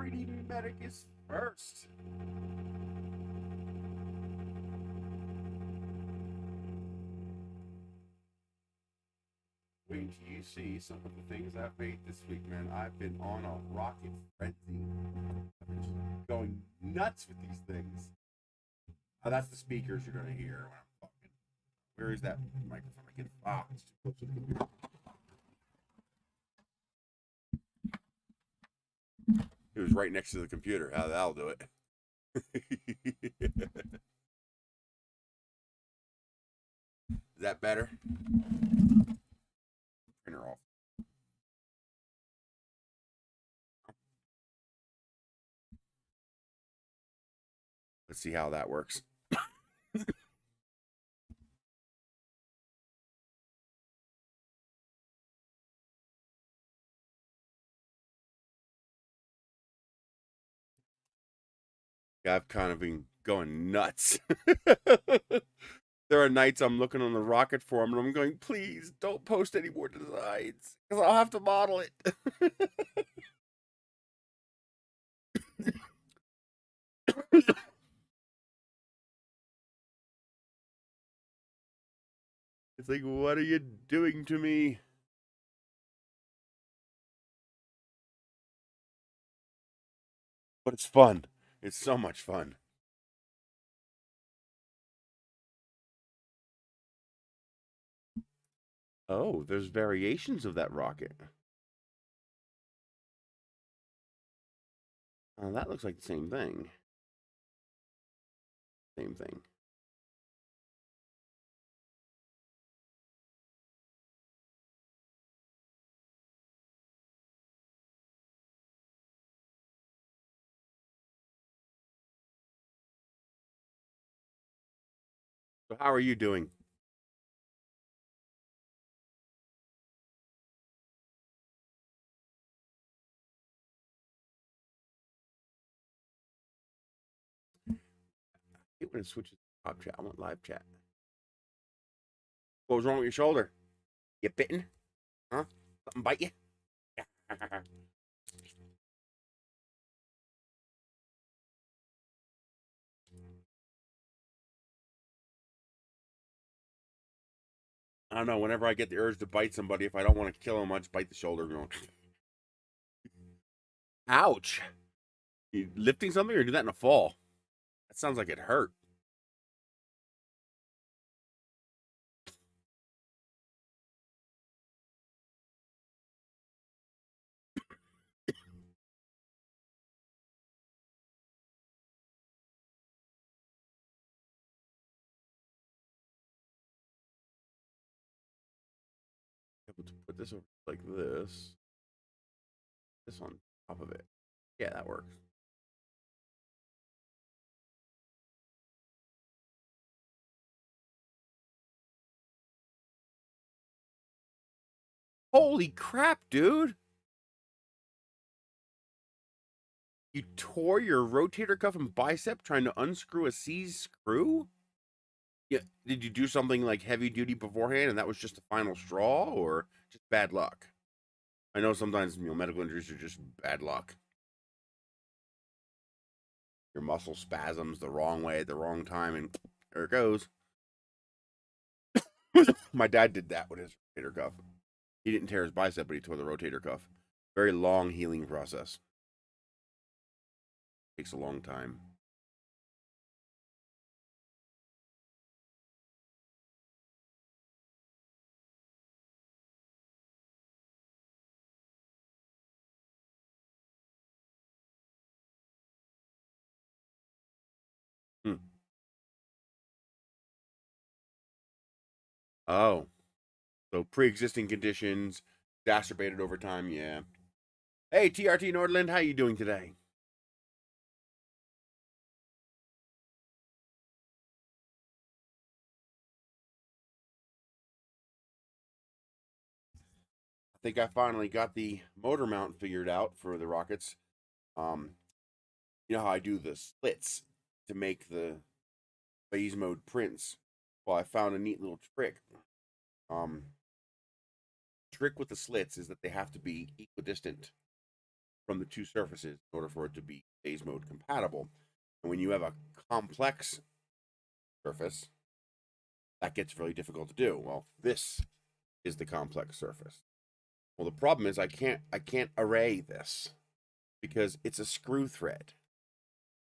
3D Medic is first. Wait till you see some of the things I've made this week, man. I've been on a rocket frenzy. I've been just going nuts with these things. Oh, that's the speakers you're gonna hear when I'm talking. Where is that microphone? I can. It's too close to the computer. It was right next to the computer. That'll do it. Is that better? Printer off. Let's see how that works. Yeah, I've kind of been going nuts. There are nights I'm looking on the Rocket forum and I'm going, please don't post any more designs because I'll have to model it. It's like, what are you doing to me? But it's fun. It's so much fun. Oh, there's variations of that rocket. That looks like the same thing. Same thing. So how are you doing? I hate when it switches to top chat. I want live chat. What was wrong with your shoulder? You bitten? Huh? Something bite you? I don't know. Whenever I get the urge to bite somebody, if I don't want to kill them, I just bite the shoulder. Going, ouch! You lifting something or do that in a fall? That sounds like it hurt. Able to put this over like this. This on top of it. Yeah, that works. Holy crap, dude! You tore your rotator cuff and bicep trying to unscrew a C screw? Yeah. Did you do something like heavy duty beforehand and that was just the final straw or just bad luck? I know sometimes medical injuries are just bad luck. Your muscle spasms the wrong way at the wrong time and there it goes. My dad did that with his rotator cuff. He didn't tear his bicep, but he tore the rotator cuff. Very long healing process. Takes a long time. Hmm. Oh, so pre-existing conditions exacerbated over time. Yeah. Hey, TRT Nordland, how you doing today? I think I finally got the motor mount figured out for the rockets. You know how I do the slits to make the phase mode prints? Well, I found a neat little trick. Trick with the slits is that they have to be equidistant. from the two surfaces in order for it to be phase mode compatible. And when you have a complex surface, that gets really difficult to do. Well, this is the complex surface. Well, the problem is I can't array this because it's a screw thread.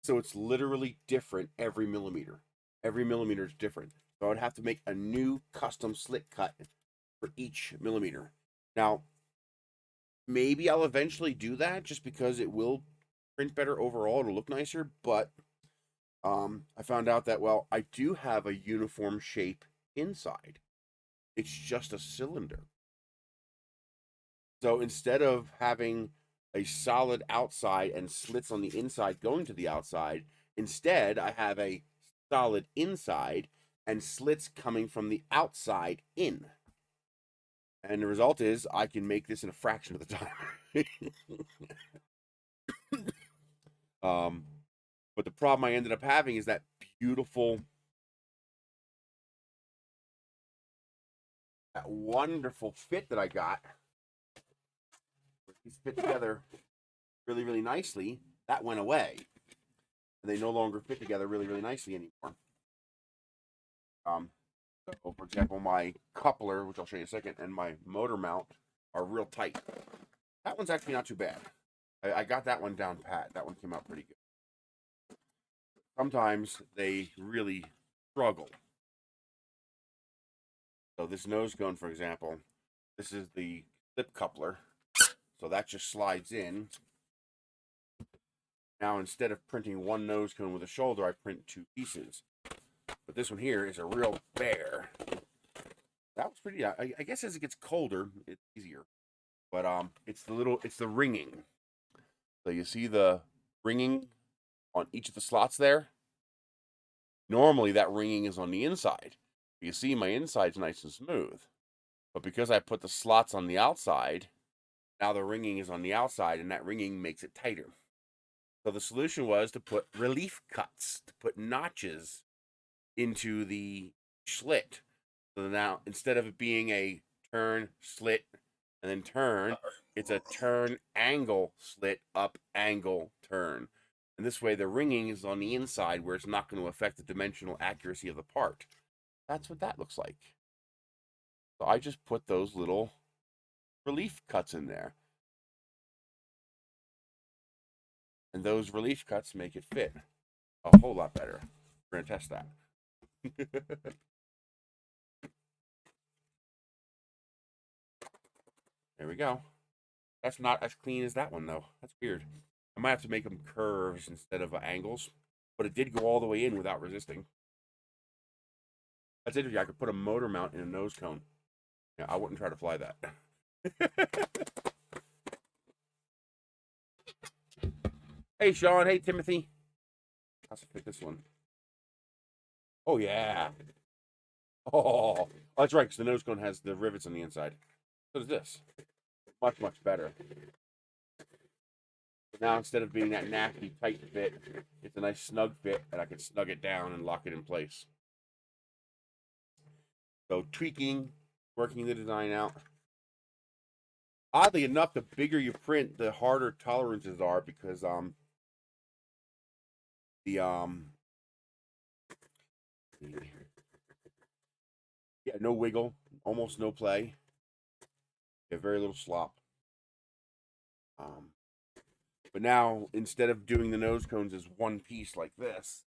So it's literally different every millimeter. Every millimeter is different. So I would have to make a new custom slit cut for each millimeter. Now, maybe I'll eventually do that just because it will print better overall. It'll look nicer. But I found out that, well, I do have a uniform shape inside. It's just a cylinder. So instead of having a solid outside and slits on the inside going to the outside, instead I have a solid inside and slits coming from the outside in. And the result is I can make this in a fraction of the time. But the problem I ended up having is that beautiful, that wonderful fit that I got. These fit together really, really nicely. That went away. And they no longer fit together really, really nicely anymore. So for example, my coupler, which I'll show you in a second, and my motor mount are real tight. That one's actually not too bad. I got that one down pat. That one came out pretty good. Sometimes they really struggle. So this nose cone, for example, this is the slip coupler. So that just slides in. Now, instead of printing one nose cone with a shoulder, I print two pieces. But this one here is a real bear. That was pretty, I guess as it gets colder, it's easier. But it's the ringing. So you see the ringing on each of the slots there? Normally that ringing is on the inside. You see my inside's nice and smooth. But because I put the slots on the outside, now the ringing is on the outside, and that ringing makes it tighter. So the solution was to put relief cuts, to put notches into the slit. So now, instead of it being a turn, slit, and then turn, it's a turn, angle, slit, up, angle, turn. And this way the ringing is on the inside where it's not going to affect the dimensional accuracy of the part. That's what that looks like. So I just put those little relief cuts in there. And those relief cuts make it fit a whole lot better. We're going to test that. There we go. That's not as clean as that one, though. That's weird. I might have to make them curves instead of angles. But it did go all the way in without resisting. That's interesting. I could put a motor mount in a nose cone. Yeah, I wouldn't try to fly that. Hey, Sean. Hey, Timothy. How's it fit this one? Oh, yeah. Oh, that's right, because the nose cone has the rivets on the inside. So does this. Much, much better. But now, instead of being that nasty, tight fit, it's a nice snug fit, and I can snug it down and lock it in place. So tweaking, working the design out. Oddly enough, the bigger you print, the harder tolerances are because yeah, no wiggle, almost no play. Yeah, very little slop. But now, instead of doing the nose cones as one piece like this,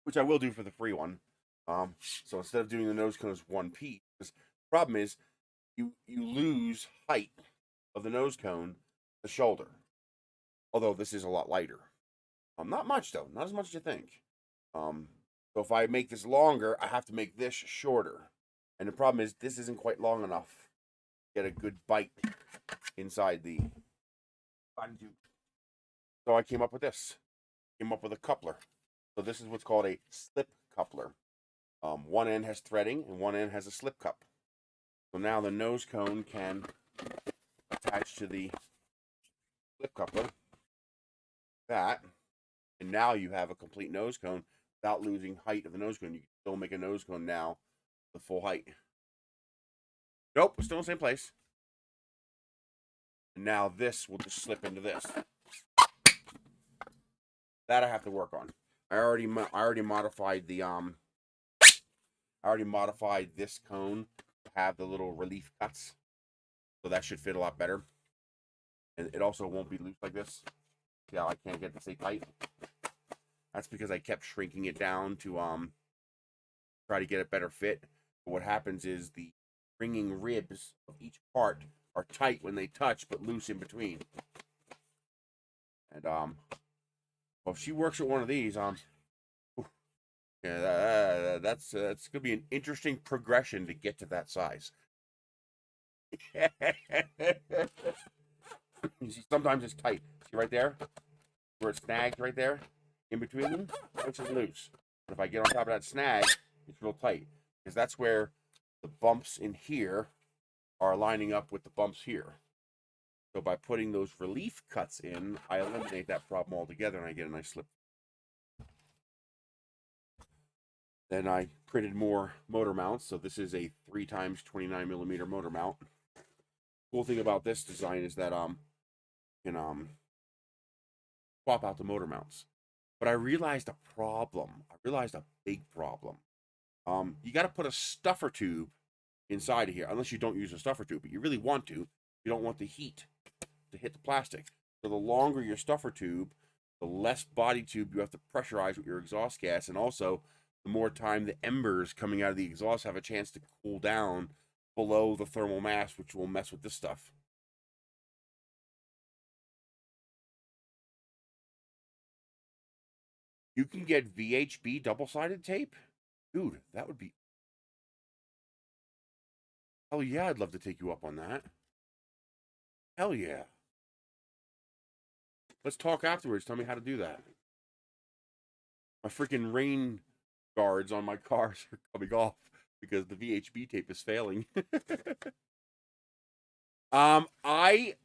which I will do for the free one, so instead of doing the nose cone as one piece, the problem is you lose height of the nose cone, the shoulder. Although this is a lot lighter. Not much though, not as much as you think. So if I make this longer, I have to make this shorter. And the problem is this isn't quite long enough to get a good bite inside the body tube. So I came up with this. Came up with a coupler. So this is what's called a slip coupler. One end has threading and one end has a slip cup. So now the nose cone can attach to the slip coupler. That, and now you have a complete nose cone without losing height of the nose cone. You can still make a nose cone now with full height. Nope, still in the same place. And now this will just slip into this. That I have to work on. I already modified the I already modified this cone to have the little relief cuts, so that should fit a lot better. And it also won't be loose like this. Yeah, I can't get it to stay tight. That's because I kept shrinking it down to try to get a better fit. But what happens is the ringing ribs of each part are tight when they touch, but loose in between. And well, if she works with one of these, yeah, that's gonna be an interesting progression to get to that size. You see, sometimes it's tight. See right there, where it snags right there, in between them, which is loose. But if I get on top of that snag, it's real tight, because that's where the bumps in here are lining up with the bumps here. So by putting those relief cuts in, I eliminate that problem altogether, and I get a nice slip. Then I printed more motor mounts. So this is a 3x 29mm motor mount. Cool thing about this design is that you can swap out the motor mounts. But I realized a problem. I realized a big problem. You got to put a stuffer tube inside of here, unless you don't use a stuffer tube, but you really want to. You don't want the heat to hit the plastic. So the longer your stuffer tube, the less body tube you have to pressurize with your exhaust gas, and also the more time the embers coming out of the exhaust have a chance to cool down below the thermal mass, which will mess with this stuff. You can get VHB double-sided tape? Dude, that would be... Hell yeah, I'd love to take you up on that. Hell yeah. Let's talk afterwards. Tell me how to do that. My freaking rain guards on my cars are coming off because the VHB tape is failing. I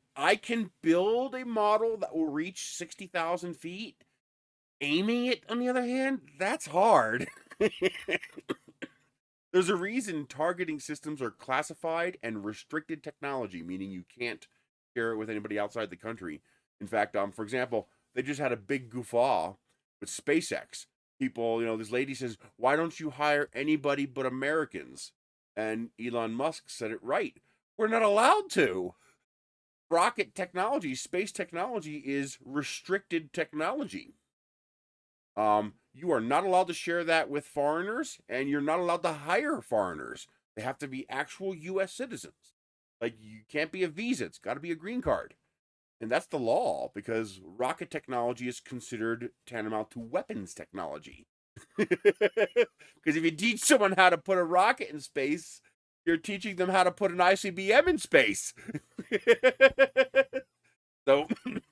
can build a model that will reach 60,000 feet. Aiming it, on the other hand, that's hard. There's a reason targeting systems are classified and restricted technology, meaning you can't share it with anybody outside the country. In fact, for example, they just had a big guffaw with SpaceX. People, this lady says, "Why don't you hire anybody but Americans?" And Elon Musk said it right. We're not allowed to. Rocket technology, space technology is restricted technology. You are not allowed to share that with foreigners, and you're not allowed to hire foreigners. They have to be actual U.S. citizens. Like, you can't be a visa. It's got to be a green card. And that's the law, because rocket technology is considered tantamount to weapons technology. Because if you teach someone how to put a rocket in space, you're teaching them how to put an ICBM in space. So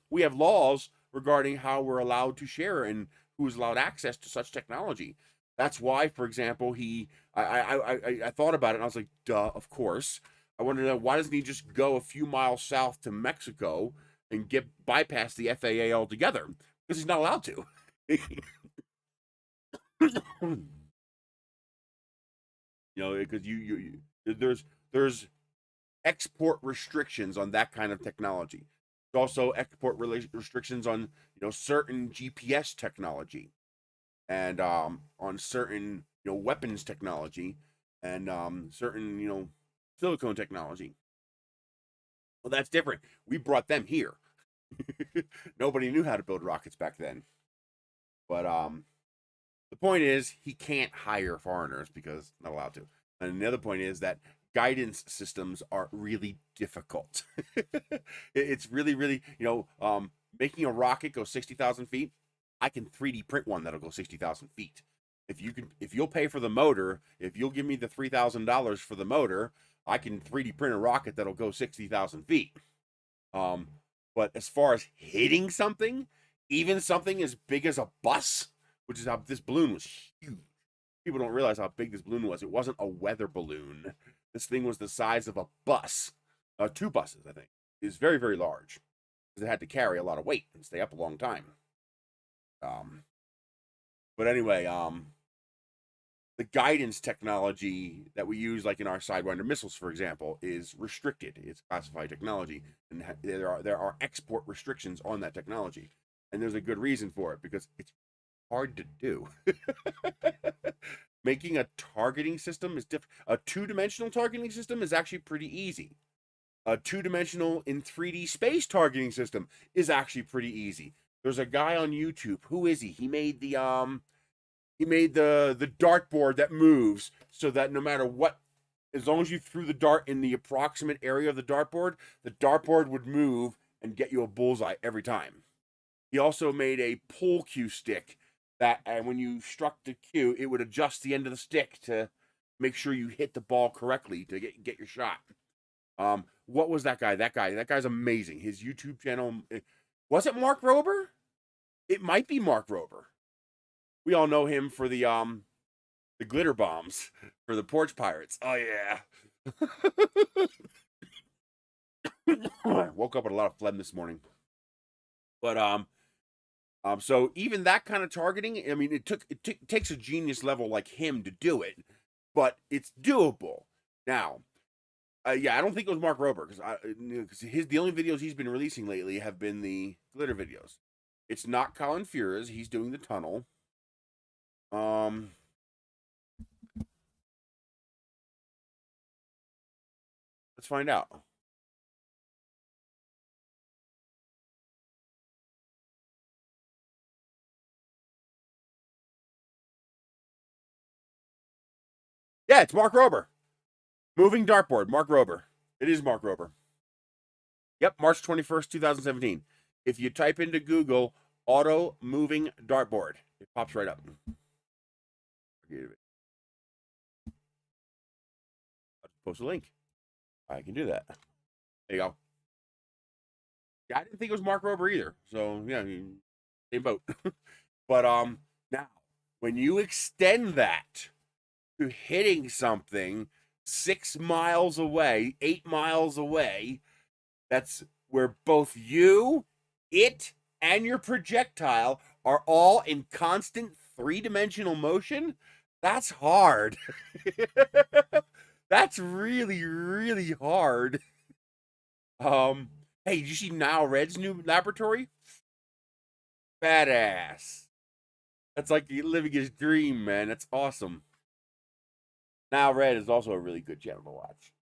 we have laws regarding how we're allowed to share and who's allowed access to such technology. That's why, for example, I thought about it and I was like, duh, of course. I wanted to know, why doesn't he just go a few miles south to Mexico and bypass the FAA altogether? Because he's not allowed to. Because there's export restrictions on that kind of technology. There's also export restrictions on certain GPS technology, and on certain weapons technology, and certain silicone technology. Well, that's different. We brought them here. Nobody knew how to build rockets back then. But the point is, he can't hire foreigners because not allowed to. And the other point is that guidance systems are really difficult. It's really, really, making a rocket go 60,000 feet. I can 3D print one that'll go 60,000 feet. If you'll pay for the motor, if you'll give me the $3,000 for the motor, I can 3D print a rocket that'll go 60,000 feet. But as far as hitting something, even something as big as a bus, which is how this balloon was huge. People don't realize how big this balloon was. It wasn't a weather balloon. This thing was the size of a bus. 2 buses, I think. It was very, very large. Because it had to carry a lot of weight and stay up a long time. But anyway, the guidance technology that we use, like in our Sidewinder missiles, for example, is restricted. It's classified technology, and there are export restrictions on that technology, and there's a good reason for it because it's hard to do. Making a targeting system is different. A two-dimensional targeting system is actually pretty easy. A two-dimensional in 3D space targeting system is actually pretty easy. There's a guy on YouTube. Who is he? He made the dartboard that moves so that no matter what, as long as you threw the dart in the approximate area of the dartboard would move and get you a bullseye every time. He also made a pull cue stick that, and when you struck the cue, it would adjust the end of the stick to make sure you hit the ball correctly to get your shot. What was that guy? That guy's amazing. His YouTube channel, was it Mark Rober? It might be Mark Rober. We all know him for the glitter bombs for the porch pirates. Oh yeah. I woke up with a lot of phlegm this morning. But so even that kind of targeting, I mean, it takes a genius level like him to do it, but it's doable. Now, yeah, I don't think it was Mark Rober because the only videos he's been releasing lately have been the glitter videos. It's not Colin Furious. He's doing the tunnel. Let's find out. Yeah, it's Mark Rober. Moving dartboard, Mark Rober. It is Mark Rober. Yep, March 21st, 2017. If you type into Google auto moving dartboard, it pops right up. I'll post a link. I can do that. There you go. Yeah, I didn't think it was Mark Rober either. So yeah, same boat. But now when you extend that to hitting something 6 miles away, 8 miles away, that's where both you, it, and your projectile are all in constant three-dimensional motion. That's hard. That's really, really hard. Hey, did you see Now Red's new laboratory? Badass. That's like living his dream, man. That's awesome. Now Red is also a really good channel to watch.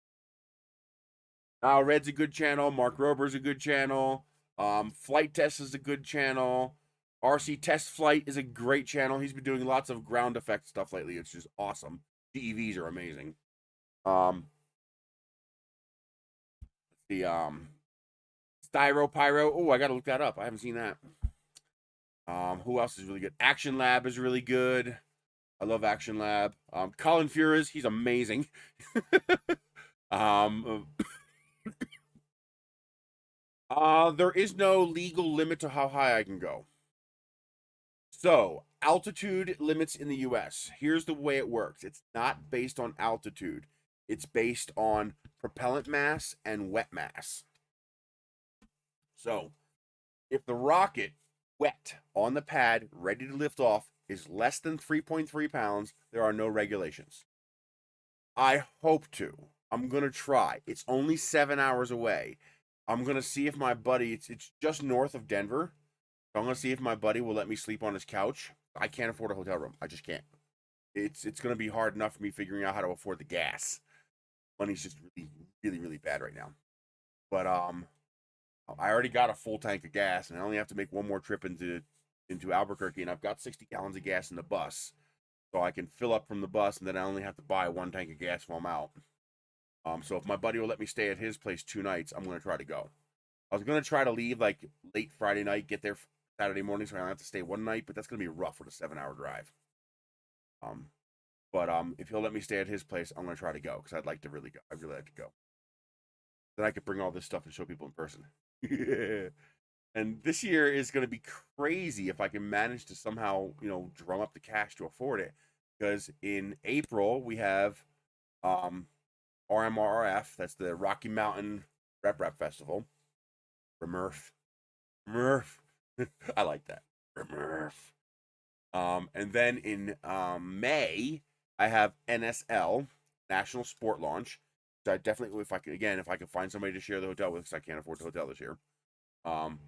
Now Red's a good channel. Mark Rober's a good channel. Flight Test is a good channel. RC Test Flight is a great channel. He's been doing lots of ground effect stuff lately. It's just awesome. DEVs are amazing. The Styro Pyro. Oh, I gotta look that up. I haven't seen that. Who else is really good? Action Lab is really good. I love Action Lab. Colin Furious, he's amazing. There is no legal limit to how high I can go. So, altitude limits in the US. Here's the way it works. It's not based on altitude. It's based on propellant mass and wet mass. So, if the rocket wet on the pad, ready to lift off, is less than 3.3 pounds, there are no regulations. I hope to. I'm going to try. It's only 7 hours away. I'm going to see if my buddy, it's just north of Denver. So I'm going to see if my buddy will let me sleep on his couch. I can't afford a hotel room. I just can't. It's going to be hard enough for me figuring out how to afford the gas. Money's just really, really, really bad right now. But I already got a full tank of gas, and I only have to make one more trip into Albuquerque, and I've got 60 gallons of gas in the bus, so I can fill up from the bus, and then I only have to buy one tank of gas while I'm out. So if my buddy will let me stay at his place 2 nights, I'm gonna try to go. I was gonna try to leave like late Friday night, get there Saturday morning, so I don't have to stay one night, but that's gonna be rough with a 7-hour drive. But if he'll let me stay at his place, I'm gonna try to go because I'd like to really go. I'd really like to go. Then I could bring all this stuff and show people in person. And this year is going to be crazy if I can manage to somehow, drum up the cash to afford it. Because in April we have RMRF, that's the Rocky Mountain Rep Festival. Remurf. I like that. Remurf. And then in May, I have NSL, National Sport Launch. So I definitely, if I can find somebody to share the hotel with, because I can't afford the hotel this year.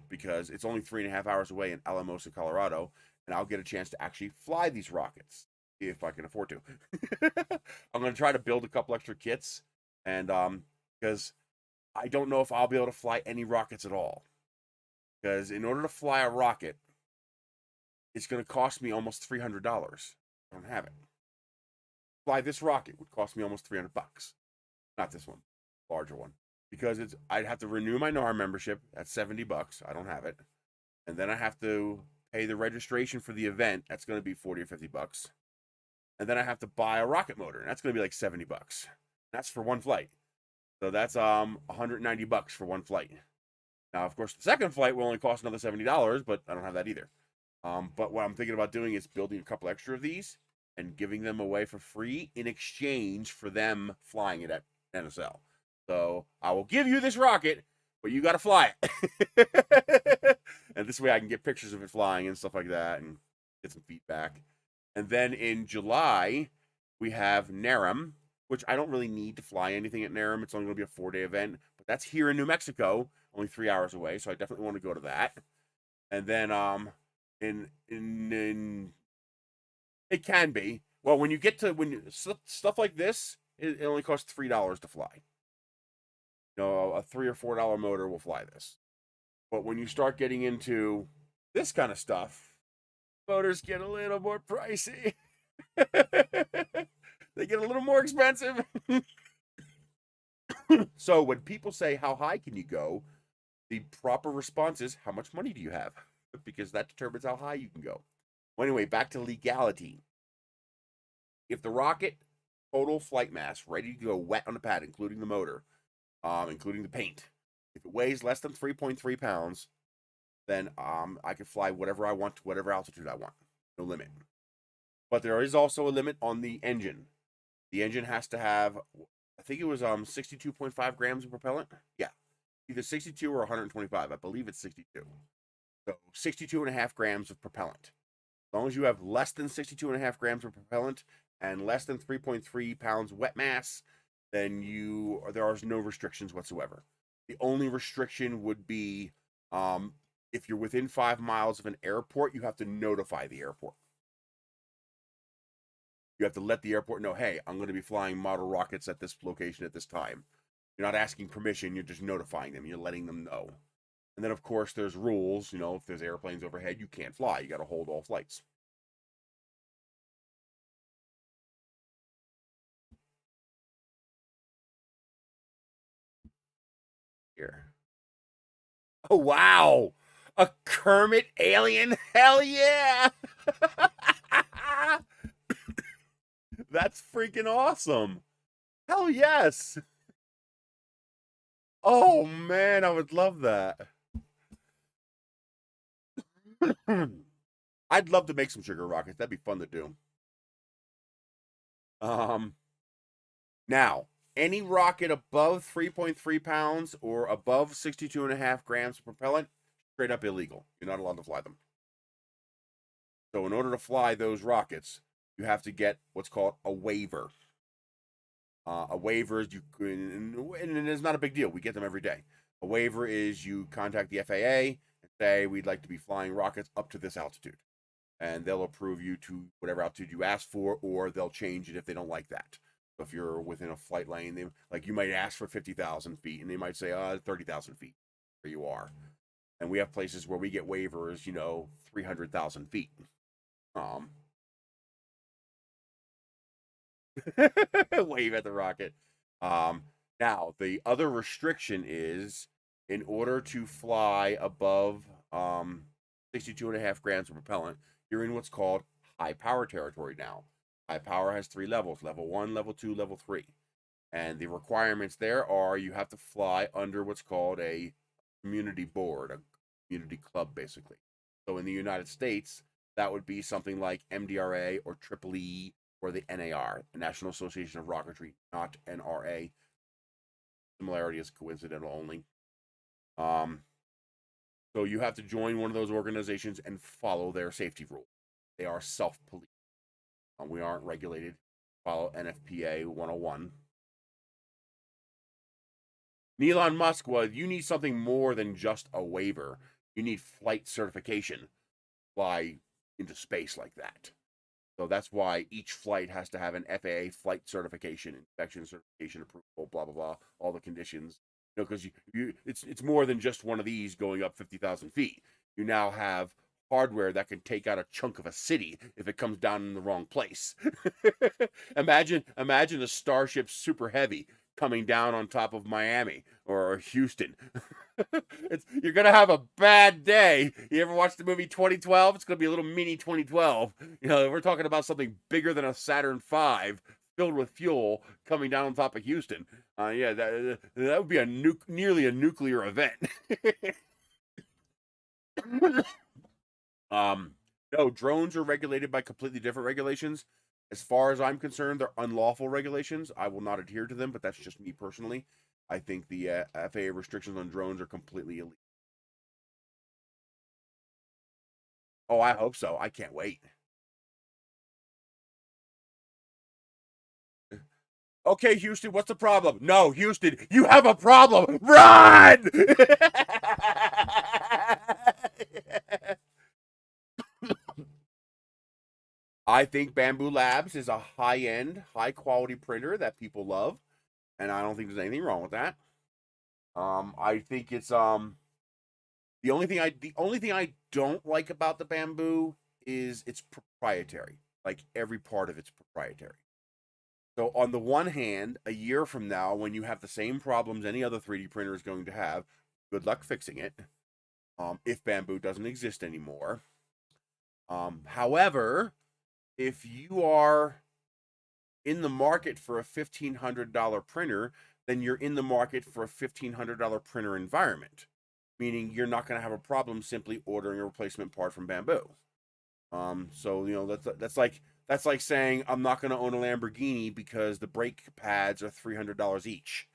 Because it's only 3.5 hours away in Alamosa, Colorado, and I'll get a chance to actually fly these rockets if I can afford to. I'm going to try to build a couple extra kits, and because I don't know if I'll be able to fly any rockets at all. Because in order to fly a rocket, it's going to cost me almost $300. I don't have it. Fly this rocket would cost me almost $300. Not this one, larger one, because I'd have to renew my NAR membership at $70. I don't have it, and then I have to pay the registration for the event. That's going to be $40 or $50, and then I have to buy a rocket motor, and that's going to be like $70. That's for one flight, so that's $190 for one flight. Now, of course, the second flight will only cost another $70, but I don't have that either. But what I'm thinking about doing is building a couple extra of these and giving them away for free in exchange for them flying it at NSL. So I will give you this rocket, but you got to fly it. And this way I can get pictures of it flying and stuff like that and get some feedback. And then in July, we have NARAM, which I don't really need to fly anything at NARAM. It's only going to be a 4-day event, but that's here in New Mexico, only 3 hours away. So I definitely want to go to that. And then it can be. Well, when you get to stuff like this, it only costs $3 to fly. You know, a $3 or $4 motor will fly this. But when you start getting into this kind of stuff, motors get a little more pricey. They get a little more expensive. So when people say, how high can you go? The proper response is, how much money do you have? Because that determines how high you can go. Well, anyway, back to legality. If the rocket total flight mass ready to go wet on the pad, including the motor, including the paint, if it weighs less than 3.3 pounds, then I can fly whatever I want to whatever altitude I want. No limit. But there is also a limit on the engine. The engine has to have, I think it was 62.5 grams of propellant. Yeah, either 62 or 125. I believe it's 62. So 62.5 grams of propellant. As long as you have less than 62.5 grams of propellant and less than 3.3 pounds wet mass, then there are no restrictions whatsoever. The only restriction would be if you're within 5 miles of an airport, you have to notify the airport. You have to let the airport know, hey, I'm going to be flying model rockets at this location at this time. You're not asking permission, you're just notifying them. You're letting them know. And then, of course, there's rules. You know, if there's airplanes overhead, you can't fly. You got to hold all flights. Here. Oh, wow. A Kermit alien? Hell yeah. That's freaking awesome. Hell yes. Oh, man, I would love that. I'd love to make some sugar rockets. That'd be fun to do. Now, any rocket above 3.3 pounds or above 62.5 grams of propellant, straight up illegal. You're not allowed to fly them. So in order to fly those rockets, you have to get what's called a waiver. A waiver is and it's not a big deal. We get them every day. A waiver is you contact the FAA and say, we'd like to be flying rockets up to this altitude. And they'll approve you to whatever altitude you ask for, or they'll change it if they don't like that. So if you're within a flight lane, you might ask for 50,000 feet, and they might say 30,000 feet where you are. And we have places where we get waivers, 300,000 feet. Wave at the rocket. Now the other restriction is in order to fly above 62.5 grams of propellant, you're in what's called high power territory now. High power has 3 levels: level 1, level 2, level 3. And the requirements there are you have to fly under what's called a community board, a community club, basically. So in the United States, that would be something like MDRA or EEE or the NAR, the National Association of Rocketry, not NRA. Similarity is coincidental only. So you have to join one of those organizations and follow their safety rules. They are self-police. We aren't regulated. follow NFPA 101. Elon Musk, well, you need something more than just a waiver. You need flight certification. Fly into space like that. So that's why each flight has to have an FAA flight certification, inspection certification, approval, blah blah blah, all the conditions. Because it's more than just one of these going up 50,000 feet. You now have hardware that can take out a chunk of a city if it comes down in the wrong place. imagine a Starship Super Heavy coming down on top of Miami or Houston. You're gonna have a bad day. You ever watch the movie 2012? It's gonna be a little mini 2012. We're talking about something bigger than a Saturn V filled with fuel coming down on top of Houston. Yeah, that would be nearly a nuclear event. No, drones are regulated by completely different regulations. As far as I'm concerned, they're unlawful regulations. I will not adhere to them, but that's just me personally. I think the FAA restrictions on drones are completely illegal. Oh, I hope so. I can't wait. Okay, Houston, what's the problem? No, Houston, you have a problem. Run! I think Bamboo Labs is a high-end, high-quality printer that people love, and I don't think there's anything wrong with that. I think it's the only thing I don't like about the Bamboo is it's proprietary. Like every part of it's proprietary. So on the one hand, a year from now, when you have the same problems any other 3D printer is going to have, good luck fixing it. If Bamboo doesn't exist anymore. However, if you are in the market for a $1,500 printer, then you're in the market for a $1,500 printer environment, meaning you're not going to have a problem simply ordering a replacement part from Bamboo. So that's like saying I'm not going to own a Lamborghini because the brake pads are $300 each.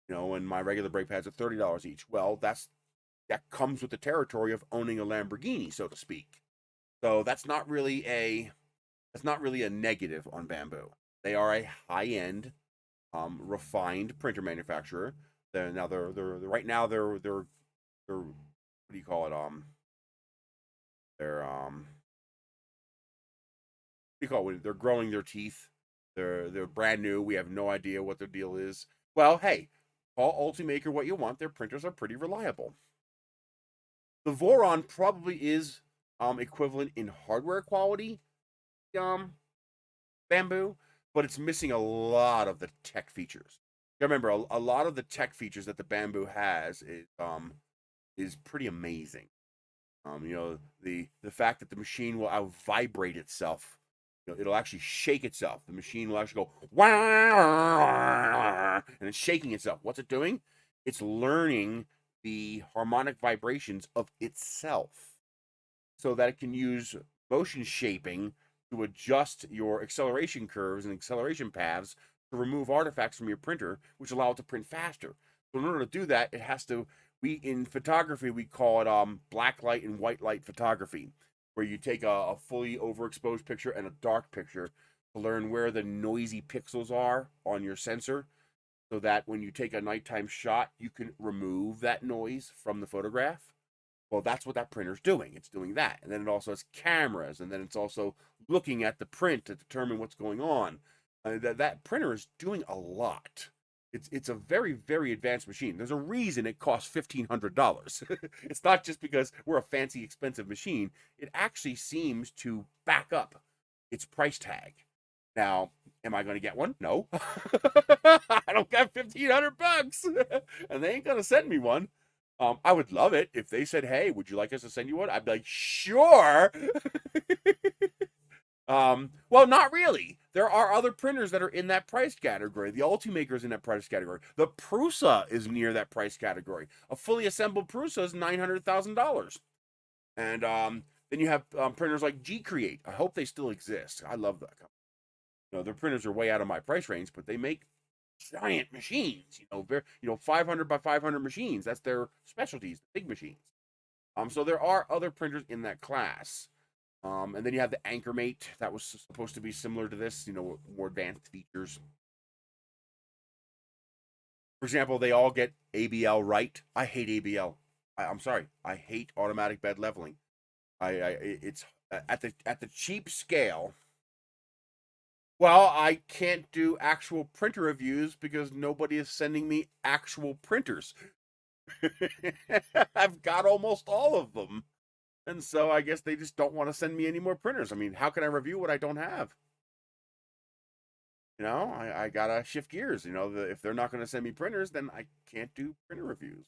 And my regular brake pads are $30 each. Well, that comes with the territory of owning a Lamborghini, so to speak. So that's not really a negative on Bamboo. They are a high-end, refined printer manufacturer. They're right now they're what do you call it? They're what do you call it? They're growing their teeth. They're brand new. We have no idea what their deal is. Well, hey, call Ultimaker what you want. Their printers are pretty reliable. The Voron probably is equivalent in hardware quality, Bamboo, but it's missing a lot of the tech features. Remember, a lot of the tech features that the Bamboo has is pretty amazing. The fact that the machine will out vibrate itself. It'll actually shake itself. The machine will actually go wow, and it's shaking itself. What's it doing? It's learning the harmonic vibrations of itself, so that it can use motion shaping to adjust your acceleration curves and acceleration paths to remove artifacts from your printer, which allow it to print faster. So in order to do that, it has to. In photography we call it black light and white light photography, where you take a fully overexposed picture and a dark picture to learn where the noisy pixels are on your sensor, so that when you take a nighttime shot, you can remove that noise from the photograph. Well, that's what that printer's doing. It's doing that. And then it also has cameras, and then it's also looking at the print to determine what's going on. That printer is doing a lot. It's a very, very advanced machine. There's a reason it costs $1,500. It's not just because we're a fancy, expensive machine. It actually seems to back up its price tag. Now, am I going to get one? No. I don't got $1,500, and they ain't going to send me one. I would love it if they said, "Hey, would you like us to send you one?" I'd be like, "Sure." Well, not really. There are other printers that are in that price category. The Ultimaker is in that price category. The Prusa is near that price category. A fully assembled Prusa is $900,000. And then you have printers like G-Create. I hope they still exist. I love that company. Their printers are way out of my price range, but they make giant machines. 500 by 500 machines. That's their specialties, big machines. So there are other printers in that class. And then you have the Anchormate that was supposed to be similar to this, more advanced features. For example, they all get ABL right. I hate ABL. I'm sorry. I hate automatic bed leveling. It's at the cheap scale. Well, I can't do actual printer reviews because nobody is sending me actual printers. I've got almost all of them. And so I guess they just don't want to send me any more printers. I mean, how can I review what I don't have? I gotta shift gears. If they're not going to send me printers, then I can't do printer reviews.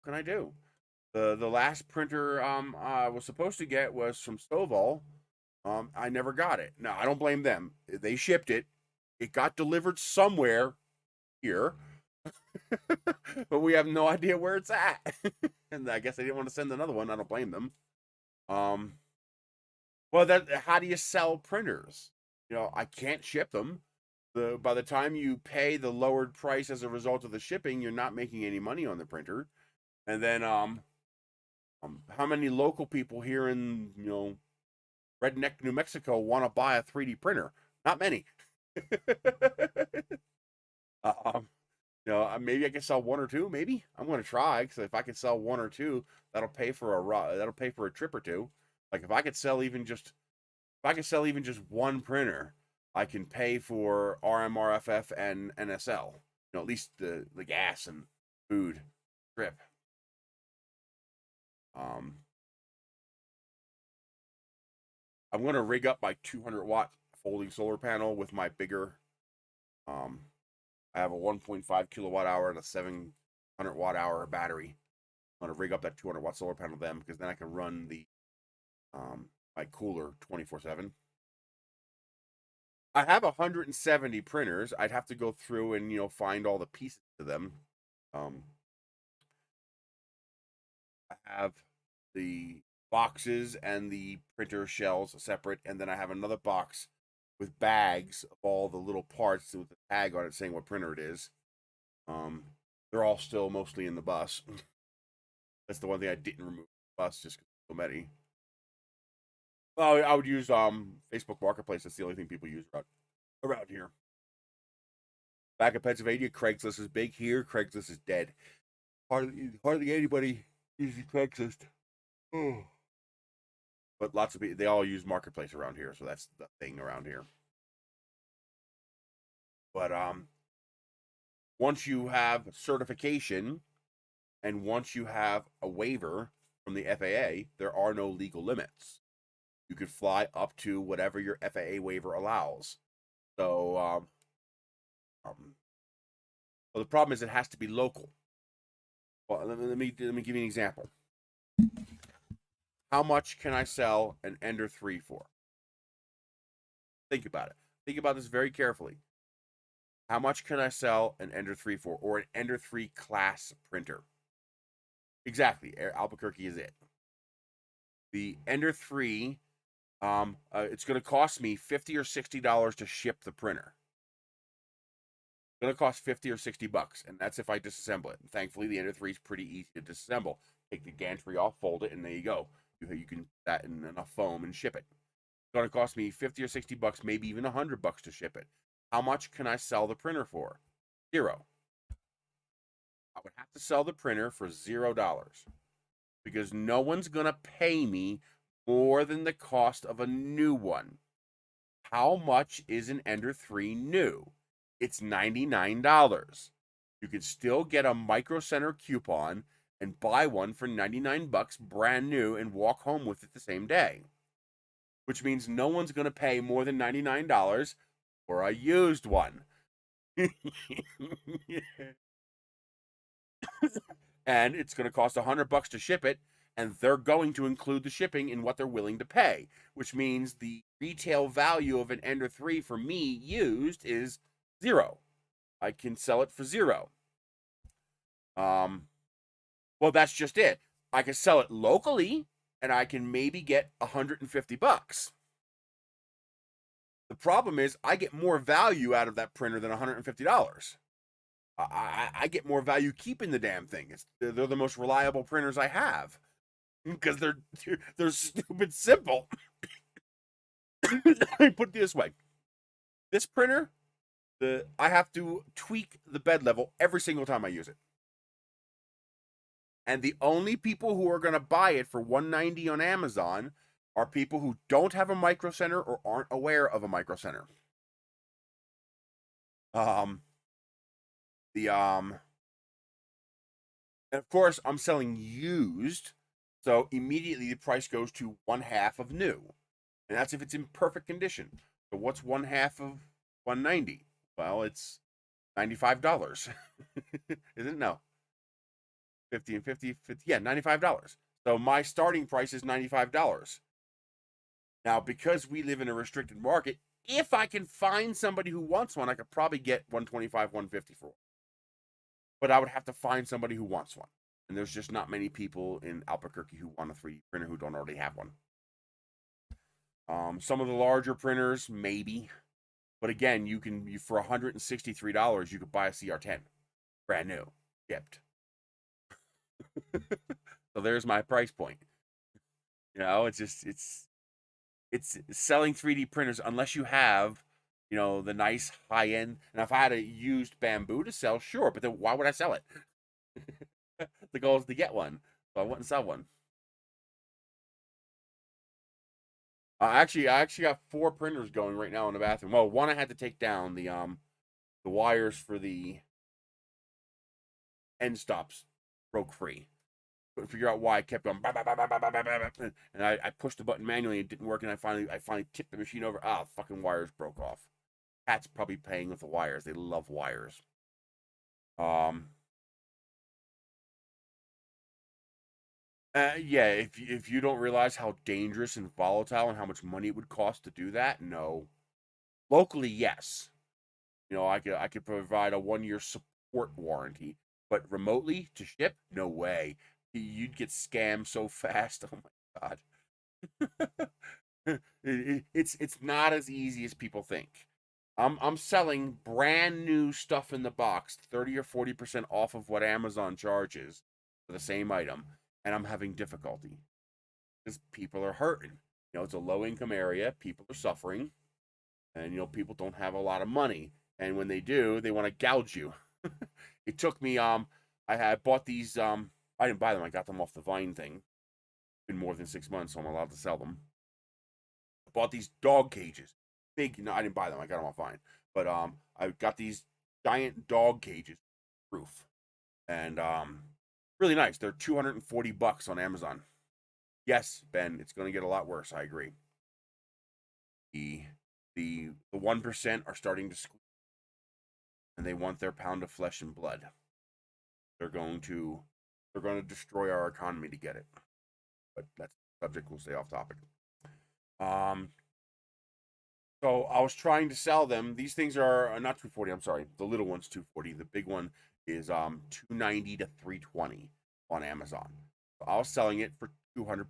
What can I do? The last printer I was supposed to get was from Stovall. I never got it. No, I don't blame them. They shipped it. It got delivered somewhere here, but we have no idea where it's at. And I guess they didn't want to send another one. I don't blame them. Well, how do you sell printers? I can't ship them. By the time you pay the lowered price as a result of the shipping, you're not making any money on the printer. And then how many local people here in Redneck, New Mexico want to buy a 3D printer? Not many. Maybe I can sell one or two. Maybe I'm going to try, because if I can sell one or two, that'll pay for a trip or two. Like if I could sell even just one printer, I can pay for RMRFF and NSL. At least the gas and food trip. I'm going to rig up my 200-watt folding solar panel with my bigger. I have a 1.5 kilowatt hour and a 700 watt hour battery. I'm going to rig up that 200-watt solar panel then, because then I can run the my cooler 24/7. I have 170 printers. I'd have to go through and find all the pieces to them. I have the boxes and the printer shells separate, and then I have another box with bags of all the little parts with the tag on it saying what printer it is. They're all still mostly in the bus. That's the one thing I didn't remove the bus, just because so many. Well, I would use Facebook Marketplace. That's the only thing people use around here. Back in Pennsylvania, Craigslist is big. Here, Craigslist is dead. Hardly anybody uses Craigslist. Oh. But lots of people, they all use Marketplace around here, so that's the thing around here. But once you have certification and once you have a waiver from the FAA, there are no legal limits. You could fly up to whatever your FAA waiver allows. So, well, the problem is it has to be local. Well, let me give you an example. How much can I sell an Ender 3 for? Think about it. Think about this very carefully. How much can I sell an Ender 3 for, or an Ender 3 class printer? Exactly. Albuquerque is it. The Ender 3, it's going to cost me $50 or $60 to ship the printer. It's going to cost $50 or $60, and that's if I disassemble it. And thankfully, the Ender 3 is pretty easy to disassemble. Take the gantry off, fold it, and there you go. You can put that in enough foam and ship it. It's going to cost me $50 or $60, maybe even $100 to ship it. How much can I sell the printer for? $0. I would have to sell the printer for $0 because no one's going to pay me more than the cost of a new one. How much is an Ender 3 new? It's $99. You could still get a Micro Center coupon and buy one for $99 brand new and walk home with it the same day. Which means no one's going to pay more than $99 for a used one. And it's going to cost $100 to ship it, and they're going to include the shipping in what they're willing to pay, which means the retail value of an Ender 3 for me used is $0. I can sell it for $0. Well, that's just it. I can sell it locally, and I can maybe get $150. The problem is I get more value out of that printer than $150. I get more value keeping the damn thing. They're the most reliable printers I have. because they're stupid simple. Let me put it this way: this printer, I have to tweak the bed level every single time I use it. And the only people who are going to buy it for $190 on Amazon are people who don't have a micro center or aren't aware of a micro center. And of course, I'm selling used, so immediately the price goes to one half of new, and that's if it's in perfect condition. So what's one half of 190? Well, it's $95. Isn't it? No. 50 and 50, 50, yeah, $95. So my starting price is $95. Now, because we live in a restricted market, if I can find somebody who wants one, I could probably get 125, 150 for one. But I would have to find somebody who wants one. And there's just not many people in Albuquerque who want a 3D printer who don't already have one. Some of the larger printers, maybe. But again, you for $163, you could buy a CR10. Brand new. Shipped. So there's my price point. You know, it's selling 3D printers unless you have, you know, the nice high end. And if I had a used bamboo to sell, sure, but then why would I sell it? The goal is to get one, so I wouldn't sell one. I actually got 4 printers going right now in the bathroom. Well, one I had to take down the wires for the end stops broke free. Couldn't figure out why. I kept going, and I pushed the button manually. It didn't work, and I finally tipped the machine over. Ah, fucking wires broke off. Cat's probably playing with the wires. They love wires. Yeah, if you don't realize how dangerous and volatile and how much money it would cost to do that, no. Locally, yes. You know, I could provide a 1-year support warranty, but remotely to ship, no way. You'd get scammed so fast. Oh my god. It's not as easy as people think. I'm selling brand new stuff in the box, 30 or 40% off of what Amazon charges for the same item, and I'm having difficulty because people are hurting. You know, it's a low income area, people are suffering, and you know, people don't have a lot of money, and when they do, they want to gouge you. It took me I had bought these I didn't buy them, I got them off the Vine thing. Been more than 6 months, so I'm allowed to sell them. I bought these dog cages. Big, no, I didn't buy them, I got them off Vine. But I got these giant dog cages roof. And really nice. They're $240 on Amazon. Yes, Ben, it's gonna get a lot worse, I agree. The 1% are starting to squeeze, and they want their pound of flesh and blood. They're going to destroy our economy to get it. But that's the subject. We'll stay off topic. So I was trying to sell them. These things are not 240. I'm sorry. The little one's 240. The big one is 290 to 320 on Amazon. So I was selling it for $200.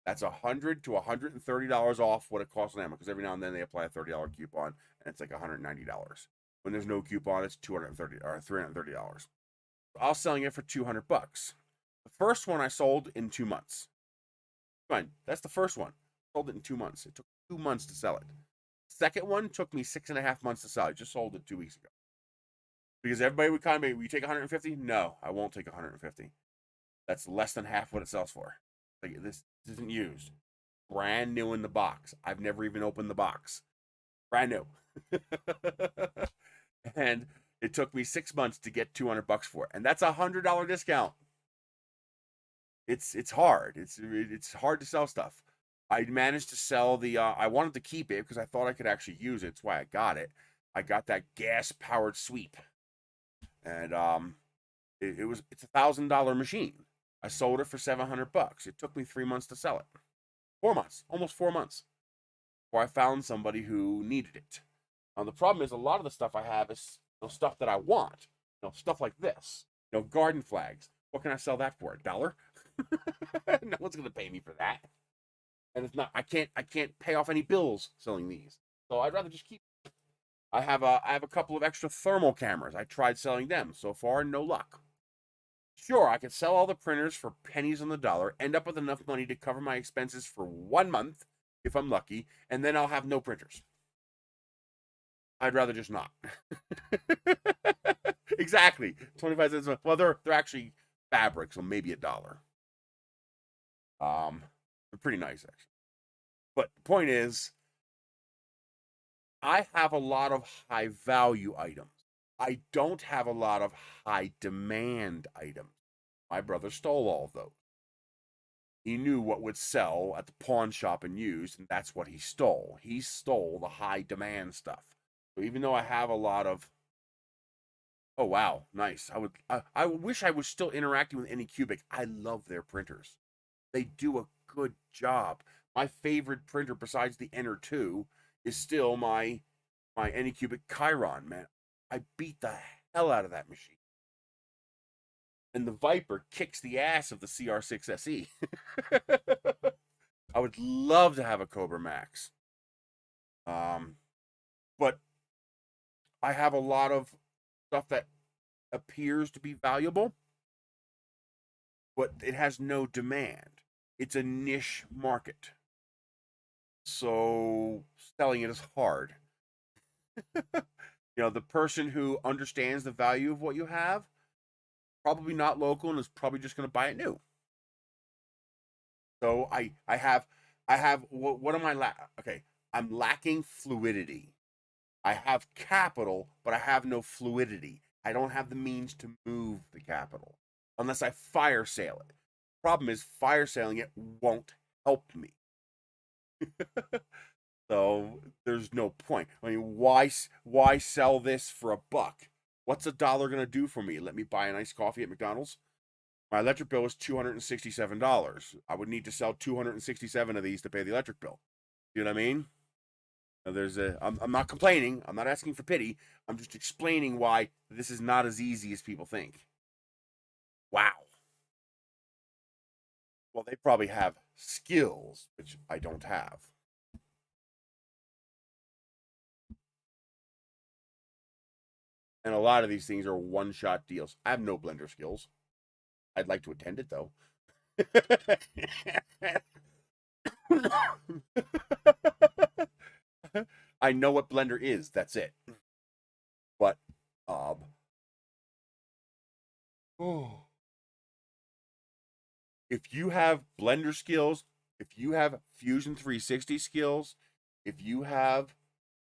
That's $100 to $130 off what it costs on Amazon, because every now and then they apply a $30 coupon, and it's like $190. When there's no coupon, it's $230 or $330. So I was selling it for $200. The first one I sold in 2 months. Fine, that's the first one. Sold it in 2 months. It took 2 months to sell it. Second one took me 6.5 months to sell. I just sold it 2 weeks ago. Because everybody would kind of be, will you take 150? No, I won't take 150. That's less than half what it sells for. Like, this isn't used. Brand new in the box. I've never even opened the box. Brand new. And it took me 6 months to get $200 for it. And that's $100 discount. It's hard. It's hard to sell stuff. I managed to sell the I wanted to keep it because I thought I could actually use it. That's why I got it. I got that gas powered sweep. And it's $1,000 machine. I sold it for $700. It took me 3 months to sell it. 4 months, almost 4 months, before I found somebody who needed it. The problem is a lot of the stuff I have is stuff that I want. Stuff like this. Garden flags. What can I sell that for? $1? No one's gonna pay me for that. And it's not. I can't pay off any bills selling these. So I'd rather just keep. I have a couple of extra thermal cameras. I tried selling them. So far, no luck. Sure, I could sell all the printers for pennies on the dollar, end up with enough money to cover my expenses for 1 month, if I'm lucky, and then I'll have no printers. I'd rather just not. Exactly. 25 cents. Well, they're actually fabric, so maybe $1. They're pretty nice actually. But the point is, I have a lot of high value items. I don't have a lot of high demand items. My brother stole all of those. He knew what would sell at the pawn shop and used, and that's what he stole. He stole the high demand stuff. So even though I have a lot of, oh wow, nice. I wish I was still interacting with Anycubic. I love their printers. They do a good job. My favorite printer besides the Enter 2 is still my Anycubic Chiron, man. I beat the hell out of that machine. And the Viper kicks the ass of the CR6 SE. I would love to have a Cobra Max. But I have a lot of stuff that appears to be valuable, but it has no demand. It's a niche market. So selling it is hard. The person who understands the value of what you have, probably not local and is probably just going to buy it new. So I have what am I okay, I'm lacking fluidity. I have capital, but I have no fluidity. I don't have the means to move the capital unless I fire sale it. Problem is, fire selling it won't help me. So there's no point. I mean, why sell this for $1? What's $1 gonna do for me? Let me buy a nice coffee at McDonald's? My electric bill is $267. I would need to sell 267 of these to pay the electric bill. You know what I mean? I'm not complaining. I'm not asking for pity. I'm just explaining why this is not as easy as people think. Wow. Well, they probably have skills, which I don't have. And a lot of these things are one-shot deals. I have no blender skills. I'd like to attend it, though. I know what blender is. That's it. But, oh, if you have blender skills, if you have Fusion 360 skills, if you have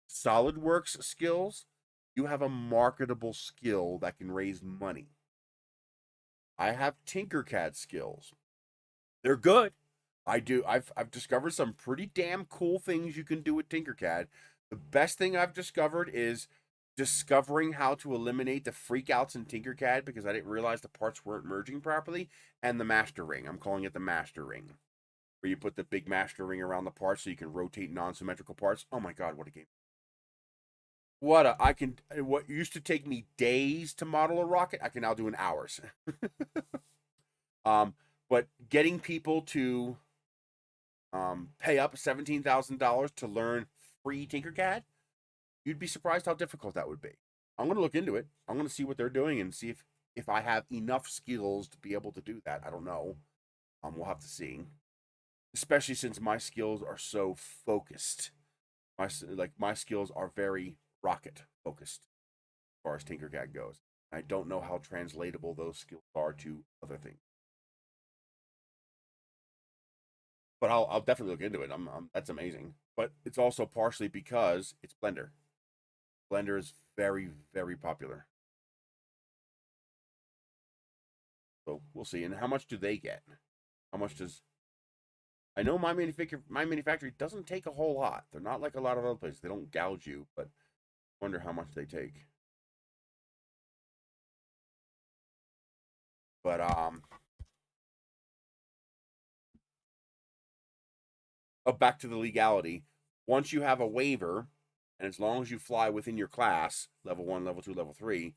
SolidWorks skills, you have a marketable skill that can raise money. I have Tinkercad skills. They're good. I've discovered some pretty damn cool things you can do with Tinkercad. The best thing I've discovered is discovering how to eliminate the freakouts in Tinkercad because I didn't realize the parts weren't merging properly, and the master ring. I'm calling it the master ring, where you put the big master ring around the parts so you can rotate non-symmetrical parts. Oh my god, what a game. What used to take me days to model a rocket, I can now do in hours. But getting people to pay up $17,000 to learn free Tinkercad, you'd be surprised how difficult that would be. I'm going to look into it. I'm going to see what they're doing and see if I have enough skills to be able to do that. I don't know. We'll have to see. Especially since my skills are so focused. My skills are very rocket focused as far as Tinkercad goes. I don't know how translatable those skills are to other things. But I'll definitely look into it. That's amazing. But it's also partially because it's Blender. Blender is very, very popular. So we'll see. And how much do they get? How much does I know my manufacturer doesn't take a whole lot. They're not like a lot of other places. They don't gouge you, but I wonder how much they take. But back to the legality. Once you have a waiver, and as long as you fly within your class, level 1, level 2, level 3,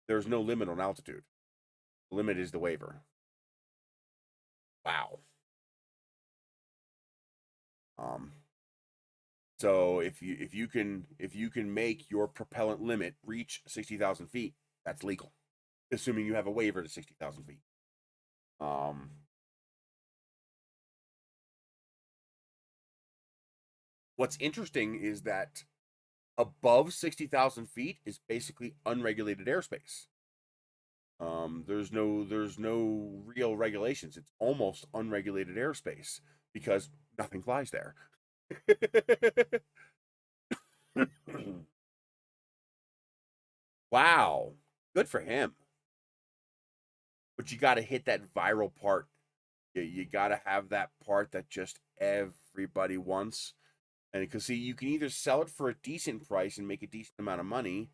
there's no limit on altitude. The limit is the waiver. Wow. So if you can make your propellant limit reach 60,000 feet, that's legal, assuming you have a waiver to 60,000 feet. Um, what's interesting is that above 60,000 feet is basically unregulated airspace. There's no real regulations. It's almost unregulated airspace because nothing flies there. Wow, good for him. But you got to hit that viral part. You got to have that part that just everybody wants. And because see, you can either sell it for a decent price and make a decent amount of money,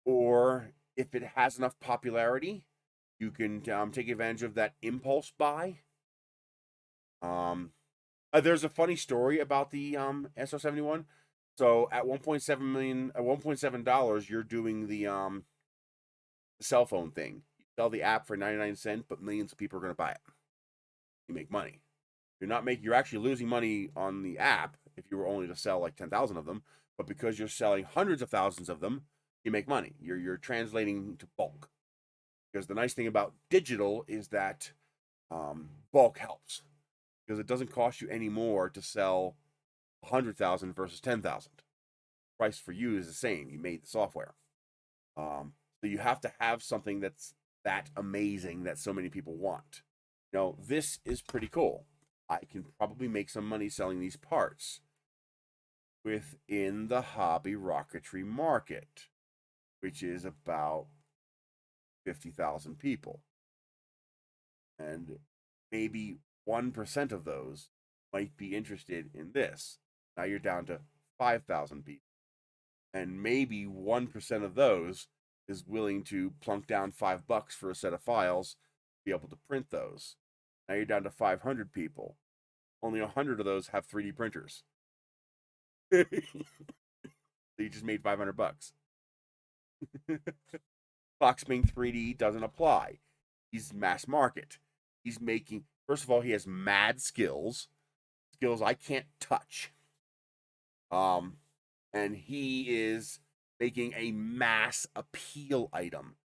or if it has enough popularity, you can take advantage of that impulse buy. There's a funny story about the SO71. So at 1.7 million, at $1.7, you're doing the cell phone thing. You sell the app for 99 cents, but millions of people are going to buy it. You make money. You're actually losing money on the app if you were only to sell like 10,000 of them, but because you're selling hundreds of thousands of them, you make money. You're translating to bulk. Because the nice thing about digital is that bulk helps because it doesn't cost you any more to sell 100,000 versus 10,000. Price for you is the same. You made the software. So you have to have something that's that amazing that so many people want. This is pretty cool. I can probably make some money selling these parts within the hobby rocketry market, which is about 50,000 people. And maybe 1% of those might be interested in this. Now you're down to 5,000 people. And maybe 1% of those is willing to plunk down $5 for a set of files to be able to print those. Now you're down to 500 people. Only 100 of those have 3D printers. So you just made $500. Foxbing 3D doesn't apply. He's mass market. He's making, first of all, he has mad skills I can't touch. And he is making a mass appeal item.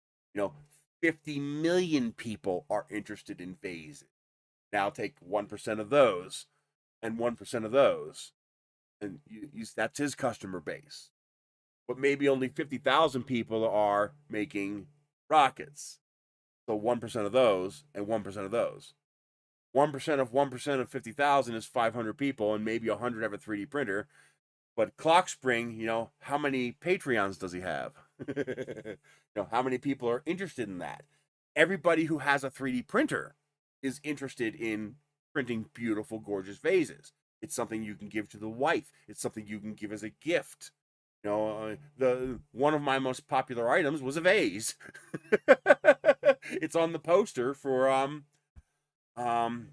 50 million people are interested in vases. Now take 1% of those and 1% of those, and that's his customer base. But maybe only 50,000 people are making rockets. So 1% of those and 1% of those. 1% of 1% of 50,000 is 500 people, and maybe 100 have a 3D printer. But Clockspring, how many Patreons does he have? How many people are interested in that? Everybody who has a 3D printer is interested in printing beautiful, gorgeous vases. It's something you can give to the wife. It's something you can give as a gift. The one of my most popular items was a vase. It's on the poster for who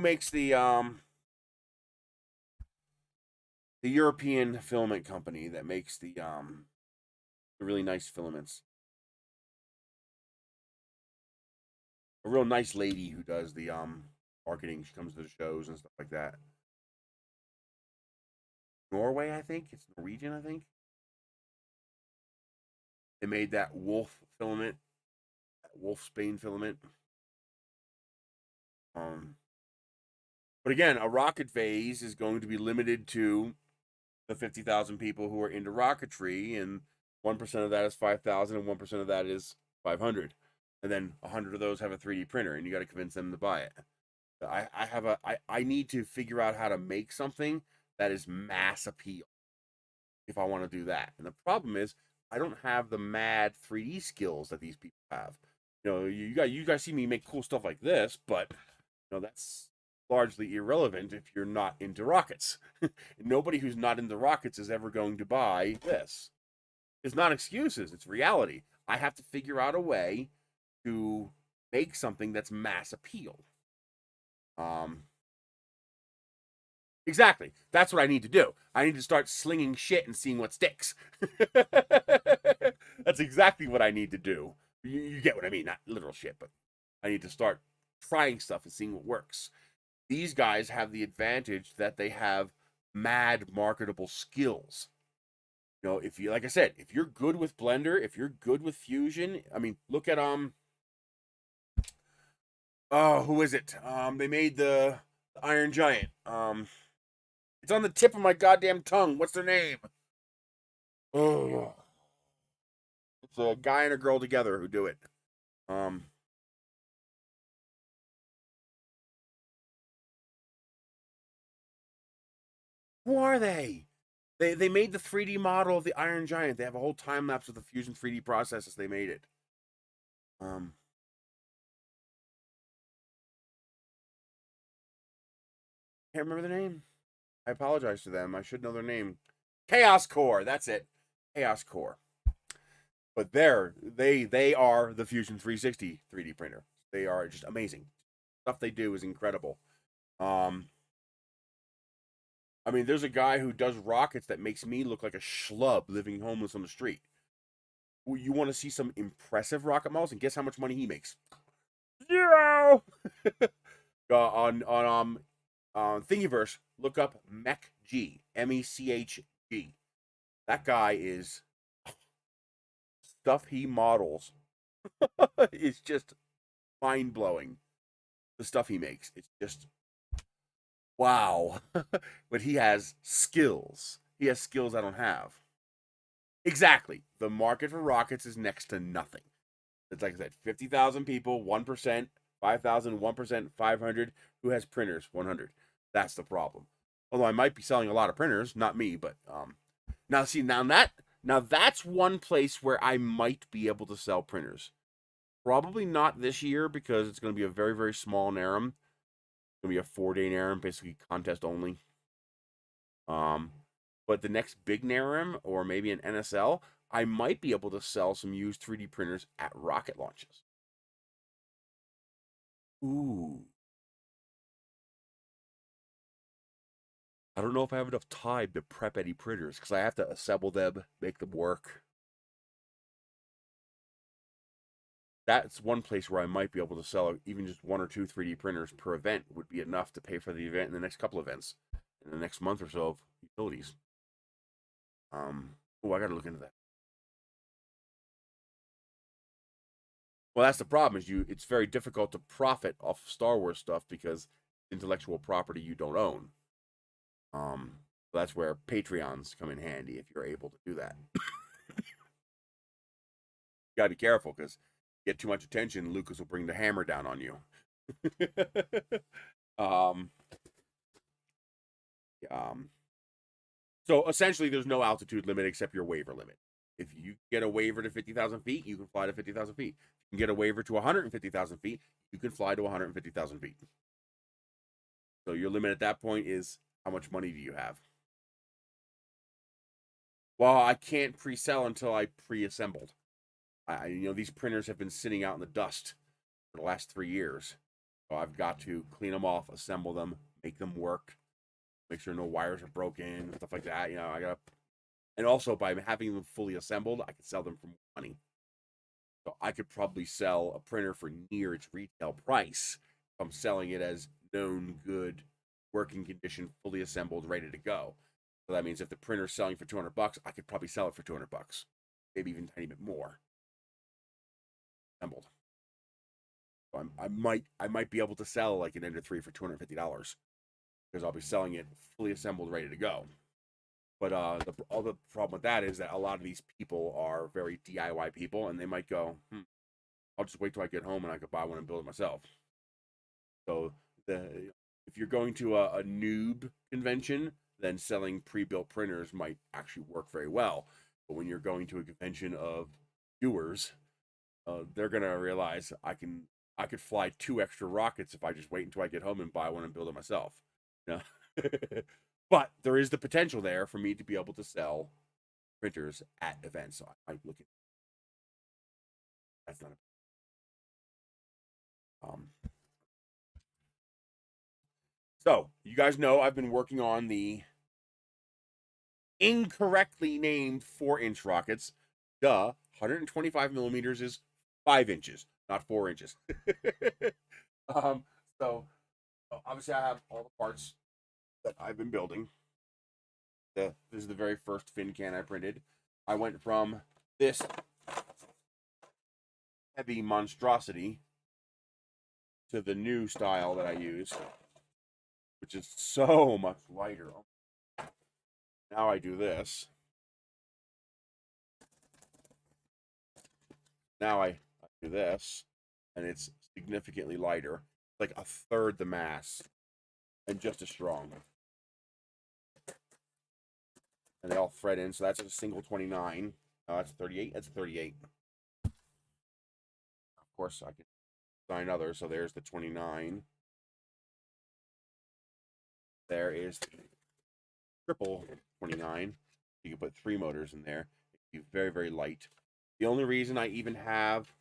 makes the European filament company that makes the really nice filaments. A real nice lady who does the marketing. She comes to the shows and stuff like that. Norway, I think. It's Norwegian, I think. They made that wolf filament, that wolf Spain filament. But again, a rocket vase is going to be limited to the 50,000 people who are into rocketry, and 1% of that is 5,000, and 1% of that is 500. And then 100 of those have a 3D printer, and you got to convince them to buy it. I need to figure out how to make something that is mass appeal if I want to do that. And the problem is I don't have the mad 3D skills that these people have. You guys see me make cool stuff like this, but that's largely irrelevant if you're not into rockets. Nobody who's not into rockets is ever going to buy this. It's not excuses, it's reality. I have to figure out a way to make something that's mass appeal. Exactly. That's what I need to do. I need to start slinging shit and seeing what sticks. That's exactly what I need to do. You get what I mean? Not literal shit, but I need to start trying stuff and seeing what works. These guys have the advantage that they have mad marketable skills. If you, like I said, if you're good with Blender, if you're good with Fusion, I mean, look at Oh, who is it? They made the Iron Giant. It's on the tip of my goddamn tongue. What's their name? Oh, it's a guy and a girl together who do it. Um, who are they? They made the 3D model of the Iron Giant. They have a whole time lapse of the Fusion 3D process as they made it. Um, can't remember the name. I apologize to them. I should know their name. Chaos Core. That's it. Chaos Core. But they are the Fusion 360 3D printer. They are just amazing. Stuff they do is incredible. Um, I mean, there's a guy who does rockets that makes me look like a schlub living homeless on the street. You want to see some impressive rocket models, and guess how much money he makes? Zero. On Thingiverse, look up Mech G, MECHG. That guy is stuff he models is just mind blowing. The stuff he makes, it's just wow. But he has skills. He has skills I don't have. Exactly. The market for rockets is next to nothing. It's like I said, 50,000 people, 1%, 5,000, 1%, 500. Who has printers? 100. That's the problem. Although I might be selling a lot of printers, not me, but now see now that's one place where I might be able to sell printers. Probably not this year because it's going to be a very very small NARM. It's going to be a 4-day NARM, basically contest only. Um, but the next big NARM or maybe an NSL, I might be able to sell some used 3D printers at rocket launches. Ooh. I don't know if I have enough time to prep any printers because I have to assemble them, make them work. That's one place where I might be able to sell even just 1 or 2 3D printers per event would be enough to pay for the event and the next couple events in the next month or so of utilities. Oh, I got to look into that. Well, that's the problem is it's very difficult to profit off Star Wars stuff because intellectual property you don't own. So that's where Patreons come in handy if you're able to do that. You gotta be careful because get too much attention, Lucas will bring the hammer down on you. um, um, so essentially, there's no altitude limit except your waiver limit. If you get a waiver to 50,000 feet, you can fly to 50,000 feet. You can get a waiver to 150,000 feet, you can fly to 150,000 feet. So your limit at that point is how much money do you have? Well, I can't pre-sell until I pre-assembled. These printers have been sitting out in the dust for the last 3 years. So I've got to clean them off, assemble them, make them work, make sure no wires are broken, stuff like that. I got, and also by having them fully assembled, I can sell them for more money. So I could probably sell a printer for near its retail price if I'm selling it as known good, working condition, fully assembled, ready to go. So that means if the printer's selling for $200, I could probably sell it for $200, maybe even a tiny bit more assembled. So I might be able to sell like an Ender 3 for $250 because I'll be selling it fully assembled, ready to go. But all the problem with that is that a lot of these people are very DIY people, and they might go, I'll just wait till I get home and I could buy one and build it myself. So if you're going to a noob convention, then selling pre-built printers might actually work very well. But when you're going to a convention of doers, they're gonna realize I could fly 2 extra rockets if I just wait until I get home and buy one and build it myself. You know? But there is the potential there for me to be able to sell printers at events. So I look at that's not so you guys know I've been working on the incorrectly named 4-inch rockets. Duh, 125 millimeters is 5 inches, not 4 inches. um, so obviously I have all the parts that I've been building. This is the very first fin can I printed. I went from this heavy monstrosity to the new style that I use, which is so much lighter. Now I do this. Now I do this, and it's significantly lighter, like a third the mass, and just as strong. And they all thread in, so that's a single 29. That's 38. That's 38. Of course, I can design others. So there's the 29. There is the triple 29. You can put 3 motors in there. It'd be very, very light. The only reason I even have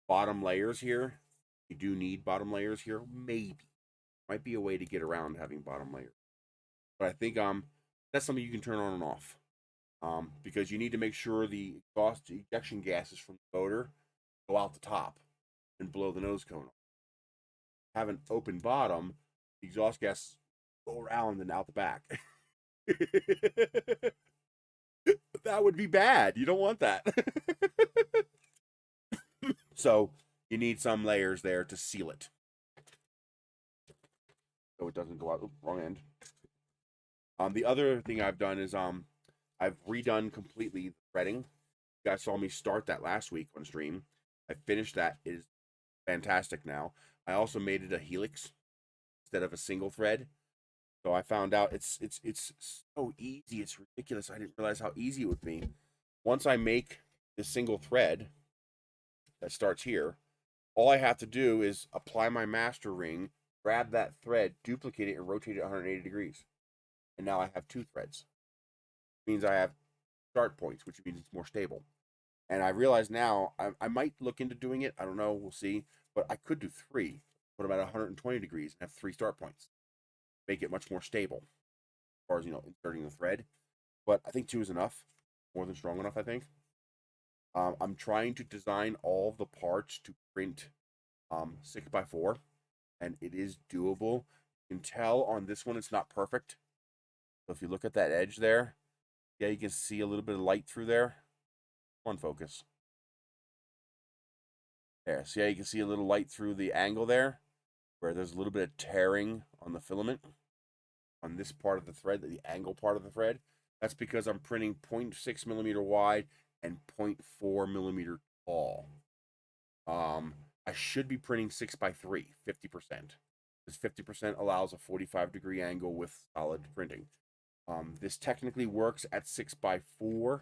bottom layers here, you do need bottom layers here, maybe. Might be a way to get around having bottom layers. But I think that's something you can turn on and off. Because you need to make sure the exhaust ejection gases from the motor go out the top and blow the nose cone off. Have an open bottom, the exhaust gas go around and out the back. That would be bad. You don't want that. So you need some layers there to seal it, so it doesn't go out. Oops, wrong end. The other thing I've done is I've redone completely the threading. You guys saw me start that last week on stream. I finished that. It is fantastic now. I also made it a helix instead of a single thread. So I found out it's so easy. It's ridiculous. I didn't realize how easy it would be. Once I make this single thread that starts here, all I have to do is apply my master ring, grab that thread, duplicate it, and rotate it 180 degrees. And now I have 2 threads. It means I have start points, which means it's more stable. And I realize now I might look into doing it. I don't know. We'll see. But I could do 3, put them at 120 degrees, and have 3 start points. Make it much more stable as far as, inserting the thread. But I think 2 is enough. More than strong enough, I think. I'm trying to design all the parts to print 6x4, and it is doable. You can tell on this one it's not perfect. So if you look at that edge there, yeah, you can see a little bit of light through there. One focus. There, so yeah, you can see a little light through the angle there, where there's a little bit of tearing on the filament on this part of the thread, the angle part of the thread. That's because I'm printing 0.6 millimeter wide and 0.4 millimeter tall. I should be printing 6x3, 50%. This 50% allows a 45-degree angle with solid printing. This technically works at 6x4,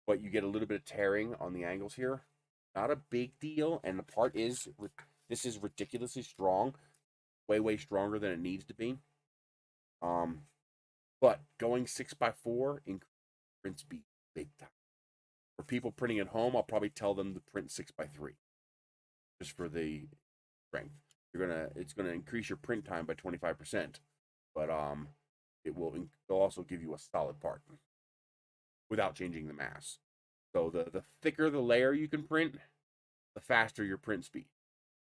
but you get a little bit of tearing on the angles here. Not a big deal, and the part this is ridiculously strong, way stronger than it needs to be. But going 6x4 increases print speed big time. For people printing at home, I'll probably tell them to print 6x3, just for the strength. It's gonna increase your print time by 25%, but it'll also give you a solid part without changing the mass. So the thicker the layer you can print, the faster your print speed.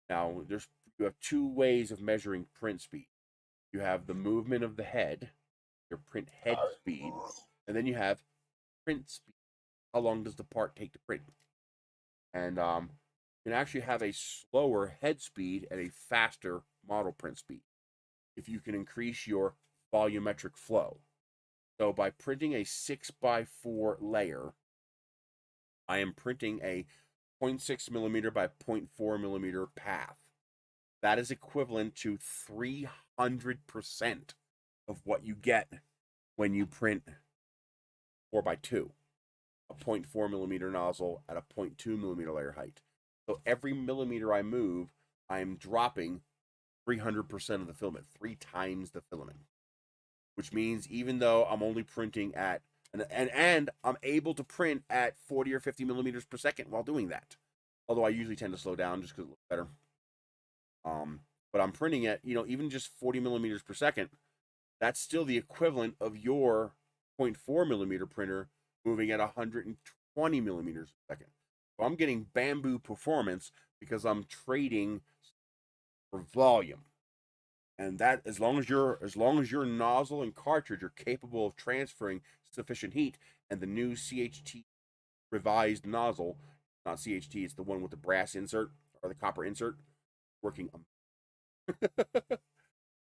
Now you have 2 ways of measuring print speed. You have the movement of the head, your print head speed, and then you have print speed. How long does the part take to print? And you can actually have a slower head speed and a faster model print speed if you can increase your volumetric flow. So by printing a 6x4 layer, I am printing a 0.6 millimeter by 0.4 millimeter path. That is equivalent to 300% of what you get when you print 4x2. A 0.4 millimeter nozzle at a 0.2 millimeter layer height. So every millimeter I move, I'm dropping 300% of the filament, 3 times the filament. Which means even though I'm only printing at, and I'm able to print at 40 or 50 millimeters per second while doing that. Although I usually tend to slow down just because it looks better. But I'm printing at, even just 40 millimeters per second. That's still the equivalent of your 0.4 millimeter printer moving at 120 millimeters per second. So I'm getting bamboo performance because I'm trading for volume. And that as long as your nozzle and cartridge are capable of transferring sufficient heat, and the new CHT revised nozzle, not CHT, it's the one with the brass insert or the copper insert, working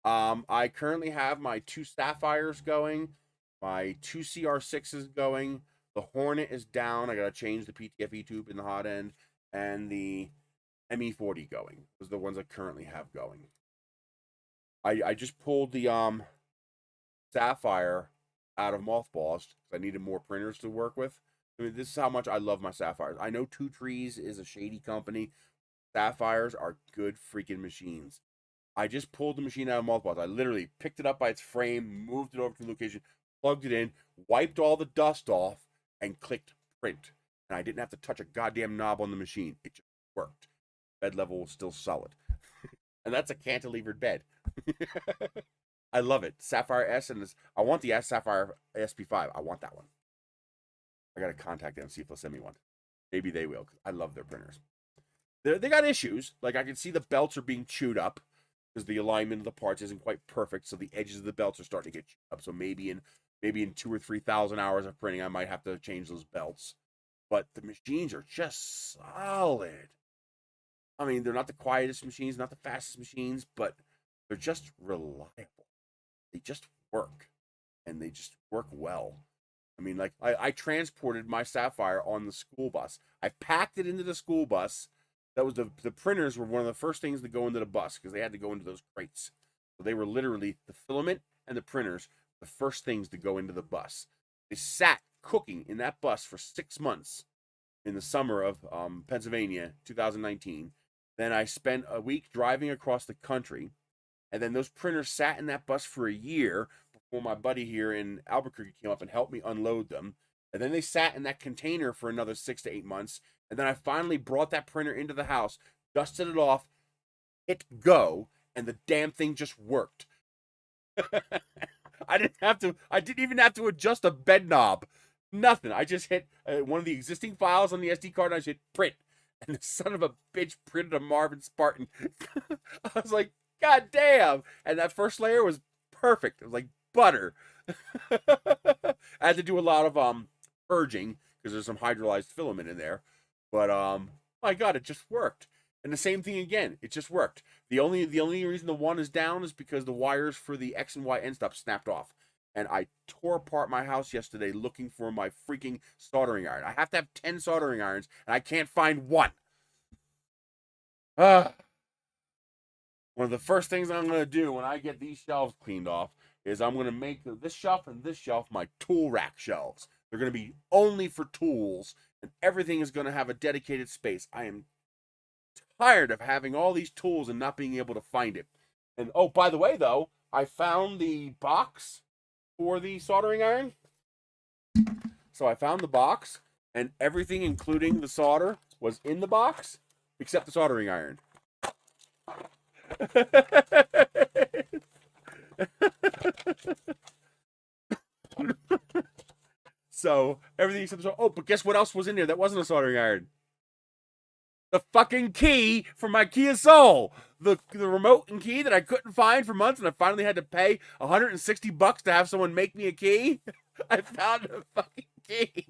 I currently have my 2 Sapphires going, my 2 CR6s going, the Hornet is down. I gotta change the PTFE tube in the hot end, and the ME40 going. Those are the ones I currently have going. I just pulled the Sapphire out of mothballs because I needed more printers to work with. I mean, this is how much I love my Sapphires. I know Two Trees is a shady company. Sapphires are good freaking machines. I just pulled the machine out of mothballs. I literally picked it up by its frame, moved it over to the location, plugged it in, wiped all the dust off, and clicked print. And I didn't have to touch a goddamn knob on the machine. It just worked. Bed level was still solid. And that's a cantilevered bed. I love it. Sapphire S, and this, I want the Sapphire SP5. I want that one. I gotta contact them and see if they'll send me one. Maybe they will, because I love their printers. They got issues. Like, I can see the belts are being chewed up because the alignment of the parts isn't quite perfect, so the edges of the belts are starting to get chewed up. So maybe in 2,000 or 3,000 hours of printing, I might have to change those belts. But the machines are just solid. I mean, they're not the quietest machines, not the fastest machines, but they're just reliable. They just work, and they just work well. I mean, like, I transported my Sapphire on the school bus. I packed it into the school bus. That was the printers were one of the first things to go into the bus because they had to go into those crates. So they were literally the filament and the printers, the first things to go into the bus. They sat cooking in that bus for 6 months in the summer of Pennsylvania, 2019. Then I spent a week driving across the country, and then those printers sat in that bus for a year before my buddy here in Albuquerque came up and helped me unload them. And then they sat in that container for another 6 to 8 months. And then I finally brought that printer into the house, dusted it off, hit go, and the damn thing just worked. I didn't even have to adjust a bed knob. Nothing. I just hit one of the existing files on the SD card and I just hit print. And the son of a bitch printed a Marvin Spartan. I was like, God damn. And that first layer was perfect. It was like butter. I had to do a lot of purging because there's some hydrolyzed filament in there. But my God, it just worked. And the same thing again, it just worked. The only reason the one is down is because the wires for the X and Y end stop snapped off. And I tore apart my house yesterday looking for my freaking soldering iron. I have to have 10 soldering irons, and I can't find one. One of the first things I'm going to do when I get these shelves cleaned off is I'm going to make this shelf and this shelf my tool rack shelves. They're going to be only for tools, and everything is going to have a dedicated space. I am tired of having all these tools and not being able to find it. And oh, by the way, though, I found the box for the soldering iron. So I found the box, and everything, including the solder, was in the box except the soldering iron. So everything except the oh, but guess what else was in there that wasn't a soldering iron? The fucking key for my Kia Soul. The remote and key that I couldn't find for months, and I finally had to pay $160 to have someone make me a key. I found a fucking key.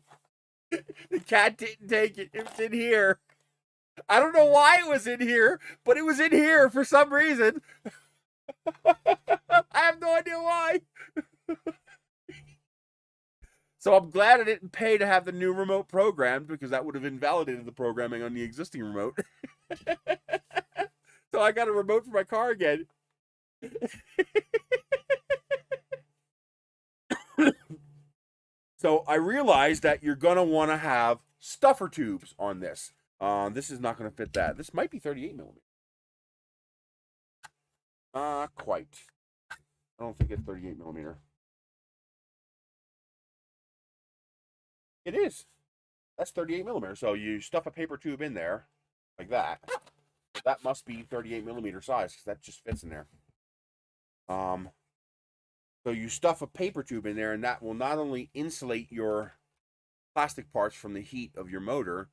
The cat didn't take it. It was in here. I don't know why it was in here, but it was in here for some reason. I have no idea why. So I'm glad I didn't pay to have the new remote programmed because that would have invalidated the programming on the existing remote. So I got a remote for my car again. So I realized that you're going to want to have stuffer tubes on this. This is not going to fit that. This might be 38 millimeter. Quite. I don't think it's 38 millimeter. It is. That's 38 millimeter. So you stuff a paper tube in there like that. That must be 38 millimeter size because that just fits in there. So you stuff a paper tube in there, and that will not only insulate your plastic parts from the heat of your motor,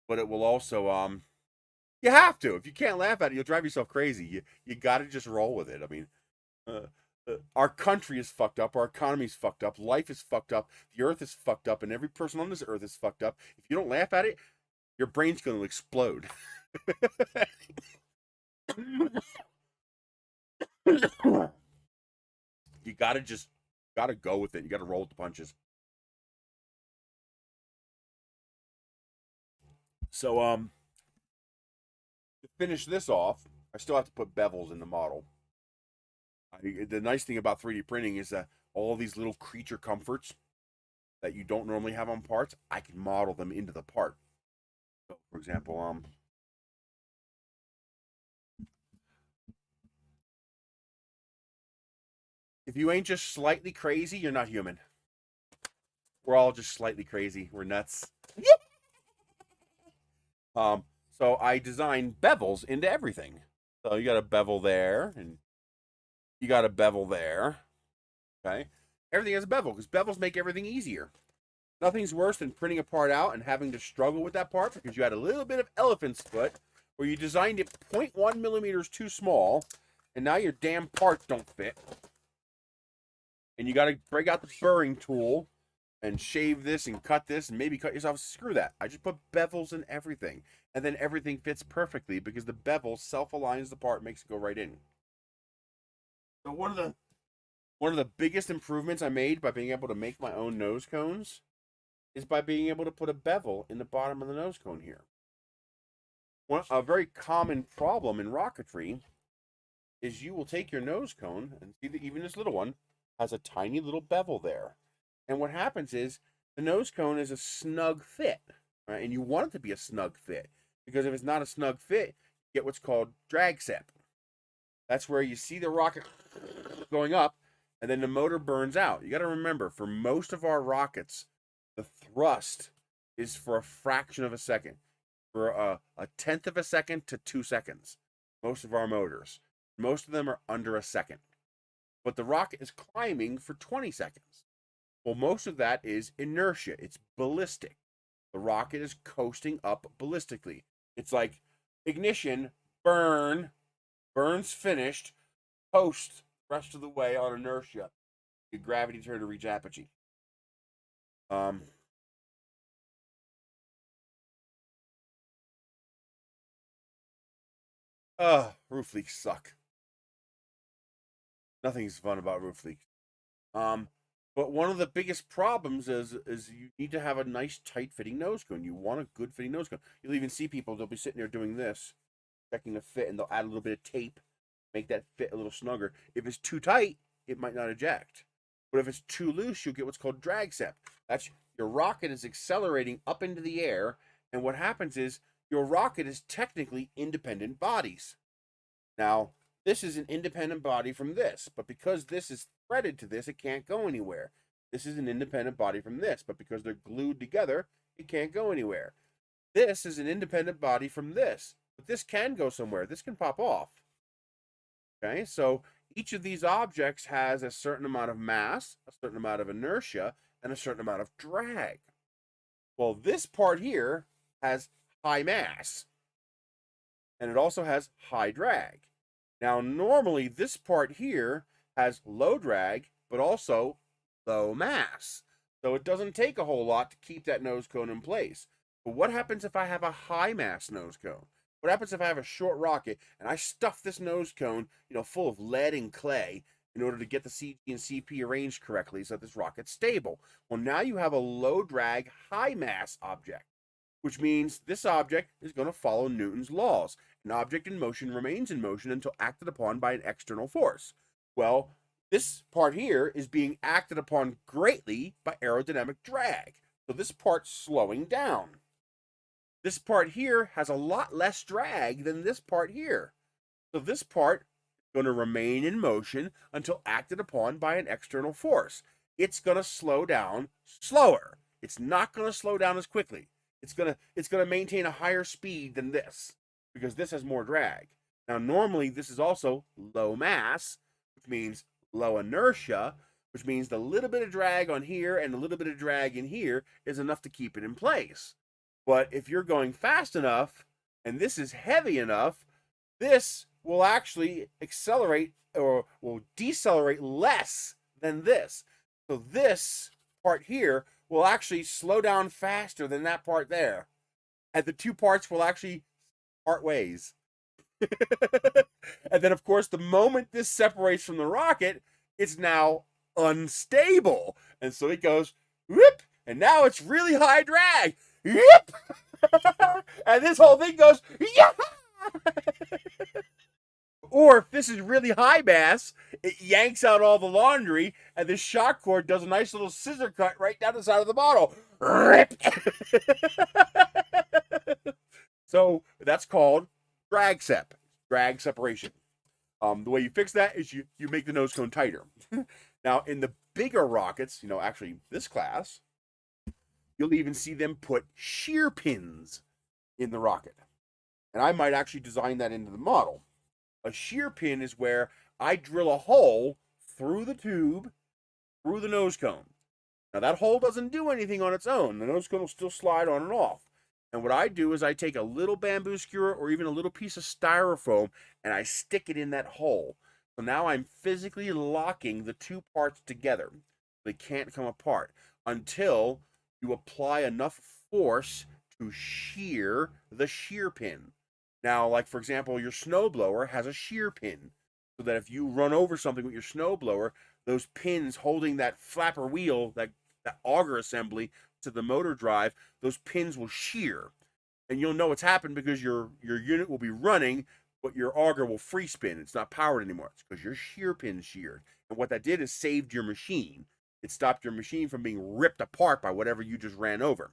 but it will also you have to. If you can't laugh at it, you'll drive yourself crazy. You got to just roll with it. I mean, our country is fucked up. Our economy is fucked up. Life is fucked up. The earth is fucked up, and every person on this earth is fucked up. If you don't laugh at it, your brain's going to explode. You gotta go with it. You gotta roll with the punches. So to finish this off, I still have to put bevels in the model. The nice thing about 3D printing is that all these little creature comforts that you don't normally have on parts, I can model them into the part. So, for example, if you ain't just slightly crazy, you're not human. We're all just slightly crazy. We're nuts. So I designed bevels into everything. So you got a bevel there, and you got a bevel there. Okay, everything has a bevel because bevels make everything easier. Nothing's worse than printing a part out and having to struggle with that part because you had a little bit of elephant's foot where you designed it 0.1 millimeters too small, and now your damn parts don't fit. And you got to break out the burring tool and shave this and cut this and maybe cut yourself. Screw that. I just put bevels in everything. And then everything fits perfectly because the bevel self-aligns the part, makes it go right in. So one of the biggest improvements I made by being able to make my own nose cones is by being able to put a bevel in the bottom of the nose cone here. A very common problem in rocketry is you will take your nose cone and see that even this little one has a tiny little bevel there. And what happens is the nose cone is a snug fit, right? And you want it to be a snug fit because if it's not a snug fit, you get what's called drag sep. That's where you see the rocket going up and then the motor burns out. You got to remember, for most of our rockets, the thrust is for a fraction of a second, for a tenth of a second to 2 seconds. Most of our motors, most of them are under a second. But the rocket is climbing for 20 seconds. Well, most of that is inertia. It's ballistic. The rocket is coasting up ballistically. It's like ignition, burns finished, coast the rest of the way on inertia. Your gravity turn to reach apogee. Roof leaks suck. Nothing's fun about roof leaks. But one of the biggest problems is you need to have a nice tight fitting nose cone. You want a good fitting nose cone. You'll even see people, they'll be sitting there doing this, checking the fit, and they'll add a little bit of tape, make that fit a little snugger. If it's too tight, it might not eject. But if it's too loose, you'll get what's called drag sep. That's your rocket is accelerating up into the air, and what happens is your rocket is technically independent bodies. Now, this is an independent body from this, but because this is threaded to this, it can't go anywhere. This is an independent body from this, but because they're glued together, it can't go anywhere. This is an independent body from this, but this can go somewhere. This can pop off. Okay, so each of these objects has a certain amount of mass, a certain amount of inertia, and a certain amount of drag. Well, this part here has high mass, and it also has high drag. Now, normally this part here has low drag, but also low mass. So it doesn't take a whole lot to keep that nose cone in place. But what happens if I have a high mass nose cone? What happens if I have a short rocket and I stuff this nose cone, full of lead and clay in order to get the CG and CP arranged correctly so that this rocket's stable? Well, now you have a low drag, high mass object, which means this object is going to follow Newton's laws. An object in motion remains in motion until acted upon by an external force. Well, this part here is being acted upon greatly by aerodynamic drag. So this part's slowing down. This part here has a lot less drag than this part here. So this part is going to remain in motion until acted upon by an external force. It's going to slow down slower. It's not going to slow down as quickly. It's gonna maintain a higher speed than this because this has more drag. Now, normally this is also low mass, which means low inertia, which means the little bit of drag on here and a little bit of drag in here is enough to keep it in place. But if you're going fast enough and this is heavy enough, this will actually accelerate or will decelerate less than this. So this part here will actually slow down faster than that part there. And the two parts will actually part ways. And then, of course, the moment this separates from the rocket, it's now unstable. And so it goes, whoop, and now it's really high drag. Yep. And this whole thing goes, yeah. Or if this is really high mass, it yanks out all the laundry, and this shock cord does a nice little scissor cut right down the side of the bottle. Rip. So that's called drag separation. The way you fix that is you make the nose cone tighter. Now, in the bigger rockets, actually this class, you'll even see them put shear pins in the rocket. And I might actually design that into the model. A shear pin is where I drill a hole through the tube, through the nose cone. Now, that hole doesn't do anything on its own. The nose cone will still slide on and off. And what I do is I take a little bamboo skewer or even a little piece of styrofoam and I stick it in that hole. So now I'm physically locking the two parts together. They can't come apart until you apply enough force to shear the shear pin. Now, like for example, your snowblower has a shear pin. So that if you run over something with your snowblower, those pins holding that flapper wheel, that auger assembly to the motor drive, those pins will shear. And you'll know it's happened because your unit will be running, but your auger will free spin. It's not powered anymore. It's because your shear pin's sheared. And what that did is saved your machine. It stopped your machine from being ripped apart by whatever you just ran over.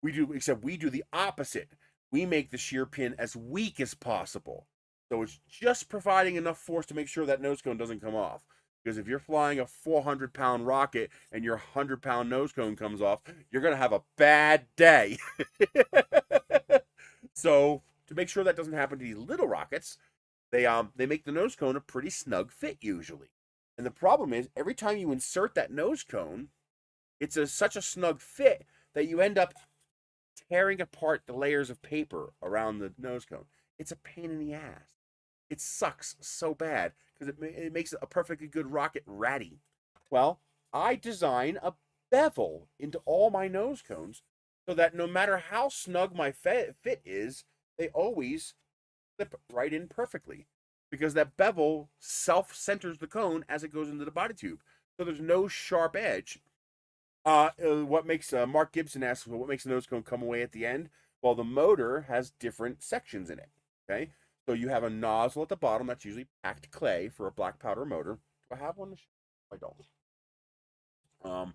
We do the opposite. We make the shear pin as weak as possible. So it's just providing enough force to make sure that nose cone doesn't come off. Because if you're flying a 400-pound rocket and your 100-pound nose cone comes off, you're going to have a bad day. So to make sure that doesn't happen to these little rockets, they make the nose cone a pretty snug fit usually. And the problem is every time you insert that nose cone, it's such a snug fit that you end up tearing apart the layers of paper around the nose cone. It's a pain in the ass. It sucks so bad because it makes a perfectly good rocket ratty. Well, I design a bevel into all my nose cones so that no matter how snug my fit is, they always slip right in perfectly because that bevel self-centers the cone as it goes into the body tube. So there's no sharp edge. What makes Mark Gibson asks, well, what makes the nose cone come away at the end? Well, the motor has different sections in it. Okay, so you have a nozzle at the bottom that's usually packed clay for a black powder motor. Do I have one? I don't.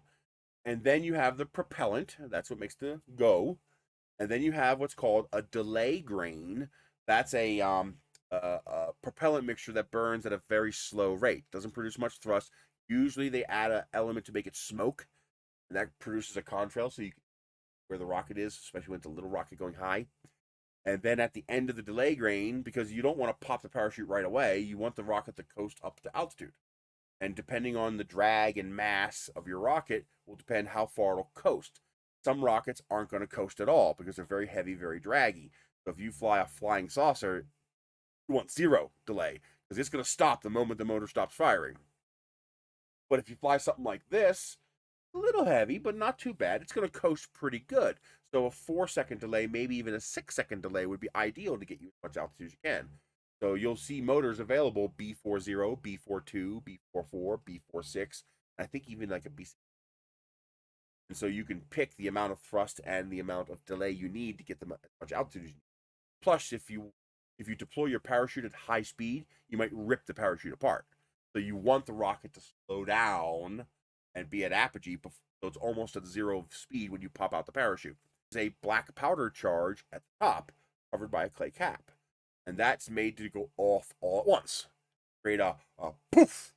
And then you have the propellant. That's what makes the go. And then you have what's called a delay grain. That's a propellant mixture that burns at a very slow rate. Doesn't produce much thrust. Usually they add an element to make it smoke, and that produces a contrail, so you can, where the rocket is, especially when it's a little rocket going high. And then at the end of the delay grain, because you don't want to pop the parachute right away, you want the rocket to coast up to altitude. And depending on the drag and mass of your rocket will depend how far it'll coast. Some rockets aren't going to coast at all because they're very heavy, very draggy. So if you fly a flying saucer, you want zero delay because it's going to stop the moment the motor stops firing. But if you fly something like this, a little heavy, but not too bad, it's going to coast pretty good. So a 4-second delay, maybe even a 6-second delay would be ideal to get you as much altitude as you can. So you'll see motors available B40, B42, B44, B46, I think even like a B6. And so you can pick the amount of thrust and the amount of delay you need to get them as much altitude as you need. Plus, if you deploy your parachute at high speed, you might rip the parachute apart. So you want the rocket to slow down and be at apogee, so it's almost at zero speed when you pop out the parachute. There's a black powder charge at the top, covered by a clay cap, and that's made to go off all at once. Create a poof,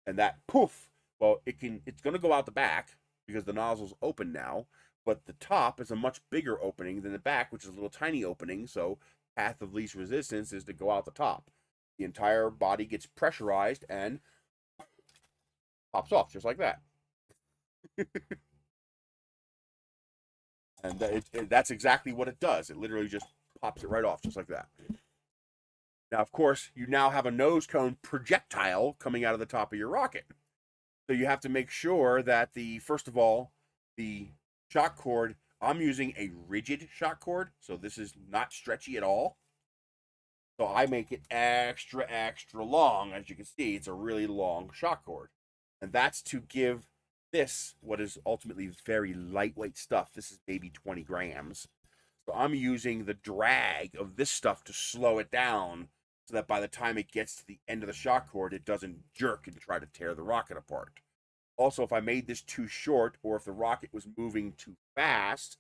and that poof, well, it's going to go out the back because the nozzle's open now, but the top is a much bigger opening than the back, which is a little tiny opening, so path of least resistance is to go out the top. The entire body gets pressurized and pops off just like that. And that's exactly what it does. It literally just pops it right off just like that. Now, of course, you now have a nose cone projectile coming out of the top of your rocket. So you have to make sure that first of all, the shock cord, I'm using a rigid shock cord, so this is not stretchy at all. So I make it extra, extra long. As you can see, it's a really long shock cord. And that's to give this what is ultimately very lightweight stuff. This is maybe 20 grams. So I'm using the drag of this stuff to slow it down so that by the time it gets to the end of the shock cord, it doesn't jerk and try to tear the rocket apart. Also, if I made this too short or if the rocket was moving too fast,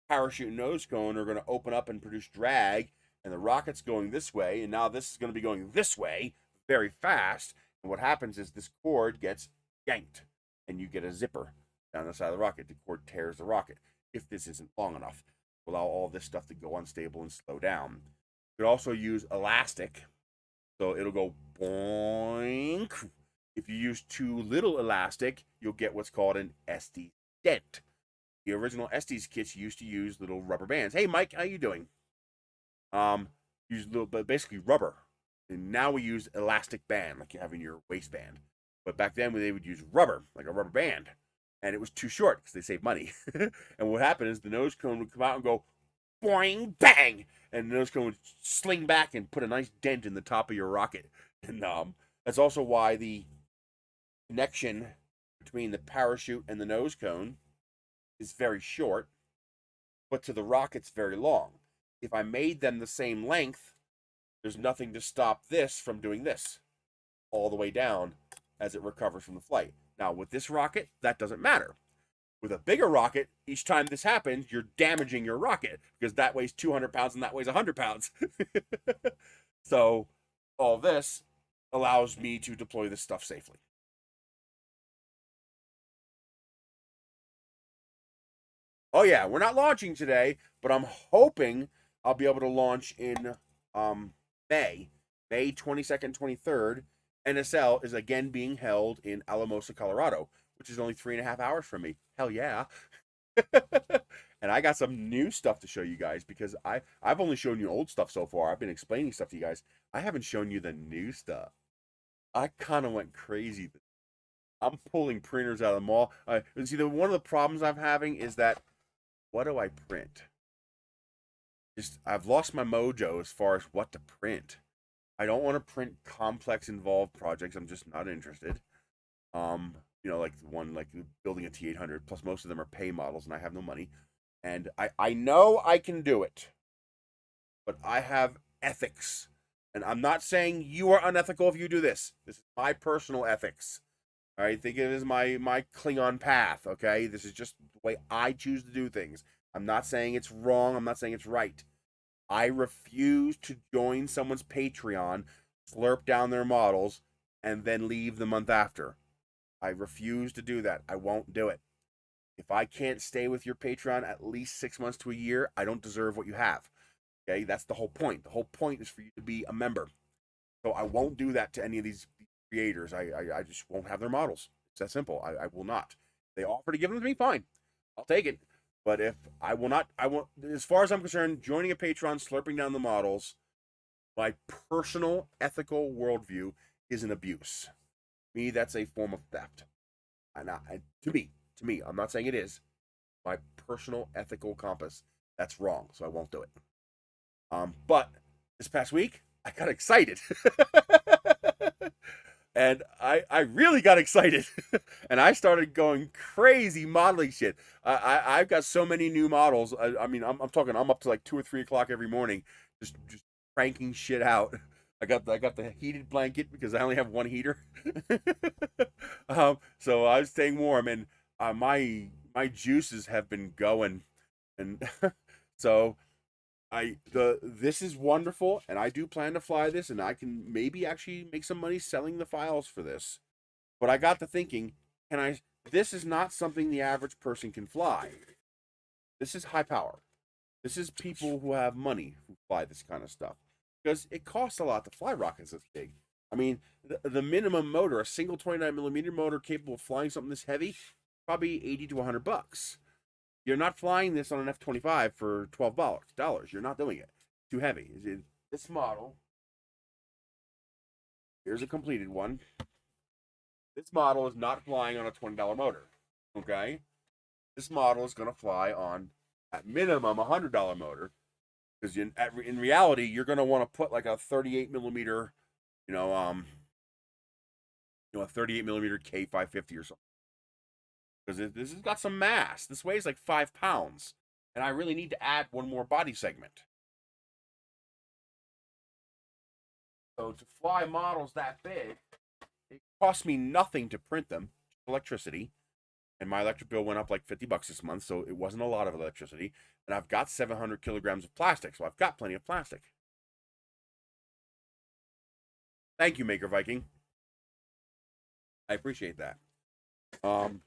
parachute and nose cone are going to open up and produce drag, and the rocket's going this way, and now this is going to be going this way very fast. And what happens is this cord gets yanked, and you get a zipper down the side of the rocket. The cord tears the rocket if this isn't long enough. Allow all this stuff to go unstable and slow down. You could also use elastic, so it'll go boink. If you use too little elastic, you'll get what's called an SD dent. The original Estes kits used to use little rubber bands. Hey, Mike, how you doing? Use little, but basically rubber. And now we use elastic band, like you have in your waistband. But back then, they would use rubber, like a rubber band, and it was too short because they saved money. And what happened is the nose cone would come out and go boing, bang, and the nose cone would sling back and put a nice dent in the top of your rocket. And that's also why the connection between the parachute and the nose cone is very short, but to the rocket's very long. If I made them the same length, there's nothing to stop this from doing this all the way down as it recovers from the flight. Now, with this rocket, that doesn't matter. With a bigger rocket, each time this happens, you're damaging your rocket because that weighs 200 pounds and that weighs 100 pounds. So, all this allows me to deploy this stuff safely. Oh yeah, we're not launching today, but I'm hoping I'll be able to launch in May, May 22nd, 23rd. NSL is again being held in Alamosa, Colorado, which is only 3.5 hours from me. Hell yeah. And I got some new stuff to show you guys because I've only shown you old stuff so far. I've been explaining stuff to you guys. I haven't shown you the new stuff. I kind of went crazy. I'm pulling printers out of the mall. See, one of the problems I'm having is that what do I print? Just I've lost my mojo as far as what to print. I don't want to print complex involved projects. I'm just not interested. Like the one like building a T800. Plus, most of them are pay models, and I have no money. And I know I can do it, but I have ethics, and I'm not saying you are unethical if you do this. This is my personal ethics. All right, think of it as my Klingon path. Okay, this is just the way I choose to do things. I'm not saying it's wrong. I'm not saying it's right. I refuse to join someone's Patreon, slurp down their models, and then leave the month after. I refuse to do that. I won't do it. If I can't stay with your Patreon at least 6 months to a year, I don't deserve what you have. Okay, that's the whole point. The whole point is for you to be a member. So I won't do that to any of these creators. I just won't have their models. It's that simple. I will not. If they offer to give them to me, fine. I'll take it. But if I will not, I won't. As far as I'm concerned, joining a Patreon, slurping down the models, my personal ethical worldview is an abuse. To me, that's a form of theft. To me, I'm not saying it is. My personal ethical compass, that's wrong. So I won't do it. But this past week, I got excited. And I really got excited. And I started going crazy modeling shit. I've got so many new models. I mean, I'm talking, I'm up to like 2 or 3 o'clock every morning, just cranking shit out. I got the heated blanket because I only have one heater. So I was staying warm, and my juices have been going, and so this is wonderful, and I do plan to fly this, and I can maybe actually make some money selling the files for this. But I got to thinking, this is not something the average person can fly. This is high power. This is people who have money who fly this kind of stuff. Because it costs a lot to fly rockets this big. I mean, the minimum motor, a single 29mm motor capable of flying something this heavy, probably $80 to $100. You're not flying this on an F-25 for $12. You're not doing it. Too heavy. This model, here's a completed one. This model is not flying on a $20 motor. Okay? This model is going to fly on, at minimum, a $100 motor. because in reality, you're going to want to put like a 38 millimeter, you know, a 38 millimeter K550 or something, because this has got some mass. This weighs like 5 pounds, and I really need to add one more body segment. So to fly models that big, it cost me nothing to print them, electricity, and my electric bill went up like $50 this month, so it wasn't a lot of electricity. And I've got 700 kilograms of plastic, so I've got plenty of plastic. Thank you, Maker Viking. I appreciate that. So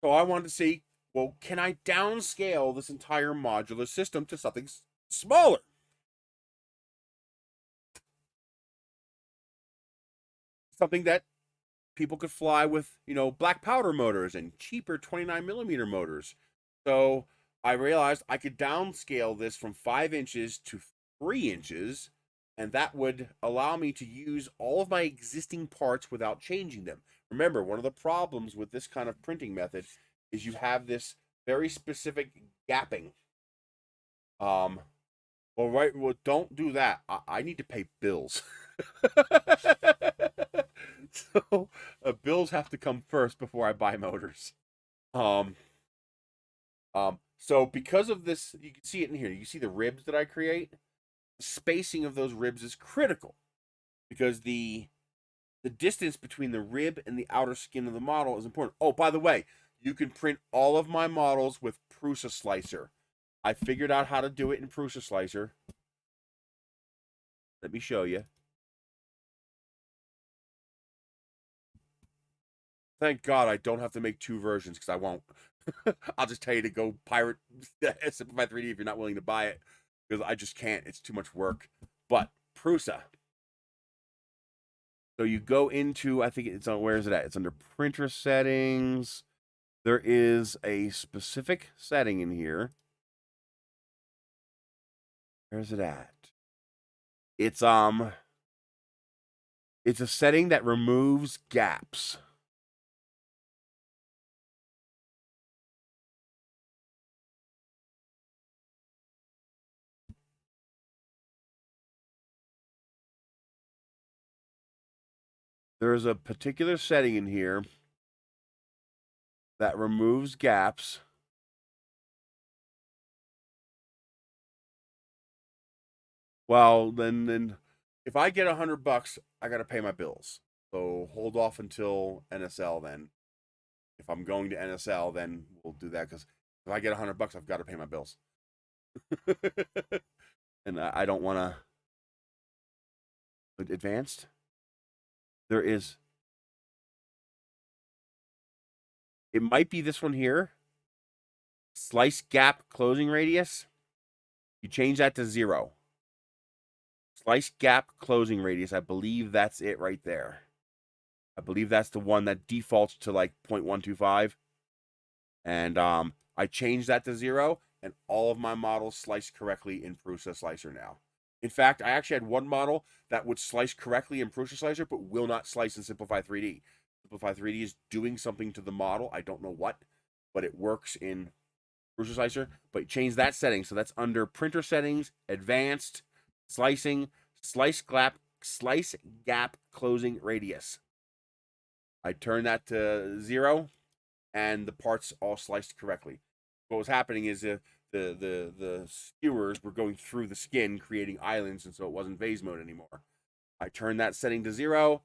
I wanted to see, well, can I downscale this entire modular system to something smaller? Something that people could fly with, black powder motors and cheaper 29 millimeter motors. So I realized I could downscale this from 5 inches to 3 inches, and that would allow me to use all of my existing parts without changing them. Remember, one of the problems with this kind of printing method is you have this very specific gapping. Well, don't do that. I need to pay bills. So bills have to come first before I buy motors. So because of this, you can see it in here. You see the ribs that I create? The spacing of those ribs is critical because the distance between the rib and the outer skin of the model is important. Oh, by the way, you can print all of my models with Prusa Slicer. I figured out how to do it in Prusa Slicer. Let me show you. Thank God I don't have to make 2 versions, because I won't. I'll just tell you to go pirate Simplify 3D if you're not willing to buy it, because I just can't. It's too much work. But Prusa. So you go into, I think it's on, where is it at? It's under printer settings. There is a specific setting in here. Where's it at? It's a setting that removes gaps. There's a particular setting in here that removes gaps. Well, then if I get $100, I got to pay my bills. So hold off until NSL then. If I'm going to NSL, then we'll do that, because if I get $100, I've got to pay my bills. And I don't want to. Advanced? There is. It might be this one here. Slice gap closing radius. You change that to 0. Slice gap closing radius. I believe that's it right there. I believe that's the one that defaults to like 0.125. And I changed that to 0, and all of my models slice correctly in Prusa Slicer now. In fact, I actually had one model that would slice correctly in Prusa Slicer, but will not slice in Simplify 3D. Simplify 3D is doing something to the model. I don't know what, but it works in Prusa Slicer. But change that setting. So that's under printer settings, advanced, slicing, slice gap closing radius. I turn that to 0, and the parts all sliced correctly. What was happening is the skewers were going through the skin, creating islands, and so it wasn't vase mode anymore. I turned that setting to 0.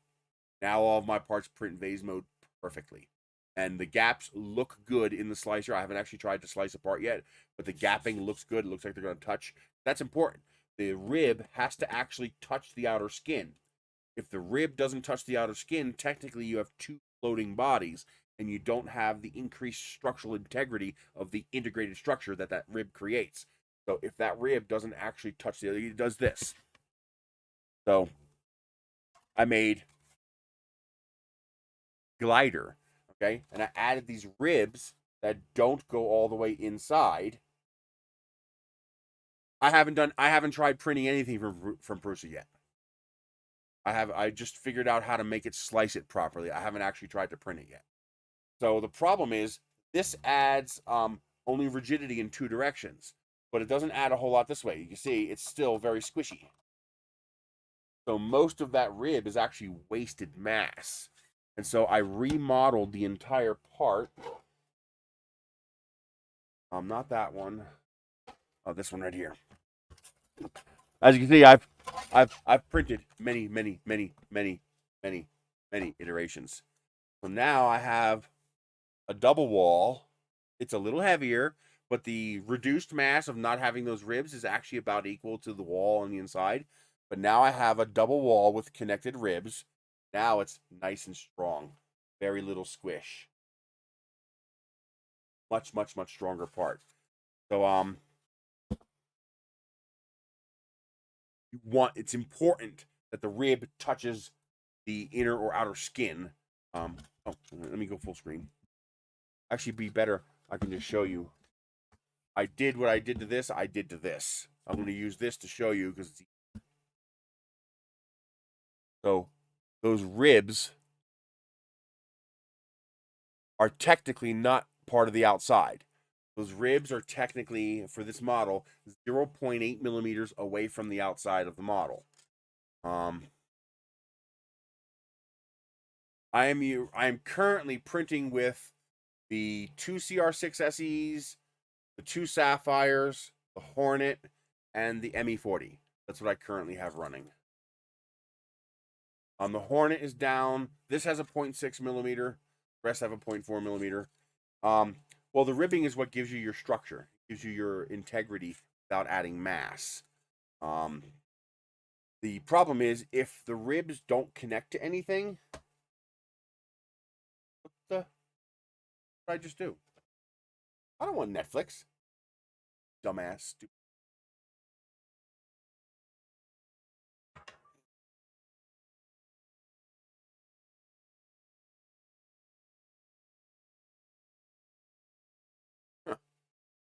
Now all of my parts print vase mode perfectly. And the gaps look good in the slicer. I haven't actually tried to slice apart yet, but the gapping looks good. It looks like they're going to touch. That's important. The rib has to actually touch the outer skin. If the rib doesn't touch the outer skin, technically you have 2 floating bodies, and you don't have the increased structural integrity of the integrated structure that rib creates. So if that rib doesn't actually touch the other, it does this. So I made glider, okay? And I added these ribs that don't go all the way inside. I haven't tried printing anything from Prusa yet. I just figured out how to make it slice it properly. I haven't actually tried to print it yet. So the problem is this adds only rigidity in 2 directions. but it doesn't add a whole lot this way. You can see it's still very squishy. So most of that rib is actually wasted mass. And so I remodeled the entire part. Not that one. Oh, this one right here. As you can see, I've printed many iterations. So now I have a double wall. It's a little heavier, but the reduced mass of not having those ribs is actually about equal to the wall on the inside. But now I have a double wall with connected ribs. Now it's nice and strong. Very little squish. Much stronger part. So it's important that the rib touches the inner or outer skin. Oh, let me go full screen. Actually, be better. I can just show you. I did what I did to this. I did to this. I'm going to use this to show you because so those ribs are technically not part of the outside. Those ribs are technically, for this model, 0.8 millimeters away from the outside of the model. I am currently printing with the 2 CR6 SEs, the 2 Sapphires, the Hornet, and the ME40. That's what I currently have running. The Hornet is down. This has a 0.6 millimeter. The rest have a 0.4 millimeter. Well, the ribbing is what gives you your structure. It gives you your integrity without adding mass. The problem is if the ribs don't connect to anything, what did I just do? I don't want Netflix. Dumbass. Stupid.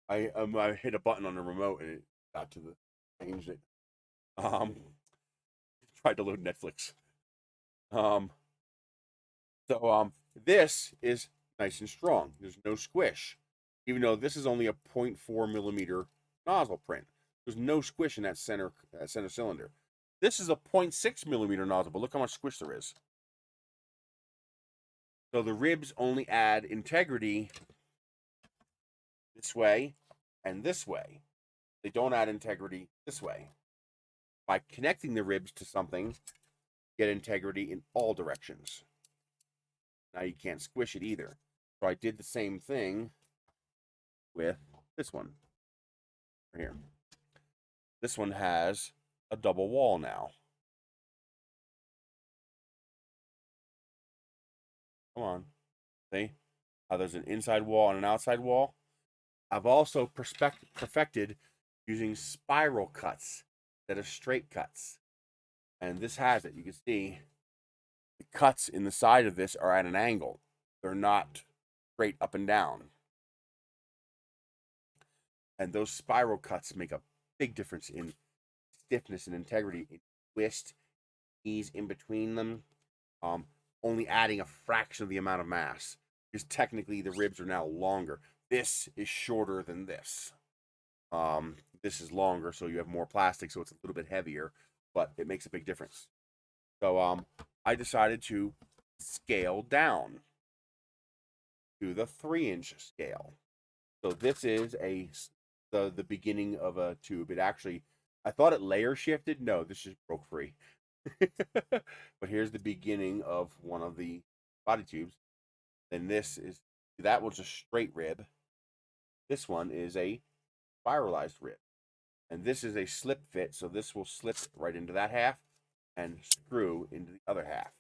I hit a button on the remote and it got to the changed it. Tried to load Netflix. This is nice and strong. There's no squish, even though this is only a 0.4 millimeter nozzle print. There's no squish in that center cylinder. This is a 0.6 millimeter nozzle, but look how much squish there is. So the ribs only add integrity this way and this way. They don't add integrity this way. By connecting the ribs to something, get integrity in all directions. Now you can't squish it either. So I did the same thing with this one right here. This one has a double wall now. Come on. See how there's an inside wall and an outside wall? I've also perfected using spiral cuts instead of straight cuts. And this has it. You can see the cuts in the side of this are at an angle. They're not straight up and down. And those spiral cuts make a big difference in stiffness and integrity, in twist, ease in between them, only adding a fraction of the amount of mass. Because technically the ribs are now longer. This is shorter than this. This is longer, so you have more plastic, so it's a little bit heavier, but it makes a big difference. So I decided to scale down to the 3-inch scale. So this is the beginning of a tube. It actually, I thought it layer shifted. No, this just broke free. But here's the beginning of one of the body tubes. Then that was a straight rib. This one is a spiralized rib. And this is a slip fit, so this will slip right into that half and screw into the other half.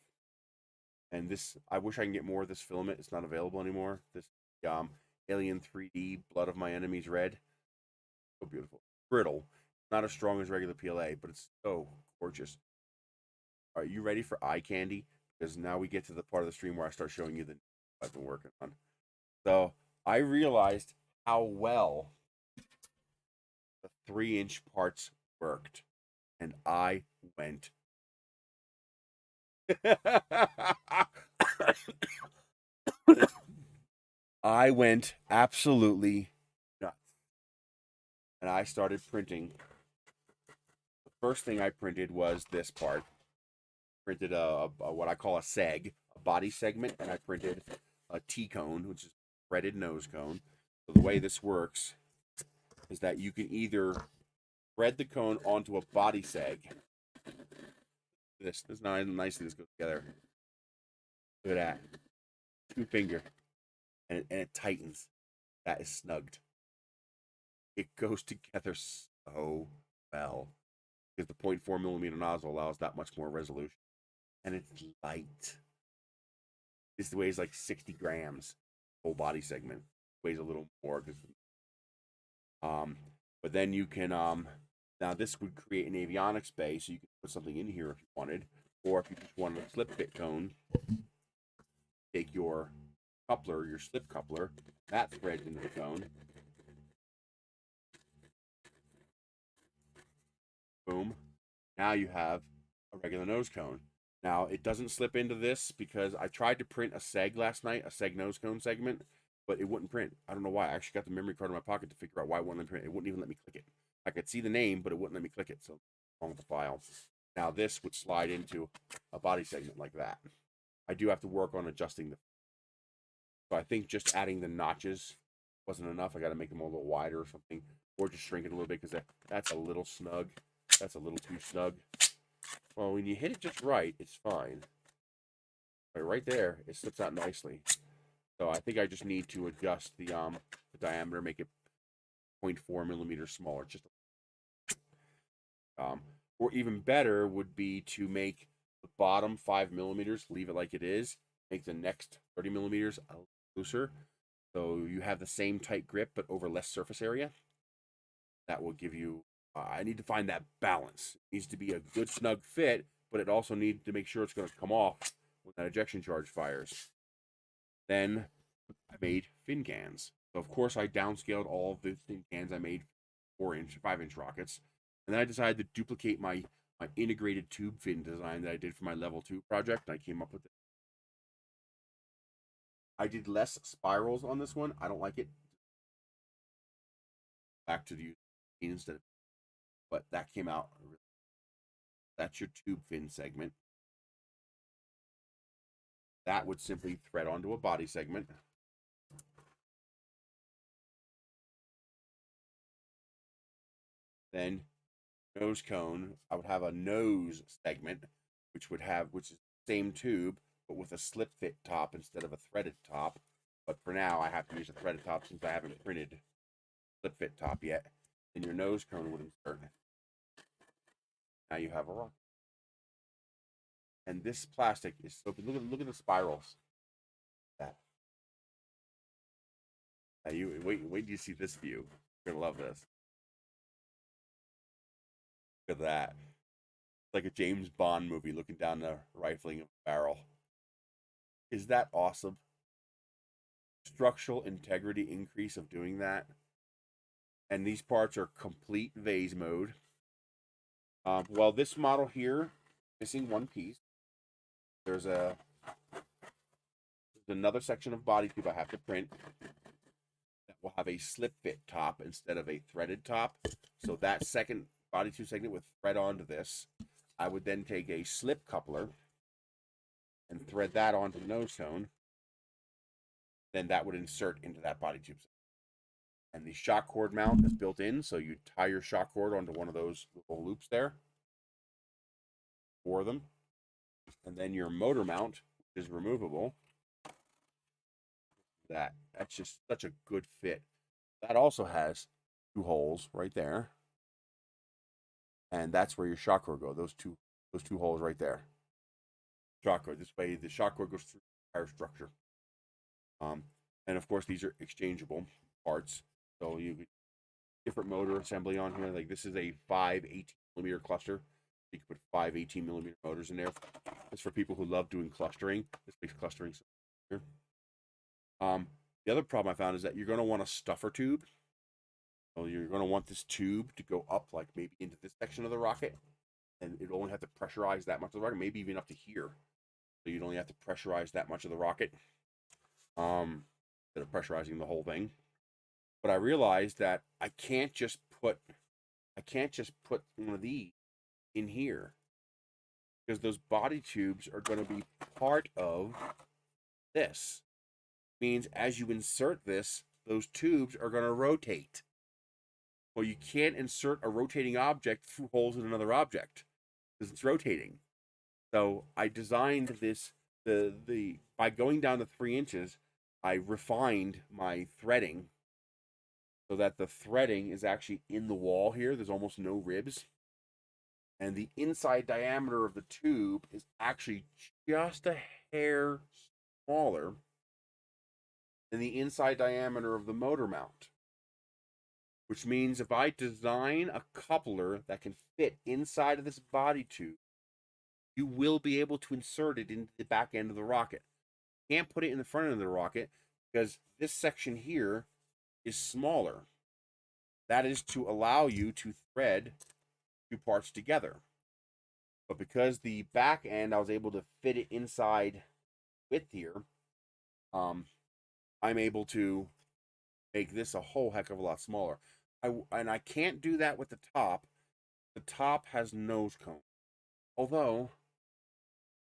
And this, I wish I can get more of this filament. It's not available anymore. This Alien 3D Blood of My Enemies Red. So beautiful. Brittle. Not as strong as regular PLA, but it's so gorgeous. Are you ready for eye candy? Because now we get to the part of the stream where I start showing you the I've been working on. So I realized how well the 3-inch parts worked. And I went I went absolutely nuts. and I started printing. The first thing I printed was this part. Printed a what I call a seg, a body segment, and I printed a T-cone, which is a threaded nose cone. So the way this works is that you can either thread the cone onto a body seg. This is not nicely this goes together. Look at that. 2-finger. And it tightens. That is snugged. It goes together so well. Because the 0.4 millimeter nozzle allows that much more resolution. And it's light. This weighs like 60 grams. Whole body segment. Weighs a little more. But then you can, now this would create an avionics bay, so you can put something in here if you wanted. Or if you just wanted a slip fit cone, take your coupler, your slip coupler, that threads into the cone. Boom. Now you have a regular nose cone. Now, it doesn't slip into this because I tried to print a seg last night, a seg nose cone segment, but it wouldn't print. I don't know why. I actually got the memory card in my pocket to figure out why it wouldn't let me print. It wouldn't even let me click it. I could see the name, but it wouldn't let me click it, so wrong with the file. Now, this would slide into a body segment like that. I do have to work on adjusting the... So I think just adding the notches wasn't enough. I got to make them a little wider or something, or just shrink it a little bit because that's a little snug. That's a little too snug. Well, when you hit it just right, it's fine. Right there, it slips out nicely. So I think I just need to adjust the diameter, make it 0.4 millimeters smaller. Just or even better would be to make the bottom 5 millimeters, leave it like it is, make the next 30 millimeters a little looser, so you have the same tight grip but over less surface area. That will give you. I need to find that balance. It needs to be a good snug fit, but it also needs to make sure it's going to come off when that ejection charge fires. Then I made fin cans. So of course I downscaled all of the fin cans I made 4-inch, 5-inch rockets. And then I decided to duplicate my integrated tube fin design that I did for my level 2 project. And I came up with it. I did less spirals on this one. I don't like it. Back to the instead of, but that came out. That's your tube fin segment. That would simply thread onto a body segment. Then nose cone, I would have a nose segment, which is the same tube, but with a slip fit top instead of a threaded top. But for now, I have to use a threaded top since I haven't printed slip fit top yet. Then your nose cone would insert. Now you have a rock. And this plastic is so good. Look at the spirals. That. Now you wait till you see this view. You're gonna love this. Look at that. It's like a James Bond movie looking down the rifling of a barrel. Is that awesome? Structural integrity increase of doing that. And these parts are complete vase mode. Well, this model here, missing one piece. There's another section of body tube I have to print that will have a slip fit top instead of a threaded top. So that second body tube segment would thread onto this. I would then take a slip coupler and thread that onto the nose cone. Then that would insert into that body tube. And the shock cord mount is built in, so you tie your shock cord onto one of those little loops there. 4 of them. And then your motor mount is removable. That's just such a good fit. That also has 2 holes right there. And that's where your shock cord go. Those two holes right there. Shock cord. This way the shock cord goes through the entire structure. And of course these are exchangeable parts. So you different motor assembly on here. Like this is a 5 18mm cluster. You can put 5 18mm motors in there. It's for people who love doing clustering. This makes clustering here. The other problem I found is that you're going to want a stuffer tube. So you're going to want this tube to go up like maybe into this section of the rocket. And it only have to pressurize that much of the rocket, maybe even up to here. So you'd only have to pressurize that much of the rocket. Instead of pressurizing the whole thing. But I realized that I can't just just put one of these in here, because those body tubes are going to be part of this. Means as you insert this, those tubes are going to rotate. Well, you can't insert a rotating object through holes in another object because it's rotating. So I designed this by going down to 3 inches, I refined my threading so that the threading is actually in the wall here. There's almost no ribs. And the inside diameter of the tube is actually just a hair smaller than the inside diameter of the motor mount. Which means if I design a coupler that can fit inside of this body tube, you will be able to insert it into the back end of the rocket. You can't put it in the front end of the rocket because this section here is smaller. That is to allow you to thread 2 parts together. But because the back end, I was able to fit it inside width here, I'm able to make this a whole heck of a lot smaller. And I can't do that with the top. The top has nose cone. Although,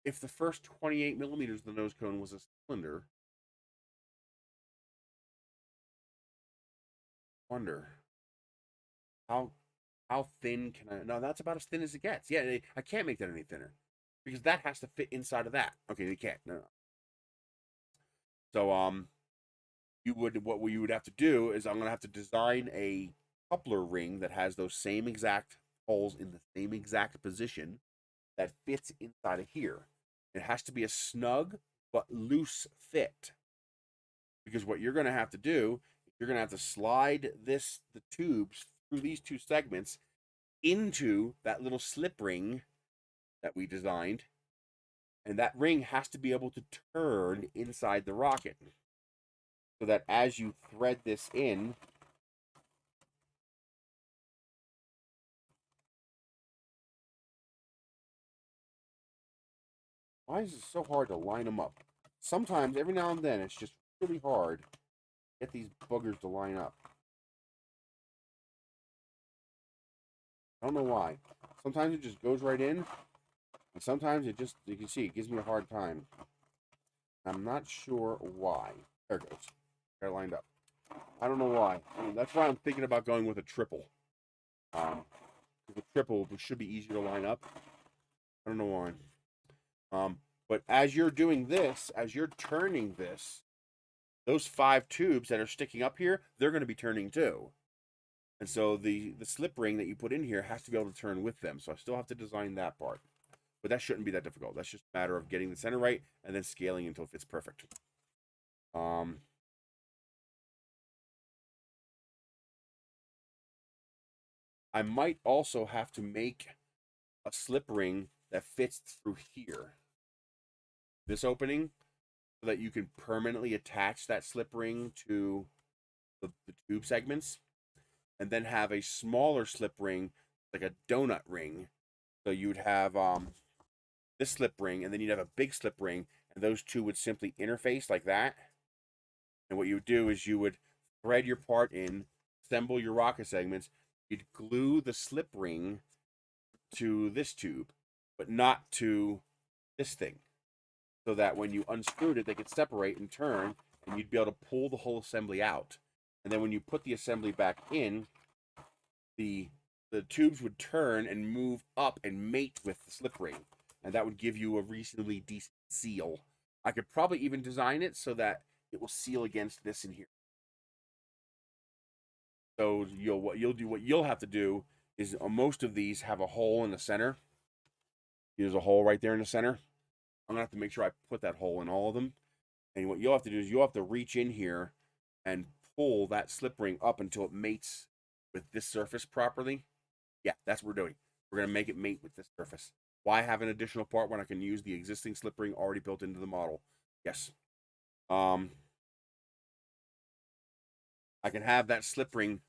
if the first 28 millimeters of the nose cone was a cylinder, I wonder how thin can I? No, that's about as thin as it gets. Yeah, I can't make that any thinner because that has to fit inside of that. Okay, they can't. No. So what you would have to do is I'm gonna have to design a coupler ring that has those same exact holes in the same exact position that fits inside of here. It has to be a snug but loose fit, because what you're gonna have to do, you're gonna have to slide the tubes through these 2 segments into that little slip ring that we designed, and that ring has to be able to turn inside the rocket so that as you thread this in, why is it so hard to line them up? Sometimes, every now and then, it's just really hard to get these buggers to line up. I don't know why. Sometimes it just goes right in, and sometimes it just, you can see, it gives me a hard time. I'm not sure why. There it goes. Got it lined up. I don't know why. That's why I'm thinking about going with a triple. The triple should be easier to line up. I don't know why. But as you're doing this, as you're turning this, those 5 tubes that are sticking up here, they're going to be turning too. And so the slip ring that you put in here has to be able to turn with them. So I still have to design that part. But that shouldn't be that difficult. That's just a matter of getting the center right and then scaling until it fits perfect. I might also have to make a slip ring that fits through here. This opening, so that you can permanently attach that slip ring to the tube segments, and then have a smaller slip ring, like a donut ring. So you would have this slip ring, and then you'd have a big slip ring, and those 2 would simply interface like that. And what you would do is you would thread your part in, assemble your rocket segments, you'd glue the slip ring to this tube, but not to this thing, so that when you unscrewed it, they could separate and turn, and you'd be able to pull the whole assembly out. And then when you put the assembly back in, the tubes would turn and move up and mate with the slip ring, and that would give you a reasonably decent seal. I could probably even design it so that it will seal against this in here. So what you'll have to do is most of these have a hole in the center. There's a hole right there in the center. I'm gonna have to make sure I put that hole in all of them. And what you'll have to do is you'll have to reach in here and pull that slip ring up until it mates with this surface properly. Yeah, that's what we're doing. We're gonna make it mate with this surface. Why have an additional part when I can use the existing slip ring already built into the model? Yes. I can have that slip ring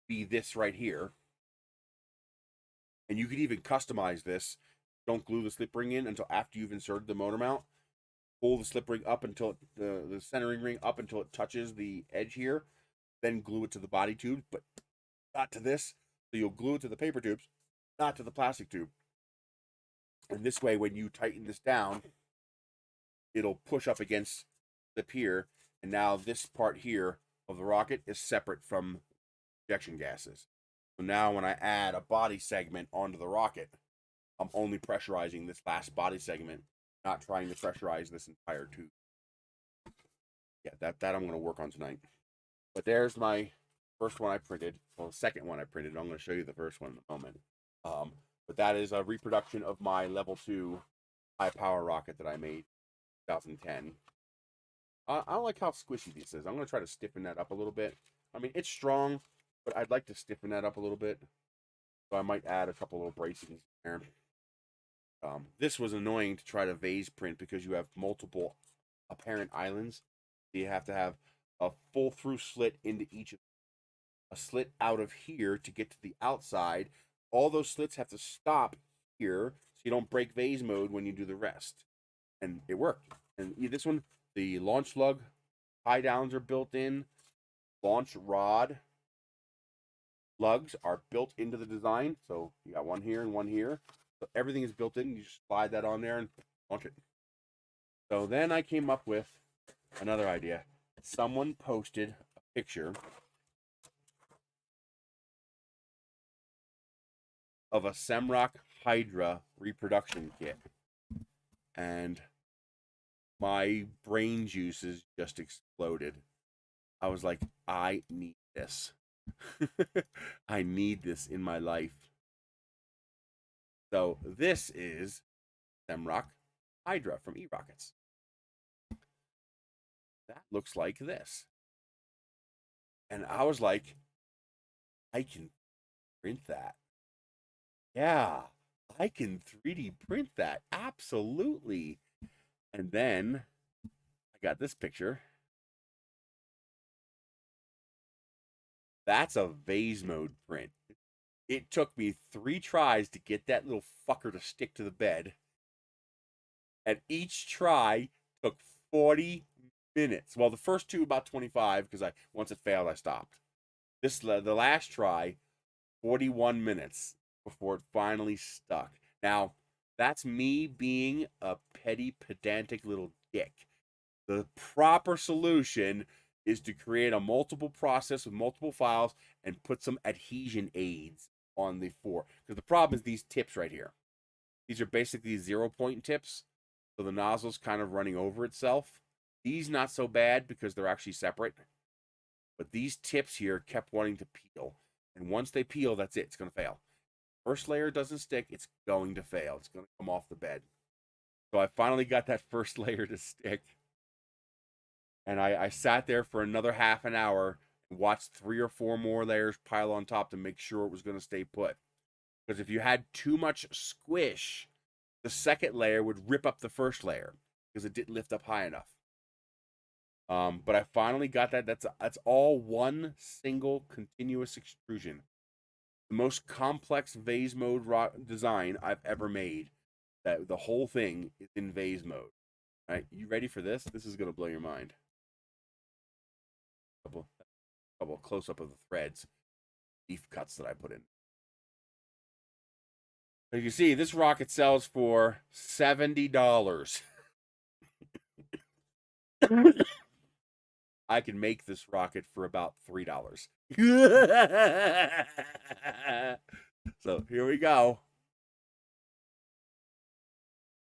be this right here. And you could even customize this. Don't glue the slip ring in until after you've inserted the motor mount. Pull the slip ring up until the centering ring up until it touches the edge here. Then glue it to the body tube, but not to this. So you'll glue it to the paper tubes, not to the plastic tube. And this way, when you tighten this down, it'll push up against the pier. And now this part here of the rocket is separate from injection gases. So now when I add a body segment onto the rocket, I'm only pressurizing this last body segment, not trying to pressurize this entire tube. Yeah, that I'm going to work on tonight. But there's my first one I printed. Well, the second one I printed. I'm going to show you the first one in a moment. But that is a reproduction of my level 2 high power rocket that I made in 2010. I don't like how squishy this is. I'm going to try to stiffen that up a little bit. I mean, it's strong, but I'd like to stiffen that up a little bit. So I might add a couple little bracings there. This was annoying to try to vase print because you have multiple apparent islands. So you have to have a full through slit into each of them. A slit out of here to get to the outside. All those slits have to stop here so you don't break vase mode when you do the rest. And it worked. And this one, the launch lug tie downs are built in. Launch rod lugs are built into the design. So you got one here and one here. So everything is built in. You just slide that on there and launch it. So then I came up with another idea. Someone posted a picture of a Semrock Hydra reproduction kit. And my brain juices just exploded. I was like, I need this. I need this in my life. So this is Semrock Hydra from E-Rockets. That looks like this. And I was like, I can print that. Yeah, I can 3D print that. Absolutely. And then I got this picture. That's a vase mode print. It took me 3 tries to get that little fucker to stick to the bed. And each try took 40 minutes. Well, the first two about 25 because once it failed, I stopped. The last try, 41 minutes before it finally stuck. Now, that's me being a petty, pedantic little dick. The proper solution is to create a multiple process with multiple files and put some adhesion aids on the four. Because the problem is these tips right here. These are basically 0-point tips. So the nozzle's kind of running over itself. These not so bad because they're actually separate. But these tips here kept wanting to peel. And once they peel, that's it. It's going to fail. First layer doesn't stick. It's going to fail. It's going to come off the bed. So I finally got that first layer to stick. And I sat there for another half an hour and watched 3 or 4 more layers pile on top to make sure it was going to stay put. Because if you had too much squish, the second layer would rip up the first layer because it didn't lift up high enough. But I finally got that. That's all one single continuous extrusion. The most complex vase mode design I've ever made. That the whole thing is in vase mode. All right, you ready for this? This is gonna blow your mind. Couple close up of the threads, beef cuts that I put in. As you see, this rocket sells for $70. I can make this rocket for about $3. So here we go.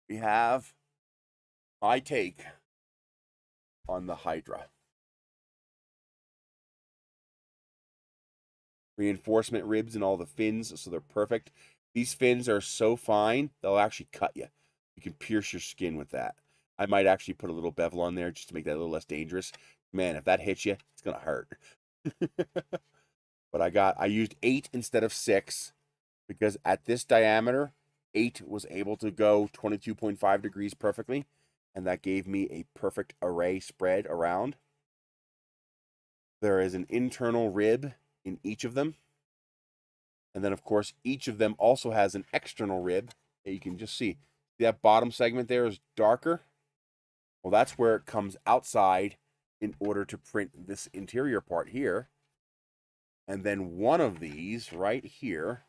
We have my take on the Hydra. Reinforcement ribs and all the fins, so they're perfect. These fins are so fine, they'll actually cut you. You can pierce your skin with that. I might actually put a little bevel on there just to make that a little less dangerous. Man, if that hits you, it's going to hurt. But I used 8 instead of 6 because at this diameter, 8 was able to go 22.5 degrees perfectly, and that gave me a perfect array spread around. There is an internal rib in each of them. And then, of course, each of them also has an external rib that you can just see. That bottom segment there is darker. Well, that's where it comes outside in order to print this interior part here. And then one of these right here,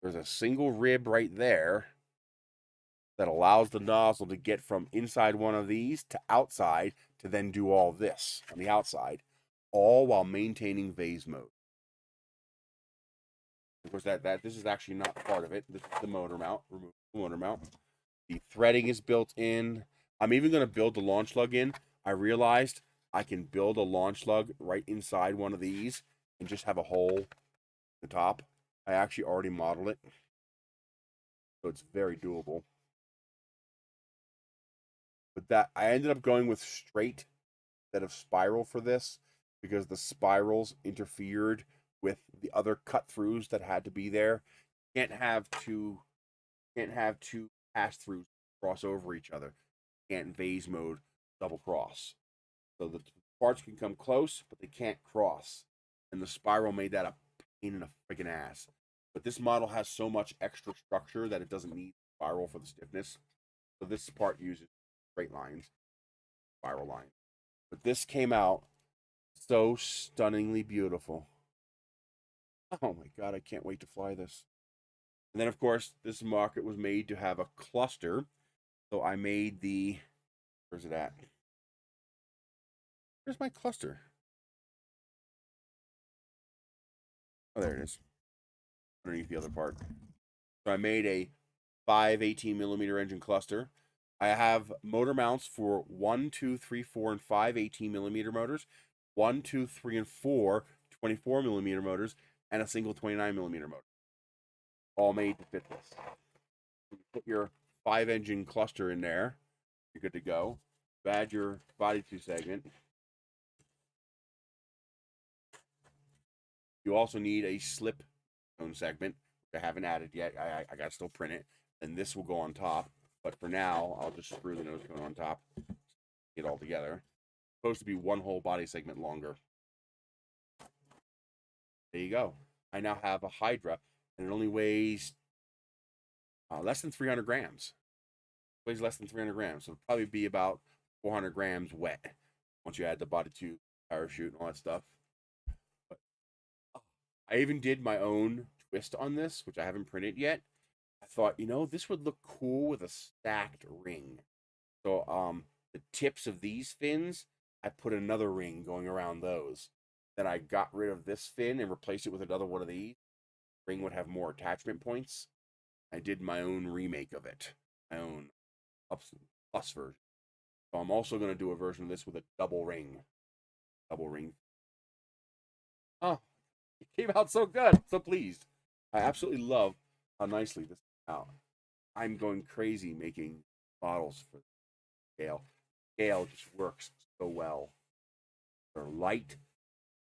there's a single rib right there that allows the nozzle to get from inside one of these to outside to then do all this on the outside, all while maintaining vase mode. Of course, this is actually not part of it. This is the motor mount. Remove the motor mount. The threading is built in. I'm even going to build the launch lug in. I realized I can build a launch lug right inside one of these and just have a hole at the top. I actually already modeled it, so it's very doable. But that I ended up going with straight instead of spiral for this because the spirals interfered with the other cut throughs that had to be there. Can't have two pass throughs cross over each other. Can't vase mode double cross. So the parts can come close, but they can't cross. And the spiral made that a pain in the freaking ass. But this model has so much extra structure that it doesn't need spiral for the stiffness. So this part uses straight lines, spiral lines. But this came out so stunningly beautiful. Oh my god, I can't wait to fly this. And then, of course, this market was made to have a cluster. So I made the... Where's it at? Where's my cluster? Oh, there it is. Underneath the other part. So I made a 5 18mm engine cluster. I have motor mounts for 1, 2, 3, 4, and 5 18mm motors, 1, 2, 3, and 4 24mm motors, and a single 29mm motor. All made to fit this. You put your 5-engine cluster in there. You're good to go. You add your body 2 segment. You also need a slip zone segment, which I haven't added yet. I got to still print it. And this will go on top. But for now, I'll just screw the nose cone on top. Get it all together. It's supposed to be one whole body segment longer. There you go. I now have a Hydra, and it only weighs less than 300 grams. It weighs less than 300 grams, so it'll probably be about 400 grams wet once you add the body tube, parachute, and all that stuff. But I even did my own twist on this, which I haven't printed yet. I thought, this would look cool with a stacked ring. So, the tips of these fins, I put another ring going around those. Then I got rid of this fin and replaced it with another one of these. The ring would have more attachment points. I did my own remake of it, my own plus version. So I'm also going to do a version of this with a double ring. Double ring. Oh, it came out so good. So pleased. I absolutely love how nicely this came out. I'm going crazy making models for scale. Scale just works so well. They're light.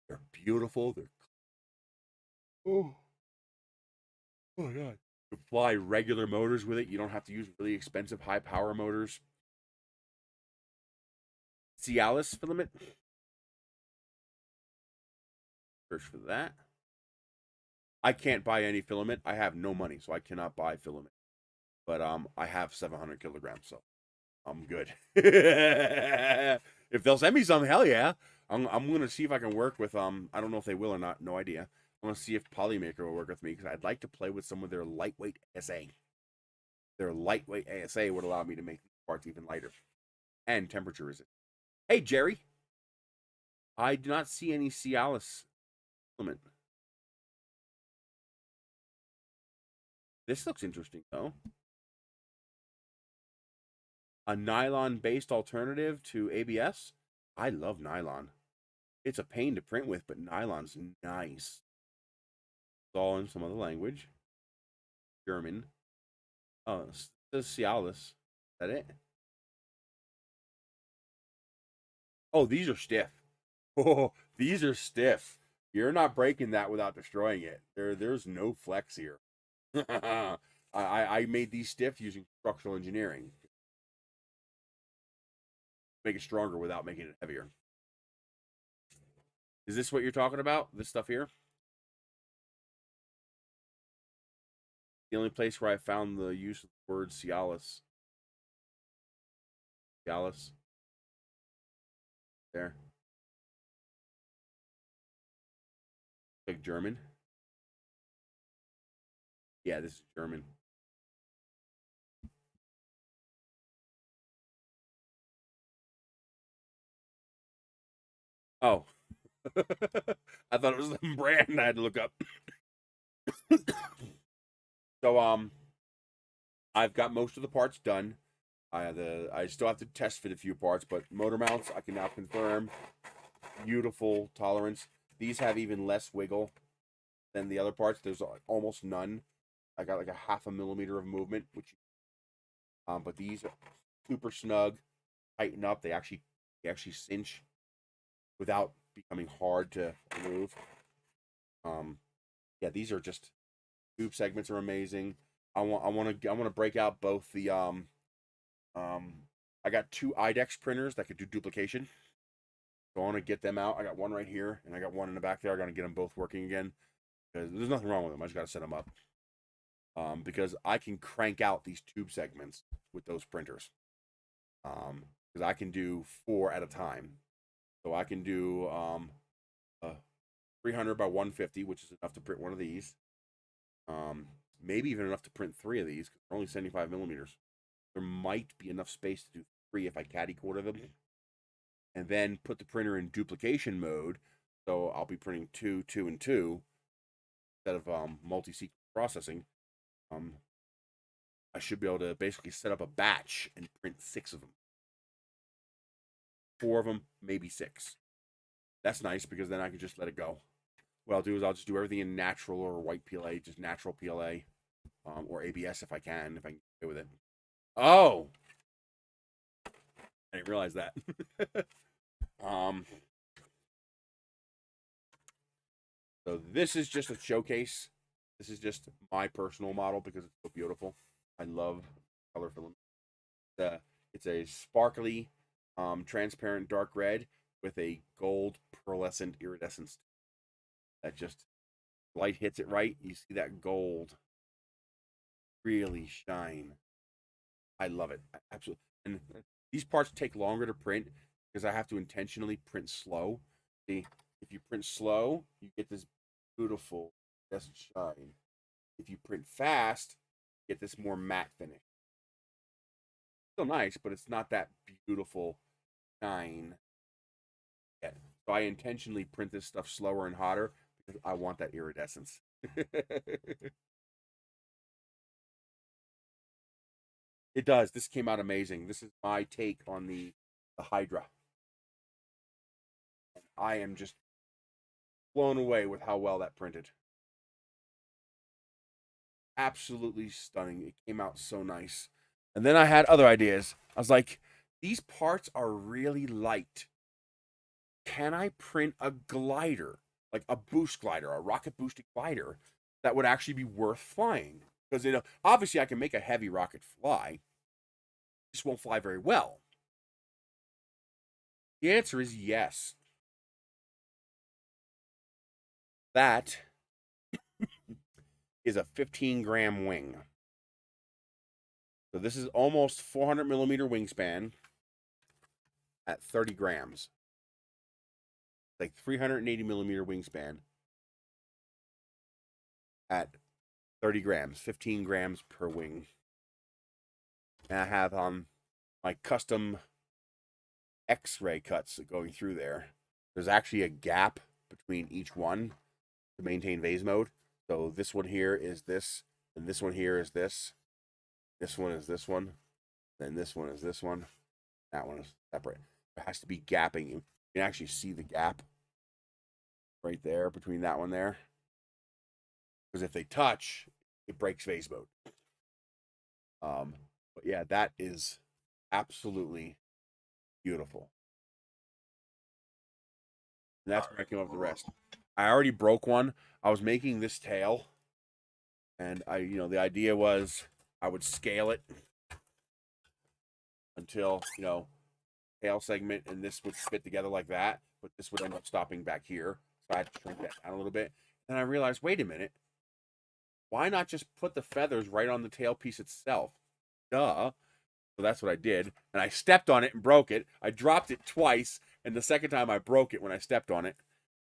They're beautiful. They're oh my god. You fly regular motors with it. You don't have to use really expensive high power motors. Cialis filament. Search for that. I can't buy any filament. I have no money, so I cannot buy filament. But I have 700 kilograms, so I'm good. If they'll send me some, hell yeah. I'm gonna see if I can work with I don't know if they will or not, no idea. I'm gonna see if Polymaker will work with me because I'd like to play with some of their lightweight ASA. Their lightweight ASA would allow me to make parts even lighter and temperature resistant. Hey Jerry, I do not see any Cialis filament. This looks interesting though. A nylon-based alternative to ABS. I love nylon. It's a pain to print with, but nylon's nice. It's all in some other language. German. Oh, it says Cialis. Is that it? Oh, these are stiff. Oh, these are stiff. You're not breaking that without destroying it. There's no flex here. I made these stiff using structural engineering. Make it stronger without making it heavier. Is this what you're talking about? This stuff here? The only place where I found the use of the word Cialis. Cialis. There. Like German. Yeah, this is German. Oh. I thought it was the brand I had to look up. So I've got most of the parts done. I still have to test fit a few parts, but motor mounts I can now confirm. Beautiful tolerance. These have even less wiggle than the other parts. There's almost none. I got like a 0.5 millimeter of movement, which but these are super snug, tighten up. They actually cinch without becoming hard to move. Yeah, these are just tube segments are amazing. I want to break out both the I got 2 IDEX printers that could do duplication. So I want to get them out. I got one right here, and I got one in the back there. I got to get them both working again because there's nothing wrong with them. I just got to set them up. Because I can crank out these tube segments with those printers. Because I can do 4 at a time. So I can do 300 by 150, which is enough to print one of these. Maybe even enough to print 3 of these because they're only 75 millimeters. There might be enough space to do 3 if I caddy quarter them. And then put the printer in duplication mode. So I'll be printing 2, 2, and 2 instead of multi-sequence processing. I should be able to basically set up a batch and print 6 of them. 4 of them, maybe 6. That's nice because then I can just let it go. What I'll do is I'll just do everything in natural or white PLA, just natural PLA, or ABS if I can get with it. Oh, I didn't realize that. So this is just a showcase. This is just my personal model because it's so beautiful. I love color filament. It's a sparkly, transparent dark red with a gold pearlescent iridescence. That just light hits it right. You see that gold really shine. I love it. Absolutely. And these parts take longer to print because I have to intentionally print slow. See, if you print slow, you get this beautiful shine. If you print fast, you get this more matte finish. Still nice, but it's not that beautiful shine yet. So I intentionally print this stuff slower and hotter because I want that iridescence. It does. This came out amazing. This is my take on the Hydra. I am just blown away with how well that printed. Absolutely stunning. It came out so nice. And then I had other ideas. I was like, these parts are really light. Can I print a glider, like a boost glider, a rocket boosted glider that would actually be worth flying? Because obviously I can make a heavy rocket fly. It just won't fly very well. The answer is yes. That is a 15-gram wing. So this is almost 400 millimeter wingspan at 30 grams. Like 380 millimeter wingspan at 30 grams, 15 grams per wing. And I have my custom X-ray cuts going through there. There's actually a gap between each one to maintain vase mode. So this one here is this, and this one here is this. This one is this one, then this one is this one. That one is separate. There has to be gapping. You can actually see the gap right there between that one there. Because if they touch, it breaks vase mode. But yeah, that is absolutely beautiful. And that's where I came up with the rest. I already broke one. I was making this tail, and the idea was I would scale it until, tail segment and this would fit together like that, but this would end up stopping back here. So I had to shrink that down a little bit. And I realized, wait a minute, why not just put the feathers right on the tail piece itself? Duh. So that's what I did. And I stepped on it and broke it. I dropped it twice, and the second time I broke it when I stepped on it.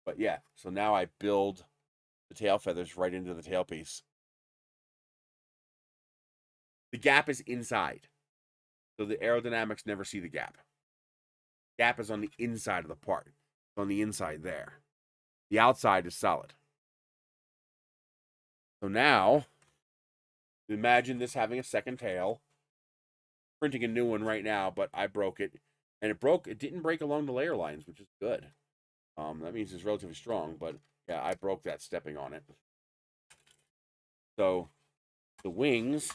But yeah, so now I build the tail feathers right into the tailpiece. The gap is inside, so the aerodynamics never see the gap. Gap is on the inside of the part. It's on the inside there. The outside is solid. So now, imagine this having a second tail. Printing a new one right now, but I broke it. And it didn't break along the layer lines, which is good. That means it's relatively strong, but yeah, I broke that stepping on it. So the wings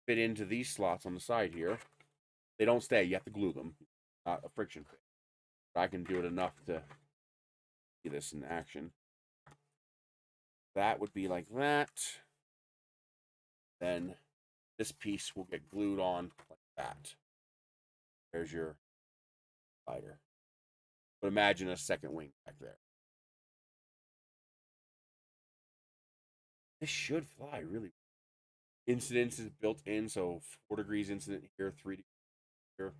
fit into these slots on the side here. They don't stay. You have to glue them. Not a friction fit. But I can do it enough to see this in action. That would be like that. Then this piece will get glued on like that. There's your spider. But imagine a second wing back there. This should fly really well. Incidence is built in, so 4 degrees incident here, 3 degrees here.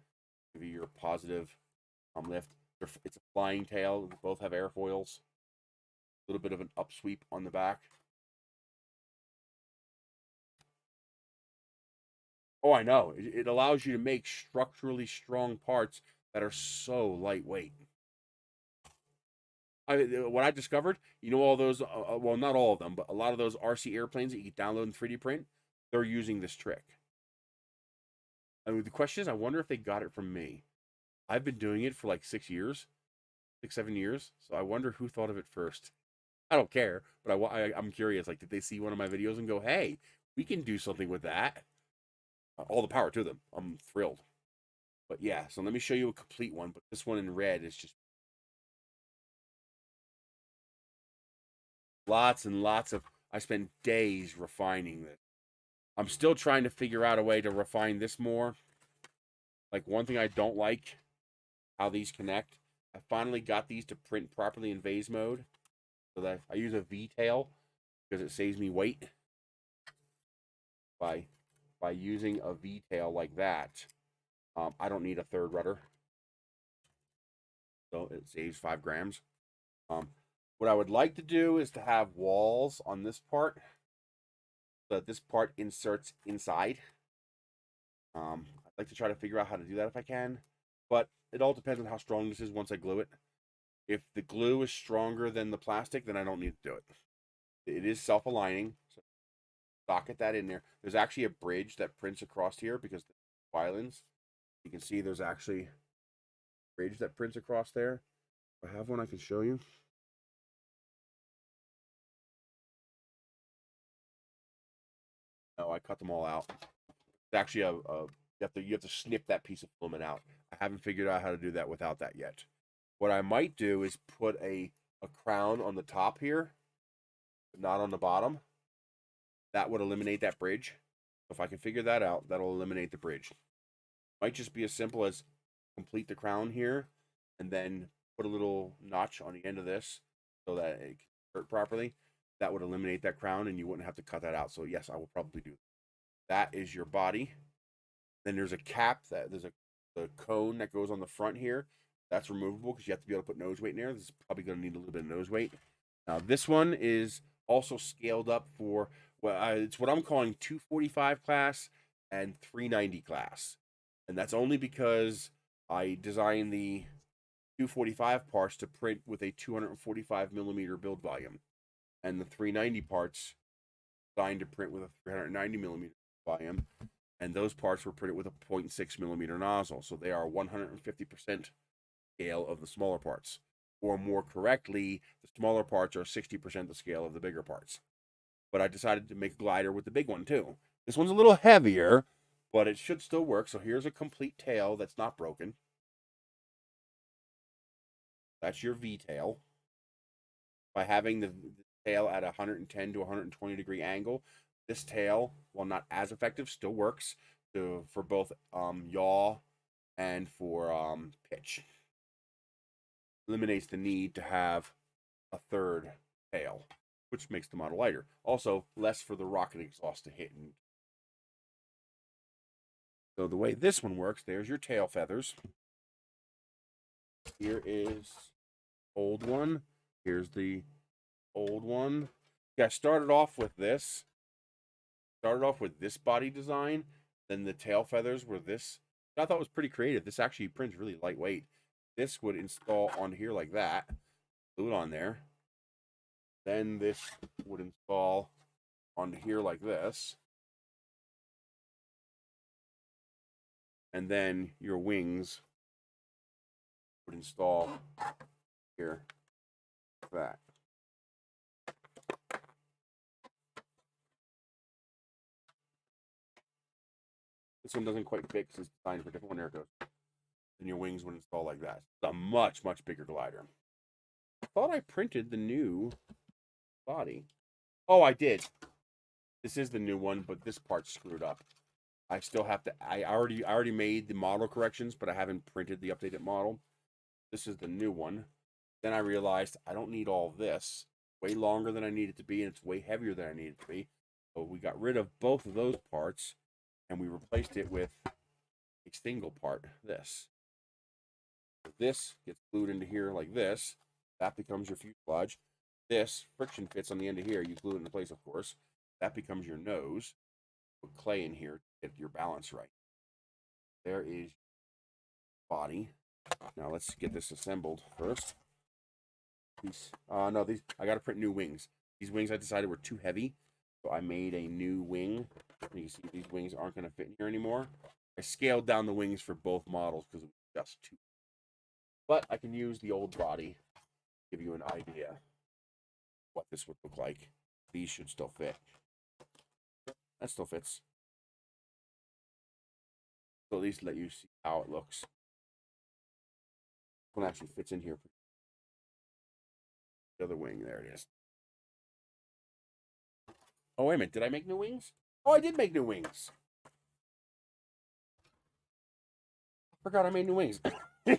Give you your positive lift. It's a flying tail. They both have airfoils. A little bit of an upsweep on the back. Oh, I know. It allows you to make structurally strong parts that are so lightweight. What I discovered, all those, well, not all of them, but a lot of those RC airplanes that you can download in 3D print, they're using this trick. I mean, the question is, I wonder if they got it from me. I've been doing it for like 6 years, 7 years. So I wonder who thought of it first. I don't care, but I'm curious. Like, did they see one of my videos and go, "Hey, we can do something with that"? All the power to them. I'm thrilled. But yeah, so let me show you a complete one. But this one in red is just lots and lots of. I spent days refining this. I'm still trying to figure out a way to refine this more. Like, one thing I don't like, how these connect. I finally got these to print properly in vase mode. So that I use a V-tail because it saves me weight. By using a V-tail like that, I don't need a third rudder. So it saves 5 grams. What I would like to do is to have walls on this part so that this part inserts inside. I'd like to try to figure out how to do that if I can, but it all depends on how strong this is once I glue it. If the glue is stronger than the plastic, then I don't need to do it. It is self-aligning, so socket that in there. There's actually a bridge that prints across here because the violins. You can see there's actually a bridge that prints across there. If I have one I can show you. No, I cut them all out. It's actually you have to snip that piece of filament out. I haven't figured out how to do that without that yet. What I might do is put a crown on the top here, but not on the bottom. That would eliminate that bridge. If I can figure that out, that'll eliminate the bridge. Might just be as simple as complete the crown here and then put a little notch on the end of this so that it can insert properly. That would eliminate that crown and you wouldn't have to cut that out. So yes, I will probably do that. That is your body. Then there's a cap there's a cone that goes on the front here. That's removable because you have to be able to put nose weight in there. This is probably going to need a little bit of nose weight. Now this one is also scaled up for, well, it's what I'm calling 245 class and 390 class. And that's only because I designed the 245 parts to print with a 245 millimeter build volume. And the 390 parts designed to print with a 390 millimeter volume. And those parts were printed with a 0.6 millimeter nozzle. So they are 150% scale of the smaller parts. Or more correctly, the smaller parts are 60% the scale of the bigger parts. But I decided to make a glider with the big one too. This one's a little heavier, but it should still work. So here's a complete tail that's not broken. That's your V-tail. By having the tail at 110 to 120 degree angle, this tail, while not as effective, still works for both yaw and for pitch. Eliminates the need to have a third tail, which makes the model lighter. Also, less for the rocket exhaust to hit. So the way this one works, there's your tail feathers. Here is old one. Here's the old one. Yeah, I started off with this. Started off with this body design. Then the tail feathers were this. I thought was pretty creative. This actually prints really lightweight. This would install on here like that. Glue it on there. Then this would install onto here like this. And then your wings would install here like that. This one doesn't quite fit because it's designed for different one. There it goes. Then your wings would install like that. It's a much, much bigger glider. I thought I printed the new body. Oh, I did. This is the new one, but this part's screwed up. I still have to. I already made the model corrections, but I haven't printed the updated model. This is the new one. Then I realized I don't need all this. Way longer than I need it to be, and it's way heavier than I need it to be. So we got rid of both of those parts, and we replaced it with a single part. This gets glued into here like this. That becomes your fuselage. This friction fits on the end of here. You glue it into place, of course. That becomes your nose. Put clay in here to get your balance right. There is body. Now let's get this assembled first. No, these I got to print new wings. These wings I decided were too heavy, so I made a new wing. You can see these wings aren't going to fit in here anymore. I scaled down the wings for both models because it was just too. But I can use the old body to give you an idea what this would look like. These should still fit. That still fits. So at least let you see how it looks. One actually fits in here. The other wing, there it is. Oh, wait a minute. Did I make new wings? Oh, I did make new wings. I forgot I made new wings. There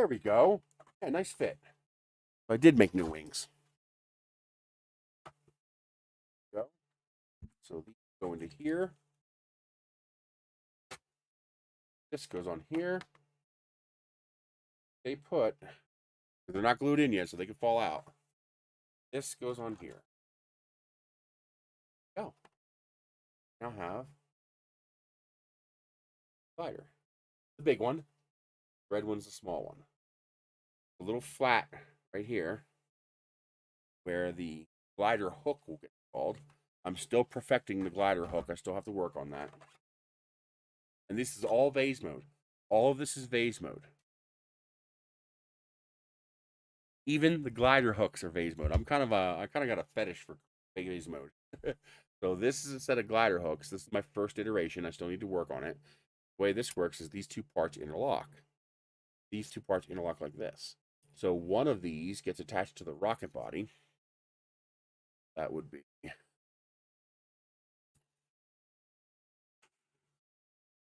we go. Yeah, nice fit. I did make new wings. Go. So these go into here. This goes on here. They put, they're not glued in yet, so they can fall out. This goes on here. Go. Now have glider. The big one. Red one's the small one. A little flat right here where the glider hook will get installed. I'm still perfecting the glider hook. I still have to work on that. And this is all vase mode. All of this is vase mode. Even the glider hooks are vase mode. I kind of got a fetish for vase mode. So this is a set of glider hooks. This is my first iteration. I still need to work on it. The way this works is these two parts interlock. These two parts interlock like this. So one of these gets attached to the rocket body. That would be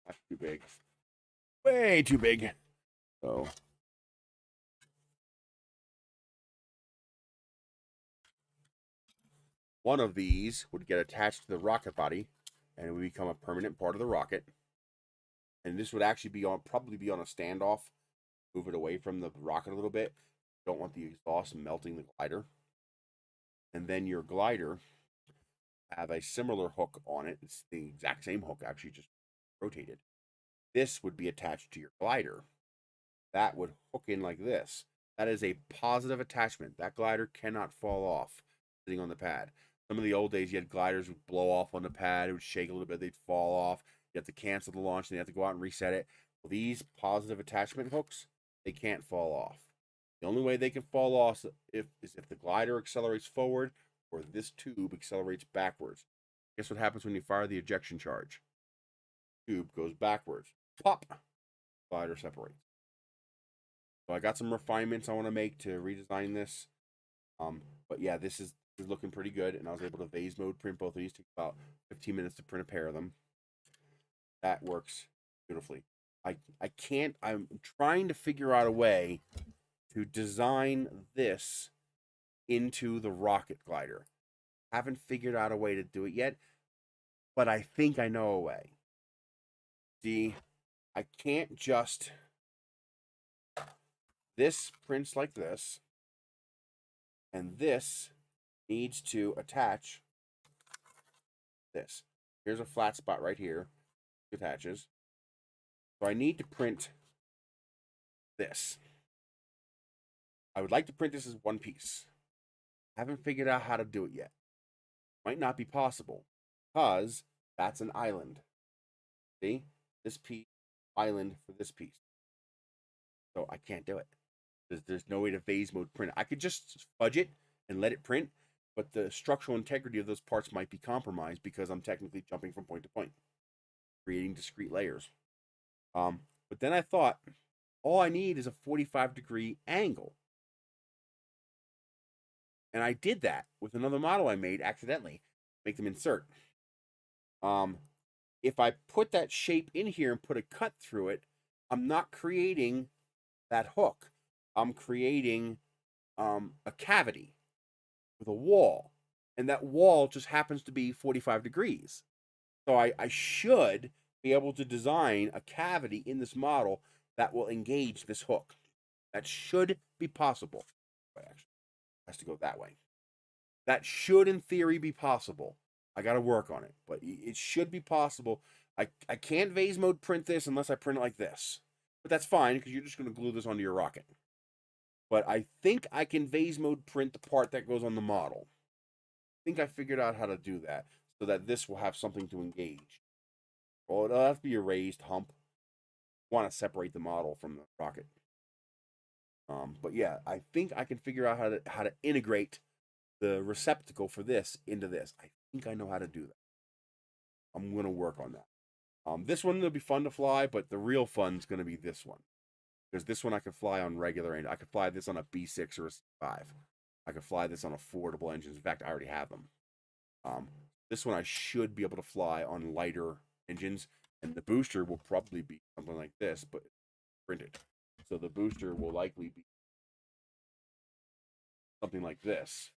that's too big. Way too big. So one of these would get attached to the rocket body and it would become a permanent part of the rocket. And this would actually be on probably be on a standoff. Move it away from the rocket a little bit. Don't want the exhaust melting the glider. And then your glider have a similar hook on it. It's the exact same hook, actually, just rotated. This would be attached to your glider. That would hook in like this. That is a positive attachment. That glider cannot fall off sitting on the pad. Some of the old days, you had gliders would blow off on the pad. It would shake a little bit. They'd fall off. You have to cancel the launch. And you have to go out and reset it. Well, these positive attachment hooks, they can't fall off. The only way they can fall off is if the glider accelerates forward or this tube accelerates backwards. Guess what happens when you fire the ejection charge? Tube goes backwards. Pop! Glider separates. So I got some refinements I want to make to redesign this. But yeah, this is looking pretty good, and I was able to vase mode print both of these. Took about 15 minutes to print a pair of them. That works beautifully. I'm trying to figure out a way to design this into the rocket glider. Haven't figured out a way to do it yet, but I think I know a way. See, I can't just... This prints like this. And this needs to attach this. Here's a flat spot right here. It attaches. So I need to print this. I would like to print this as one piece. Haven't figured out how to do it yet. Might not be possible because that's an island. See? This piece, island for this piece. So I can't do it. There's no way to phase mode print it. I could just fudge it and let it print, but the structural integrity of those parts might be compromised because I'm technically jumping from point to point, creating discrete layers. But then I thought, all I need is a 45-degree angle. And I did that with another model I made accidentally, make them insert. If I put that shape in here and put a cut through it, I'm not creating that hook. I'm creating a cavity with a wall. And that wall just happens to be 45 degrees. So I should be able to design a cavity in this model that will engage this hook. That should be possible. But actually, it has to go that way. That should, in theory, be possible. I got to work on it, but it should be possible. I can't vase mode print this unless I print it like this. But that's fine, because you're just going to glue this onto your rocket. But I think I can vase mode print the part that goes on the model. I think I figured out how to do that, so that this will have something to engage. Well, it'll have to be a raised hump. I want to separate the model from the rocket. But yeah, I think I can figure out how to integrate the receptacle for this into this. I think I know how to do that. I'm going to work on that. This one will be fun to fly, but the real fun's going to be this one. Because this one I could fly on regular, and I could fly this on a B6 or a C5. I could fly this on affordable engines. In fact, I already have them. This one I should be able to fly on lighter engines, and the booster will probably be something like this, but printed. So the booster will likely be something like this.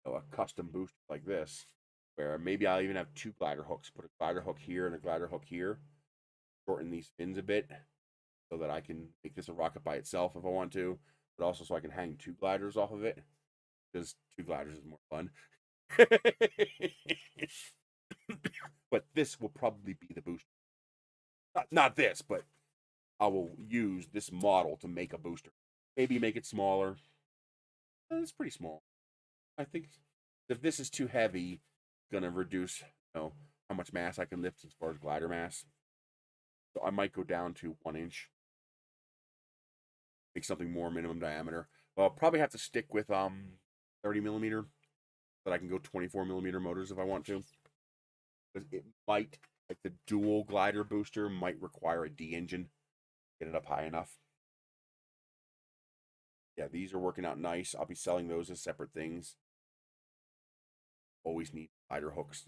So a custom booster like this, where maybe I'll even have two glider hooks. Put a glider hook here and a glider hook here. Shorten these fins a bit so that I can make this a rocket by itself if I want to, but also so I can hang two gliders off of it, because two gliders is more fun. But this will probably be the booster. Not this, but I will use this model to make a booster. Maybe make it smaller. It's pretty small. I think if this is too heavy, it's gonna reduce, how much mass I can lift as far as glider mass. So I might go down to 1 inch. Make something more minimum diameter. Well, I'll probably have to stick with 30 millimeter, but I can go 24 millimeter motors if I want to. Because it might, like the dual glider booster might require a D engine. Get it up high enough. Yeah, these are working out nice. I'll be selling those as separate things. Always need glider hooks,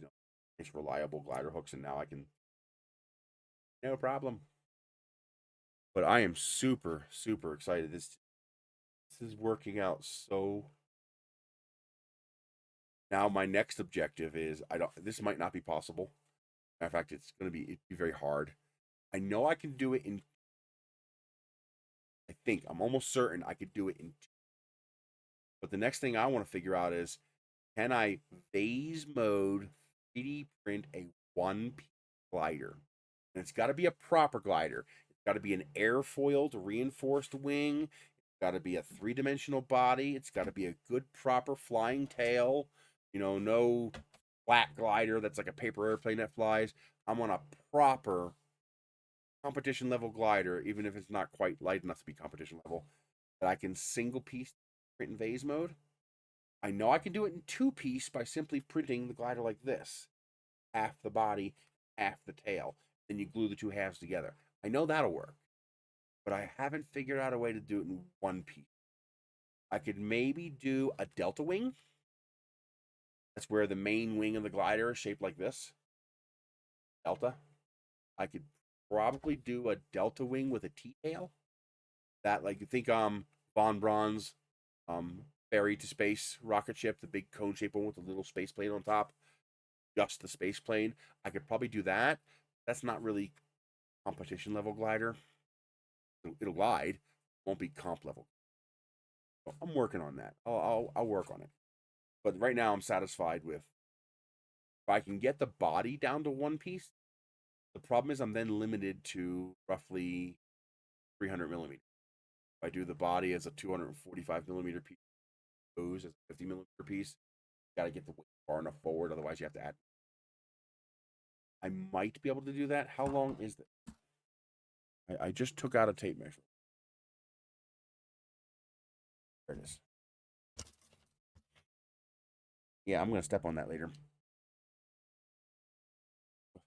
nice reliable glider hooks, and now I can, no problem. But I am super, super excited. This is working out so. Now my next objective is, this might not be possible. Matter of fact, it'd be very hard. I know I can do it in, I'm almost certain I could do it in 2. But the next thing I want to figure out is, can I phase mode 3D print a one-piece glider? And it's got to be a proper glider. It's got to be an airfoiled reinforced wing. It's got to be a 3-dimensional body. It's got to be a good proper flying tail. No flat glider that's like a paper airplane that flies. I'm on a proper competition level glider, even if it's not quite light enough to be competition level, that I can single piece print in vase mode. I know I can do it in 2-piece by simply printing the glider like this. Half the body, half the tail. Then you glue the 2 halves together. I know that'll work. But I haven't figured out a way to do it in 1 piece. I could maybe do a delta wing. That's where the main wing of the glider is shaped like this. Delta. I could probably do a delta wing with a T-tail. That, like, you think Von Braun's ferry to space rocket ship, the big cone shaped one with the little space plane on top, just the space plane. I could probably do that. That's not really competition level glider. It'll glide, won't be comp level. So I'm working on that. I'll work on it. But right now I'm satisfied with if I can get the body down to one piece. The problem is I'm then limited to roughly 300 millimeters. If I do the body as a 245 millimeter piece, goes as a 50 millimeter piece, you got to get the weight far enough forward. Otherwise, you have to add. I might be able to do that. How long is this? I just took out a tape measure. There it is. Yeah, I'm going to step on that later.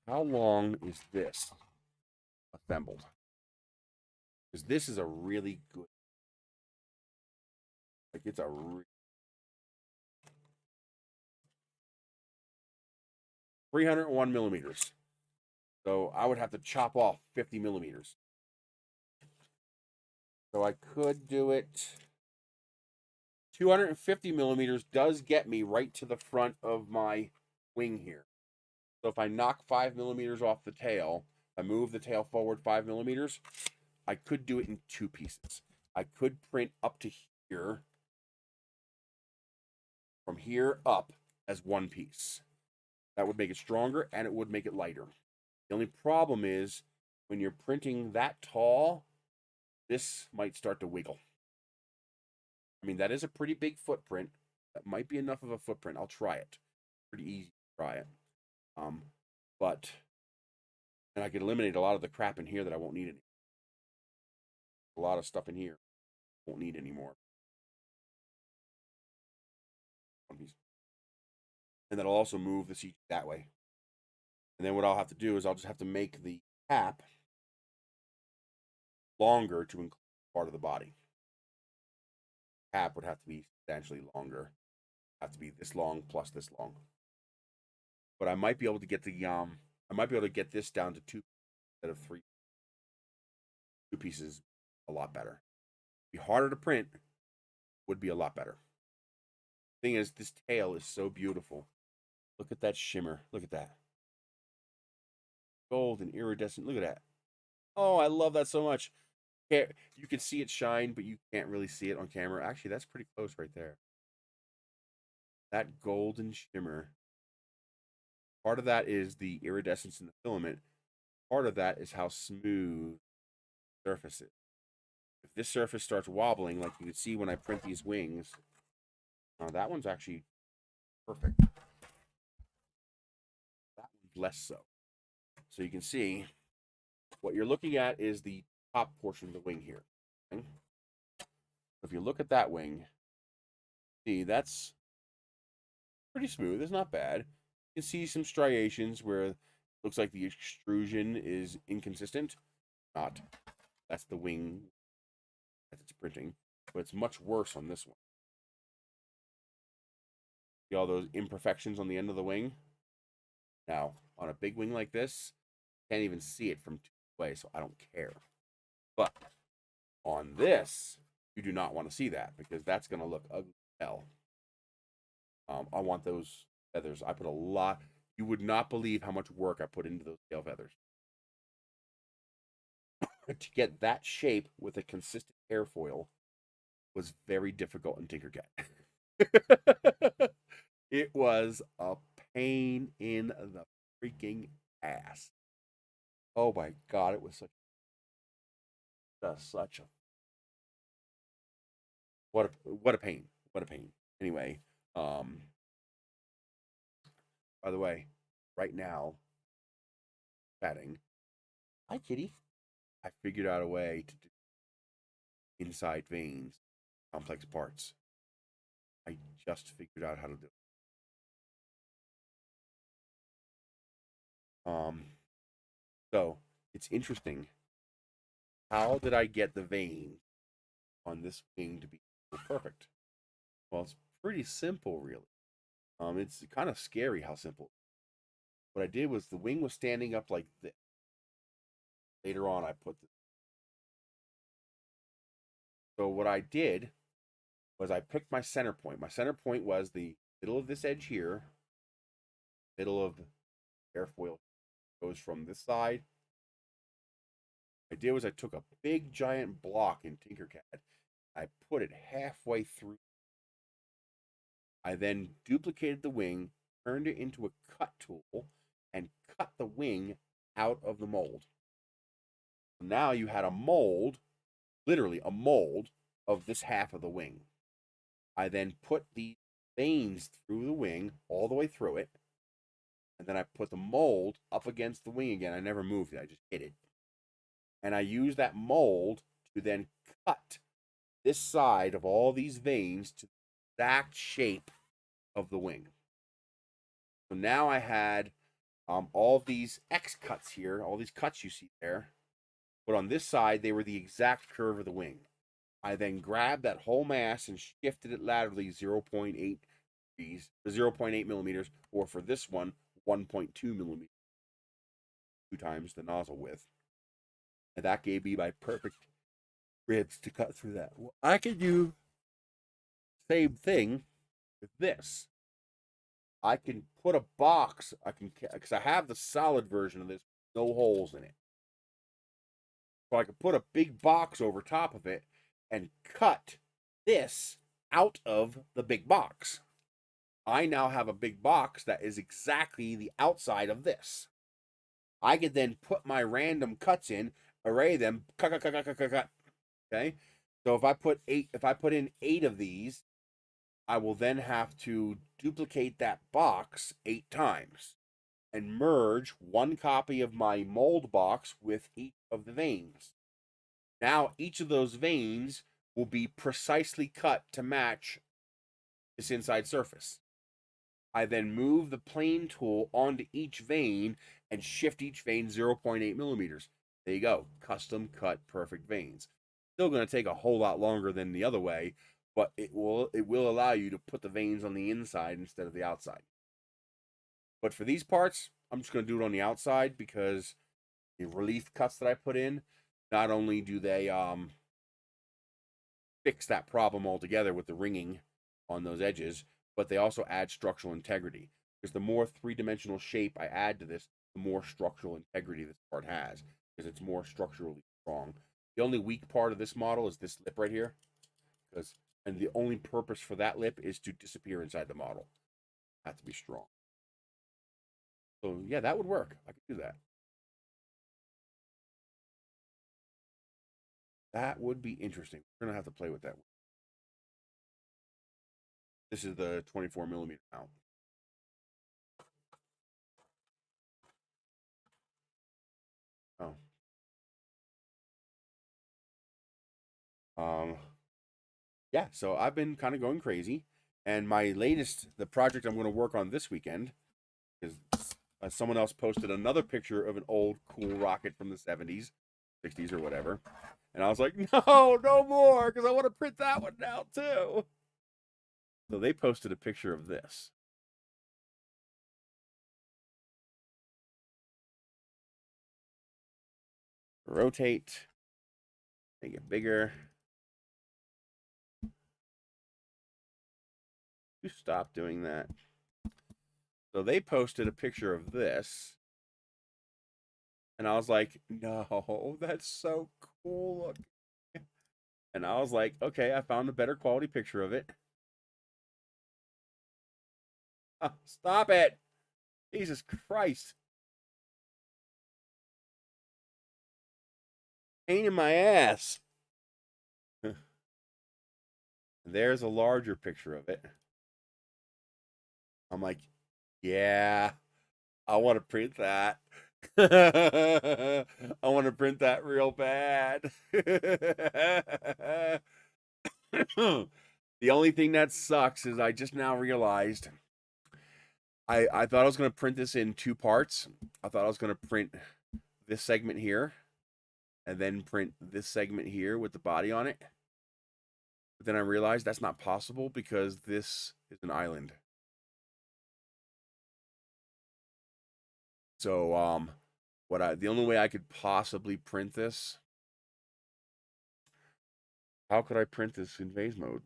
How long is this assembled? Because this is a really good, like it's a 301 millimeters. So I would have to chop off 50 millimeters. So I could do it. 250 millimeters does get me right to the front of my wing here. So if I knock 5 millimeters off the tail, I move the tail forward 5 millimeters, I could do it in two pieces. I could print up to here, from here up as one piece. That would make it stronger and it would make it lighter. The only problem is when you're printing that tall, this might start to wiggle. I mean, that is a pretty big footprint. That might be enough of a footprint. I'll try it. Pretty easy to try it. But and I could eliminate a lot of the crap in here that I won't need anymore. A lot of stuff in here I won't need anymore. And then I'll also move the seat that way. And then what I'll have to do is I'll just have to make the cap longer to include part of the body. Cap would have to be substantially longer. Have to be this long plus this long. But I might be able to get the I might be able to get this down to 2 instead of 3. 2 pieces a lot better. Be harder to print, would be a lot better. Thing is, this tail is so beautiful. Look at that shimmer. Look at that. Gold and iridescent. Look at that. Oh, I love that so much. You can see it shine, but you can't really see it on camera. Actually, that's pretty close right there. That golden shimmer. Part of that is the iridescence in the filament. Part of that is how smooth the surface is. If this surface starts wobbling, like you can see when I print these wings, that one's actually perfect. That one's less so. So you can see what you're looking at is the top portion of the wing here. Okay? If you look at that wing, see that's pretty smooth. It's not bad. You can see some striations where it looks like the extrusion is inconsistent. Not. That's the wing that it's printing. But it's much worse on this one. See all those imperfections on the end of the wing? Now, on a big wing like this, you can't even see it from 2 ways, so I don't care. But on this, you do not want to see that because that's going to look ugly as hell. I want those feathers. I put a lot. You would not believe how much work I put into those tail feathers. To get that shape with a consistent airfoil was very difficult in Tinkercad. It was a pain in the freaking ass. Oh my god, it was such a what a pain. What a pain. Anyway, by the way, right now, chatting. Hi, kitty. I figured out a way to do inside veins, complex parts. I just figured out how to do it. So it's interesting. How did I get the vein on this wing to be perfect? Well, it's pretty simple, really. It's kind of scary how simple. What I did was the wing was standing up like this. Later on, I put this. So what I did was I picked my center point. My center point was the middle of this edge here, middle of the airfoil goes from this side. What I did was I took a big giant block in Tinkercad I put it halfway through. I then duplicated the wing, turned it into a cut tool, and cut the wing out of the mold. Now you had a mold, literally a mold, of this half of the wing. I then put the veins through the wing, all the way through it, and then I put the mold up against the wing again. I never moved it, I just hit it. And I used that mold to then cut this side of all these veins to the exact shape of the wing. So now I had all these X cuts here, all these cuts you see there, but on this side, they were the exact curve of the wing. I then grabbed that whole mass and shifted it laterally 0.8 degrees, 0.8 millimeters, or for this one, 1.2 millimeters, 2 times the nozzle width. And that gave me my perfect ribs to cut through that. Well, I can do the same thing with this. I can put a box, because I have the solid version of this, no holes in it. So I could put a big box over top of it and cut this out of the big box. I now have a big box that is exactly the outside of this. I could then put my random cuts in, array them, cut. Okay? So if I put in 8 of these, I will then have to duplicate that box 8 times and merge one copy of my mold box with each of the veins. Now each of those veins will be precisely cut to match this inside surface. I then move the plane tool onto each vein and shift each vein 0.8 millimeters. There you go. Custom cut perfect veins. Still going to take a whole lot longer than the other way, but it will allow you to put the veins on the inside instead of the outside. But for these parts, I'm just going to do it on the outside because the relief cuts that I put in, not only do they fix that problem altogether with the ringing on those edges, but they also add structural integrity. Because the more three-dimensional shape I add to this, the more structural integrity this part has, because it's more structurally strong. The only weak part of this model is this lip right here, and the only purpose for that lip is to disappear inside the model. It has to be strong. So yeah, that would work. I could do that. That would be interesting. We're gonna have to play with that. This is the 24 millimeter mount. Oh. Yeah, so I've been kind of going crazy, and the project I'm going to work on this weekend, is someone else posted another picture of an old cool rocket from the 70s, 60s, or whatever, and I was like, no more, because I want to print that one now too. So they posted a picture of this. Rotate, make it bigger. You stop doing that. So they posted a picture of this, and I was like, no, that's so cool. Look. And I was like, okay, I found a better quality picture of it. Oh, stop it. Jesus Christ. Pain in my ass. There's a larger picture of it. I'm like, yeah, I want to print that. I want to print that real bad. The only thing that sucks is I just now realized I thought I was going to print this in 2 parts. I thought I was going to print this segment here and then print this segment here with the body on it. But then I realized that's not possible because this is an island. So the only way I could possibly print this, how could I print this in phase mode?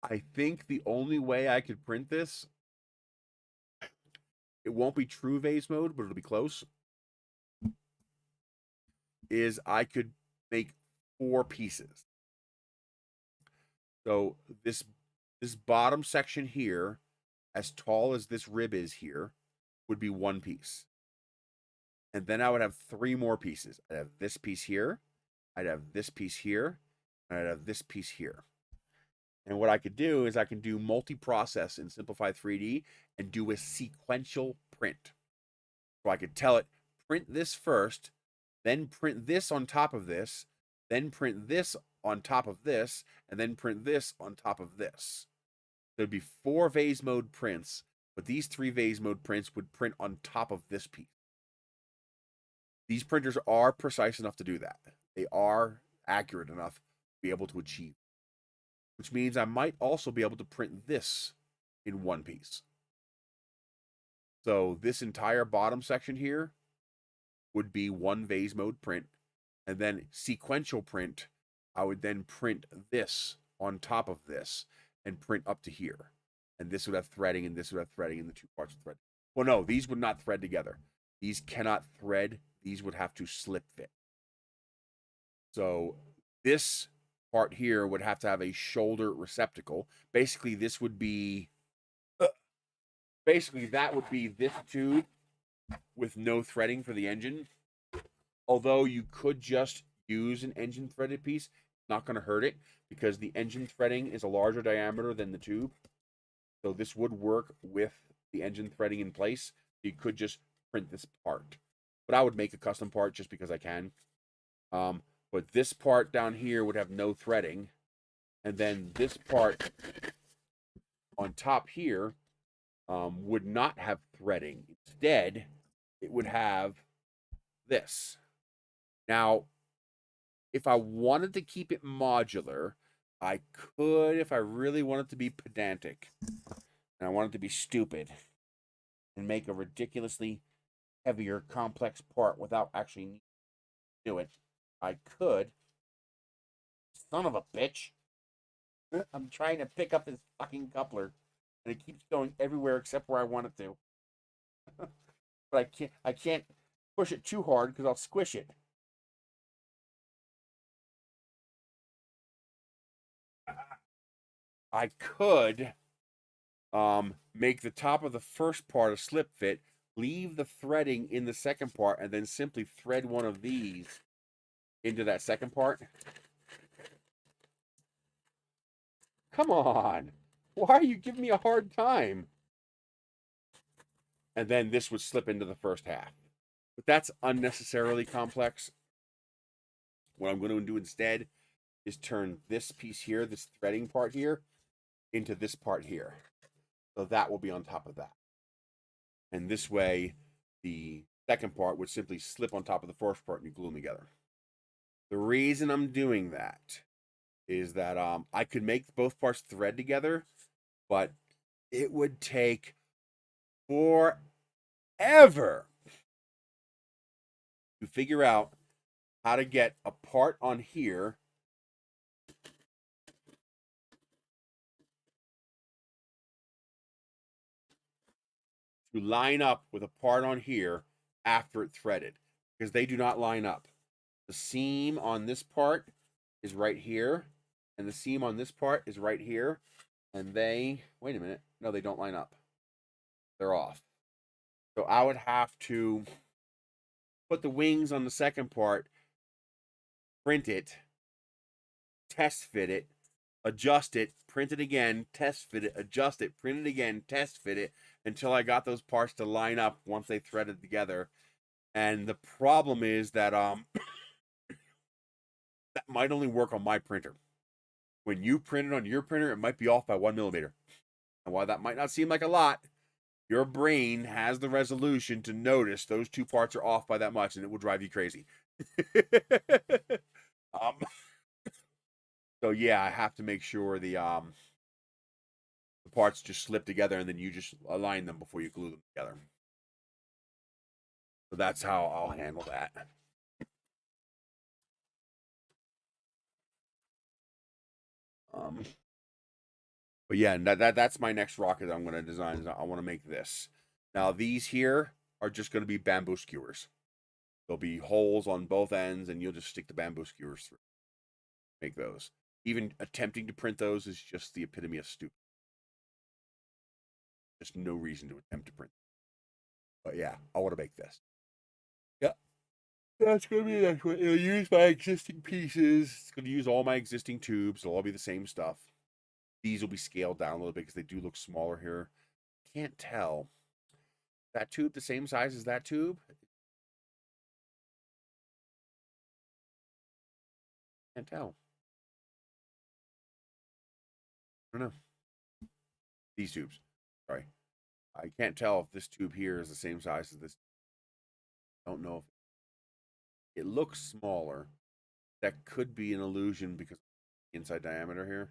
I think the only way I could print this, it won't be true vase mode, but it'll be close, is I could make 4 pieces. So this bottom section here, as tall as this rib is here, would be 1 piece. And then I would have 3 more pieces. I'd have this piece here, I'd have this piece here, and I'd have this piece here. And what I could do is I can do multi-process in Simplify 3D and do a sequential print. So I could tell it, print this first, then print this on top of this, then print this on top of this, and then print this on top of this. There'd be 4 vase mode prints, but these 3 vase mode prints would print on top of this piece. These printers are precise enough to do that. They are accurate enough to be able to achieve. Which means I might also be able to print this in 1 piece. So this entire bottom section here would be 1 vase mode print. And then sequential print, I would then print this on top of this and print up to here. And this would have threading, and this would have threading, and the 2 parts of thread. Well, no, these would not thread together. These cannot thread. These would have to slip fit. So this part here would have to have a shoulder receptacle. Basically, this would be... basically, that would be this tube with no threading for the engine. Although you could just use an engine threaded piece, not going to hurt it because the engine threading is a larger diameter than the tube. So this would work with the engine threading in place. You could just print this part. But I would make a custom part just because I can. But this part down here would have no threading. And then this part on top here would not have threading. Instead, it would have this. Now, if I wanted to keep it modular, I could, if I really wanted to be pedantic, and I wanted to be stupid, and make a ridiculously heavier, complex part without actually needing to do it, I could. Son of a bitch. I'm trying to pick up his fucking coupler, and it keeps going everywhere except where I want it to. But I can't push it too hard because I'll squish it. I could make the top of the first part a slip fit, leave the threading in the second part, and then simply thread one of these into that second part. Come on. Why are you giving me a hard time? And then this would slip into the first half. But that's unnecessarily complex. What I'm going to do instead is turn this piece here, this threading part here, into this part here. So that will be on top of that. And this way, the second part would simply slip on top of the first part and you glue them together. The reason I'm doing that is that I could make both parts thread together, but it would take forever to figure out how to get a part on here to line up with a part on here after it threaded, because they do not line up. The seam on this part is right here, and the seam on this part is right here, and they, wait a minute, no, they don't line up. They're off. So I would have to put the wings on the second part, print it, test fit it, adjust it, print it again, test fit it, adjust it, print it again, test fit it, until I got those parts to line up once they threaded together. And the problem is that that might only work on my printer. When you print it on your printer, it might be off by 1 millimeter. And while that might not seem like a lot, your brain has the resolution to notice those 2 parts are off by that much, and it will drive you crazy. So yeah, I have to make sure the parts just slip together, and then you just align them before you glue them together. So that's how I'll handle that. But yeah, that's my next rocket that I'm going to design. Is I want to make this. Now these here are just going to be bamboo skewers. There'll be holes on both ends, and you'll just stick the bamboo skewers through. Make those. Even attempting to print those is just the epitome of stupid. Just no reason to attempt to print. But yeah, I want to make this. Yeah, that's going to be the next one. It'll use my existing pieces. It's going to use all my existing tubes. It'll all be the same stuff. These will be scaled down a little bit because they do look smaller here. Can't tell. That tube the same size as that tube? Can't tell. I don't know. These tubes. Sorry. I can't tell if this tube here is the same size as this. I don't know if it looks smaller. That could be an illusion because of the inside diameter here.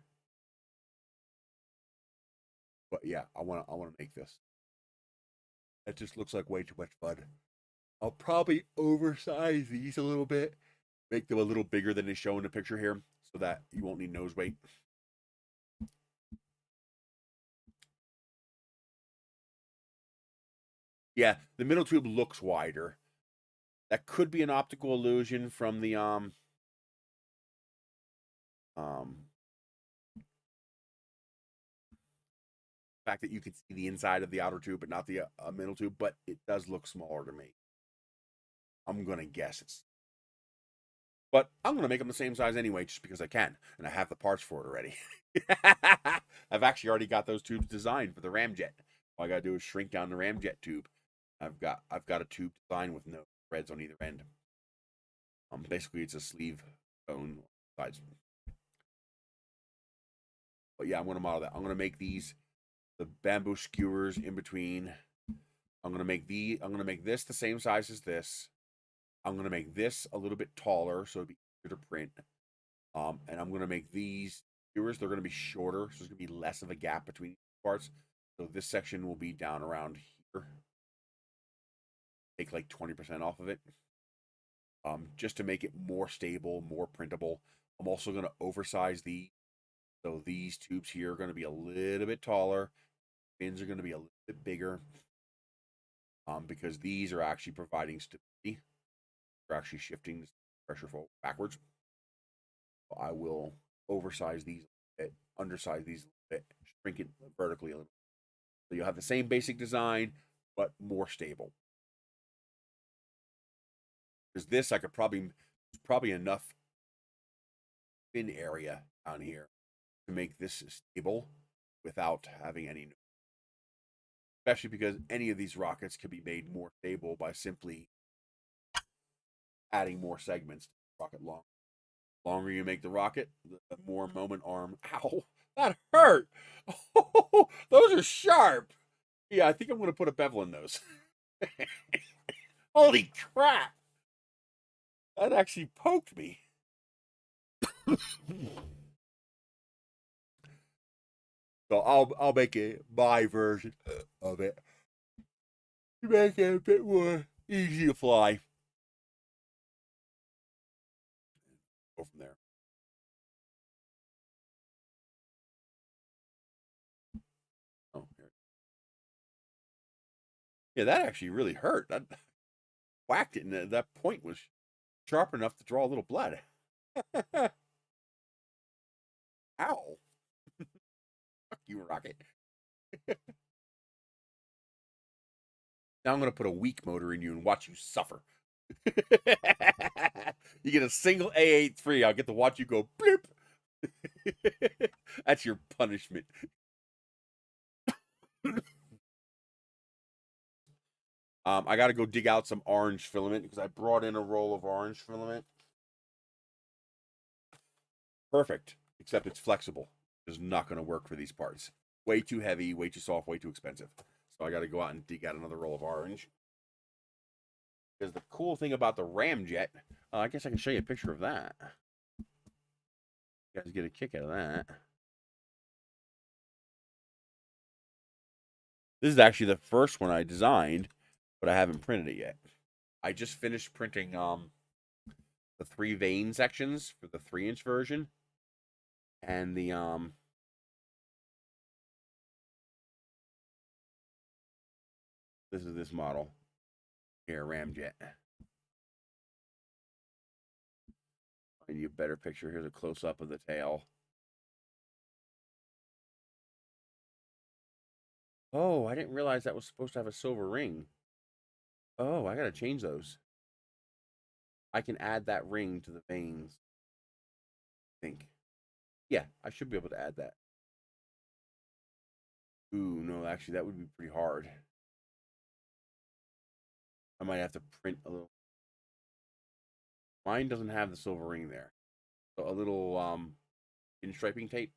But yeah, I want to make this. It just looks like way too much fun. I'll probably oversize these a little bit, make them a little bigger than they show in the picture here, so that you won't need nose weight. Yeah, the middle tube looks wider. That could be an optical illusion from the fact that you can see the inside of the outer tube but not the middle tube, but it does look smaller to me. I'm gonna guess it's, but I'm gonna make them the same size anyway, just because I can, and I have the parts for it already. I've actually already got those tubes designed for the ramjet. All I gotta do is shrink down the ramjet tube. I've got a tube designed with no threads on either end. Basically it's a sleeve on sides. But yeah, I'm gonna model that. I'm gonna make these the bamboo skewers in between. I'm gonna make this the same size as this. I'm gonna make this a little bit taller so it'd be easier to print. And I'm gonna make these skewers, they're gonna be shorter, so there's gonna be less of a gap between parts. So this section will be down around here. Take like 20% off of it. Just to make it more stable, more printable. I'm also gonna oversize these. So these tubes here are gonna be a little bit taller. Fins are gonna be a little bit bigger. Because these are actually providing stability. They're actually shifting the pressure forward backwards. So I will oversize these a bit, undersize these a bit, shrink it vertically a little. So you'll have the same basic design, but more stable. Because this, I could probably enough fin area down here to make this stable without having any, especially because any of these rockets can be made more stable by simply adding more segments to the rocket long. The longer you make the rocket, the more moment arm. Ow, that hurt. Oh, those are sharp. Yeah, I think I'm going to put a bevel in those. Holy crap. That actually poked me. So I'll make it my version of it to make it a bit more easy to fly. Go from there. Oh, here. Yeah, that actually really hurt. That whacked it, and that point was sharp enough to draw a little blood. Ow. Fuck you, Rocket. Now I'm going to put a weak motor in you and watch you suffer. You get a single A83, I'll get to watch you go bloop. That's your punishment. I got to go dig out some orange filament because I brought in a roll of orange filament. Perfect, except it's flexible. It's not going to work for these parts. Way too heavy, way too soft, way too expensive. So I got to go out and dig out another roll of orange. Because the cool thing about the ramjet, I guess I can show you a picture of that. You guys get a kick out of that. This is actually the first one I designed, but I haven't printed it yet. I just finished printing the 3 vein sections for the 3-inch version, and the This is this model here, Ramjet. Find you a better picture. Here's a close up of the tail. Oh, I didn't realize that was supposed to have a silver ring. Oh, I gotta change those. I can add that ring to the vanes. I think. Yeah, I should be able to add that. Ooh, no, actually, that would be pretty hard. I might have to print a little. Mine doesn't have the silver ring there. So a little pinstriping tape.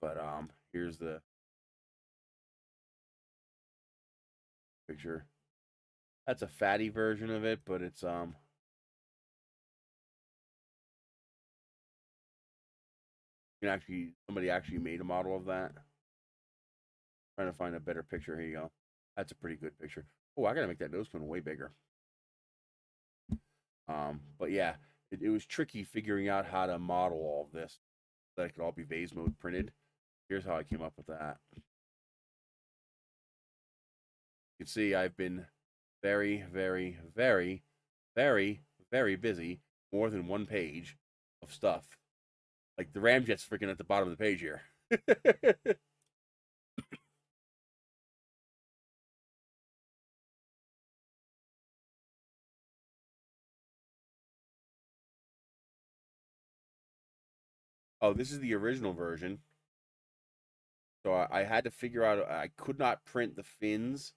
But here's the picture. That's a fatty version of it, but it's you can actually somebody actually made a model of that. Trying to find a better picture. Here you go. That's a pretty good picture. Oh, I gotta make that nose cone way bigger. But yeah, it was tricky figuring out how to model all of this so that it could all be vase mode printed. Here's how I came up with that. You can see I've been very, very, very, very, very busy. More than one page of stuff. Like the ramjet's freaking at the bottom of the page here. Oh, this is the original version. So I had to figure out, I could not print the fins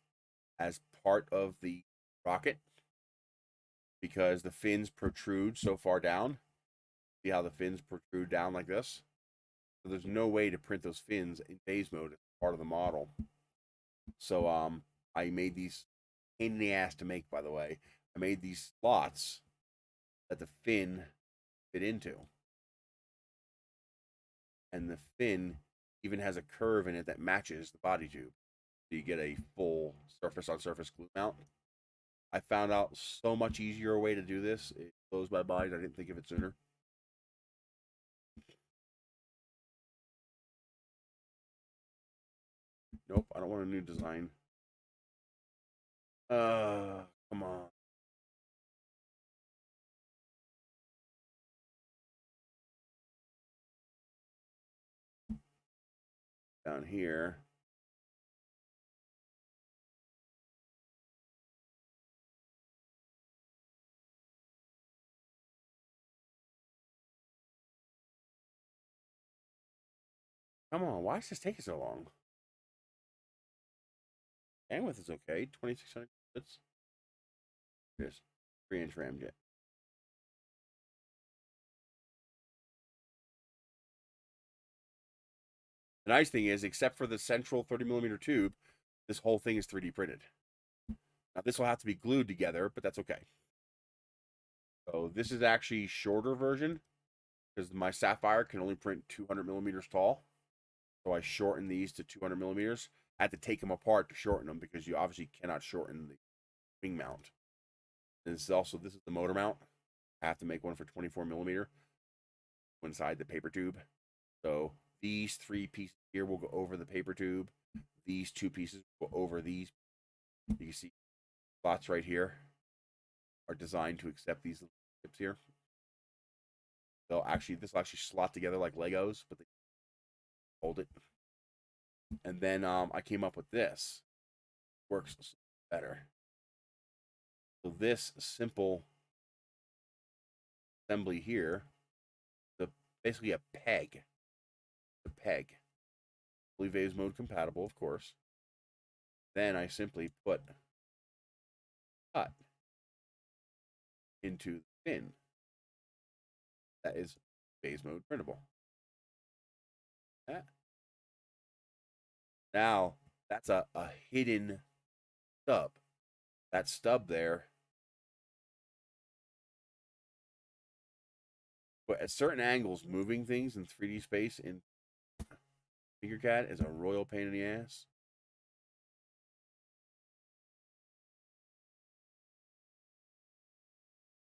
as part of the rocket because the fins protrude so far down. See how the fins protrude down like this? So there's no way to print those fins in phase mode as part of the model. So I made these, pain in the ass to make, by the way. I made these slots that the fin fit into. And the fin even has a curve in it that matches the body tube. So you get a full surface on surface glue mount. I found out so much easier way to do this. It blows my mind. I didn't think of it sooner. Nope, I don't want a new design. Come on. Down here. Come on, why is this taking so long? Bandwidth is okay, 2600 bits. Here's 3-inch ramjet. The nice thing is, except for the central 30mm tube, this whole thing is 3D printed. Now, this will have to be glued together, but that's okay. So this is actually shorter version because my Sapphire can only print 200mm tall. So I shortened these to 200mm. I had to take them apart to shorten them because you obviously cannot shorten the wing mount. And this is the motor mount. I have to make one for 24mm inside the paper tube. So these 3 pieces here will go over the paper tube. These 2 pieces will go over these. You can see slots right here are designed to accept these tips here. This will actually slot together like Legos, but they hold it. And then I came up with this. Works better. So this simple assembly here, basically a peg. The peg. Fully vase mode compatible, of course. Then I simply put cut into the fin. That is vase mode printable. Now that's a hidden stub. That stub there, but at certain angles, moving things in 3D space in Tinkercad is a royal pain in the ass.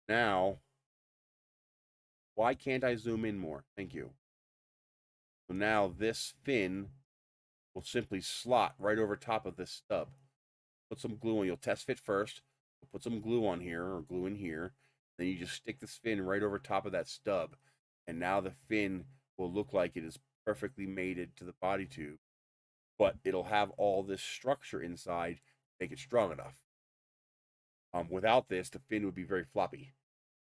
Now, why can't I zoom in more? Thank you. So now this fin will simply slot right over top of this stub. Put some glue on. You'll test fit first. Put some glue on here or glue in here. Then you just stick this fin right over top of that stub. And now the fin will look like it is perfectly mated to the body tube. But it'll have all this structure inside to make it strong enough. Without this, the fin would be very floppy.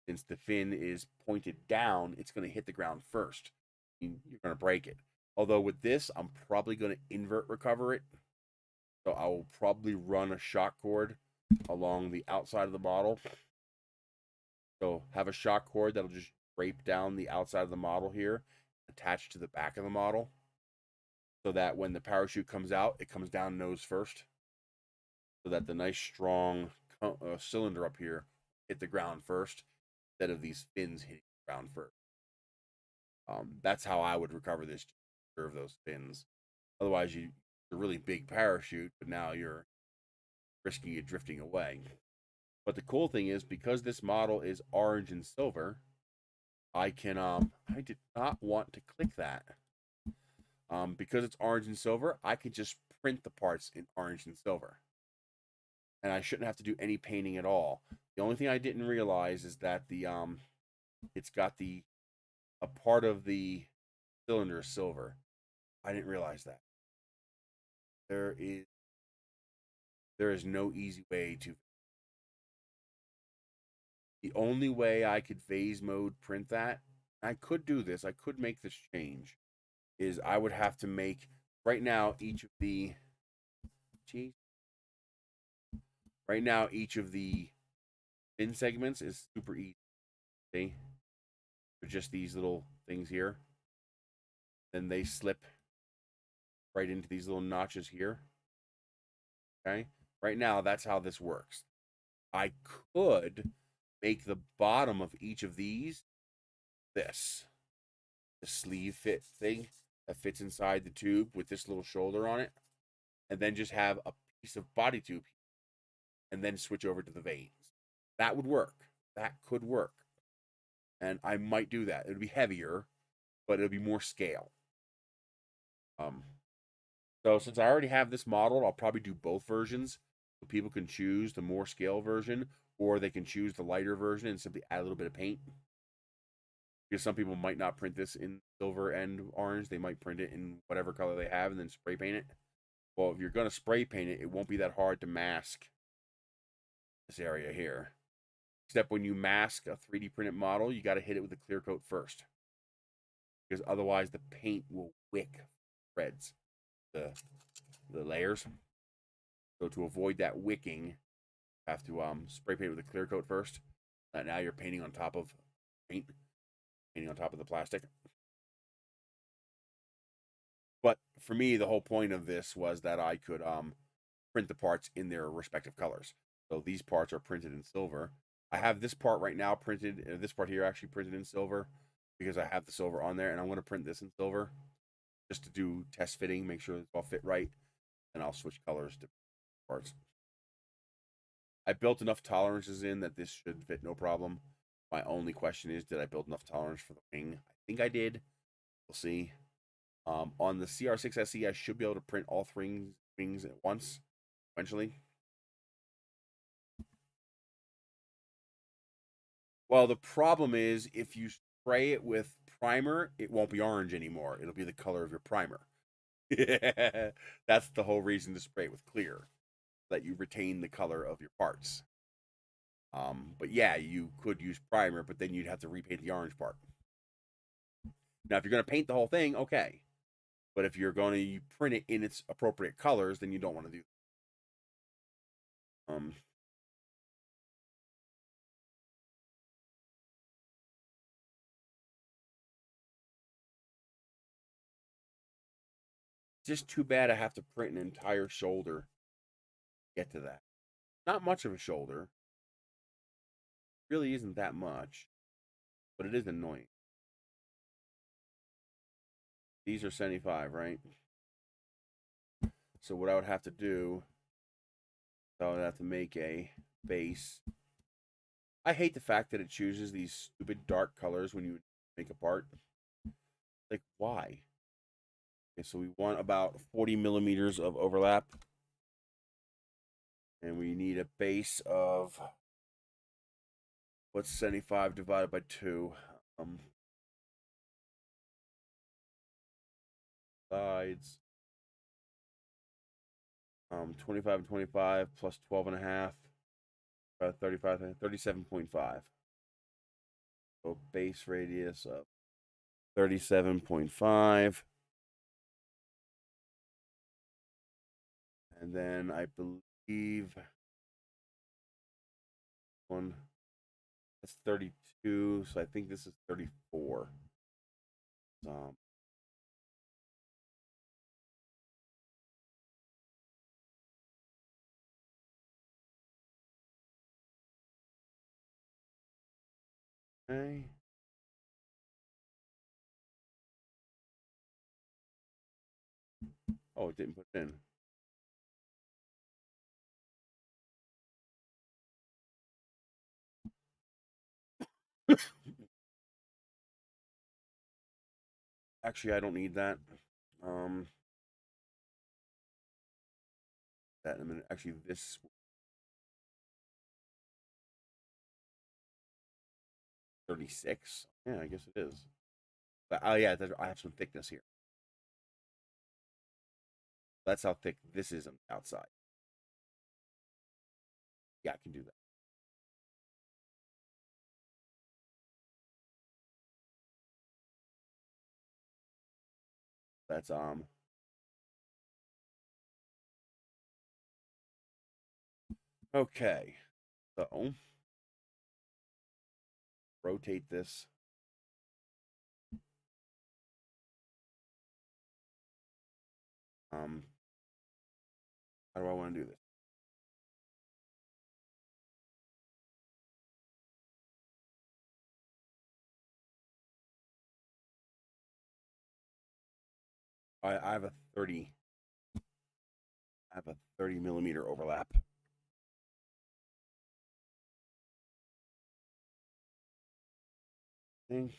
Since the fin is pointed down, it's going to hit the ground first. You're going to break it. Although with this, I'm probably going to invert recover it. So I will probably run a shock cord along the outside of the model. So have a shock cord that'll just drape down the outside of the model here, attached to the back of the model, so that when the parachute comes out, it comes down nose first, so that the nice strong cylinder up here hit the ground first, instead of these fins hitting the ground first. That's how I would recover this to preserve those fins. Otherwise, you're a really big parachute, but now you're risking it drifting away. But the cool thing is, because this model is orange and silver, I can, I did not want to click that. Because it's orange and silver, I could just print the parts in orange and silver. And I shouldn't have to do any painting at all. The only thing I didn't realize is that the, it's got a part of the cylinder is silver. I didn't realize that. There is no easy way to. The only way I could phase mode print that, I could do this, I could make this change, is I would have to make, right now, each of the, right now, each of the fin segments is super easy. See? They're just these little things here. Then they slip right into these little notches here. Okay? Right now, that's how this works. I could make the bottom of each of these this. The sleeve fit thing that fits inside the tube with this little shoulder on it. And then just have a piece of body tube and then switch over to the veins. That would work. That could work. And I might do that. It would be heavier, but it would be more scale. So since I already have this model, I'll probably do both versions. So people can choose the more scale version, or they can choose the lighter version and simply add a little bit of paint. Because some people might not print this in silver and orange. They might print it in whatever color they have and then spray paint it. Well, if you're going to spray paint it, it won't be that hard to mask this area here. Except when you mask a 3D printed model, you got to hit it with a clear coat first. Because otherwise the paint will wick threads, the layers. So to avoid that wicking, you have to spray paint with a clear coat first. Now you're painting on top of paint, painting on top of the plastic. But for me, the whole point of this was that I could print the parts in their respective colors. So these parts are printed in silver. I have this part right now printed, this part here actually printed in silver because I have the silver on there, and I'm going to print this in silver just to do test fitting, make sure it's all fit right, and I'll switch colors to parts. I built enough tolerances in that this should fit no problem. My only question is, did I build enough tolerance for the wing? I think I did. We'll see. On the CR6 SE, I should be able to print all three wings at once, eventually. Well, the problem is, if you spray it with primer, it won't be orange anymore. It'll be the color of your primer. That's the whole reason to spray it with clear, that you retain the color of your parts. But yeah, you could use primer, but then you'd have to repaint the orange part. Now, if you're going to paint the whole thing, okay. But if you're going to print it in its appropriate colors, then you don't want to do that. Just too bad I have to print an entire shoulder to get to that. Not much of a shoulder. Really isn't that much, but it is annoying. These are 75, right? So what I would have to do, I would have to make a base. I hate the fact that it chooses these stupid dark colors when you make a part. Like, why? Okay, so we want about 40 millimeters of overlap. And we need a base of, what's 75 divided by 2? Sides. 25 and 25 plus 12 and a half. 35, 37.5. So base radius of 37.5. And then I believe one, that's 32. So I think this is 34. Okay. Oh, it didn't put it in. Actually, I don't need that. That in a minute. Actually, this 36. Yeah, I guess it is. But, oh yeah, I have some thickness here. That's how thick this is on the outside. Yeah, I can do that. That's okay. So rotate this. How do I want to do this? I have a 30. I have a 30 millimeter overlap. Thing.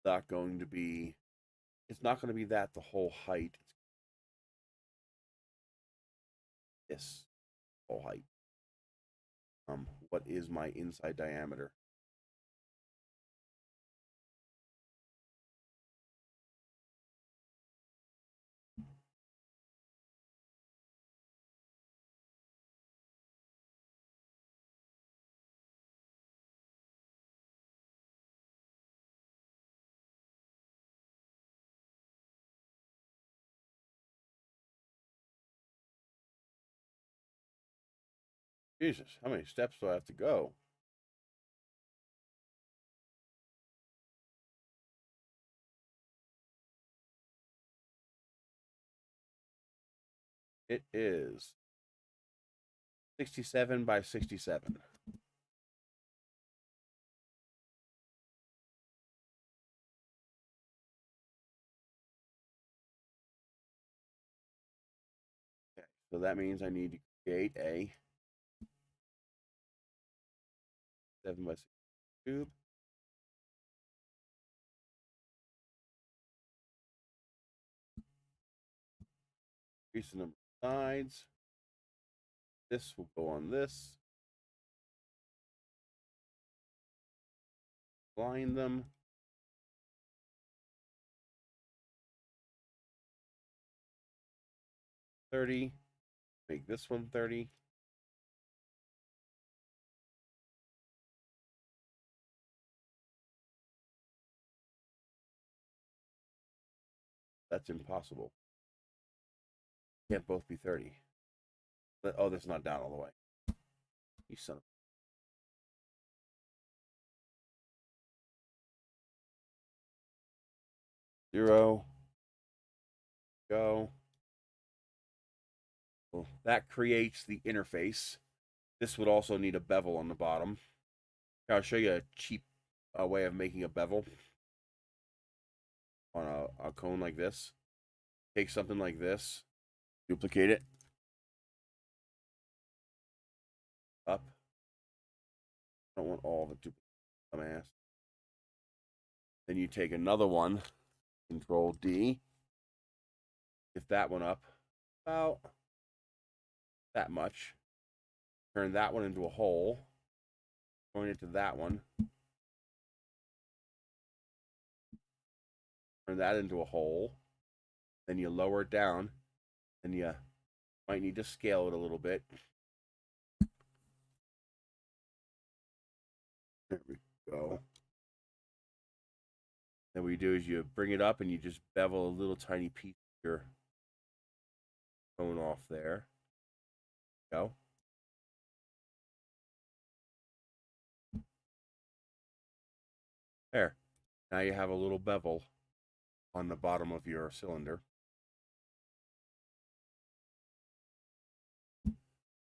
Not going to be. It's not going to be that the whole height. This whole height. What is my inside diameter? Jesus, how many steps do I have to go? It is 67 by 67. Okay, so that means I need to create a 7 by 6 tube. Increase the number of sides. This will go on this. Line them. $30. Make this one $30. That's impossible. Can't both be 30. Oh, that's not down all the way. You son of 0. Go. Well, that creates the interface. This would also need a bevel on the bottom. I'll show you a cheap way of making a bevel on a cone like this. Take something like this, duplicate it, up. I don't want all of it duplicated, dumbass. Then you take another one, Control D. Lift that one up about that much. Turn that one into a hole. Point it to that one. Turn that into a hole. Then you lower it down. And you might need to scale it a little bit. There we go. Then what you do is you bring it up and you just bevel a little tiny piece of your cone off there. Go. There. Now you have a little bevel on the bottom of your cylinder.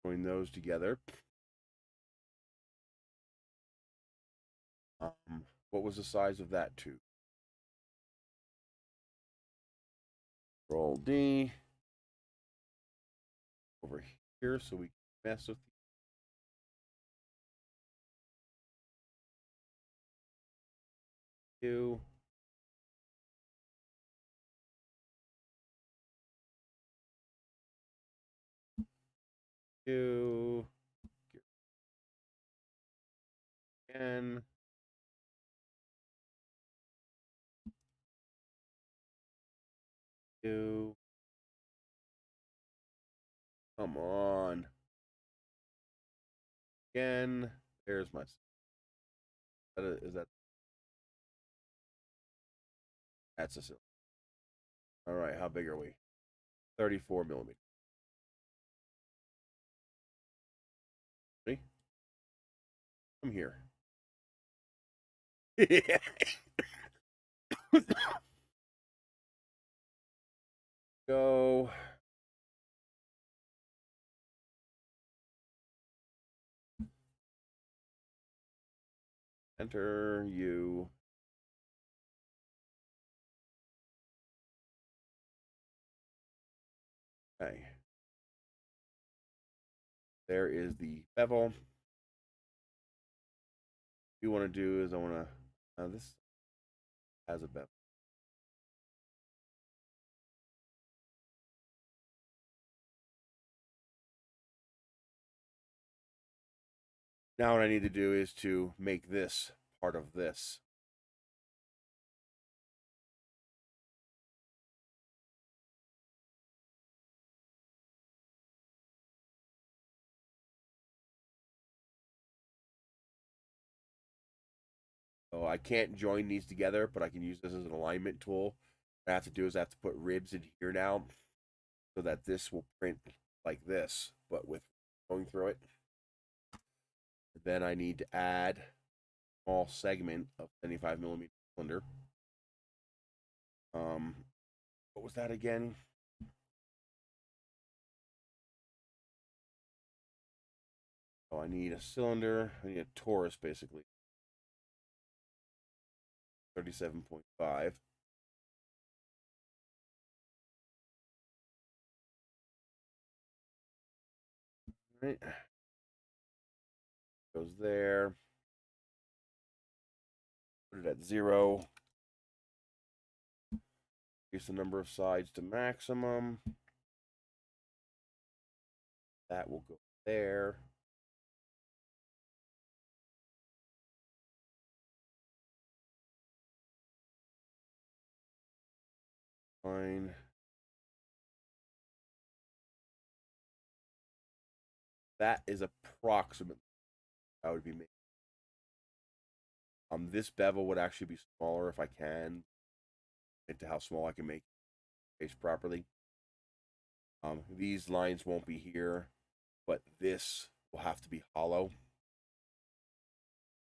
Join those together. What was the size of that tube? Control D. Over here so we can mess with you. You. Again. You. Come on. Again. There's my. Is that? That's a cylinder. All right. How big are we? 34 millimeters. Ready? Come here. Go. Enter you. Okay. There is the bevel. What you want to do is I want to. This has a bevel. Now what I need to do is to make this part of this. So I can't join these together, but I can use this as an alignment tool. What I have to do is I have to put ribs in here now so that this will print like this, but with going through it. Then I need to add a small segment of 75 millimeter cylinder. What was that again? Oh, I need a cylinder. I need a torus, basically. 37.5. Right. Goes there. Put it at 0. Increase the number of sides to maximum. That will go there. Fine. That is approximately how it would be made. This bevel would actually be smaller if I can into how small I can make space properly. These lines won't be here, but this will have to be hollow.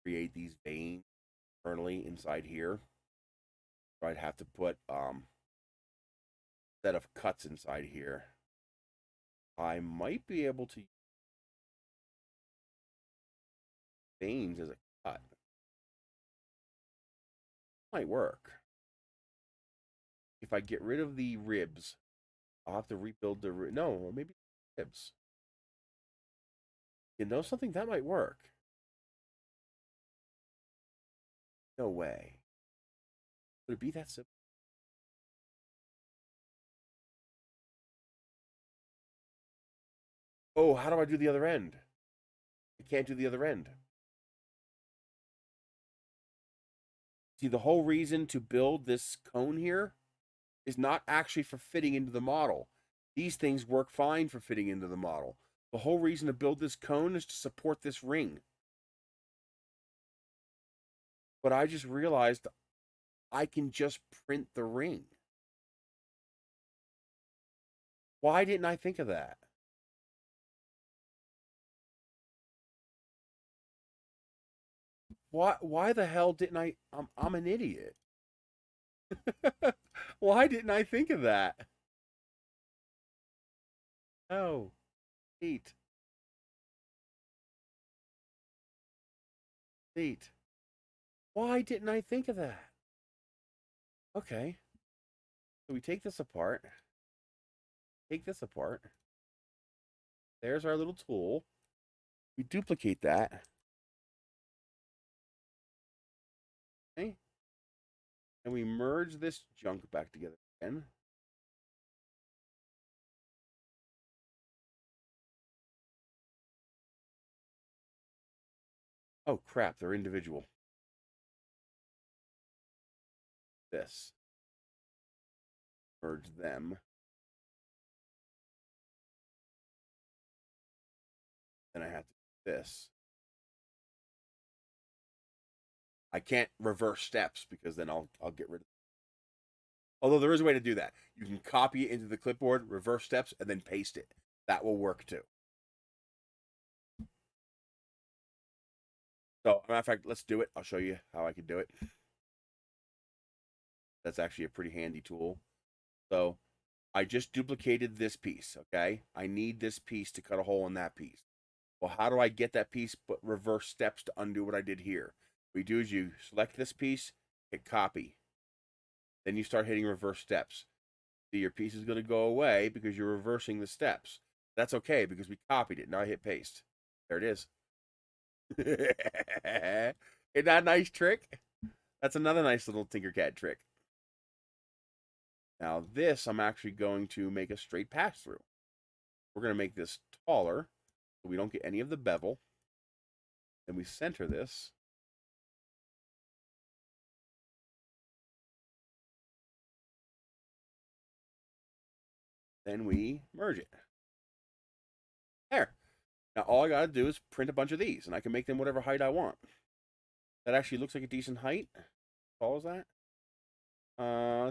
Create these veins internally inside here. So I'd have to put set of cuts inside here. I might be able to use veins as a cut. Might work. If I get rid of the ribs, I'll have to rebuild the no, maybe ribs. You know something that might work. No way. Would it be that simple? Oh, how do I do the other end? I can't do the other end. See, the whole reason to build this cone here is not actually for fitting into the model. These things work fine for fitting into the model. The whole reason to build this cone is to support this ring. But I just realized I can just print the ring. Why didn't I think of that? Why the hell didn't I? I'm an idiot. Why didn't I think of that? Oh, neat. Neat. Why didn't I think of that? Okay. So we take this apart. Take this apart. There's our little tool. We duplicate that. Okay. And we merge this junk back together again. Oh, crap. They're individual. This. Merge them. Then I have to do this. I can't reverse steps because then I'll get rid of it. Although there is a way to do that. You can copy it into the clipboard, reverse steps, and then paste it. That will work too. So, matter of fact, let's do it. I'll show you how I can do it. That's actually a pretty handy tool. So, I just duplicated this piece, okay? I need this piece to cut a hole in that piece. Well, how do I get that piece but reverse steps to undo what I did here? What you do is you select this piece, hit copy. Then you start hitting reverse steps. See, your piece is going to go away because you're reversing the steps. That's okay because we copied it. Now I hit paste. There it is. Isn't that a nice trick? That's another nice little Tinkercad trick. Now this, I'm actually going to make a straight pass through. We're going to make this taller so we don't get any of the bevel. Then we center this. Then we merge it. There. Now all I got to do is print a bunch of these, and I can make them whatever height I want. That actually looks like a decent height. How tall is that?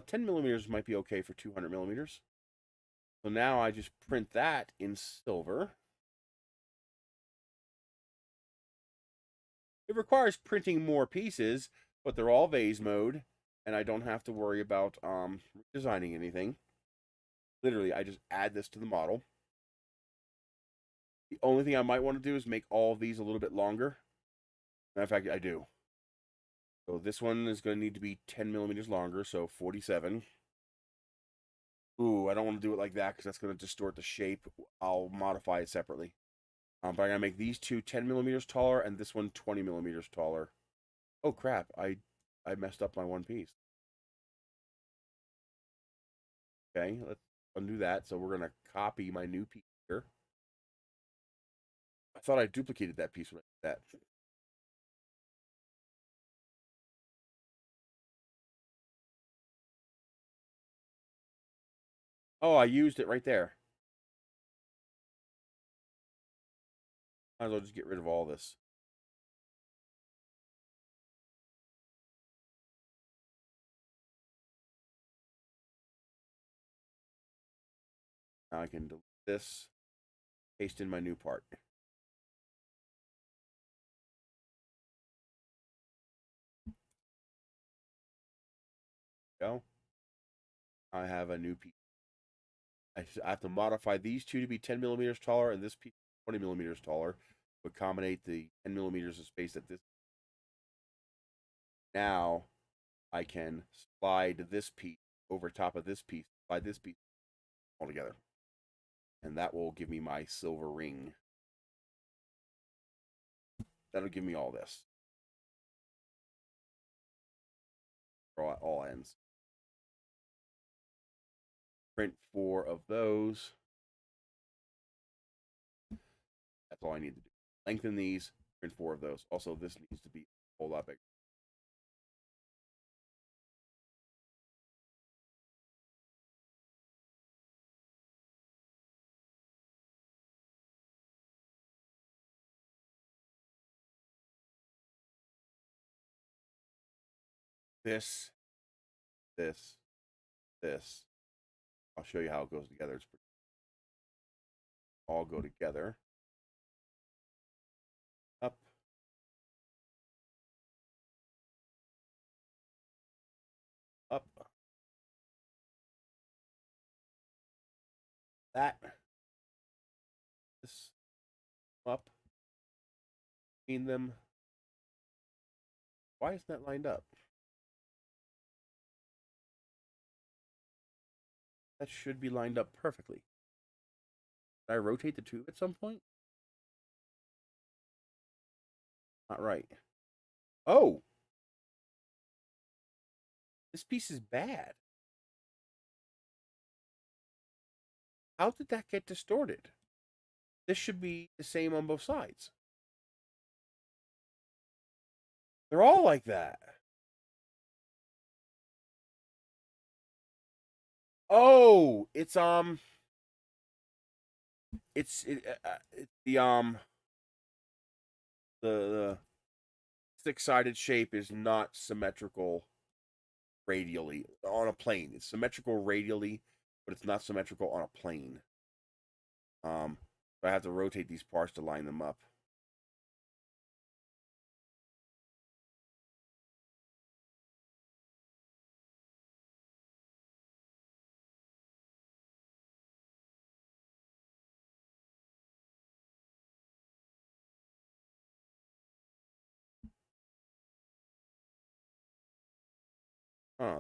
10 millimeters might be okay for 200 millimeters. So now I just print that in silver. It requires printing more pieces, but they're all vase mode, and I don't have to worry about designing anything. Literally, I just add this to the model. The only thing I might want to do is make all of these a little bit longer. Matter of fact, I do. So this one is going to need to be 10 millimeters longer, so 47. Ooh, I don't want to do it like that because that's going to distort the shape. I'll modify it separately. But I'm going to make these two 10 millimeters taller and this one 20 millimeters taller. Oh, crap. I messed up my one piece. Okay, let's undo that. So we're going to copy my new piece here. I thought I duplicated that piece when I did that. Oh, I used it right there. Might as well just get rid of all this. Now I can delete this, paste in my new part. Go. I have a new piece. I have to modify these two to be 10 millimeters taller and this piece 20 millimeters taller to accommodate the 10 millimeters of space that this. Now I can slide this piece over top of this piece, slide this piece all together. And that will give me my silver ring. That'll give me all this. For all ends. Print 4 of those. That's all I need to do. Lengthen these, print 4 of those. Also, this needs to be a whole lot bigger. This, this, this. I'll show you how it goes together. It's pretty, all go together. Up. Up. That. This. Up. Between them. Why isn't that lined up? That should be lined up perfectly. Did I rotate the tube at some point? Not right. Oh! This piece is bad. How did that get distorted? This should be the same on both sides. They're all like that. Oh, it's the six-sided shape is not symmetrical radially on a plane. It's symmetrical radially, but it's not symmetrical on a plane. So I have to rotate these parts to line them up.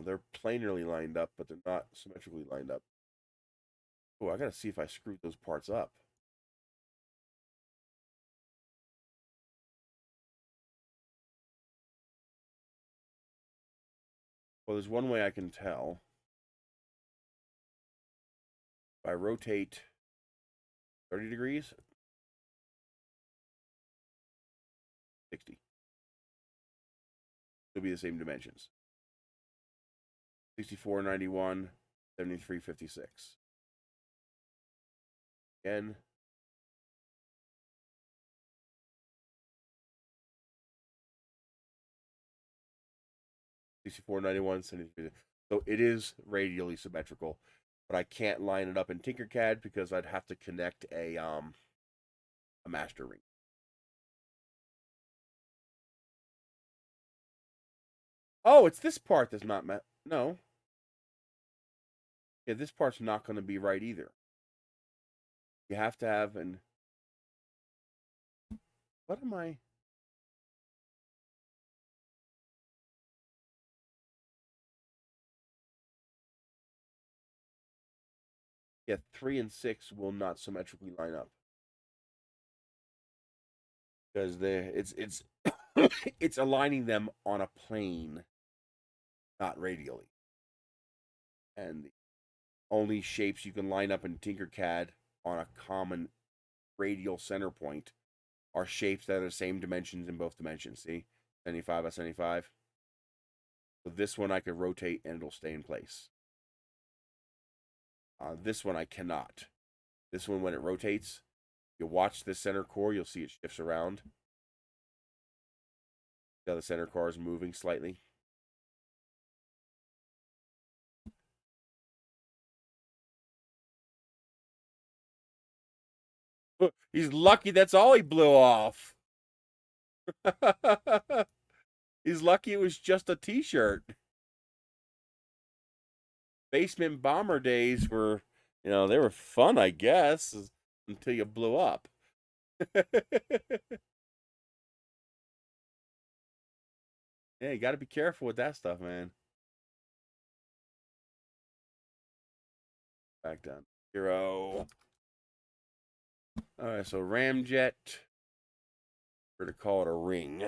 They're planarly lined up, but they're not symmetrically lined up. Oh, I gotta see if I screwed those parts up. Well, there's one way I can tell. If I rotate 30 degrees, 60. It'll be the same dimensions. 64.91, 73.56. Again. $64.91. So it is radially symmetrical, but I can't line it up in Tinkercad because I'd have to connect a master ring. Oh, it's this part that's not no. Yeah, this part's not going to be right either. You have to have an. What am I? Yeah, 3 and 6 will not symmetrically line up because it's it's aligning them on a plane, not radially. And the only shapes you can line up in Tinkercad on a common radial center point are shapes that are the same dimensions in both dimensions. See, 75 by 75. So this one I could rotate and it'll stay in place. This one I cannot. This one, when it rotates, you watch the center core, you'll see it shifts around. Now the center core is moving slightly. He's lucky that's all he blew off. He's lucky it was just a t-shirt. Basement bomber days were, they were fun, I guess, until you blew up. Yeah, you got to be careful with that stuff, man. Back down. 0. All right, so ramjet. We're to call it a ring.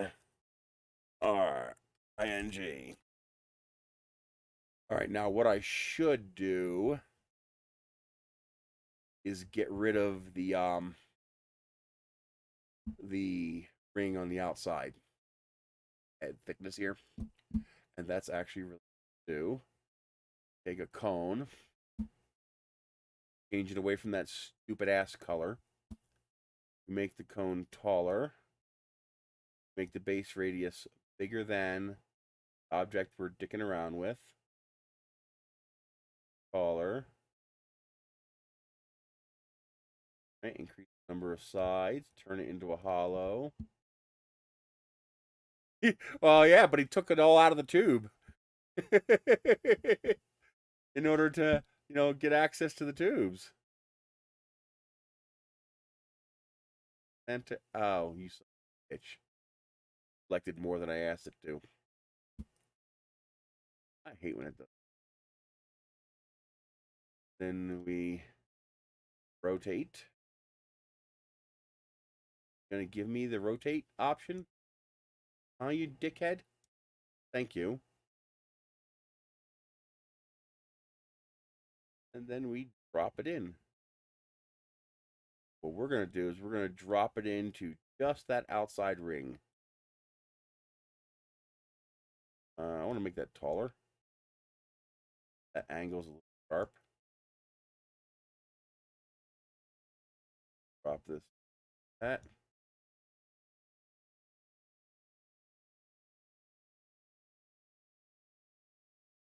R-I-N-G. All right, now what I should do is get rid of the the ring on the outside head thickness here. And that's actually really do. Take a cone, change it away from that stupid ass color, make the cone taller, make the base radius bigger than the object we're dicking around with, taller, right? Increase the number of sides, turn it into a hollow. Well, yeah, but he took it all out of the tube in order to, get access to the tubes. And oh, you son of a bitch. Selected more than I asked it to. I hate when it does. Then we rotate. Gonna give me the rotate option? Huh, you dickhead? Thank you. And then we drop it in. What we're gonna do is we're gonna drop it into just that outside ring. I want to make that taller. That angle's a little sharp. Drop this. That.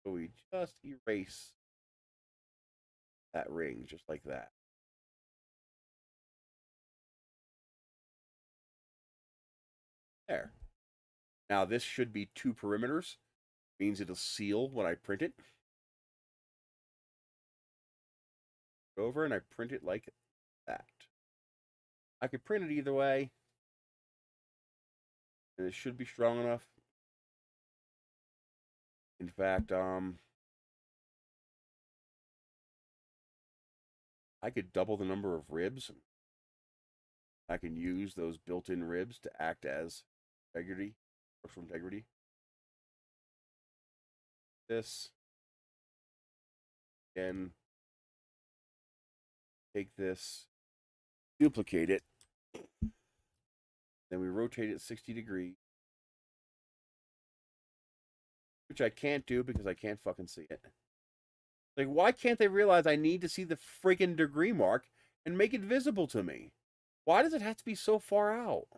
So we just erase that ring just like that. There. Now this should be 2 perimeters. Means it'll seal when I print it. Over and I print it like that. I could print it either way. And it should be strong enough. In fact, I could double the number of ribs. I can use those built-in ribs to act as integrity, structural integrity. This. Again, take this, duplicate it, then we rotate it 60 degrees, which I can't do because I can't fucking see it. Like, why can't they realize I need to see the freaking degree mark and make it visible to me? Why does it have to be so far out?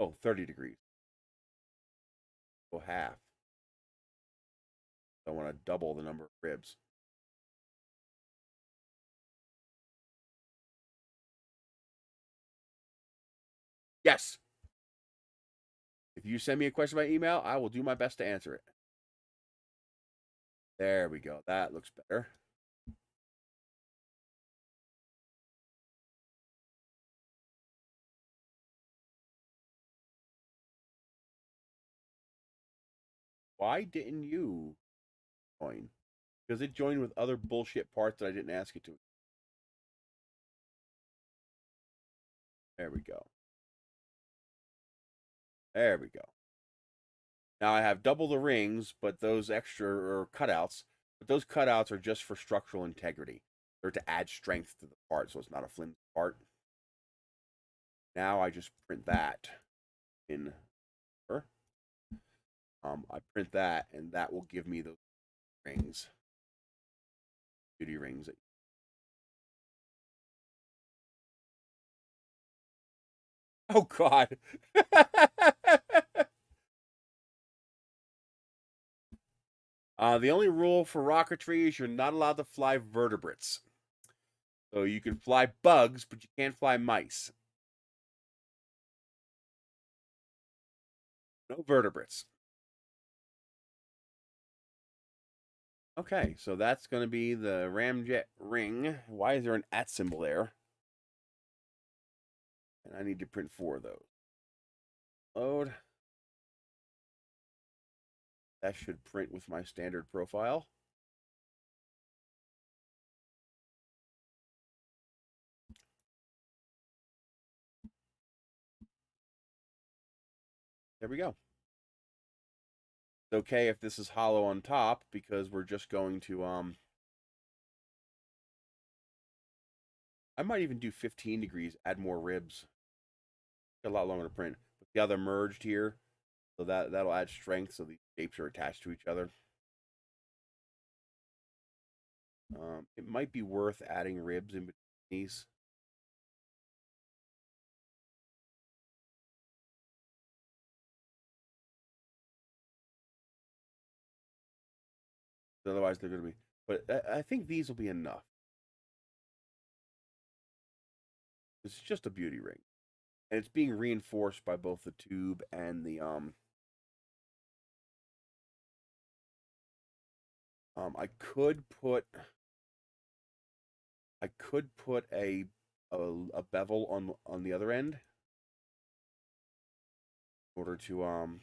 Oh, 30 degrees. So half. I want to double the number of ribs. Yes. If you send me a question by email, I will do my best to answer it. There we go. That looks better. Why didn't you join? Because it joined with other bullshit parts that I didn't ask it to. There we go. There we go. Now I have double the rings, but those extra or cutouts, but those cutouts are just for structural integrity. They're to add strength to the part, so it's not a flimsy part. Now I just print that in. I print that, and that will give me those rings, beauty rings. Oh God. The only rule for rocketry is you're not allowed to fly vertebrates. So you can fly bugs, but you can't fly mice. No vertebrates. Okay, so that's going to be the ramjet ring. Why is there an @ symbol there? And I need to print 4 of those. Load. That should print with my standard profile. There we go. It's okay if this is hollow on top because we're just going to I might even do 15 degrees, add more ribs. A lot longer to print. But the other merged here, so that'll add strength so these shapes are attached to each other. It might be worth adding ribs in between these. Otherwise, they're going to be. But I think these will be enough. It's just a beauty ring, and it's being reinforced by both the tube and the I could put a bevel on the other end in order to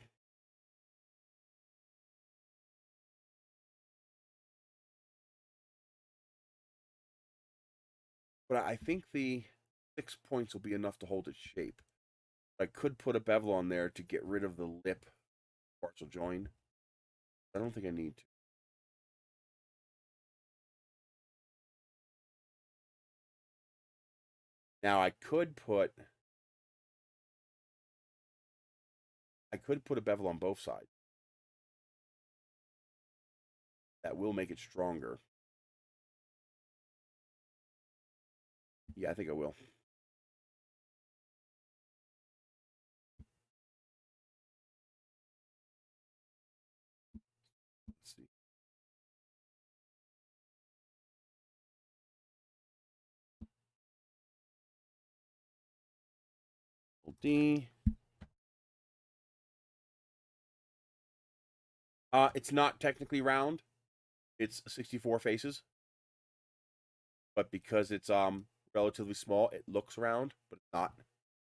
but I think the 6 points will be enough to hold its shape. I could put a bevel on there to get rid of the lip partial join. I don't think I need to. Now I could put a bevel on both sides. That will make it stronger. Yeah, I think I will. Let's see. D. It's not technically round. It's 64 faces. But because it's relatively small, it looks round, but it's not.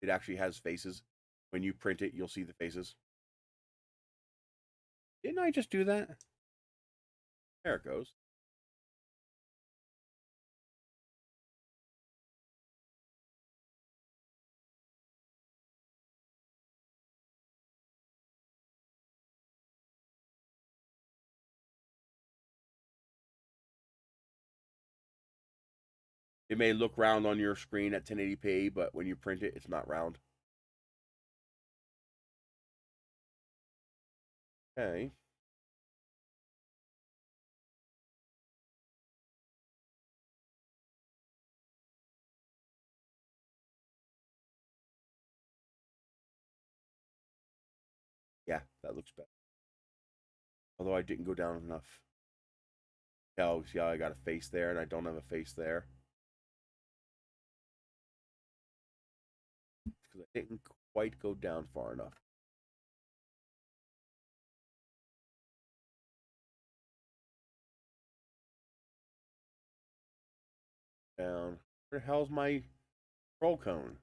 It actually has faces. When you print it, you'll see the faces. Didn't I just do that? There it goes. It may look round on your screen at 1080p, but when you print it, it's not round. Okay. Yeah, that looks better. Although I didn't go down enough. Oh, see how I got a face there and I don't have a face there? It's because I didn't quite go down far enough. Down. Where the hell's my control cone?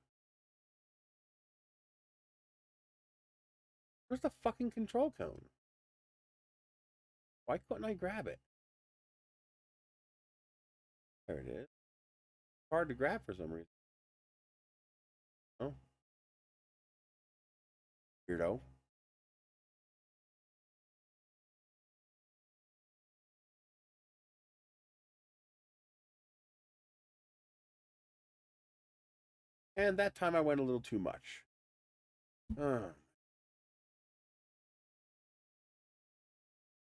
Where's the fucking control cone? Why couldn't I grab it? There it is. Hard to grab for some reason. Oh, weirdo. And that time I went a little too much.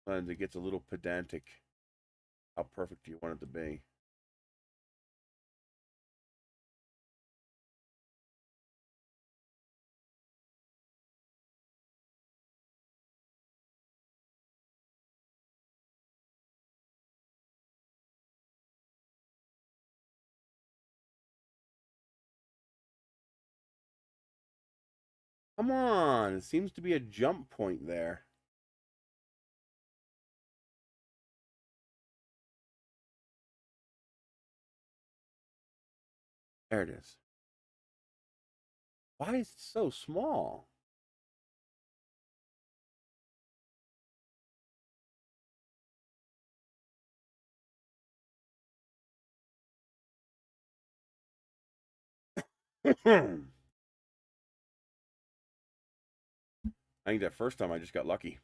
And it gets a little pedantic. How perfect do you want it to be? Come on, it seems to be a jump point there. There it is. Why is it so small? I think that first time I just got lucky.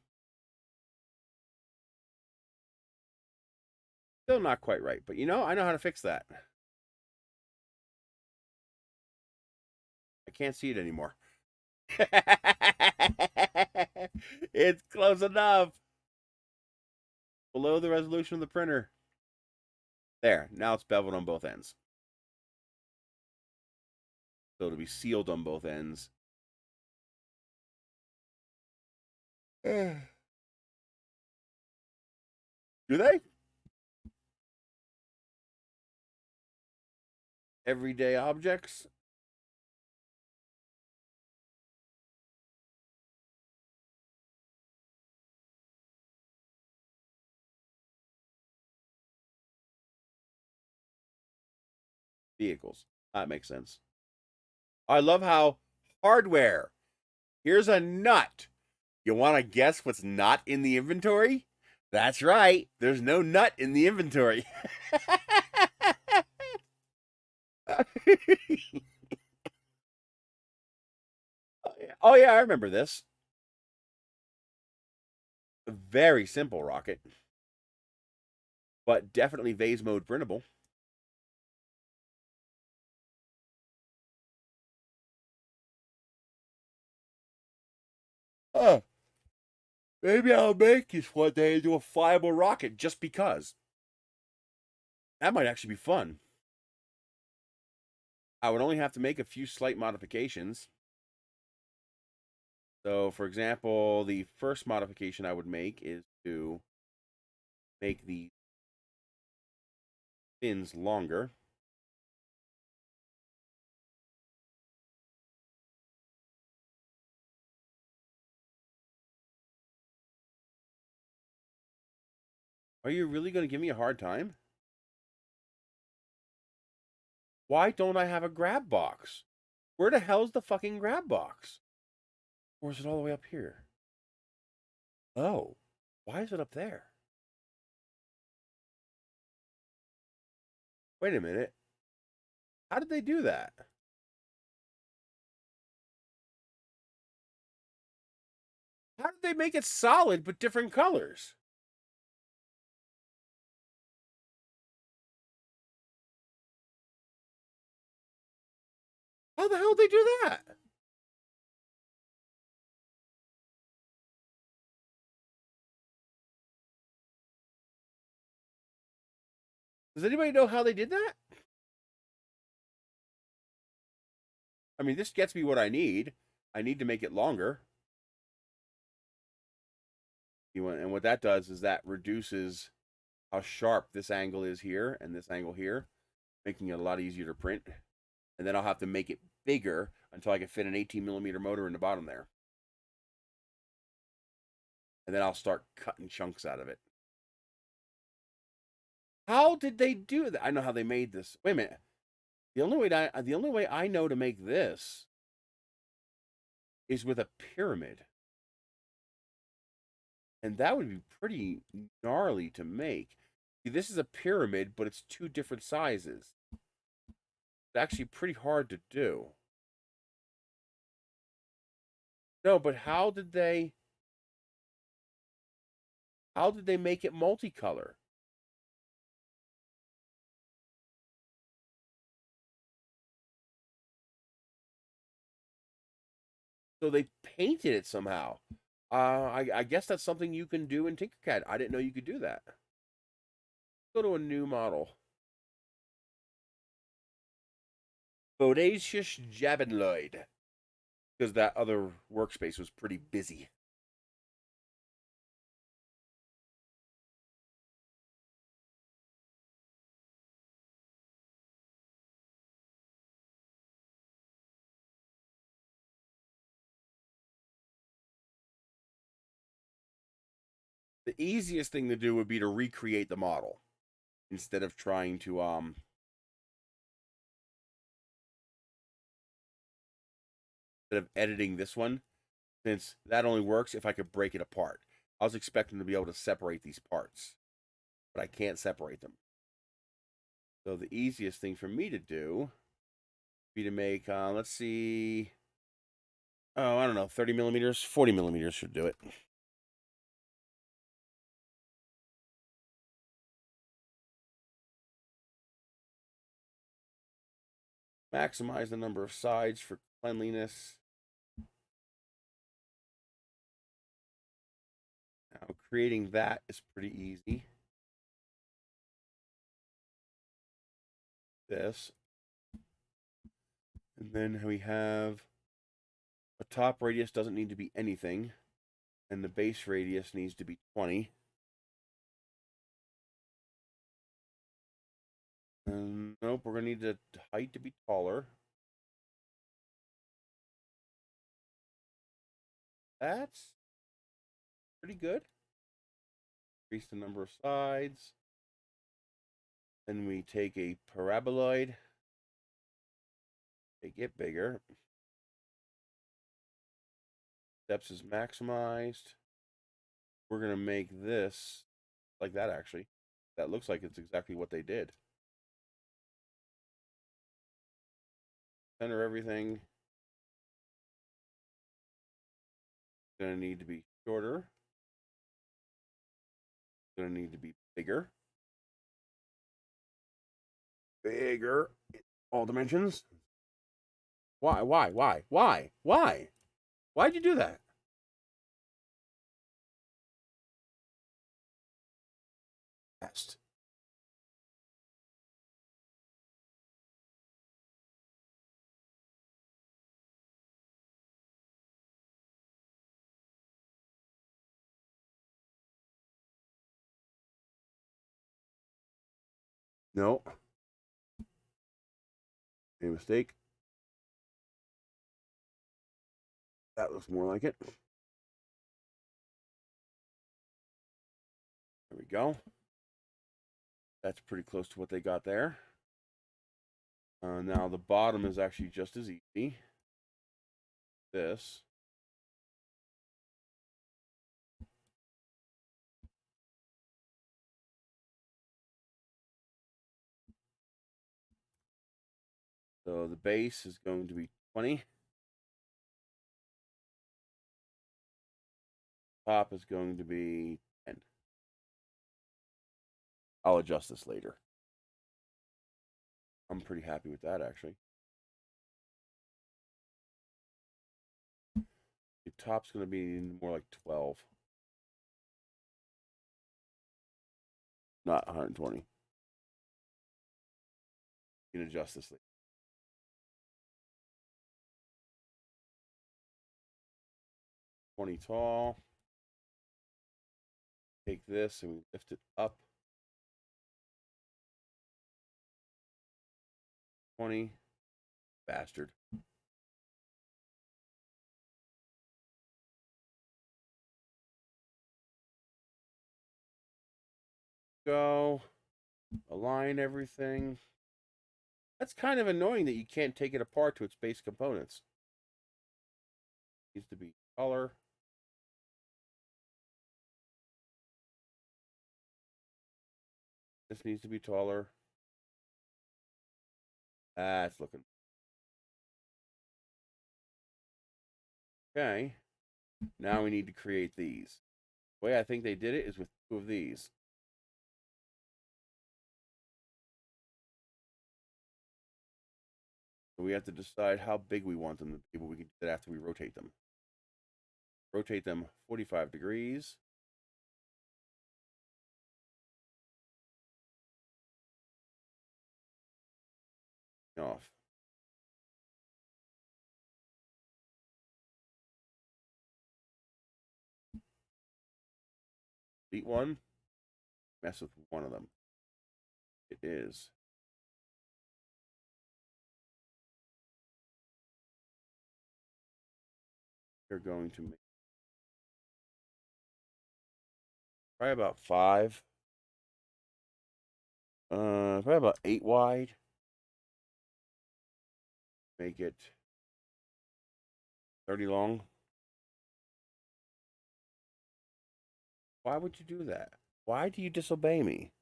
Still not quite right, but you know, I know how to fix that. can't see it anymore. It's close enough. Below the resolution of the printer. There. Now it's beveled on both ends. So it'll be sealed on both ends. Do they? Everyday objects? Vehicles. That makes sense. I love how hardware. Here's a nut. You want to guess what's not in the inventory? That's right. There's no nut in the inventory. Oh, yeah, I remember this. A very simple rocket, but definitely vase mode printable. Oh, maybe I'll make this one day into a flyable rocket just because. That might actually be fun. I would only have to make a few slight modifications. So, for example, the first modification I would make is to make the fins longer. Are you really going to give me a hard time? Why don't I have a grab box? Where the hell's the fucking grab box? Or is it all the way up here? Oh, why is it up there? Wait a minute. How did they do that? How did they make it solid but different colors? How the hell did they do that? Does anybody know how they did that? I mean, this gets me what I need. I need to make it longer. And what that does is that reduces how sharp this angle is here and this angle here, making it a lot easier to print. And then I'll have to make it bigger until I can fit an 18mm motor in the bottom there. And then I'll start cutting chunks out of it. How did they do that? I know how they made this. Wait a minute. The only way I know to make this is with a pyramid. And that would be pretty gnarly to make. See, this is a pyramid, but it's two different sizes. It's actually pretty hard to do. No, but how did they make it multicolor? So they painted it somehow. I guess that's something you can do in Tinkercad. I didn't know you could do that. Go to a new model. Bodacious Jabinloid. Because that other workspace was pretty busy. The easiest thing to do would be to recreate the model instead of trying to instead of editing this one, since that only works if I could break it apart. I was expecting to be able to separate these parts, but I can't separate them. So the easiest thing for me to do would be to make, let's see, oh, I don't know, 30mm, 40mm should do it. Maximize the number of sides for cleanliness. Now, creating that is pretty easy. This. And then we have a top radius doesn't need to be anything, and the base radius needs to be 20. And nope, we're going to need the height to be taller. That's pretty good. Increase the number of sides. Then we take a paraboloid, make it bigger. Depth is maximized. We're going to make this like that, actually. That looks like it's exactly what they did. Center everything. Going to need to be shorter. Going to need to be bigger. Bigger. All dimensions. Why? Why'd you do that? Best. No. Any mistake? That looks more like it. There we go. That's pretty close to what they got there. Now the bottom is actually just as easy. This. So the base is going to be 20. Top is going to be 10. I'll adjust this later. I'm pretty happy with that, actually. The top's going to be more like 12. Not 120. You can adjust this later. 20 tall. Take this and we lift it up. 20. Bastard. Go. Align everything. That's kind of annoying that you can't take it apart to its base components. Needs to be taller. This needs to be taller. That's looking. Okay. Now we need to create these. The way I think they did it is with 2 of these. So we have to decide how big we want them to be, but we can do that after we rotate them. Rotate them 45 degrees. Off. Delete one. Mess with one of them. It is. You're going to make probably about 5. Probably about 8 wide. Make it 30 long. Why would you do that? Why do you disobey me?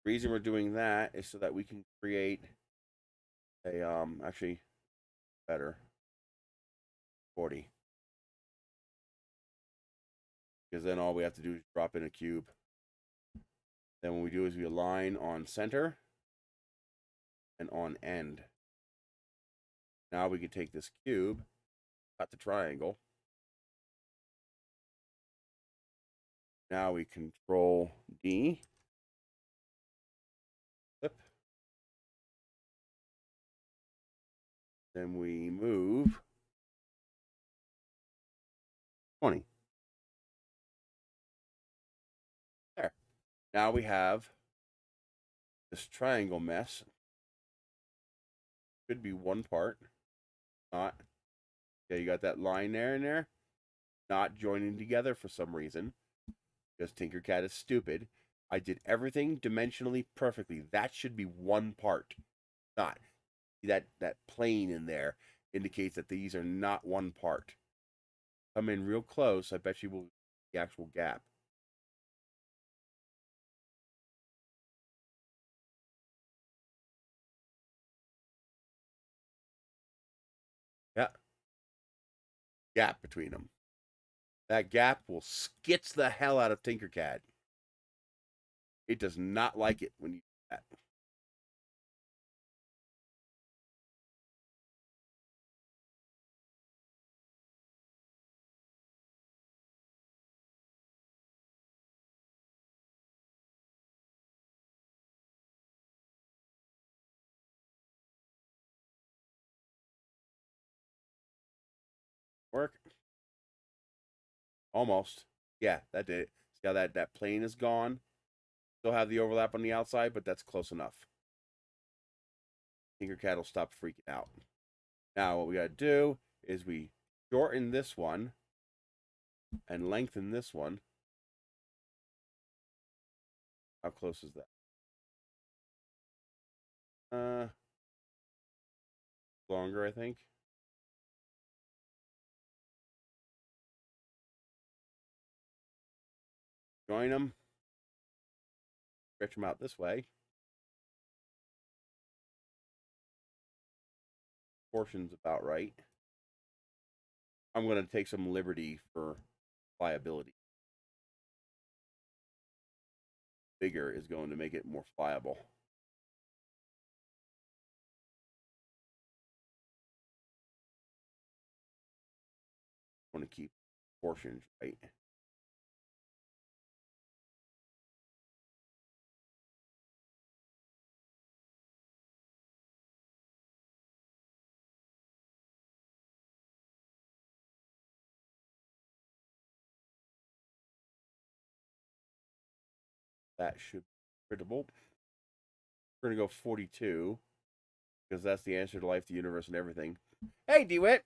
The reason we're doing that is so that we can create a actually better 40. Because then all we have to do is drop in a cube. Then what we do is we align on center and on end. Now we can take this cube, cut the triangle. Now we control D, flip. Then we move 20. There. Now we have this triangle mess. Could be one part. Not. Okay, you got that line there and there. Not joining together for some reason. Because Tinkercad is stupid. I did everything dimensionally perfectly. That should be one part. Not. That plane in there indicates that these are not one part. Come in real close. I bet you will see the actual gap. Yeah. Gap between them. That gap will skits the hell out of Tinkercad. It does not like it when you do that. Work. Almost. Yeah, that did it. See how that plane is gone? Still have the overlap on the outside, but that's close enough. Tinkercad will stop freaking out. Now what we gotta do is we shorten this one and lengthen this one. How close is that? Longer, I think. Join them. Stretch them out this way. Portion's about right. I'm going to take some liberty for pliability. Bigger is going to make it more pliable. I want to keep portions right. That should be printable. We're going to go 42 because that's the answer to life, the universe, and everything. Hey, DeWitt!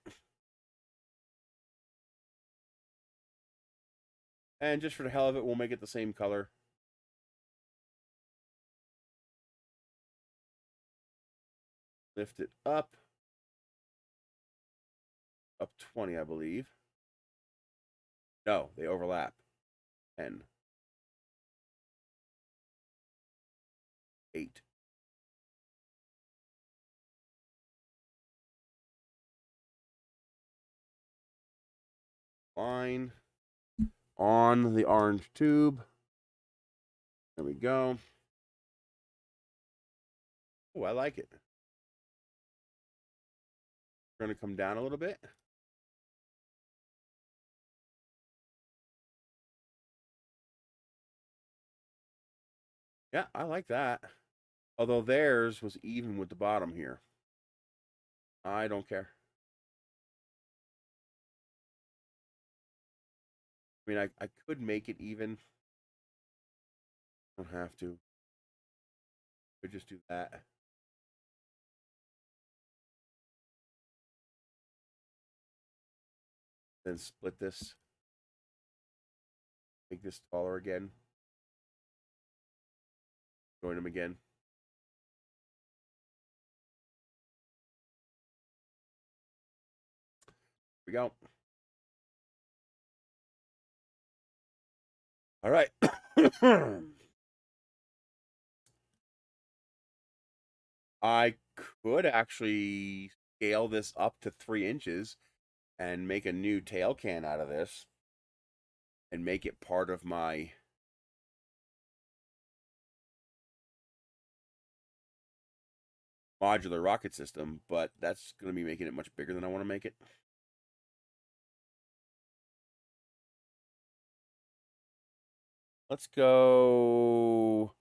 And just for the hell of it, we'll make it the same color. Lift it up. Up 20, I believe. No, they overlap. 10. 8. Line on the orange tube. There we go. Oh, I like it. We're going to come down a little bit. Yeah, I like that. Although theirs was even with the bottom here. I don't care. I mean, I could make it even. Don't have to. Could just do that. Then split this. Make this taller again. Join them again. Here we go. All right. I could actually scale this up to 3 inches and make a new tail can out of this and make it part of my modular rocket system, but that's going to be making it much bigger than I want to make it. Let's go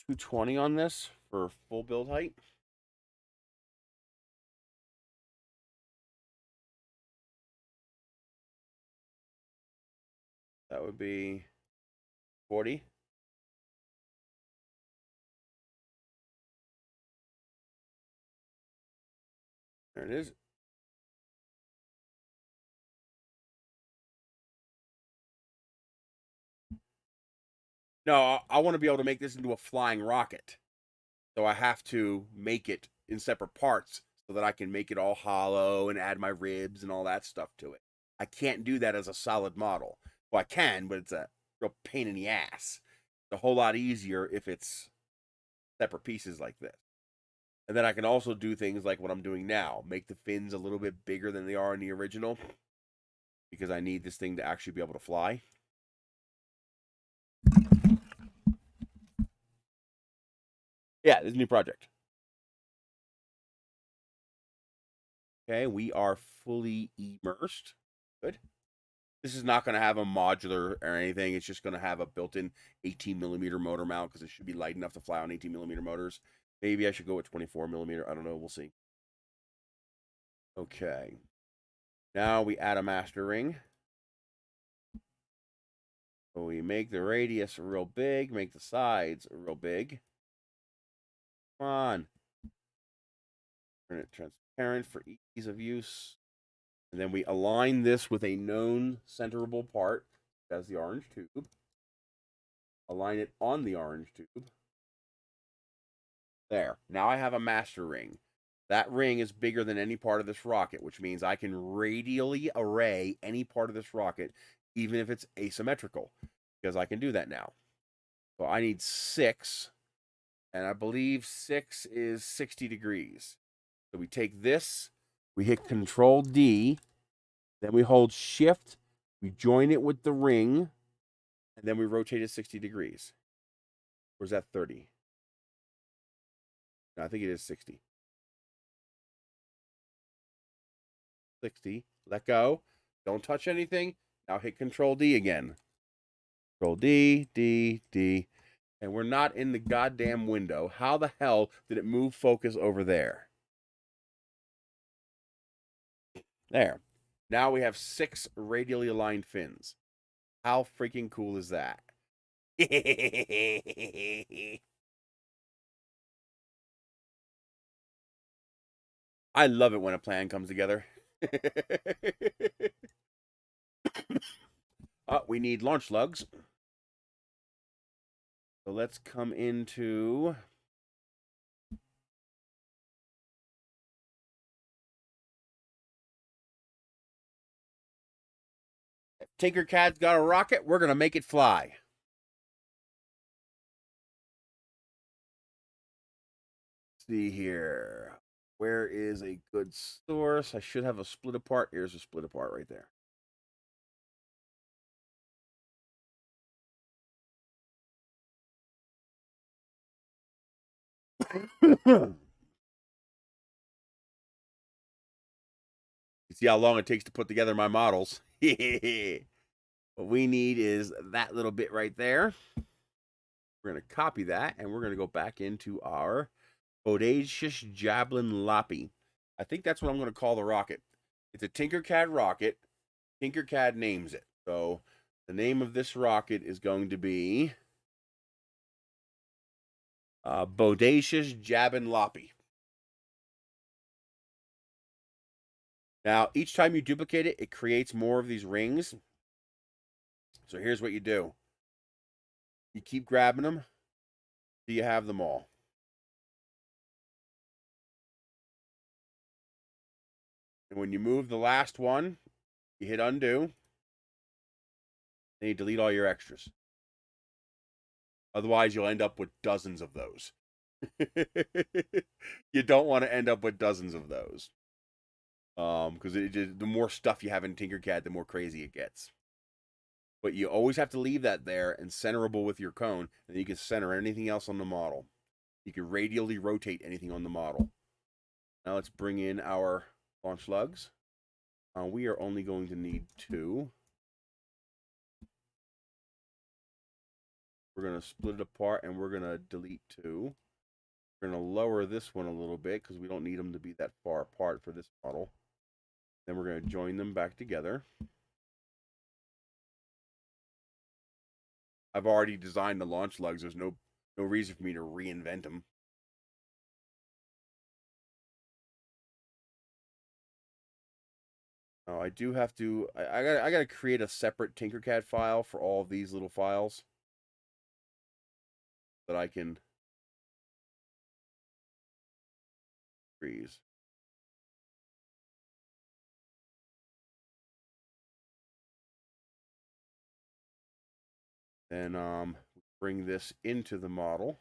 220 on this for full build height. That would be 40. There it is. No, I want to be able to make this into a flying rocket. So I have to make it in separate parts so that I can make it all hollow and add my ribs and all that stuff to it. I can't do that as a solid model. Well, I can, but it's a real pain in the ass. It's a whole lot easier if it's separate pieces like this. And then I can also do things like what I'm doing now. Make the fins a little bit bigger than they are in the original. Because I need this thing to actually be able to fly. Yeah, this is a new project. Okay, we are fully immersed. Good. This is not going to have a modular or anything. It's just going to have a built-in 18mm motor mount because it should be light enough to fly on 18mm motors. Maybe I should go with 24mm. I don't know. We'll see. Okay. Now we add a master ring. So we make the radius real big, make the sides real big. Come on. Turn it transparent for ease of use. And then we align this with a known centerable part. That's the orange tube. Align it on the orange tube. There. Now I have a master ring. That ring is bigger than any part of this rocket, which means I can radially array any part of this rocket, even if it's asymmetrical, because I can do that now. So I need 6, and I believe 6 is 60 degrees. So we take this, we hit Control D, then we hold Shift, we join it with the ring, and then we rotate it 60 degrees. Or is that 30? No, I think it is 60. 60. Let go. Don't touch anything. Now hit Control D again. Control D, D, D. And we're not in the goddamn window. How the hell did it move focus over there? There. Now we have 6 radially aligned fins. How freaking cool is that? I love it when a plan comes together. We need launch lugs. So let's come into Tinkercad's got a rocket. We're going to make it fly. Let's see here. Where is a good source? I should have a split apart. Here's a split apart right there. You see how long it takes to put together my models. What we need is that little bit right there. We're going to copy that, and we're going to go back into our Bodacious Jablin Loppy. I think that's what I'm going to call the rocket. It's a Tinkercad rocket. Tinkercad names it. So the name of this rocket is going to be Bodacious Jabbin Loppy. Now, each time you duplicate it, it creates more of these rings. So here's what you do. You keep grabbing them till you have them all. And when you move the last one, you hit undo. Then you delete all your extras. Otherwise, you'll end up with dozens of those. You don't want to end up with dozens of those. Because the more stuff you have in Tinkercad, the more crazy it gets. But you always have to leave that there and centerable with your cone, and then you can center anything else on the model. You can radially rotate anything on the model. Now let's bring in our launch lugs. We are only going to need 2. We're going to split it apart and we're going to delete 2. We're going to lower this one a little bit because we don't need them to be that far apart for this model. Then we're going to join them back together. I've already designed the launch lugs. There's no reason for me to reinvent them. Oh, I do have to. I gotta create a separate Tinkercad file for all of these little files that I can freeze. Then bring this into the model.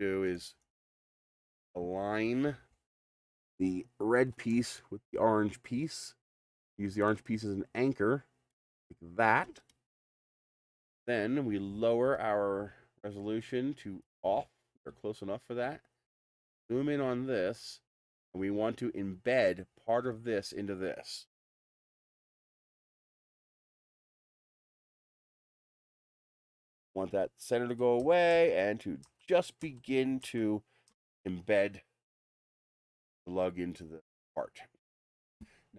Do is align the red piece with the orange piece. Use the orange piece as an anchor, like that. Then we lower our resolution to off, or close enough for that. Zoom in on this, and we want to embed part of this into this. Want that center to go away and to just begin to embed the lug into the part.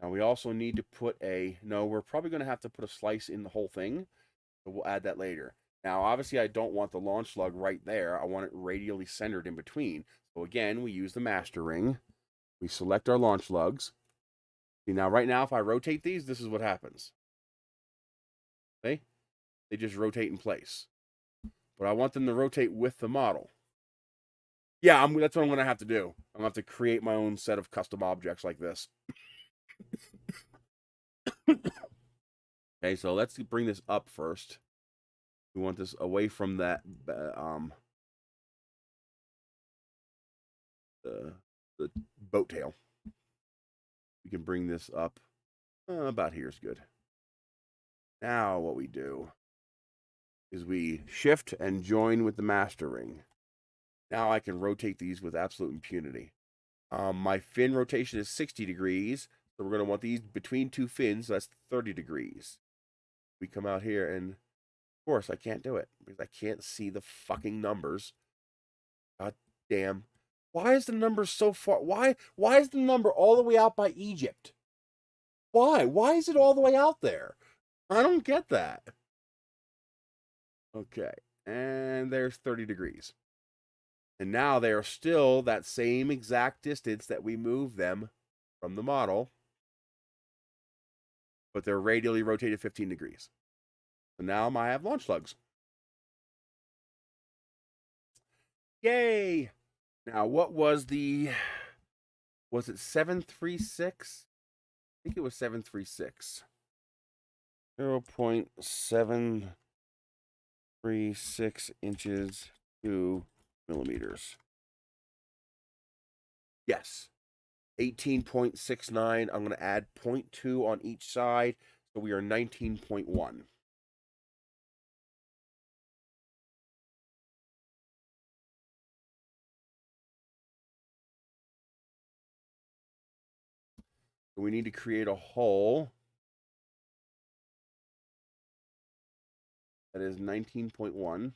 Now we also need to put we're probably going to have to put a slice in the whole thing, but we'll add that later. Now, obviously, I don't want the launch lug right there. I want it radially centered in between. So again, we use the master ring. We select our launch lugs. See, now, right now, if I rotate these, this is what happens. Okay? They just rotate in place. But I want them to rotate with the model. Yeah, that's what I'm going to have to do. I'm going to have to create my own set of custom objects like this. Okay, so let's bring this up first. We want this away from that the boat tail. We can bring this up about here is good. Now what we do is we shift and join with the master ring. Now I can rotate these with absolute impunity. My fin rotation is 60 degrees, so we're going to want these between 2 fins, so that's 30 degrees. We come out here, and of course I can't do it because I can't see the fucking numbers. God damn. Why is the number so far? Why is the number all the way out by Egypt? Why? Why is it all the way out there? I don't get that. Okay, and there's 30 degrees. And now they are still that same exact distance that we moved them from the model, but they're radially rotated 15 degrees. So now I have launch lugs. Yay! Now, what was it 736? I think it was 736. 0.736 inches to millimeters. Yes. 18.69. I'm going to add 0.2 on each side. So we are 19.1. So we need to create a hole that is 19.1.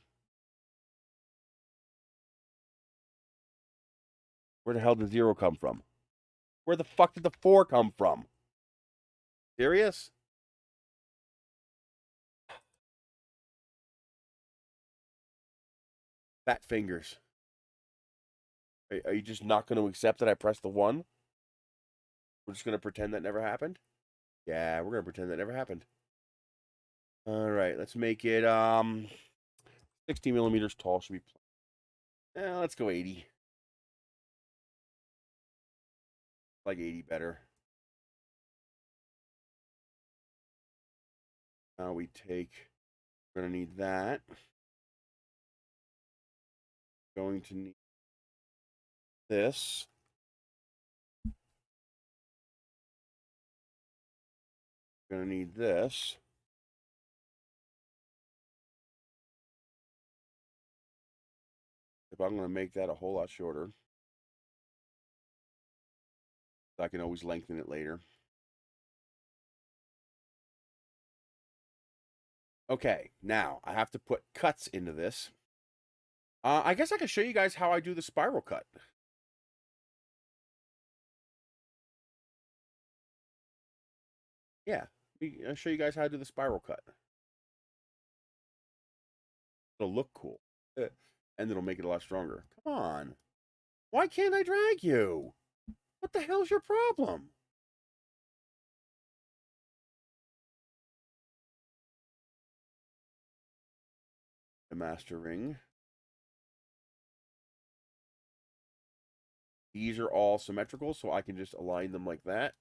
Where the hell did 0 come from? Where the fuck did the 4 come from? Serious? Fat fingers. Are you just not going to accept that I pressed the 1? We're just going to pretend that never happened? Yeah, we're going to pretend that never happened. All right, let's make it 60 millimeters tall. Should be. Let's go 80. Like 80 better. Now we're going to need that. Going to need this. Going to need this. But I'm going to make that a whole lot shorter. So I can always lengthen it later. Okay, now I have to put cuts into this. I guess I can show you guys how I do the spiral cut. Yeah, I'll show you guys how to do the spiral cut. It'll look cool. And it'll make it a lot stronger. Come on. Why can't I drag you? What the hell's your problem? The master ring. These are all symmetrical, so I can just align them like that.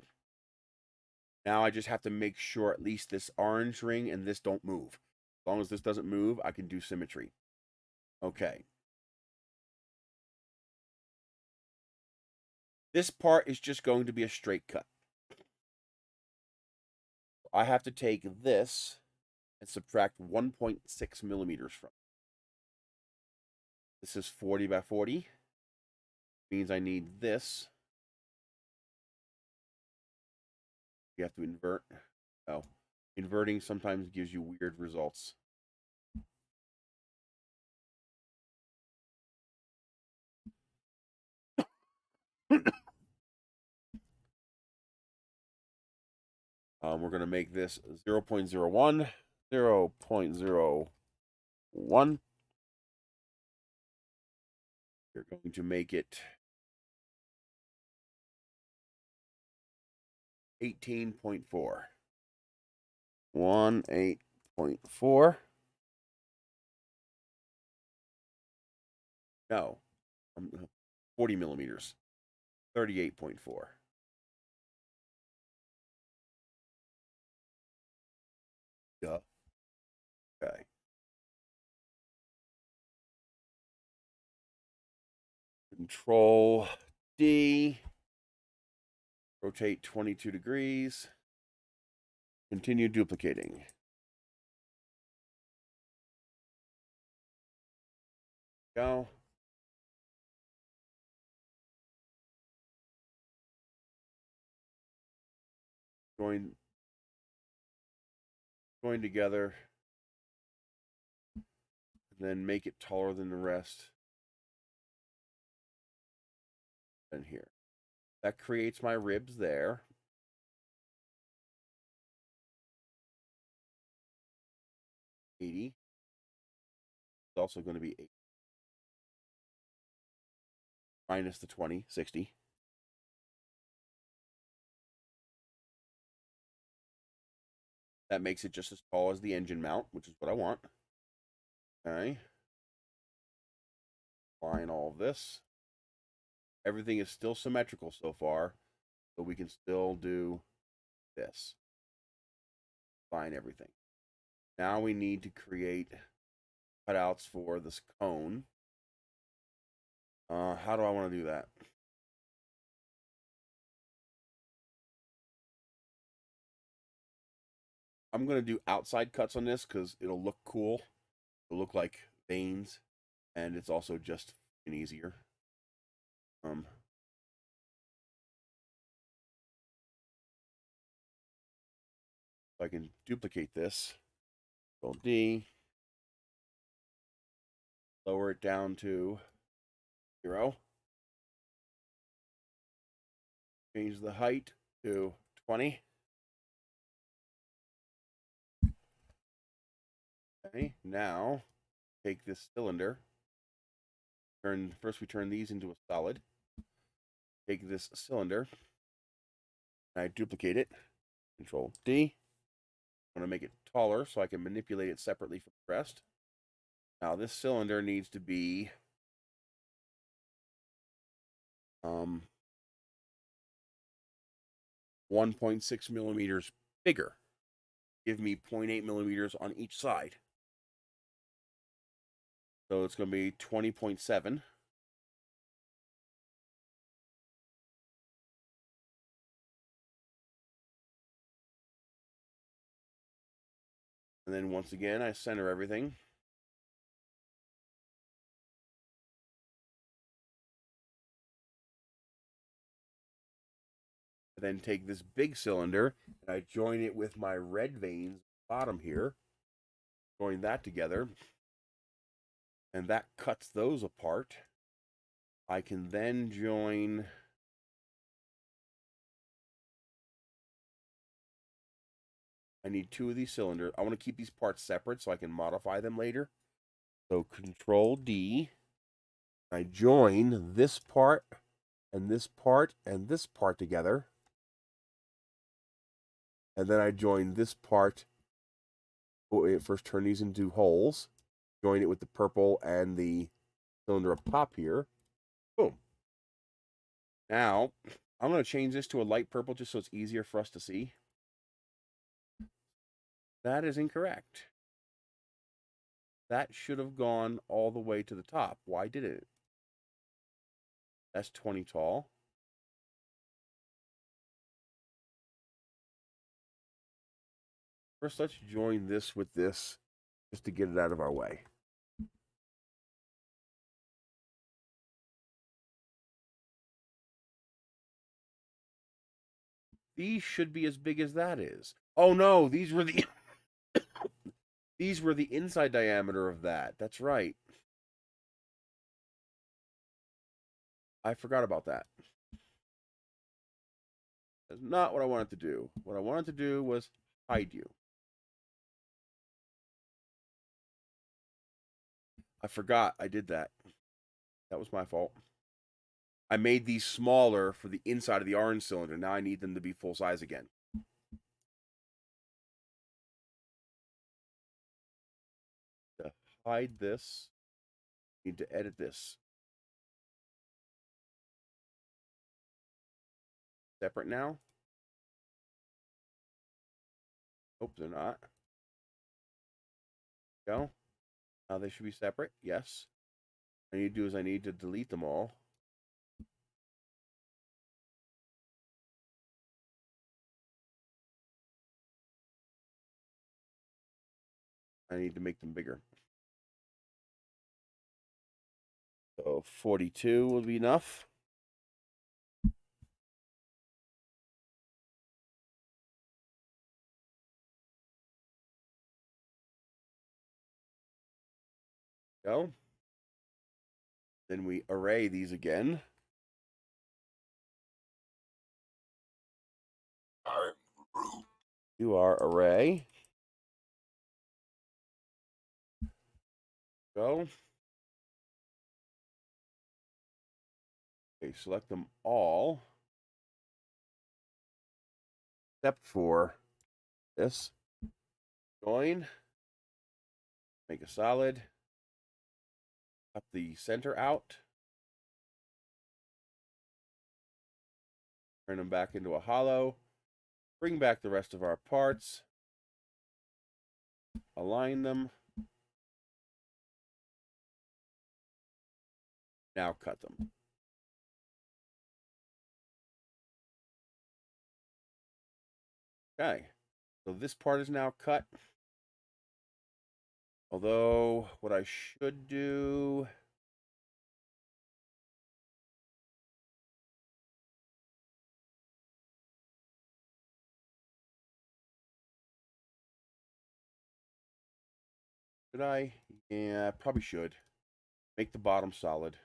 Now I just have to make sure at least this orange ring and this don't move. As long as this doesn't move, I can do symmetry. Okay. This part is just going to be a straight cut. I have to take this and subtract 1.6 millimeters from it. This is 40 by 40. Means I need this. You have to invert. Oh, inverting sometimes gives you weird results. We're going to make this 0.01, 0.01. You're going to make it 18.4. 18.4. No, 40 millimeters. 38.4. Duh. Okay. Control D. Rotate 22 degrees. Continue duplicating. Go. Join together. Then make it taller than the rest. And here. That creates my ribs there. $80. It's also going to be 8. Minus the 20, 60. That makes it just as tall as the engine mount, which is what I want. Okay. Line all of this. Everything is still symmetrical so far, so we can still do this. Line everything. Now we need to create cutouts for this cone. How do I want to do that? I'm going to do outside cuts on this because it'll look cool. It'll look like veins, and it's also just easier. I can duplicate this. Control D. Lower it down to 0. Change the height to 20. Okay, now take this cylinder. First we turn these into a solid. Take this cylinder. I duplicate it. Control D. I'm going to make it taller so I can manipulate it separately from the rest. Now this cylinder needs to be 1.6 millimeters bigger. Give me 0.8 millimeters on each side. So it's going to be 20.7. And then once again, I center everything. I then take this big cylinder and I join it with my red vanes bottom here. Join that together. And that cuts those apart. I can then join I need 2 of these cylinders. I want to keep these parts separate so I can modify them later. So Control D. I join this part and this part and this part together. And then I join this part. First turn these into holes. Join it with the purple and the cylinder up top here. Boom. Now, I'm going to change this to a light purple just so it's easier for us to see. That is incorrect. That should have gone all the way to the top. Why did it? That's 20 tall. First, let's join this with this just to get it out of our way. These should be as big as that is. Oh no, these were the these were the inside diameter of that. That's right. I forgot about that. That's not what I wanted to do. What I wanted to do was hide you. I forgot I did that. That was my fault. I made these smaller for the inside of the orange cylinder. Now I need them to be full size again. To hide this, I need to edit this. Separate now. Nope, they're not. Go. Now they should be separate. Yes. What I need to do is I need to delete them all. I need to make them bigger. So 42 will be enough. Go. Then we array these again. Do our array. Go. Okay, select them all. Except for this. Join. Make a solid. Cut the center out. Turn them back into a hollow. Bring back the rest of our parts. Align them. Now cut them. Okay, so this part is now cut. Although, what I should do... Should I? Yeah, probably should. Make the bottom solid.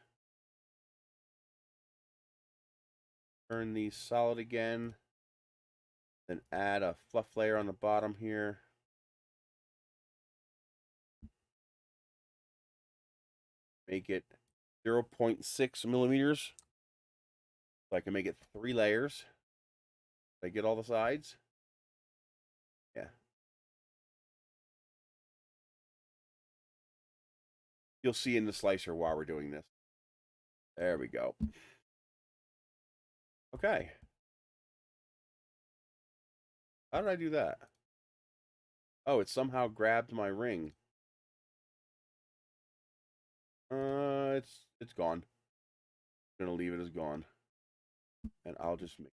Turn these solid again. Then add a fluff layer on the bottom here. Make it 0.6 millimeters. So I can make it 3 layers. Did I get all the sides? Yeah. You'll see in the slicer while we're doing this. There we go. Okay. How did I do that? Oh, it somehow grabbed my ring. It's gone. I'm gonna leave it as gone. And I'll just make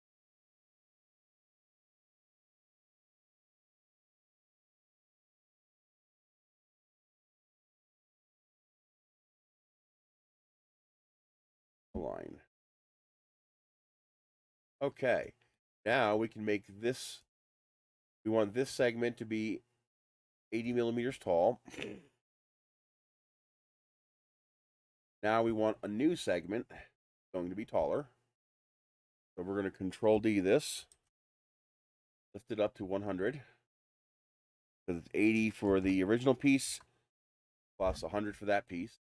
a line. Okay. Now we can make this, we want this segment to be 80 millimeters tall. Now we want a new segment going to be taller. So we're going to Control D this, lift it up to 100. Because it's 80 for the original piece, plus 100 for that piece.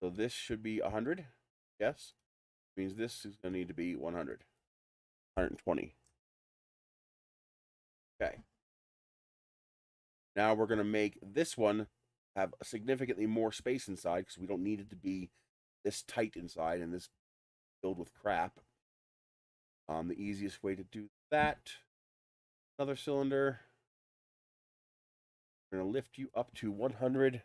So this should be 100. Yes. Means this is going to need to be 100. 120. Okay. Now we're going to make this one have significantly more space inside because we don't need it to be this tight inside and this filled with crap. The easiest way to do that, another cylinder. We're going to lift you up to 100.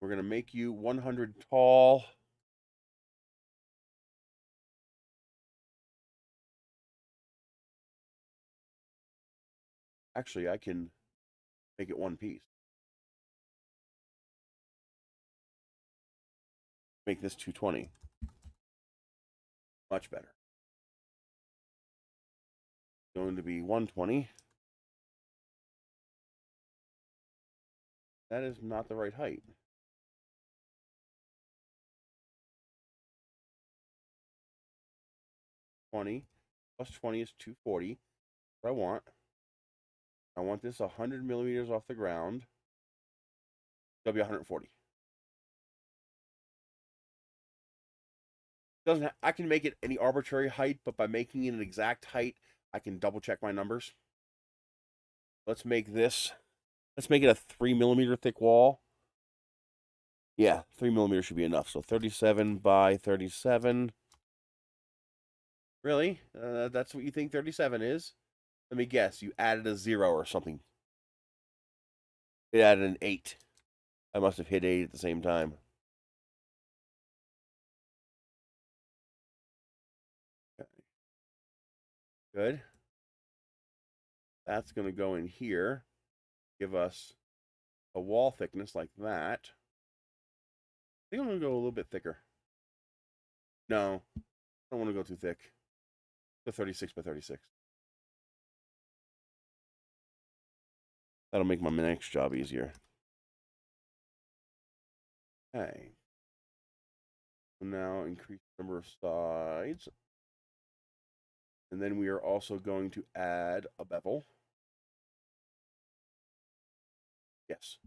We're going to make you 100 tall. Actually, I can make it one piece. Make this 220. Much better. Going to be 120. That is not the right height. 20 plus 20 is 240. What I want this 100 millimeters off the ground. It'll be 140. I can make it any arbitrary height, but by making it an exact height, I can double check my numbers. Let's make this. Let's make it a 3 millimeter thick wall. Yeah, 3 millimeters should be enough. So 37 by 37. Really? That's what you think 37 is? Let me guess. You added a 0 or something. It added an 8. I must have hit 8 at the same time. Okay. Good. That's going to go in here. Give us a wall thickness like that. I think I'm going to go a little bit thicker. No, I don't want to go too thick. The 36 by 36. That'll make my next job easier. Okay. Now increase the number of sides. And then we are also going to add a bevel. Yes.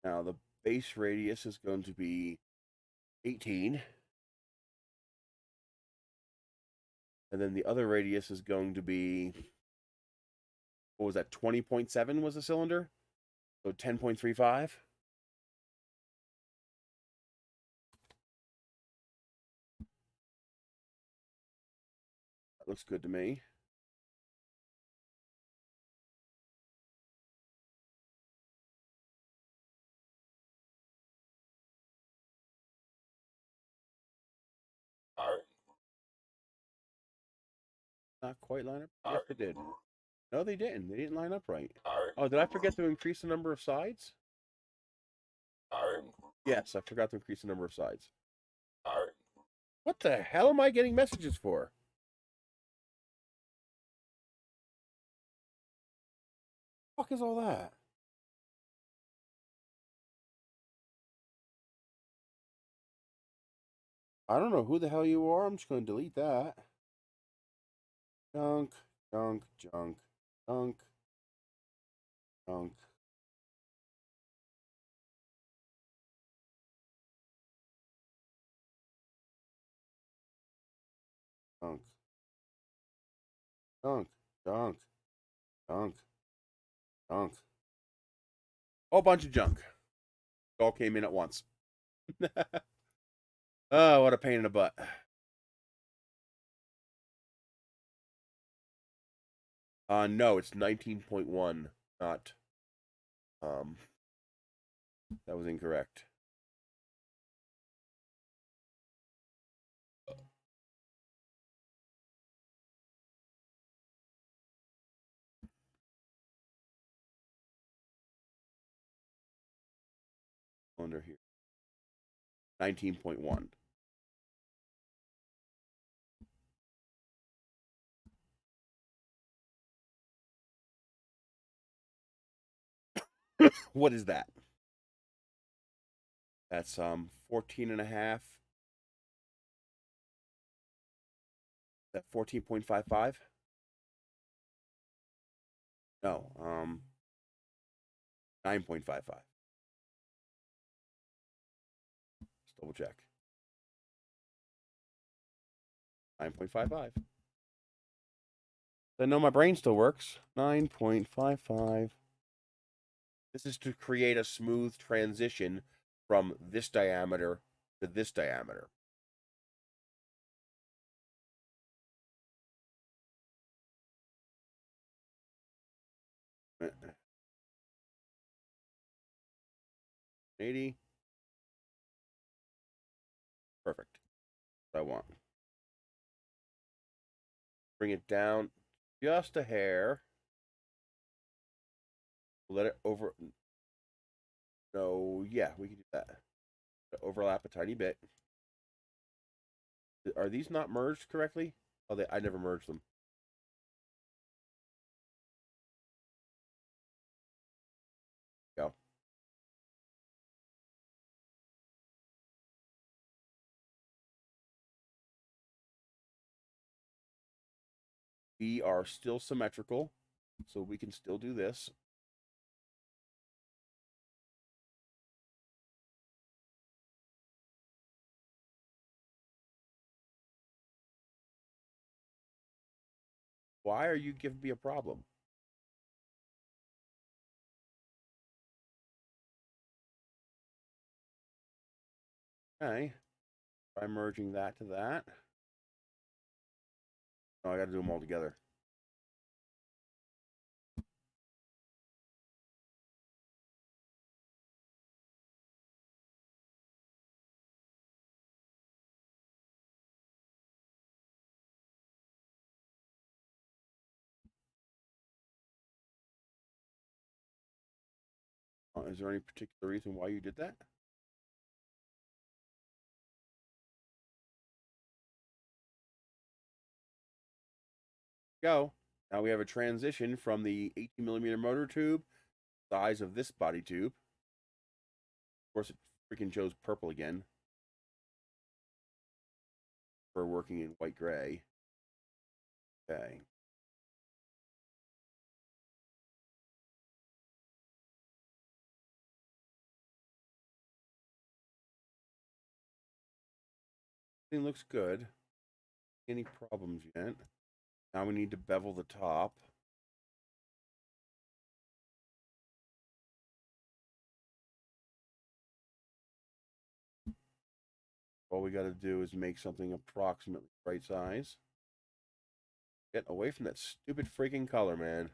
Now the base radius is going to be 18. And then the other radius is going to be, what was that, 20.7 was the cylinder? So 10.35. That looks good to me. Not quite line up. Yes, they did. No, they didn't. They didn't line up right. Oh, did I forget to increase the number of sides? Yes, I forgot to increase the number of sides. What the hell am I getting messages for? What the fuck is all that? I don't know who the hell you are. I'm just going to delete that. Junk, junk, junk, junk, junk. Junk, junk, junk, junk, junk. Whole bunch of junk. It all came in at once. Oh, what a pain in the butt. No, it's 19.1, not. That was incorrect. Under here. 19.1. What is that? That's 14 and a half. That 14.55? No, 9.55. Let's double check. 9.55. I know my brain still works. 9.55. This is to create a smooth transition from this diameter to this diameter. $80. Perfect. What I want. Bring it down just a hair. Let it over. No, yeah, we can do that. Overlap a tiny bit. Are these not merged correctly? Oh, I never merged them. Go. We are still symmetrical, so we can still do this. Why are you giving me a problem? Okay. Try merging that to that. Oh, I got to do them all together. Is there any particular reason why you did that? Go. Now we have a transition from the 18mm motor tube, size of this body tube. Of course, it freaking shows purple again for working in white gray. Okay. Everything looks good. Any problems yet? Now we need to bevel the top. All we got to do is make something approximately right size. Get away from that stupid freaking color, man.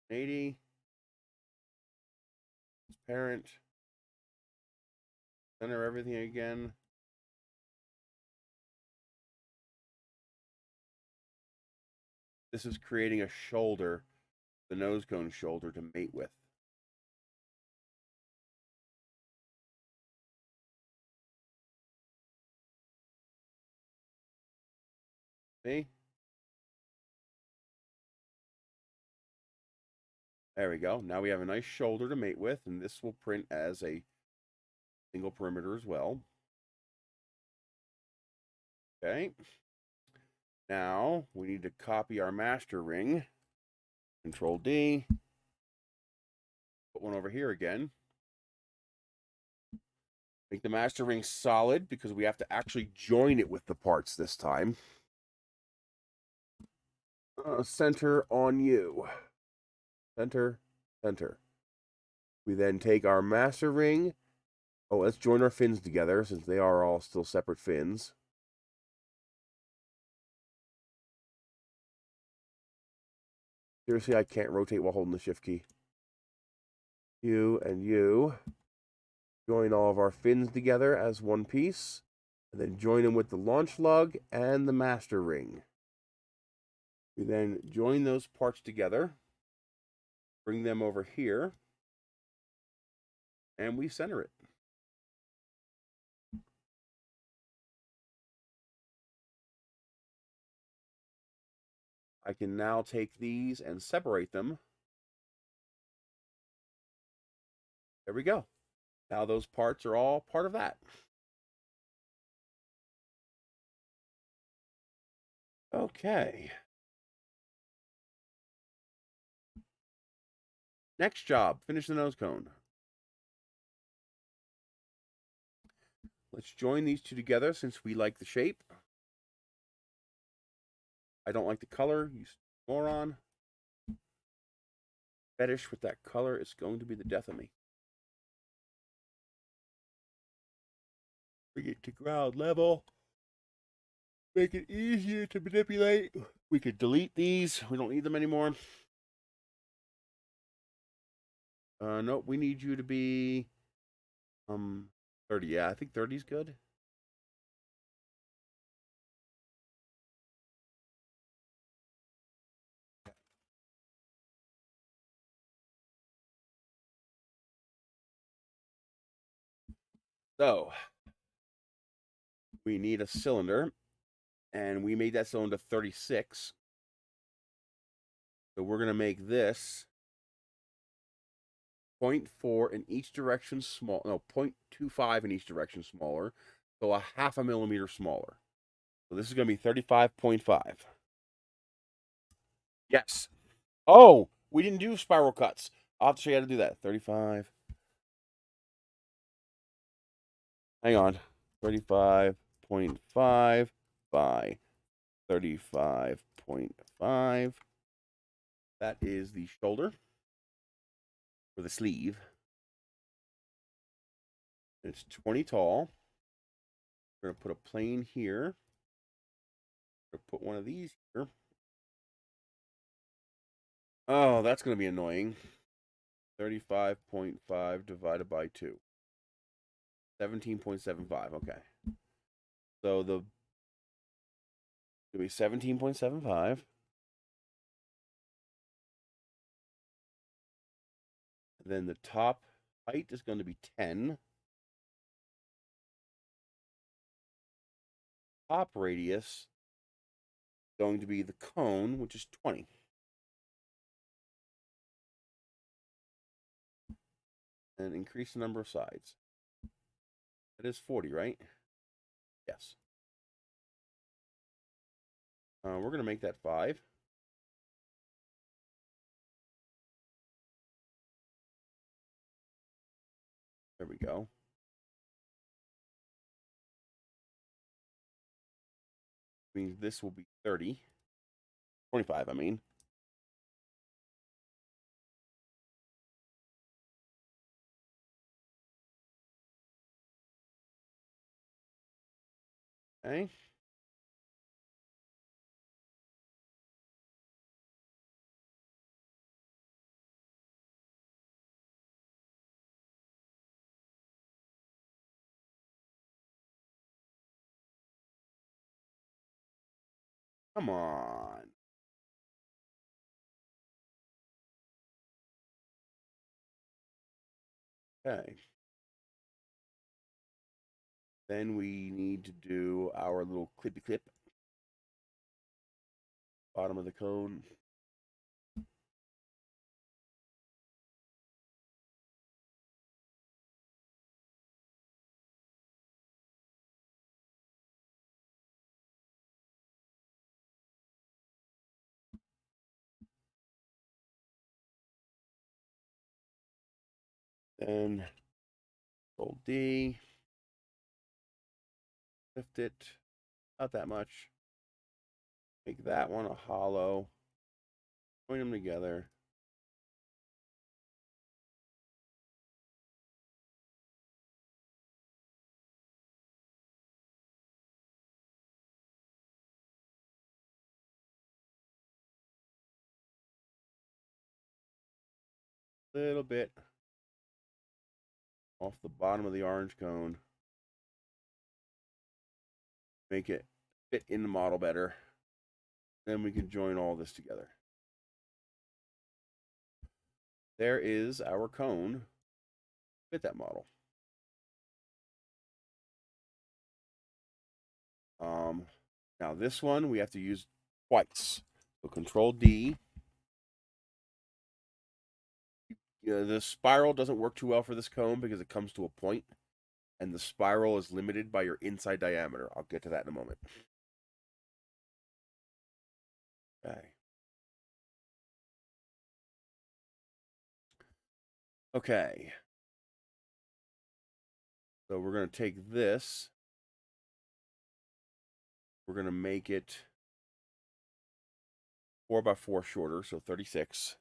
$80. Transparent. Center everything again. This is creating a shoulder, the nose cone shoulder to mate with. See? There we go. Now we have a nice shoulder to mate with, and this will print as a single perimeter as well. Okay. Now we need to copy our master ring. Control D. Put one over here again. Make the master ring solid because we have to actually join it with the parts this time. Center on you. Center, center. We then take our master ring. Oh, let's join our fins together since they are all still separate fins. Seriously, I can't rotate while holding the shift key. You and you. Join all of our fins together as one piece, and then join them with the launch lug and the master ring. We then join those parts together, bring them over here, and we center it. I can now take these and separate them. There we go. Now those parts are all part of that. Okay. Next job, finish the nose cone. Let's join these two together since we like the shape. I don't like the color, you moron. Fetish with that color is going to be the death of me. Bring it to ground level. Make it easier to manipulate. We could delete these. We don't need them anymore. Nope, we need you to be 30. Yeah, I think 30 is good. So we need a cylinder, and we made that cylinder 36. So we're gonna make this 0.4 in each direction small, no, 0.25 in each direction smaller, so a half a millimeter smaller. So this is gonna be 35.5. Yes. Oh, we didn't do spiral cuts. I'll have to show you how to do that. 35. Hang on. 35.5 by 35.5. That is the shoulder for the sleeve. It's 20 tall. We're going to put a plane here. We're going to put one of these here. Oh, that's going to be annoying. 35.5 divided by 2. 17.75. Okay. So the it's going to be 17.75. Then the top height is going to be 10. Top radius going to be the cone, which is 20. And increase the number of sides. That is 40, right? Yes. We're going to make that 5. There we go. Means this will be 30. 25, I mean. Okay. Come on. Okay. Then we need to do our little clippy clip. Bottom of the cone. Then Control D. Lift it. Not that much. Make that one a hollow. Join them together. Little bit. off the bottom of the orange cone. Make it fit in the model better. Then we can join all this together. There is our cone. Fit that model. Now this one we have to use twice. So Control D. The spiral doesn't work too well for this cone because it comes to a point, and the spiral is limited by your inside diameter. I'll get to that in a moment. Okay. Okay. So we're going to take this. We're going to make it 4x4 shorter, so 36.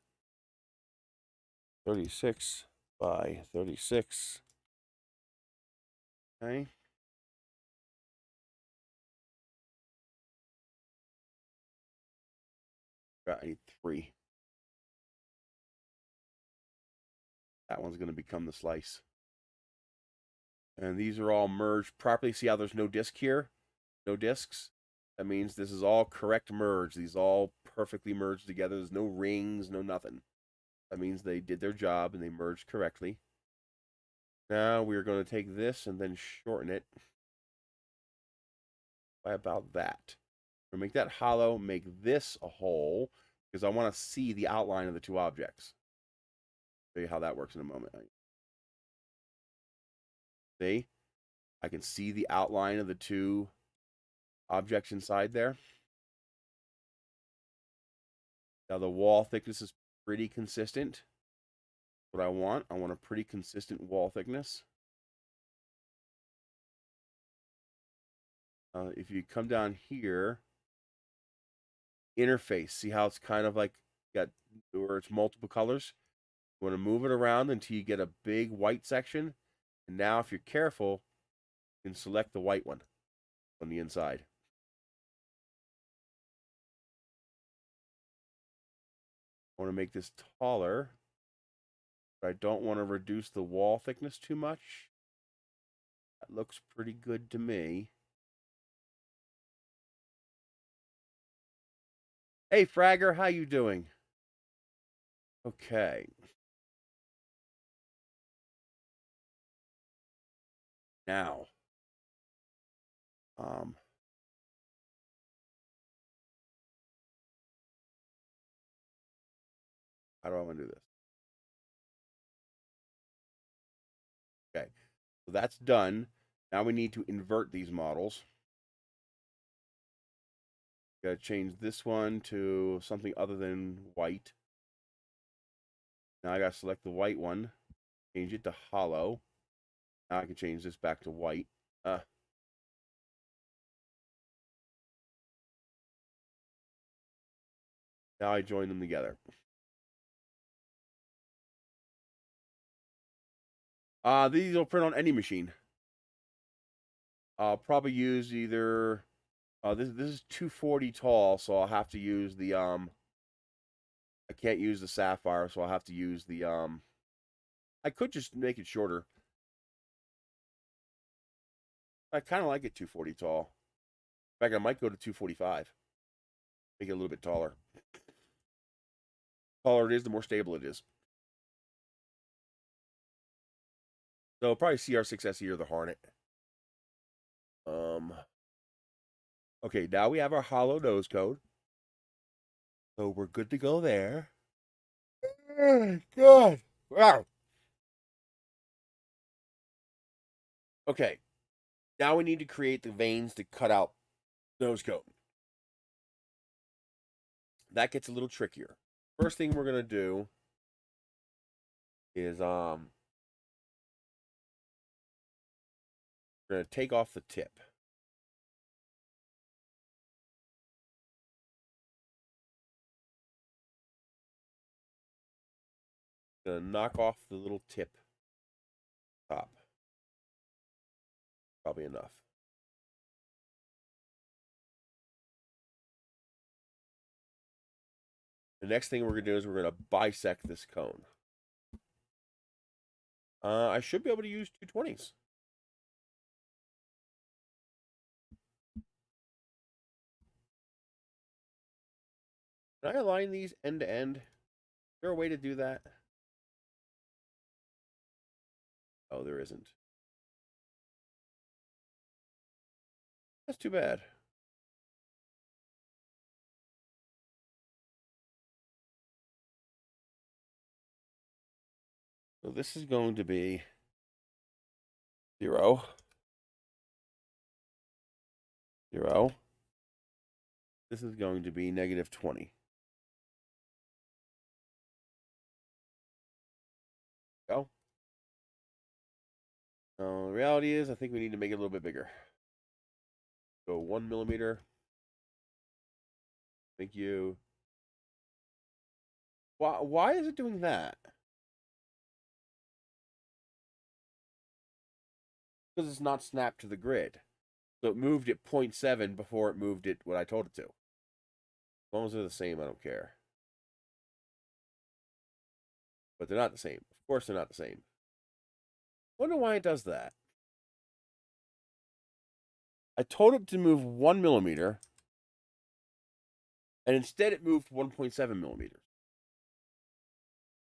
36 by 36. Okay. I need 3. That one's going to become the slice. And these are all merged properly. See how there's no disc here? No discs? That means this is all correct merge. These all perfectly merged together. There's no rings, no nothing. That means they did their job and they merged correctly. Now we're going to take this and then shorten it by about that. We'll make that hollow, make this a hole, because I want to see the outline of the two objects. Show you how that works in a moment. See? I can see the outline of the two objects inside there. Now the wall thickness is pretty consistent. What I want a pretty consistent wall thickness. If you come down here, interface, see how it's kind of like got where it's multiple colors? You want to move it around until you get a big white section. And now if you're careful, you can select the white one on the inside. I want to make this taller, but I don't want to reduce the wall thickness too much. That looks pretty good to me. Hey, Fragger, how you doing? Okay. Now, how do I want to do this? Okay, so that's done. Now we need to invert these models. Got to change this one to something other than white. Now I got to select the white one, change it to hollow. Now I can change this back to white. Now I join them together. These will print on any machine. I'll probably use either this is 240 tall, so I'll have to use the I can't use the sapphire, so I'll have to use the I could just make it shorter. I kind of like it 240 tall. In fact, I might go to 245. Make it a little bit taller. The taller it is, the more stable it is. So probably CR6SE or the Hornet. Okay, now we have our hollow nose cone. So we're good to go there. God. Wow. Okay. Now we need to create the veins to cut out nose cone. That gets a little trickier. First thing we're gonna do is we're gonna take off the tip. Gonna knock off the little tip top. Probably enough. The next thing we're gonna do is we're gonna bisect this cone. I should be able to use 220s. Can I align these end to end? Is there a way to do that? Oh, there isn't. That's too bad. So this is going to be 0, 0. This is going to be -20. Go. The reality is, I think we need to make it a little bit bigger. Go 1 millimeter. Thank you. Why is it doing that? Because it's not snapped to the grid. So it moved at 0.7 before it moved it what I told it to. As long as they're the same, I don't care. But they're not the same. Of course they're not the same. Wonder why it does that. I told it to move 1 millimeter, and instead it moved 1.7 millimeters.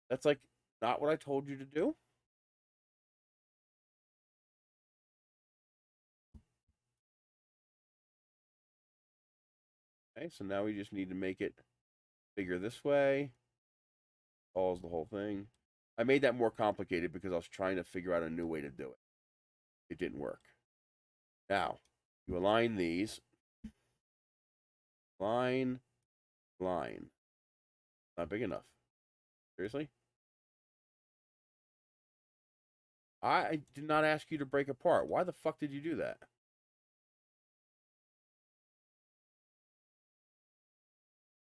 That's like not what I told you to do. Okay, so now we just need to make it bigger this way. Pause the whole thing. I made that more complicated because I was trying to figure out a new way to do it. It didn't work. Now, you align these. Line. Not big enough. Seriously? I did not ask you to break apart. Why the fuck did you do that?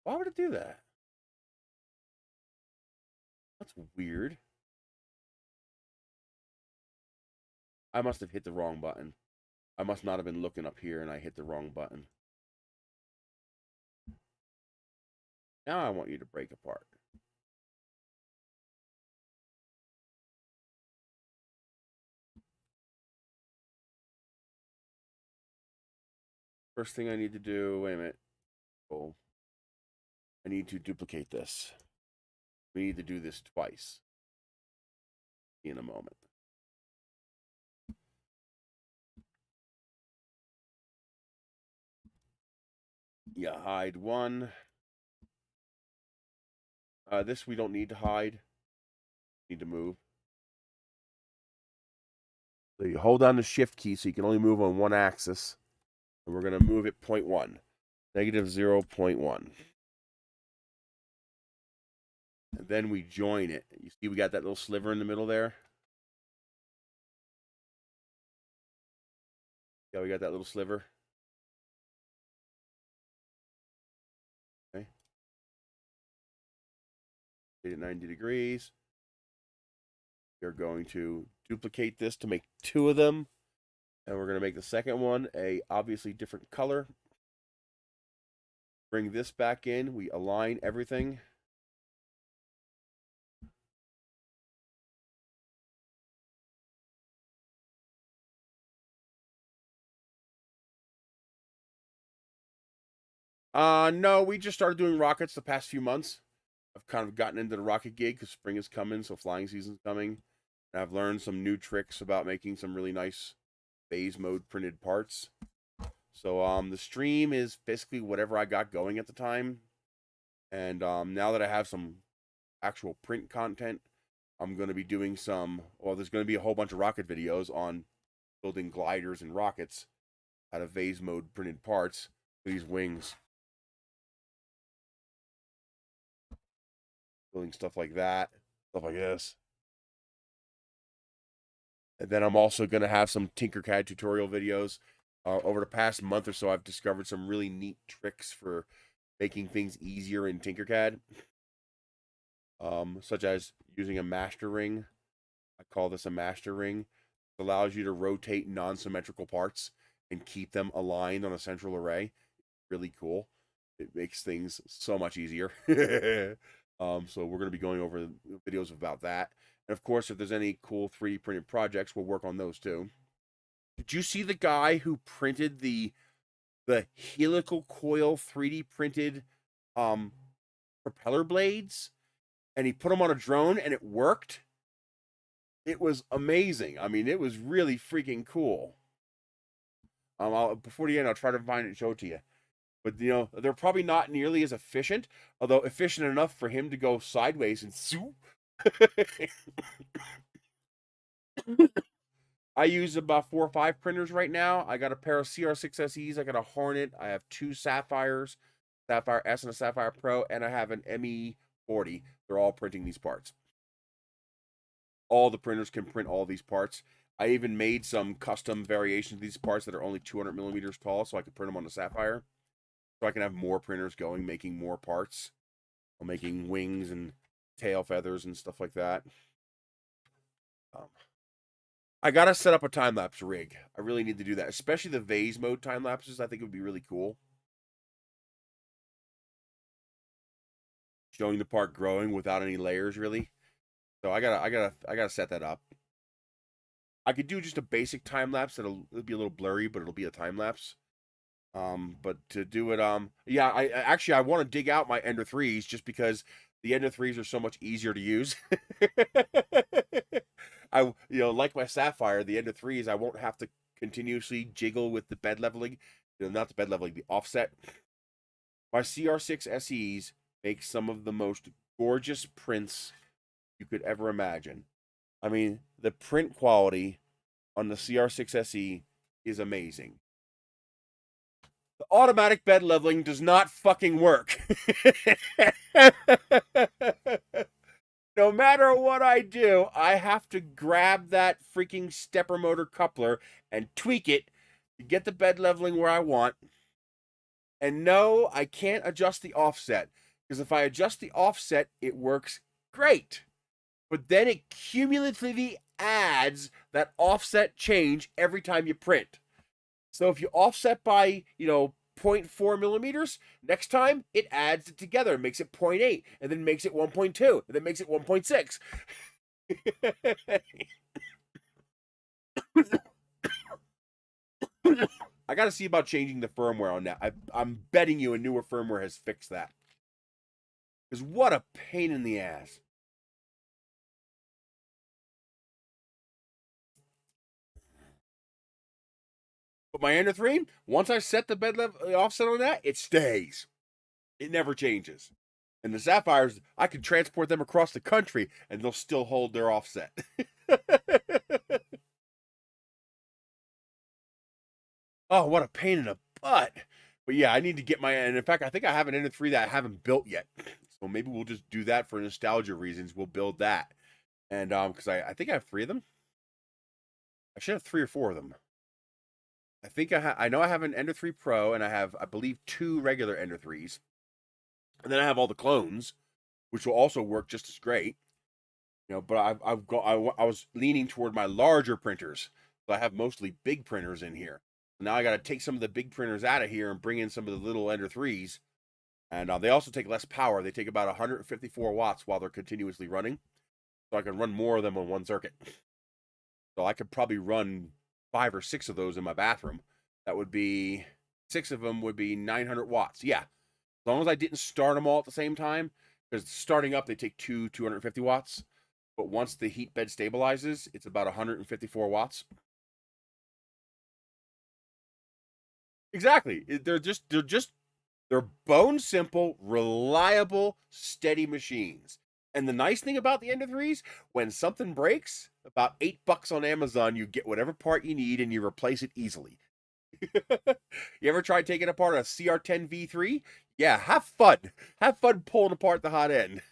Why would it do that? That's weird. I must have hit the wrong button. I must not have been looking up here and I hit the wrong button. Now I want you to break apart. First thing I need to do, wait a minute. Oh, I need to duplicate this. We need to do this twice. In a moment. Yeah, hide one. This we don't need to hide. Need to move. So you hold down the shift key so you can only move on one axis. And we're going to move it 0.1. -0.1. And then we join it. You see we got that little sliver in the middle there? Yeah, we got that little sliver. Okay. At 90 degrees. We're going to duplicate this to make 2 of them. And we're going to make the second one a obviously different color. Bring this back in. We align everything. No, we just started doing rockets the past few months. I've kind of gotten into the rocket gig because spring is coming, so flying season's coming. And I've learned some new tricks about making some really nice phase mode printed parts. So the stream is basically whatever I got going at the time. And now that I have some actual print content, I'm going to be doing some, well, there's going to be a whole bunch of rocket videos on building gliders and rockets out of phase mode printed parts. These wings. Building stuff like that, stuff like this. And then I'm also going to have some Tinkercad tutorial videos. Over the past month or so, I've discovered some really neat tricks for making things easier in Tinkercad, such as using a master ring. I call this a master ring. It allows you to rotate non-symmetrical parts and keep them aligned on a central array. Really cool. It makes things so much easier. So we're going to be going over videos about that. And of course, if there's any cool 3D printed projects, we'll work on those too. Did you see the guy who printed the helical coil 3D printed um propeller blades, and he put them on a drone and it worked? It was amazing. I mean, it was really freaking cool. Before the end, I'll try to find it and show it to you. But they're probably not nearly as efficient, although efficient enough for him to go sideways and zoom. I use about 4 or 5 printers right now. I got a pair of CR6 SEs. I got a Hornet. I have 2 Sapphires, Sapphire S and a Sapphire Pro, and I have an ME40. They're all printing these parts. All the printers can print all these parts. I even made some custom variations of these parts that are only 200 millimeters tall, so I can print them on the Sapphire. So I can have more printers going, making more parts. I'm making wings and tail feathers and stuff like that. I gotta set up a time lapse rig. I really need to do that, especially the vase mode time lapses. I think it would be really cool. Showing the part growing without any layers, really. So I gotta set that up. I could do just a basic time lapse it'll be a little blurry, but it'll be a time lapse. But to do it, yeah, I want to dig out my Ender 3s just because the Ender 3s are so much easier to use. Like my Sapphire, the Ender 3s, I won't have to continuously jiggle with the bed leveling, not the bed leveling, the offset. My CR6 SEs make some of the most gorgeous prints you could ever imagine. I mean, the print quality on the CR6 SE is amazing. The automatic bed leveling does not fucking work. No matter what I do, I have to grab that freaking stepper motor coupler and tweak it to get the bed leveling where I want. And no, I can't adjust the offset, because if I adjust the offset, it works great. But then it cumulatively adds that offset change every time you print. So if you offset by, 0.4 millimeters, next time it adds it together, makes it 0.8, and then makes it 1.2, and then makes it 1.6. I got to see about changing the firmware on that. I'm betting you a newer firmware has fixed that. Because what a pain in the ass. But my Ender 3, once I set the bed level offset on that, it stays. It never changes. And the Sapphires, I can transport them across the country and they'll still hold their offset. Oh, what a pain in the butt. But yeah, I need to get and in fact, I think I have an Ender 3 that I haven't built yet. So maybe we'll just do that for nostalgia reasons. We'll build that. And because I think I have 3 of them. I should have 3 or 4 of them. I think I know I have an Ender 3 Pro, and I have, I believe, 2 regular Ender 3s. And then I have all the clones, which will also work just as great. But I was leaning toward my larger printers. So I have mostly big printers in here. Now I got to take some of the big printers out of here and bring in some of the little Ender 3s. And they also take less power. They take about 154 watts while they're continuously running. So I can run more of them on one circuit. So I could probably run 5 or 6 of those in my bathroom. That would be 6 of them would be 900 watts. Yeah, as long as I didn't start them all at the same time, because starting up they take 250 watts, but once the heat bed stabilizes, it's about 154 watts. Exactly. They're bone simple, reliable, steady machines. And the nice thing about the Ender 3s, when something breaks, about $8 on Amazon, you get whatever part you need and you replace it easily. You ever tried taking apart a CR10 V3? Yeah, have fun. Have fun pulling apart the hot end.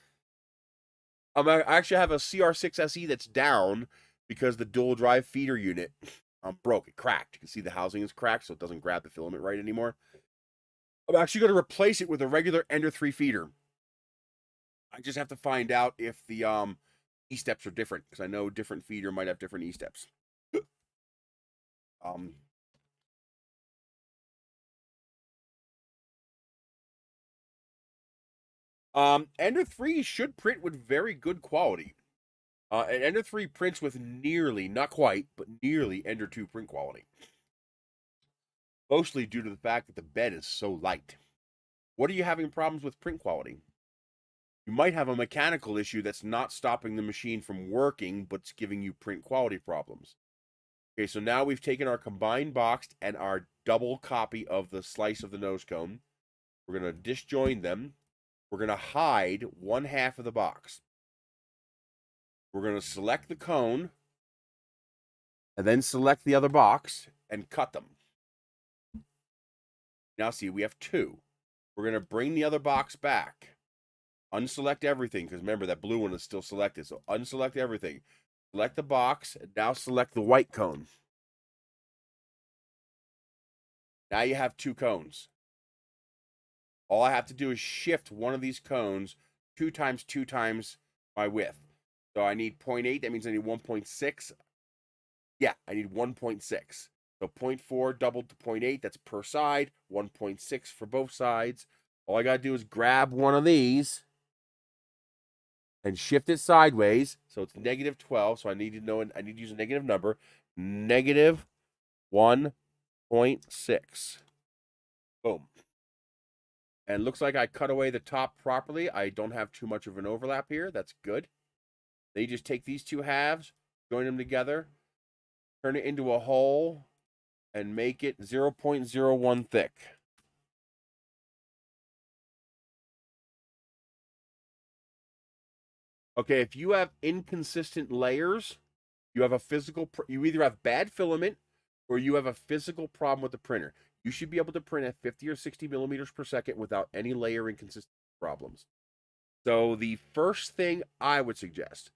I actually have a CR6 SE that's down because the dual drive feeder unit broke. It cracked. You can see the housing is cracked, so it doesn't grab the filament right anymore. I'm actually going to replace it with a regular Ender 3 feeder. I just have to find out if the E-steps are different, because I know different feeder might have different E-steps. um, Ender 3 should print with very good quality. And Ender 3 prints with nearly, not quite, but nearly Ender 2 print quality. Mostly due to the fact that the bed is so light. What are you having problems with print quality? You might have a mechanical issue that's not stopping the machine from working, but it's giving you print quality problems. Okay, so now we've taken our combined boxed and our double copy of the slice of the nose cone. We're going to disjoin them. We're going to hide one half of the box. We're going to select the cone and then select the other box and cut them. Now see, we have two. We're going to bring the other box back. Unselect everything, because remember, that blue one is still selected. So unselect everything. Select the box, and now select the white cone. Now you have two cones. All I have to do is shift one of these cones 2 times 2 times my width. So I need 0.8. That means I need 1.6. Yeah, I need 1.6. So 0.4 doubled to 0.8. That's per side. 1.6 for both sides. All I got to do is grab one of these and shift it sideways. So it's negative 12. So I need to know, I need to use a negative number. Negative 1.6. Boom. And looks like I cut away the top properly. I don't have too much of an overlap here. That's good. Then you just take these two halves, join them together, turn it into a hole, and make it 0.01 thick. Okay, if you have inconsistent layers, you have a physical, you either have bad filament or you have a physical problem with the printer. You should be able to print at 50 or 60 millimeters per second without any layer inconsistency problems. So the first thing I would suggest,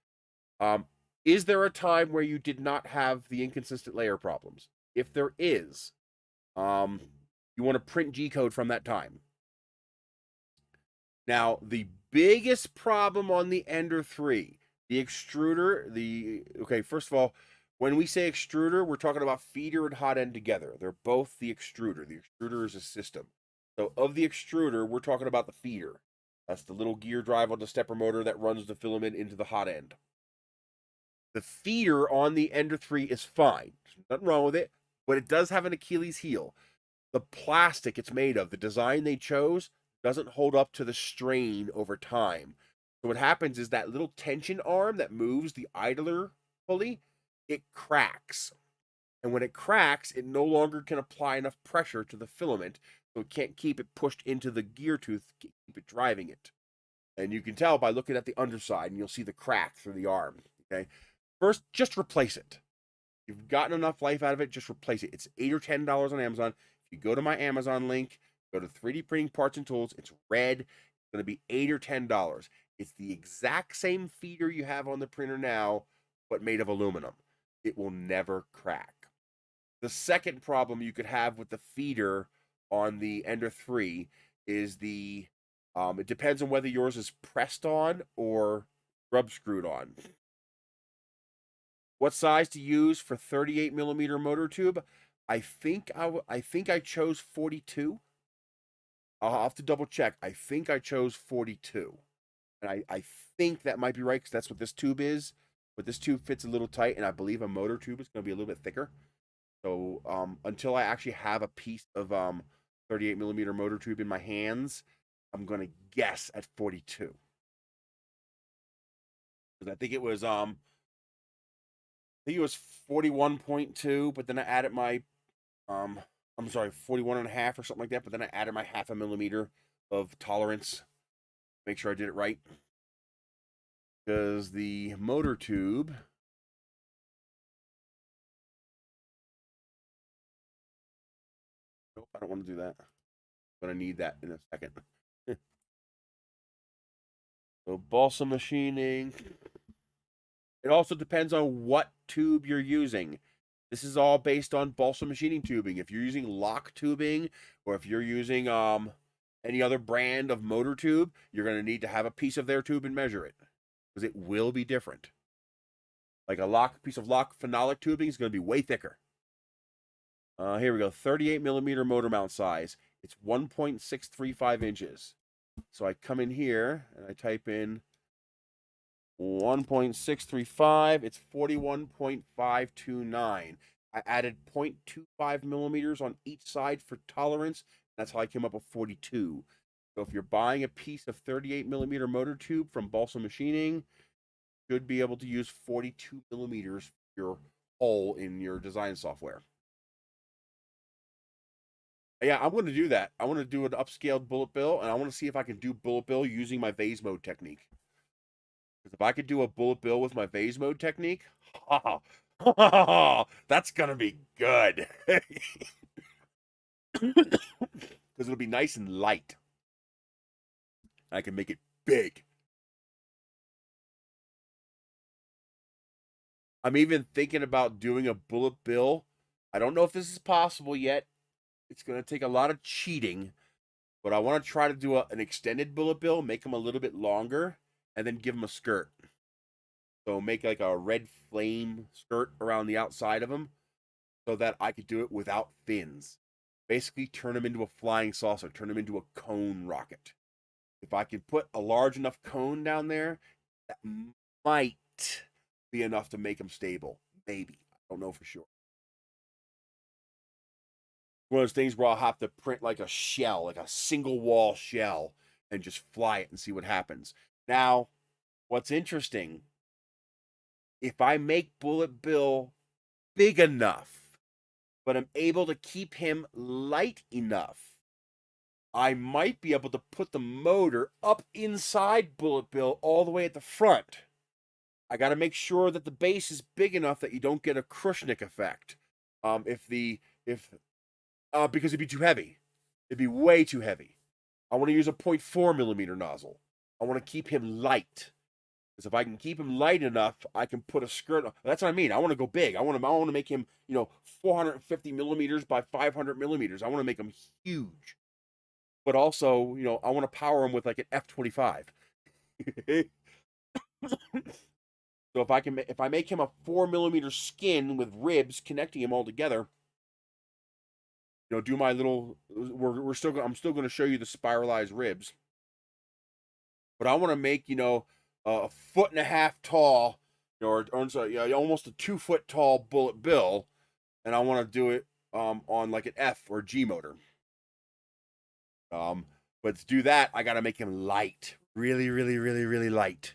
is there a time where you did not have the inconsistent layer problems? If there is, you want to print G code from that time. Now, the biggest problem on the Ender 3, the extruder, okay, first of all, when we say extruder, we're talking about feeder and hot end together. They're both the extruder. The extruder is a system. So of the extruder, we're talking about the feeder. That's the little gear drive on the stepper motor that runs the filament into the hot end. The feeder on the Ender 3 is fine. There's nothing wrong with it, but it does have an Achilles heel. The plastic it's made of, the design they chose, doesn't hold up to the strain over time. So what happens is that little tension arm that moves the idler pulley, it cracks. And when it cracks, it no longer can apply enough pressure to the filament, so it can't keep it pushed into the gear tooth, keep it driving it. And you can tell by looking at the underside, and you'll see the crack through the arm. Okay, first, just replace it. If you've gotten enough life out of it, just replace it. It's $8 or $10 on Amazon. If you go to my Amazon link, go to 3D Printing Parts and Tools, it's red. It's going to be $8 or $10. It's the exact same feeder you have on the printer now, but made of aluminum. It will never crack. The second problem you could have with the feeder on the Ender 3 is it depends on whether yours is pressed on or rub screwed on. What size to use for 38 millimeter motor tube? I think I chose 42. I'll have to double check. I think I chose 42. And I think that might be right because that's what this tube is. But this tube fits a little tight, and I believe a motor tube is going to be a little bit thicker. So until I actually have a piece of 38 millimeter motor tube in my hands, I'm going to guess at 42. Because I think it was 41.2, but then I added my I'm sorry, 41 and a half or something like that, but then I added my half a millimeter of tolerance. Make sure I did it right. Because the motor tube, nope, I don't want to do that. I'm going to need that in a second. So balsa machining. It also depends on what tube you're using. This is all based on balsa machining tubing. If you're using lock tubing, or if you're using any other brand of motor tube, you're going to need to have a piece of their tube and measure it, because it will be different. Like a piece of lock phenolic tubing is going to be way thicker. Here we go, 38 millimeter motor mount size. It's 1.635 inches. So I come in here and I type in 1.635. It's 41.529. I added 0.25 millimeters on each side for tolerance. That's how I came up with 42. So if you're buying a piece of 38 millimeter motor tube from Balsa Machining, you should be able to use 42 millimeters for your hole in your design software. Yeah, I'm going to do that. I want to do an upscaled bullet bill, and I want to see if I can do bullet bill using my vase mode technique. Because if I could do a bullet bill with my vase mode technique, that's going to be good. Because it'll be nice and light. I can make it big. I'm even thinking about doing a bullet bill. I don't know if this is possible yet. It's going to take a lot of cheating, but I want to try to do an extended bullet bill, make them a little bit longer, and then give them a skirt. So make like a red flame skirt around the outside of them so that I could do it without fins. Basically turn them into a flying saucer, turn them into a cone rocket. If I can put a large enough cone down there, that might be enough to make them stable. Maybe. I don't know for sure. One of those things where I'll have to print like a shell, like a single wall shell, and just fly it and see what happens. Now, what's interesting, if I make Bullet Bill big enough, but I'm able to keep him light enough, I might be able to put the motor up inside Bullet Bill all the way at the front. I got to make sure that the base is big enough that you don't get a Krushnik effect. Because it'd be too heavy. It'd be way too heavy. I want to use a 0.4 millimeter nozzle. I want to keep him light. Because if I can keep him light enough, I can put a skirt on. That's what I mean. I want to go big. I want to make him, 450 millimeters by 500 millimeters. I want to make him huge. But also, I want to power him with like an F-25. So if I make him a 4 millimeter skin with ribs connecting him all together, do my little. I'm still going to show you the spiralized ribs, but I want to make a foot and a half tall, or almost a 2 foot tall bullet bill, and I want to do it on like an F or G motor. But to do that, I got to make him light, really, really, really, really light.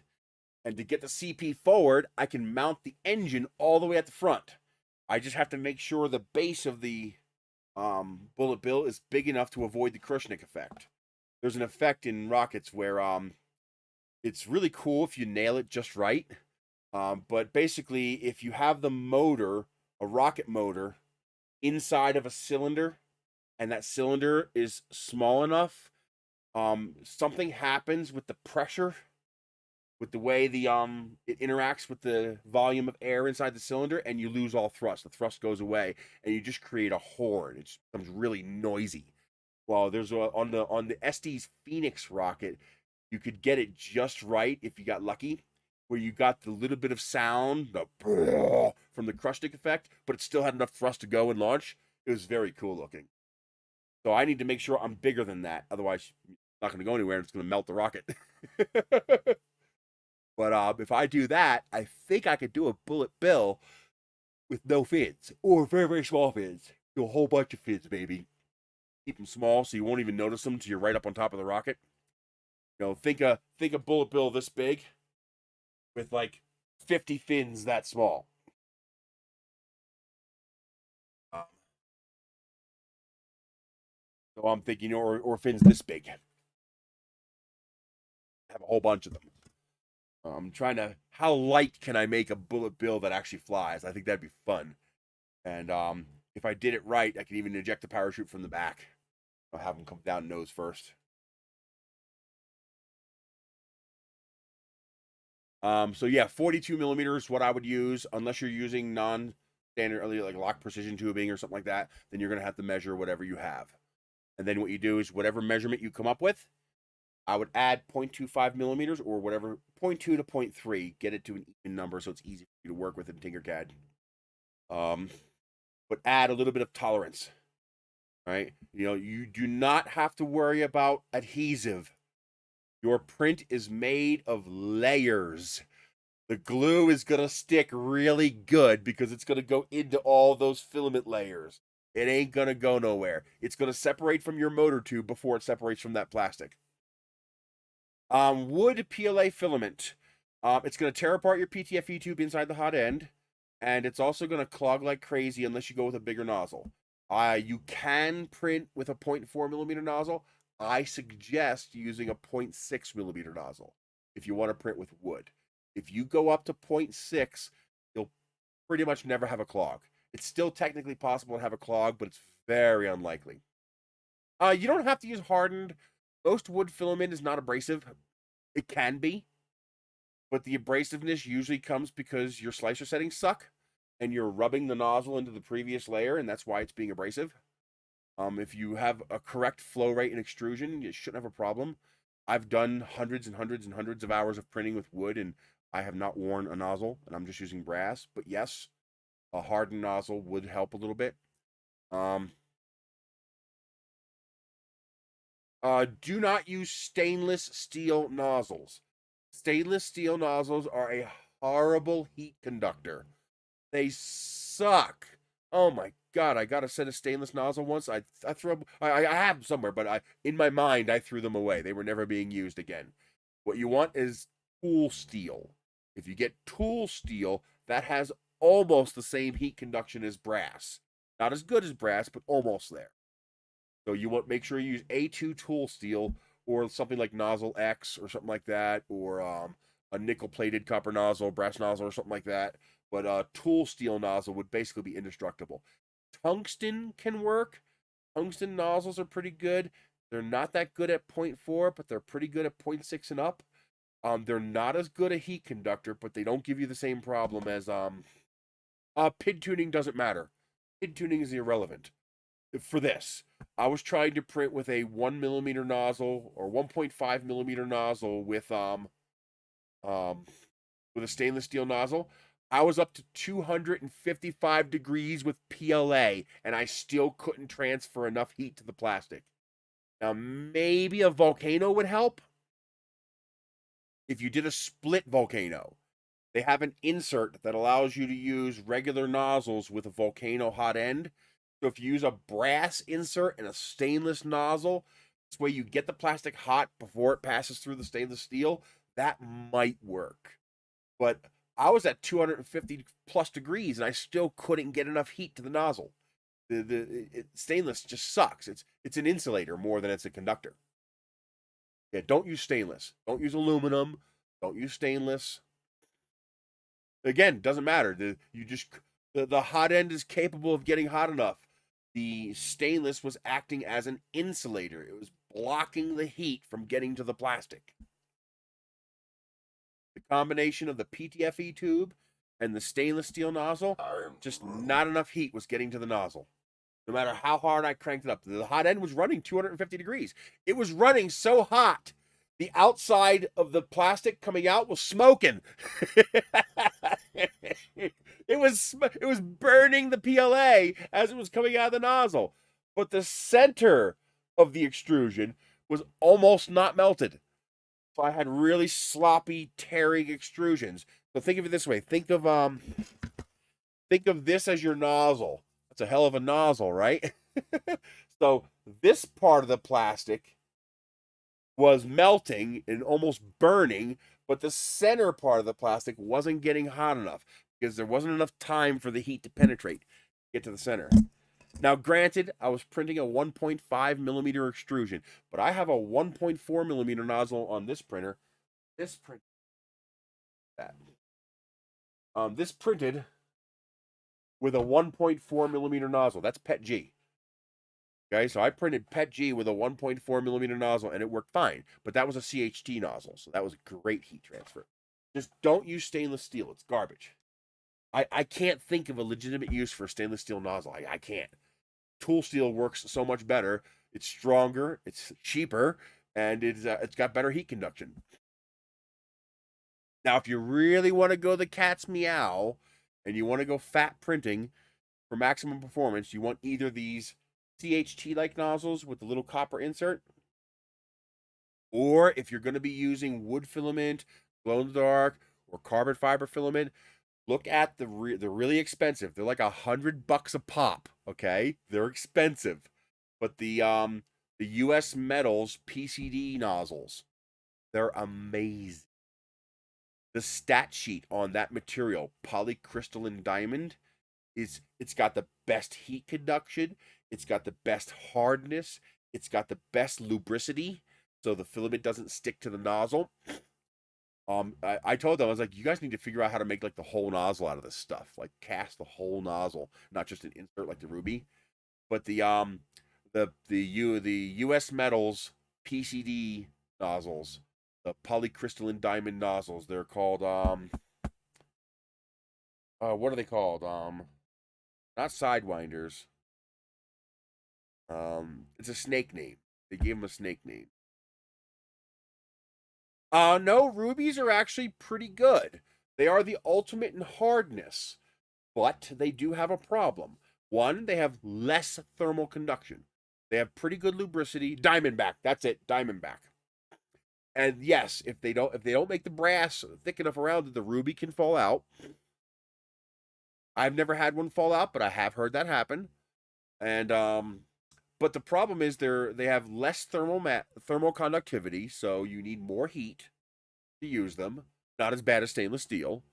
And to get the CP forward, I can mount the engine all the way at the front. I just have to make sure the base of the bullet bill is big enough to avoid the Krushnik effect. There's an effect in rockets where it's really cool if you nail it just right. But basically, if you have the motor, a rocket motor, inside of a cylinder, and that cylinder is small enough, something happens with the pressure, with the way it interacts with the volume of air inside the cylinder, and you lose all thrust. The thrust goes away, and you just create a horn. It just becomes really noisy. Well, there's on the SD's Phoenix rocket, you could get it just right if you got lucky, where you got the little bit of sound from the Krushnik effect, but it still had enough thrust to go and launch. It was very cool looking. So I need to make sure I'm bigger than that. Otherwise, it's not going to go anywhere. And it's going to melt the rocket. But if I do that, I think I could do a bullet bill with no fins or very, very small fins. Do a whole bunch of fins, baby. Keep them small so you won't even notice them until you're right up on top of the rocket. Think a bullet bill this big with like 50 fins that small. Um, so I'm thinking, or fins this big. Have a whole bunch of them. I'm trying to, how light can I make a bullet bill that actually flies? I think that'd be fun. And if I did it right, I could even eject the parachute from the back. I'll have them come down nose first. So yeah, 42 millimeters, what I would use, unless you're using non-standard, like lock precision tubing or something like that, then you're gonna have to measure whatever you have. And then what you do is whatever measurement you come up with, I would add 0.25 millimeters or whatever, 0.2 to 0.3, get it to an even number so it's easy for you to work with in Tinkercad. But add a little bit of tolerance, right? You do not have to worry about adhesive Your print is made of layers. The glue is going to stick really good because it's going to go into all those filament layers. It ain't going to go nowhere. It's going to separate from your motor tube before it separates from that plastic. Wood PLA filament. It's going to tear apart your PTFE tube inside the hot end, and it's also going to clog like crazy unless you go with a bigger nozzle. You can print with a 0.4 millimeter nozzle. I suggest using a 0.6 millimeter nozzle if you want to print with wood. If you go up to 0.6, you'll pretty much never have a clog. It's still technically possible to have a clog, but it's very unlikely. You don't have to use hardened. Most wood filament is not abrasive. It can be, but the abrasiveness usually comes because your slicer settings suck and you're rubbing the nozzle into the previous layer, and that's why it's being abrasive. If you have a correct flow rate and extrusion, you shouldn't have a problem. I've done hundreds and hundreds and hundreds of hours of printing with wood, and I have not worn a nozzle, and I'm just using brass. But yes, a hardened nozzle would help a little bit. Do not use stainless steel nozzles. Stainless steel nozzles are a horrible heat conductor. They suck. Oh my god, I got a set of stainless nozzle once. I threw them. I have them somewhere, but in my mind I threw them away. They were never being used again. What you want is tool steel. If you get tool steel, that has almost the same heat conduction as brass. Not as good as brass, but almost there. So you want make sure you use A2 tool steel or something like Nozzle X or something like that, or a nickel-plated copper nozzle, brass nozzle, or something like that. But tool steel nozzle would basically be indestructible. Tungsten can work. Tungsten nozzles are pretty good. They're not that good at 0.4, but they're pretty good at 0.6 and up. They're not as good a heat conductor, but they don't give you the same problem as PID tuning doesn't matter. PID tuning is irrelevant for this. I was trying to print with a 1 millimeter nozzle or 1.5 millimeter nozzle with a stainless steel nozzle. I was up to 255 degrees with PLA, and I still couldn't transfer enough heat to the plastic. Now, maybe a volcano would help. If you did a split volcano, they have an insert that allows you to use regular nozzles with a volcano hot end. So if you use a brass insert and a stainless nozzle, this way you get the plastic hot before it passes through the stainless steel, that might work. But I was at 250 plus degrees and I still couldn't get enough heat to the nozzle. Stainless just sucks. It's an insulator more than it's a conductor. Yeah, don't use stainless. Don't use aluminum. Don't use stainless. Again, doesn't matter. The hot end is capable of getting hot enough. The stainless was acting as an insulator. It was blocking the heat from getting to the plastic. The combination of the PTFE tube and the stainless steel nozzle, just not enough heat was getting to the nozzle. No matter how hard I cranked it up. The hot end was running 250 degrees. It was running so hot. The outside of the plastic coming out was smoking. it was burning the PLA as it was coming out of the nozzle. But the center of the extrusion was almost not melted. So I had really sloppy, tearing extrusions. So think of it this way. Think of this as your nozzle. That's a hell of a nozzle, right? So this part of the plastic was melting and almost burning, but the center part of the plastic wasn't getting hot enough because there wasn't enough time for the heat to penetrate, get to the center. Now, granted, I was printing a 1.5 millimeter extrusion, but I have a 1.4 millimeter nozzle on this printer. This print that. This printed with a 1.4 millimeter nozzle. That's PET G. Okay, so I printed PET G with a 1.4 millimeter nozzle and it worked fine, but that was a CHT nozzle, so that was a great heat transfer. Just don't use stainless steel. It's garbage. I can't think of a legitimate use for a stainless steel nozzle. I can't. Tool steel works so much better. It's stronger, it's cheaper, and it's got better heat conduction. Now, if you really want to go the cat's meow and you want to go fat printing for maximum performance, you want either these CHT-like nozzles with the little copper insert, Or if you're going to be using wood filament, glow in the dark, or carbon fiber filament, look at they're really expensive. They're like $100 a pop. Okay, they're expensive, but the U.S. Metals PCD nozzles, they're amazing. The stat sheet on that material, polycrystalline diamond, it's got the best heat conduction, it's got the best hardness, it's got the best lubricity, so the filament doesn't stick to the nozzle. I told them, I was like, you guys need to figure out how to make like the whole nozzle out of this stuff, like cast the whole nozzle, not just an insert like the Ruby. But the U.S. Metals PCD nozzles, the polycrystalline diamond nozzles, they're called what are they called? Not sidewinders. It's a snake name. They gave them a snake name. No, rubies are actually pretty good. They are the ultimate in hardness, but they do have a problem. One, they have less thermal conduction. They have pretty good lubricity. Diamondback, that's it, Diamondback. And yes, if they don't make the brass thick enough around it, the ruby can fall out. I've never had one fall out, but I have heard that happen. And but the problem is they have less thermal conductivity, so you need more heat to use them. Not as bad as stainless steel.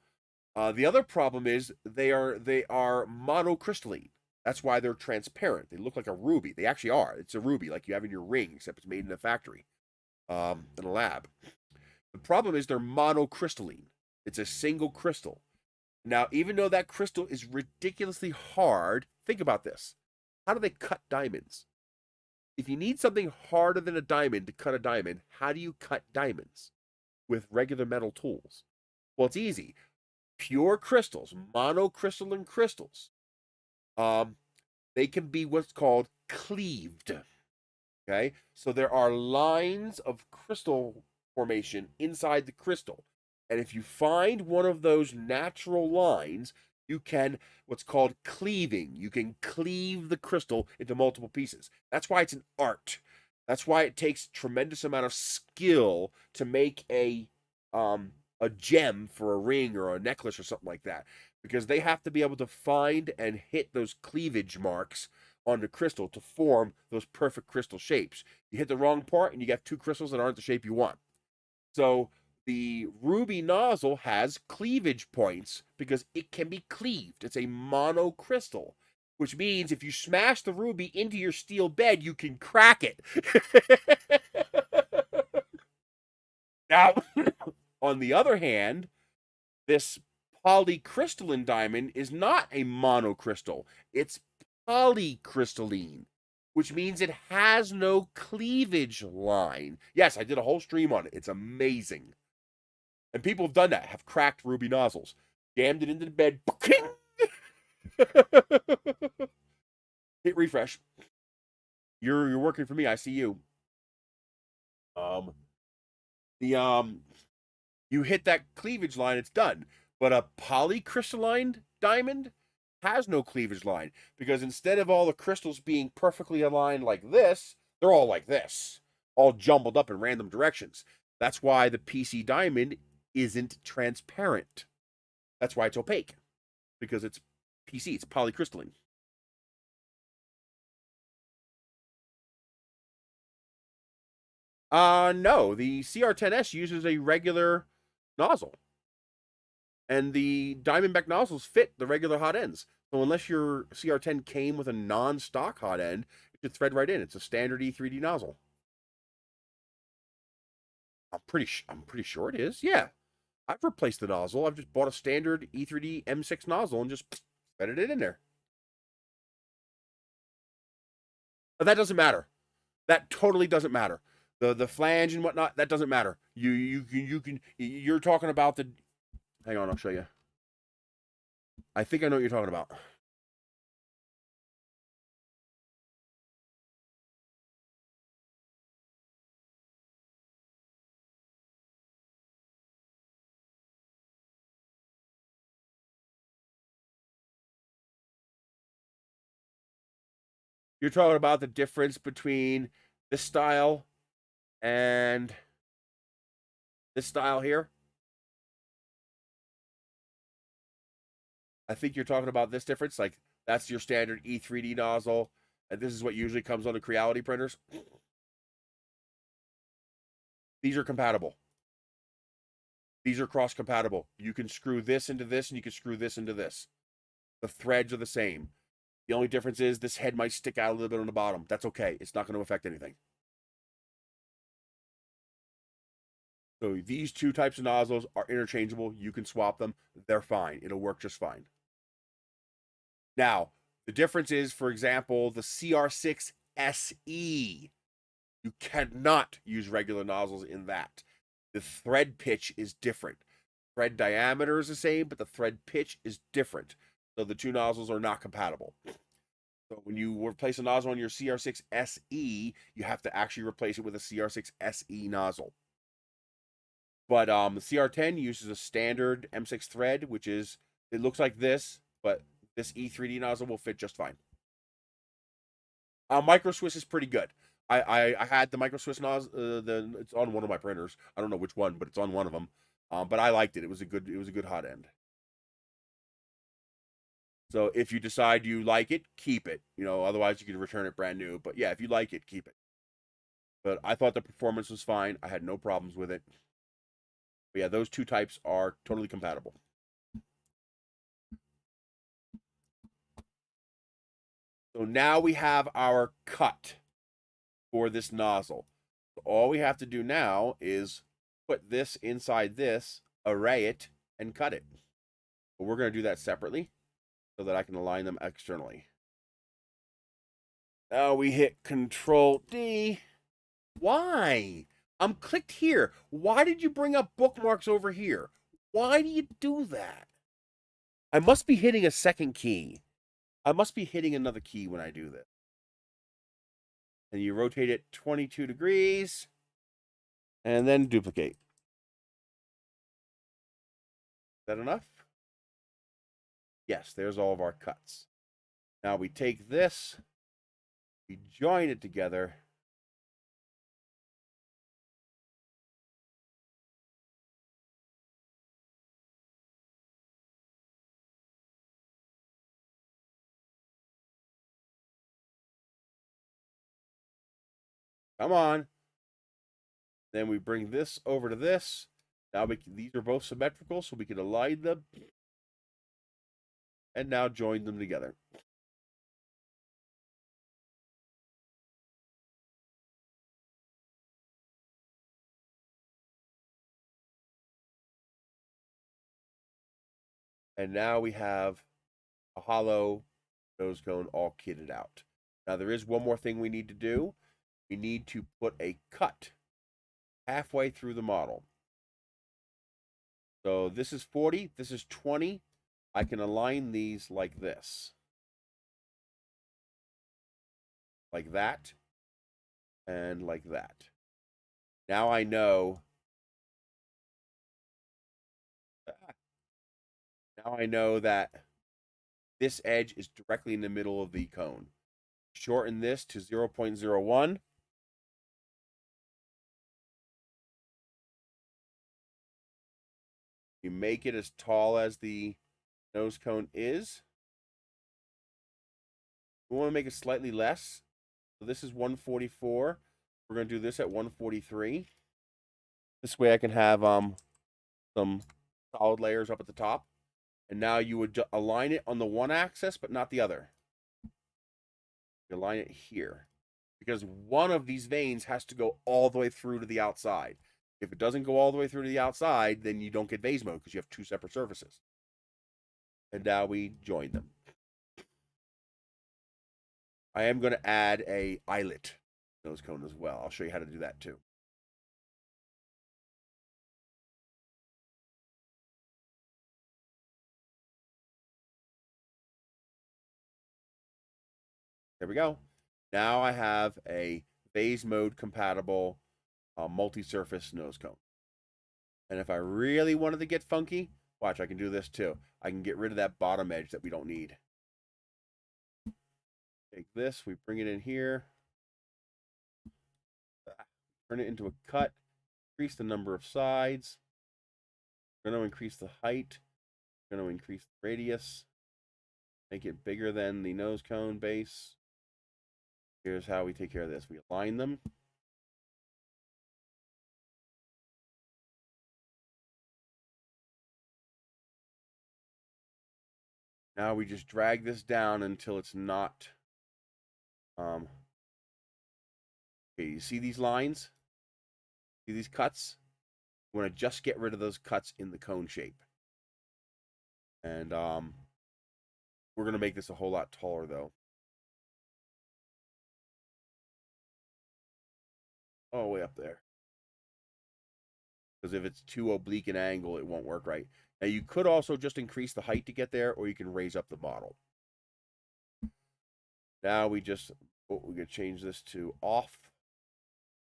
The other problem is they are monocrystalline. That's why they're transparent. They look like a ruby. They actually are. It's a ruby like you have in your ring, except it's made in a factory, in a lab. The problem is they're monocrystalline. It's a single crystal. Now, even though that crystal is ridiculously hard, think about this. How do they cut diamonds? If you need something harder than a diamond to cut a diamond, how do you cut diamonds? With regular metal tools. Well, it's easy. Pure crystals, monocrystalline crystals, um, they can be what's called cleaved. Okay, so there are lines of crystal formation inside the crystal, and if you find one of those natural lines, you can what's called cleaving. You can cleave the crystal into multiple pieces. That's why it's an art. That's why it takes tremendous amount of skill to make a gem for a ring or a necklace or something like that, because they have to be able to find and hit those cleavage marks on the crystal to form those perfect crystal shapes. You hit the wrong part and you get two crystals that aren't the shape you want. So the ruby nozzle has cleavage points because it can be cleaved. It's a monocrystal, which means if you smash the ruby into your steel bed, you can crack it. Now, on the other hand, this polycrystalline diamond is not a monocrystal. It's polycrystalline, which means it has no cleavage line. Yes, I did a whole stream on it. It's amazing. And people have done that, have cracked ruby nozzles, jammed it into the bed. Hit refresh. You're working for me. I see you. Um the you hit that cleavage line, it's done. But a polycrystalline diamond has no cleavage line because instead of all the crystals being perfectly aligned like this, they're all like this, all jumbled up in random directions. That's why the PC diamond isn't transparent. That's why it's opaque, because it's PC, it's polycrystalline. No, the CR10S uses a regular nozzle, and the Diamondback nozzles fit the regular hot ends. So unless your CR10 came with a non-stock hot end, it should thread right in. It's a standard E3D nozzle. I'm pretty sure it is. Yeah, I've replaced the nozzle. I've just bought a standard E3D M6 nozzle and just threaded it in there. But that doesn't matter. That totally doesn't matter. The flange and whatnot, that doesn't matter. You're talking about the. Hang on, I'll show you. I think I know what you're talking about. You're talking about the difference between this style and This style here, I think you're talking about this difference. Like, that's your standard E3D nozzle, and this is what usually comes on the Creality printers. These are compatible. These are cross-compatible. You can screw this into this, and you can screw this into this. The threads are the same. The only difference is this head might stick out a little bit on the bottom. That's okay. It's not going to affect anything. So these two types of nozzles are interchangeable. You can swap them. They're fine. It'll work just fine. Now, the difference is, for example, the CR6 SE. You cannot use regular nozzles in that. The thread pitch is different. Thread diameter is the same, but the thread pitch is different. So the two nozzles are not compatible. So when you replace a nozzle on your CR6 SE, you have to actually replace it with a CR6 SE nozzle. But the CR10 uses a standard M6 thread, which is, it looks like this, but this E3D nozzle will fit just fine. Micro Swiss is pretty good. I had the Micro Swiss nozzle. It's on one of my printers. I don't know which one, but it's on one of them. But I liked it. It was a good hot end. So if you decide you like it, keep it. You know, otherwise you can return it brand new. But yeah, if you like it, keep it. But I thought the performance was fine. I had no problems with it. But yeah, those two types are totally compatible. So now we have our cut for this nozzle. So all we have to do now is put this inside this, array it, and cut it. But we're going to do that separately so that I can align them externally. Now we hit Control D. Why? I'm clicked here. Why did you bring up bookmarks over here? Why do you do that? I must be hitting a second key. I must be hitting another key when I do this. And you rotate it 22 degrees and then duplicate. Is that enough? Yes, there's all of our cuts. Now we take this, we join it together. Come on. Then we bring this over to this. Now these are both symmetrical, so we can align them. And now join them together. And now we have a hollow nose cone all kitted out. Now there is one more thing we need to do. We need to put a cut halfway through the model. So this is 40, this is 20. I can align these like this. Like that. And like that. Now I know. Now I know that this edge is directly in the middle of the cone. Shorten this to 0.01. You make it as tall as the nose cone is. We want to make it slightly less. So this is 144. We're going to do this at 143. This way I can have some solid layers up at the top. And now you would align it on the one axis, but not the other. You align it here. Because one of these veins has to go all the way through to the outside. If it doesn't go all the way through to the outside, then you don't get vase mode because you have two separate surfaces. And now we join them. I am going to add a eyelet nose cone as well. I'll show you how to do that too. There we go. Now I have a vase mode compatible multi-surface nose cone. And if I really wanted to get funky, watch, I can do this too. I can get rid of that bottom edge that we don't need. Take this, we bring it in here. Turn it into a cut. increase the number of sides. We're going to increase the height. We're going to increase the radius. Make it bigger than the nose cone base. Here's how we take care of this. We align them. Now we just drag this down until it's not. Okay, you see these lines? See these cuts? You want to just get rid of those cuts in the cone shape. And we're going to make this a whole lot taller, though. Oh, way up there. Because if it's too oblique an angle, it won't work right. Now, you could also just increase the height to get there, or you can raise up the model. Now we just, we're going to change this to off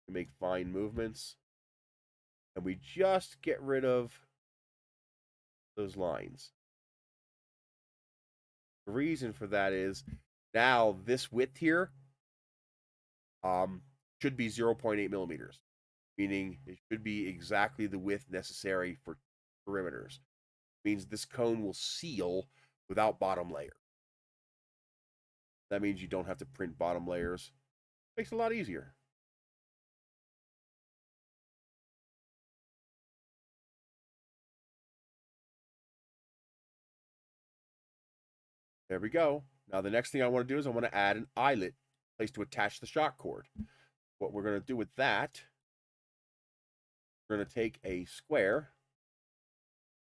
to make fine movements. And we just get rid of those lines. The reason for that is now this width here should be 0.8 millimeters, meaning it should be exactly the width necessary for perimeters. It means this cone will seal without bottom layer. That means you don't have to print bottom layers. Makes it a lot easier. There we go. Now the next thing I want to do is I want to add an eyelet place to attach the shock cord. What we're going to do with that, we're going to take a square.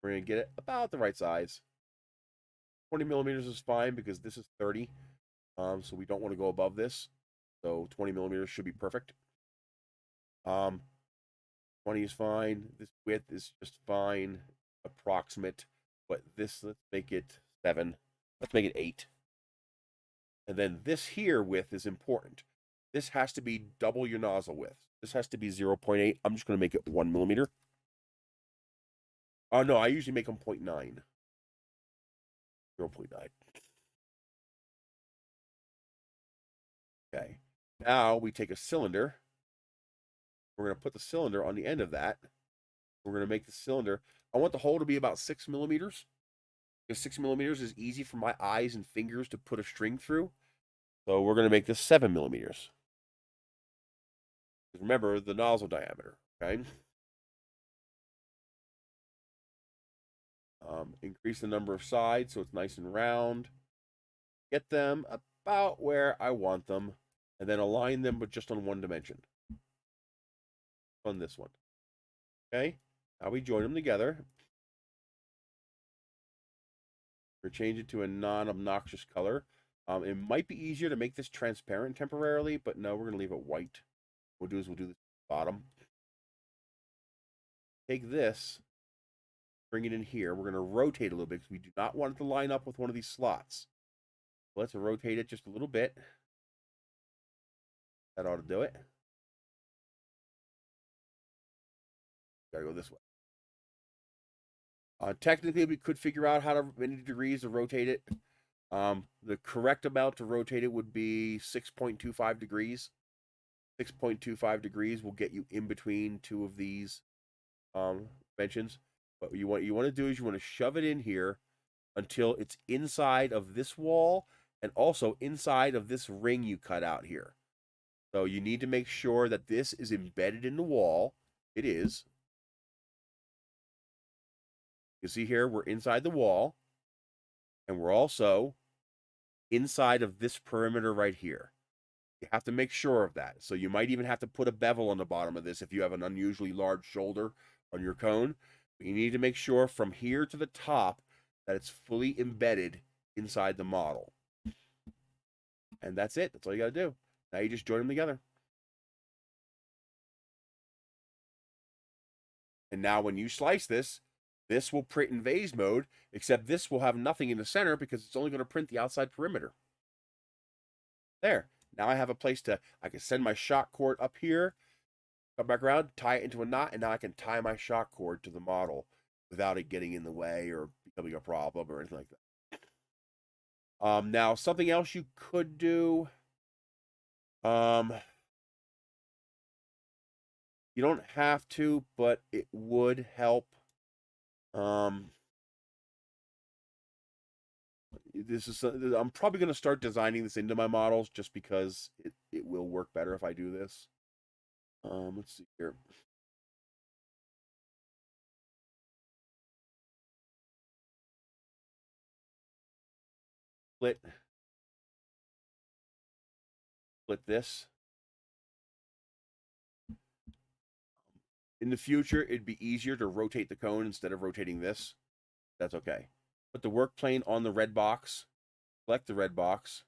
We're going to get it about the right size. 20 millimeters is fine because this is 30. So we don't want to go above this. So 20 millimeters should be perfect. 20 is fine. This width is just fine, approximate. But this, let's make it 7. Let's make it 8. And then this here width is important. This has to be double your nozzle width. This has to be 0.8. I'm just going to make it 1 millimeter. Oh, no, I usually make them 0.9. 0.9. Okay. Now we take a cylinder. We're going to put the cylinder on the end of that. We're going to make the cylinder. I want the hole to be about 6 millimeters. Because 6 millimeters is easy for my eyes and fingers to put a string through. So we're going to make this 7 millimeters. Remember the nozzle diameter, okay? Increase the number of sides so it's nice and round. Get them about where I want them. And then align them, but just on one dimension. On this one. Okay? Now we join them together. We're changing it to a non-obnoxious color. It might be easier to make this transparent temporarily, but no, we're going to leave it white. What we'll do is we'll do the bottom. Take this, bring it in here. We're going to rotate a little bit because we do not want it to line up with one of these slots. Let's rotate it just a little bit. That ought to do it. Gotta go this way. Technically, we could figure out how many degrees to rotate it. The correct amount to rotate it would be 6.25 degrees. 6.25 degrees will get you in between two of these dimensions. What you want to do is you want to shove it in here until it's inside of this wall and also inside of this ring you cut out here. So you need to make sure that this is embedded in the wall. It is. You see here, we're inside the wall. And we're also inside of this perimeter right here. You have to make sure of that. So you might even have to put a bevel on the bottom of this if you have an unusually large shoulder on your cone. But you need to make sure from here to the top that it's fully embedded inside the model. And that's it. That's all you got to do. Now you just join them together. And now when you slice this, this will print in vase mode, except this will have nothing in the center because it's only going to print the outside perimeter. There. Now I have a place I can send my shock cord up here, come back around, tie it into a knot, and now I can tie my shock cord to the model without it getting in the way or becoming a problem or anything like that. Now, something else you could do, you You don't have to, but it would help. This is I'm probably going to start designing this into my models just because it will work better if I do this. Let's see here. Split this. In the future, it'd be easier to rotate the cone instead of rotating this. That's okay. Put the work plane on the red box, select the red box,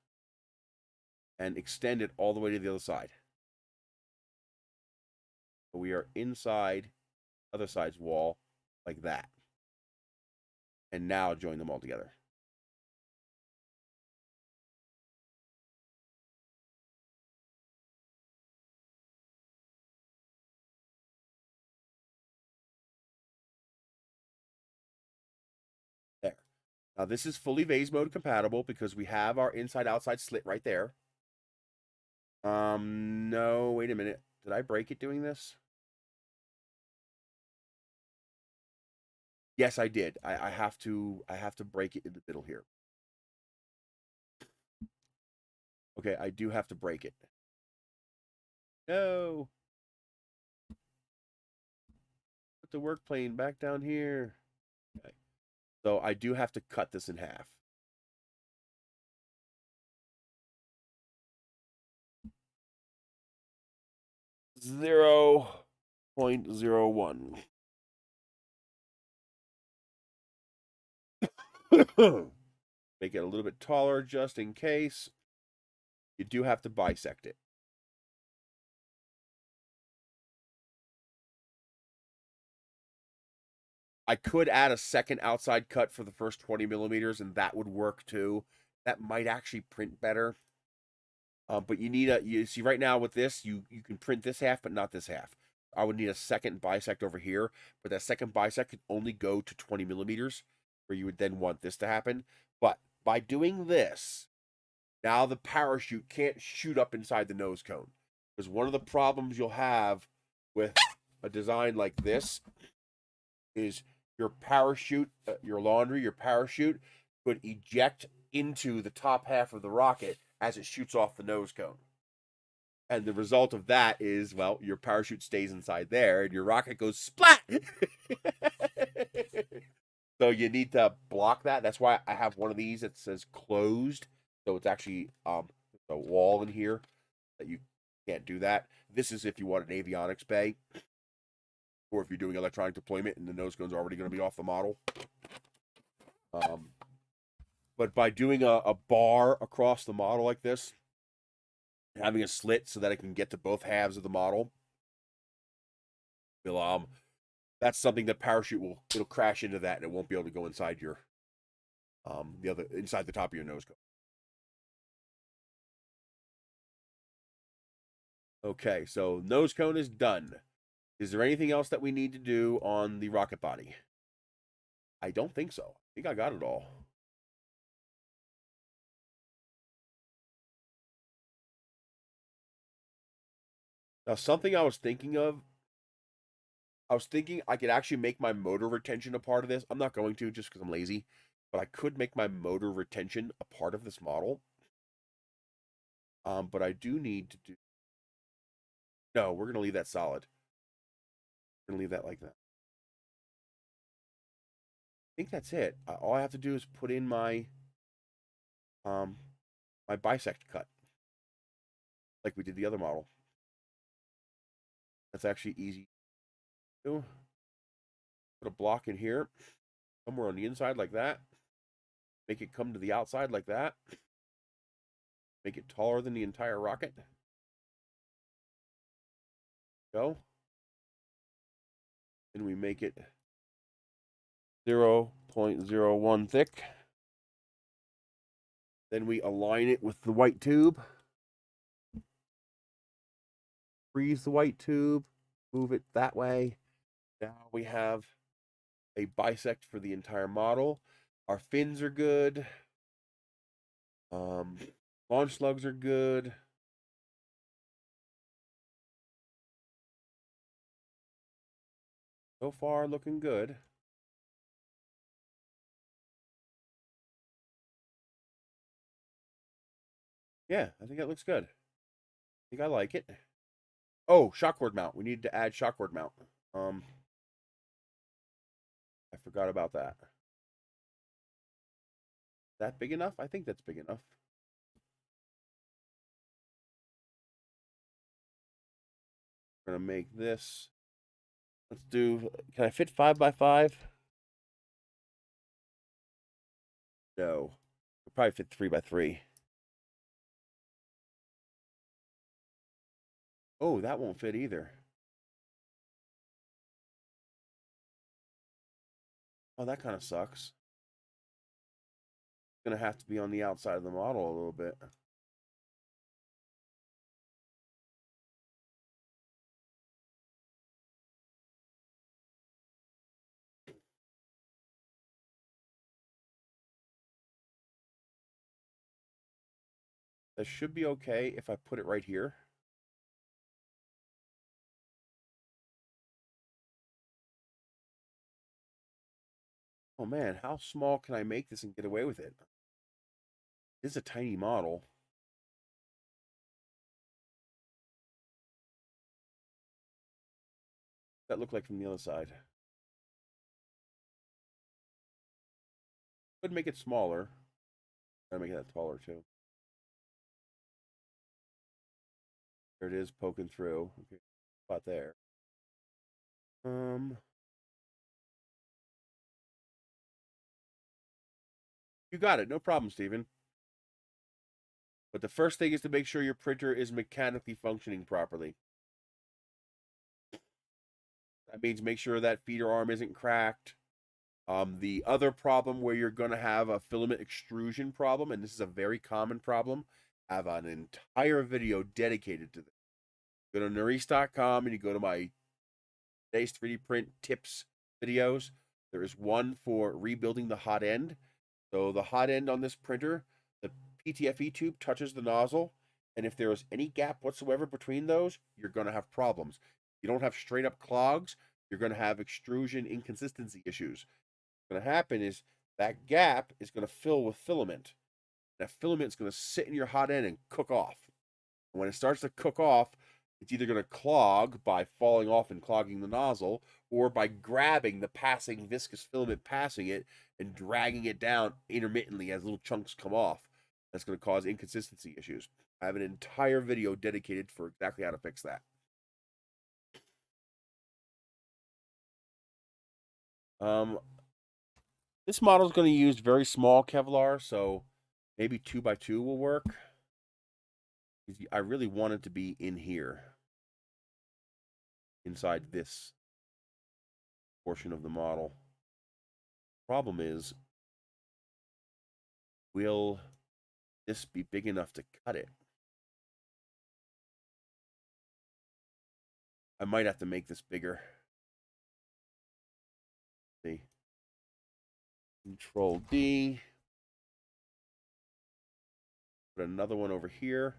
and extend it all the way to the other side. So we are inside other side's wall like that. And now join them all together. There. Now this is fully vase mode compatible because we have our inside-outside slit right there. No, wait a minute. Did I break it doing this? Yes, I did. I have to break it in the middle here. Okay, I do have to break it. No. Put the work plane back down here. Okay. So I do have to cut this in half. Zero 0.01. Make it a little bit taller just in case. You do have to bisect it. I could add a second outside cut for the first 20 millimeters, and that would work too. That might actually print better. But you need you see right now with this, you can print this half, but not this half. I would need a second bisect over here, but that second bisect could only go to 20 millimeters, where you would then want this to happen. But by doing this, now the parachute can't shoot up inside the nose cone. Because one of the problems you'll have with a design like this is your parachute, your laundry, your parachute could eject into the top half of the rocket as it shoots off the nose cone. And the result of that is, well, your parachute stays inside there and your rocket goes splat. So you need to block that. That's why I have one of these that says closed. So it's actually a wall in here that you can't do that. This is if you want an avionics bay, or if you're doing electronic deployment and the nose cone's already going to be off the model. But by doing a bar across the model like this, having a slit so that it can get to both halves of the model, that's something that parachute it'll crash into that and it won't be able to go inside your inside the top of your nose cone. Okay, so nose cone is done. Is there anything else that we need to do on the rocket body? I don't think so. I think I got it all. Now, something I was thinking I could actually make my motor retention a part of this. I'm not going to just because I'm lazy, but I could make my motor retention a part of this model. But I do need to do. No, we're gonna leave that solid. We're gonna leave that like that. I think that's it. All I have to do is put in my my bisect cut, like we did the other model. That's actually easy. Put a block in here, somewhere on the inside like that. Make it come to the outside like that. Make it taller than the entire rocket. Go. And we make it 0.01 thick. Then we align it with the white tube. Freeze the white tube. Move it that way. Now we have a bisect for the entire model. Our fins are good. Launch slugs are good. So far, looking good. Yeah, I think that looks good. I think I like it. Oh, shockcord mount. We need to add shockcord mount. I forgot about that. That big enough? I think that's big enough. We're gonna make this. Let's do. Can I fit 5x5? No. We'll probably fit 3x3. Oh, that won't fit either. Oh, that kind of sucks. It's gonna have to be on the outside of the model a little bit. That should be okay if I put it right here. Oh man, how small can I make this and get away with it? This is a tiny model. That look like from the other side. Could make it smaller. Gotta make that taller too. There it is, poking through. Okay, spot there. You got it. No problem, Steven. But the first thing is to make sure your printer is mechanically functioning properly. That means make sure that feeder arm isn't cracked. The other problem where you're going to have a filament extrusion problem, and this is a very common problem, I have an entire video dedicated to this. Go to Nerys.com and you go to my today's 3D print tips videos. There is one for rebuilding the hot end. So the hot end on this printer, the PTFE tube touches the nozzle, and if there is any gap whatsoever between those, you're going to have problems. You don't have straight up clogs, you're going to have extrusion inconsistency issues. What's going to happen is that gap is going to fill with filament. That filament is going to sit in your hot end and cook off. And when it starts to cook off, it's either going to clog by falling off and clogging the nozzle, or by grabbing the passing viscous filament, passing it and dragging it down intermittently as little chunks come off. That's going to cause inconsistency issues. I have an entire video dedicated for exactly how to fix that. This model is going to use very small Kevlar, so maybe 2x2 will work. I really want it to be in here, inside this portion of the model. Problem is, will this be big enough to cut it? I might have to make this bigger. See. Control D. Put another one over here.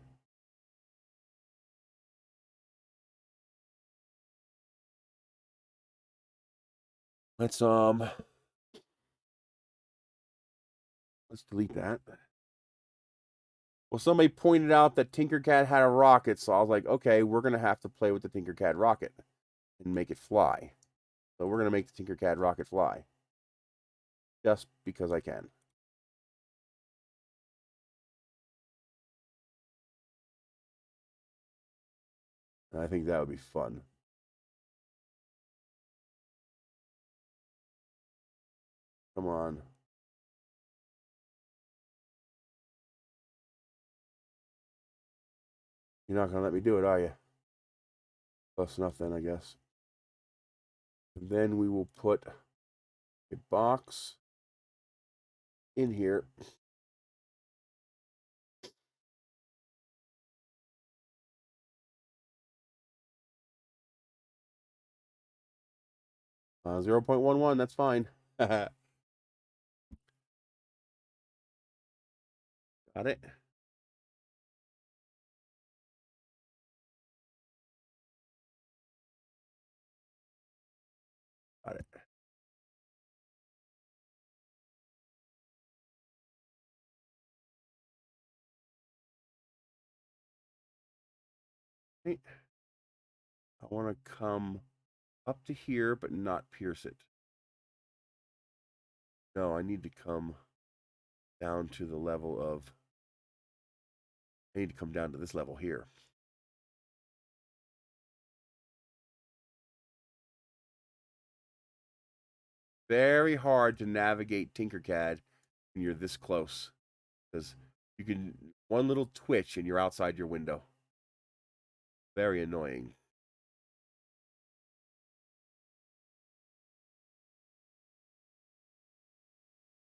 Let's delete that. Well, somebody pointed out that Tinkercad had a rocket, so I was like, okay, we're gonna have to play with the Tinkercad rocket and make it fly. So we're gonna make the Tinkercad rocket fly. Just because I can. And I think that would be fun. Come on. You're not going to let me do it, are you? Close enough then, I guess. And then we will put a box in here. 0.11, that's fine. Got it. Right. I want to come up to here, but not pierce it. No, I need to come down to the level of, I need to come down to this level here. Very hard to navigate Tinkercad when you're this close, because you can, one little twitch and you're outside your window. Very annoying.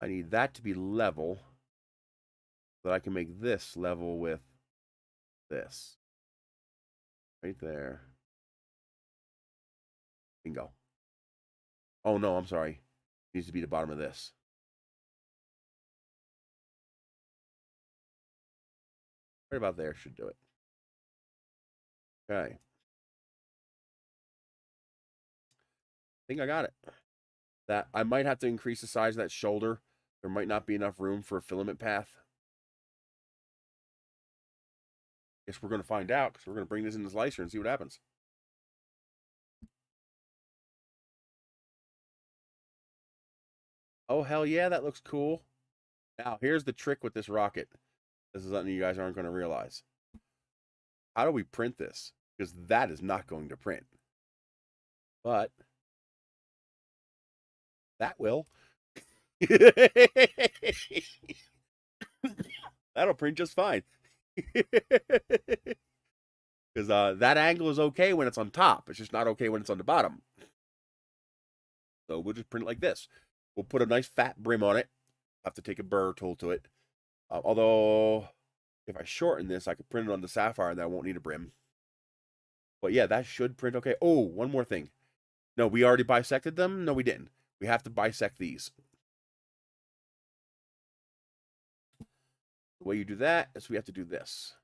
I need that to be level so that I can make this level with this. Right there. Bingo. Oh no, I'm sorry. It needs to be the bottom of this. Right about there should do it. Okay. I think I got it. That I might have to increase the size of that shoulder. There might not be enough room for a filament path. Guess we're going to find out because we're going to bring this in the slicer and see what happens. Oh, hell yeah, that looks cool. Now, here's the trick with this rocket. This is something you guys aren't going to realize. How do we print this? Because that is not going to print. But that will. That'll print just fine. Because that angle is okay when it's on top. It's just not okay when it's on the bottom. So we'll just print it like this. We'll put a nice fat brim on it. I'll have to take a burr tool to it. Although, if I shorten this, I could print it on the sapphire and that won't need a brim. But yeah, that should print okay. Oh, one more thing. No, we already bisected them? No, we didn't. We have to bisect these. The way you do that is we have to do this.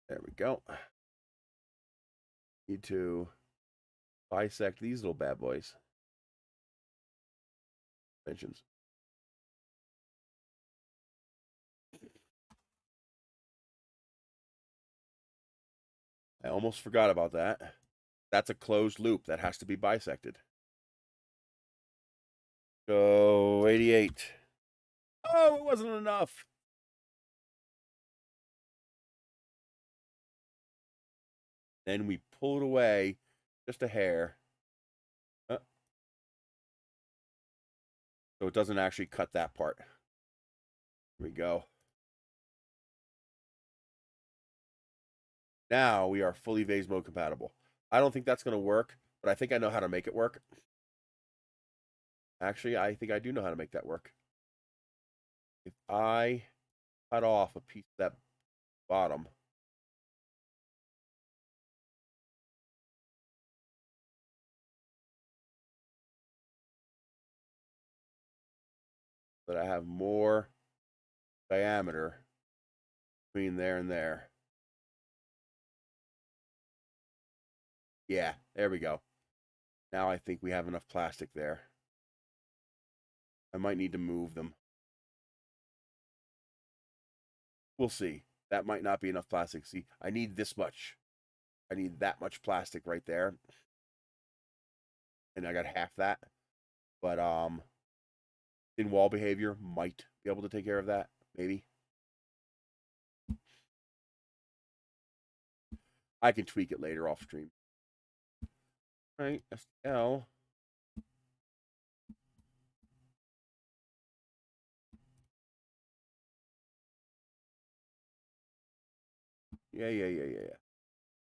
There we go. Need to bisect these little bad boys. Dimensions. I almost forgot about that. That's a closed loop that has to be bisected. So 88. Oh, it wasn't enough. Then we pull it away just a hair. So it doesn't actually cut that part. Here we go. Now we are fully Vase mode compatible. I don't think that's going to work, but I think I know how to make it work. Actually, I think I do know how to make that work. If I cut off a piece of that bottom, that I have more diameter between there and there. Yeah, there we go. Now I think we have enough plastic there. I might need to move them. We'll see. That might not be enough plastic. See, I need this much. I need that much plastic right there. And I got half that. But in wall behavior might be able to take care of that, maybe. I can tweak it later off stream. All right, STL. Yeah.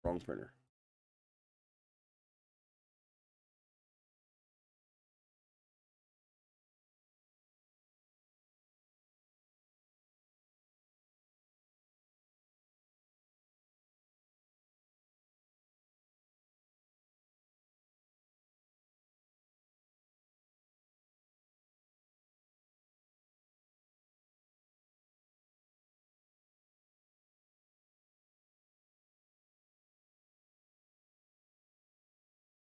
Wrong printer.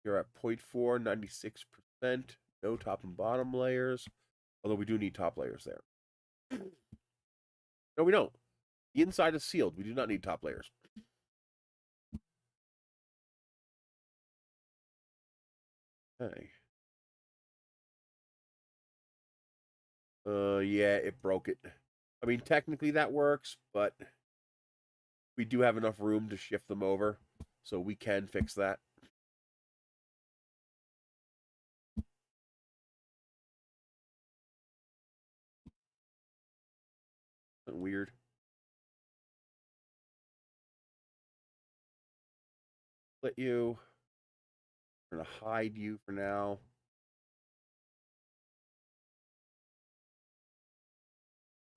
You're at 0.4, 96%. No top and bottom layers. Although we do need top layers there. No, we don't. The inside is sealed. We do not need top layers. Okay. Yeah, it broke it. I mean, technically that works, but we do have enough room to shift them over, so we can fix that. Weird. Let you. We're gonna hide you for now.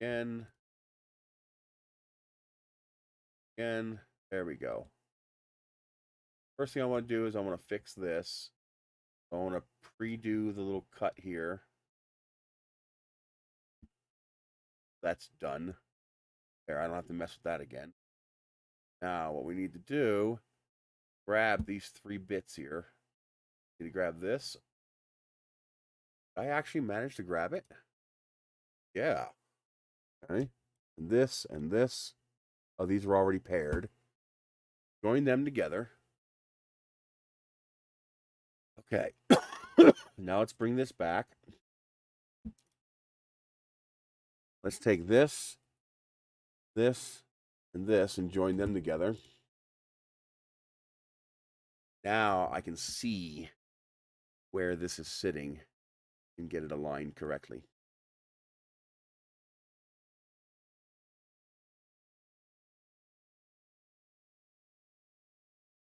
Again. Again. There we go. First thing I want to do is I want to fix this. I want to pre-do the little cut here. That's done. There, I don't have to mess with that again. Now, what we need to do, grab these 3 bits here. Need to grab this. I actually managed to grab it. Yeah. Okay. And this and this. Oh, these are already paired. Join them together. Okay. Now let's bring this back. Let's take this, this, and this and join them together. Now I can see where this is sitting and get it aligned correctly.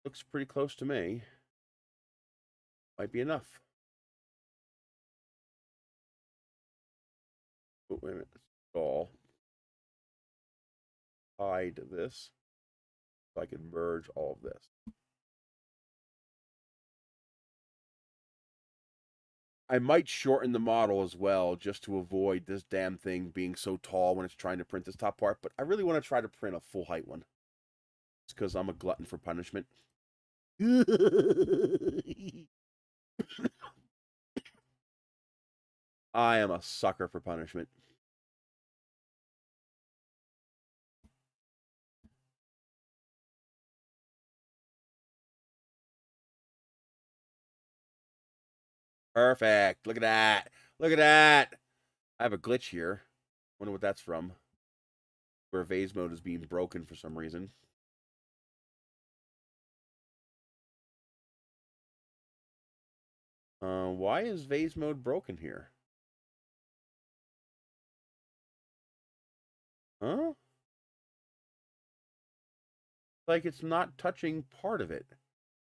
Looks pretty close to me. Might be enough. Oh, wait a minute. All. Hide this. So I can merge all of this. I might shorten the model as well, just to avoid this damn thing being so tall when it's trying to print this top part. But I really want to try to print a full height one. It's because I'm a glutton for punishment. I am a sucker for punishment. Perfect. Look at that. Look at that. I have a glitch here. Wonder what that's from. Where vase mode is being broken for some reason. Why is vase mode broken here? Huh? Like it's not touching part of it.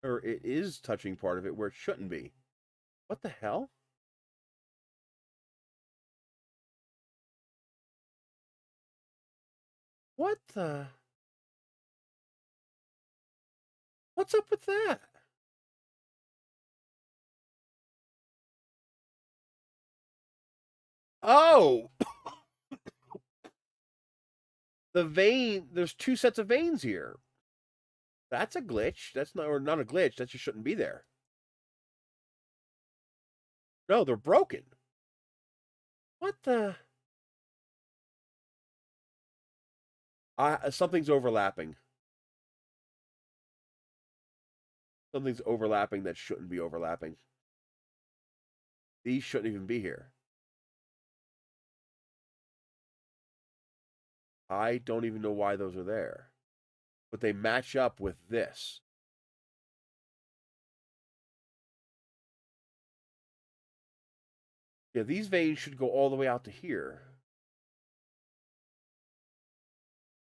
Or it is touching part of it where it shouldn't be. What the hell? What the? What's up with that? Oh! The vein, there's 2 sets of veins here. That's a glitch. That's not, or not a glitch. That just shouldn't be there. No, they're broken. What the? Something's overlapping. Something's overlapping that shouldn't be overlapping. These shouldn't even be here. I don't even know why those are there. But they match up with this. Yeah, these veins should go all the way out to here.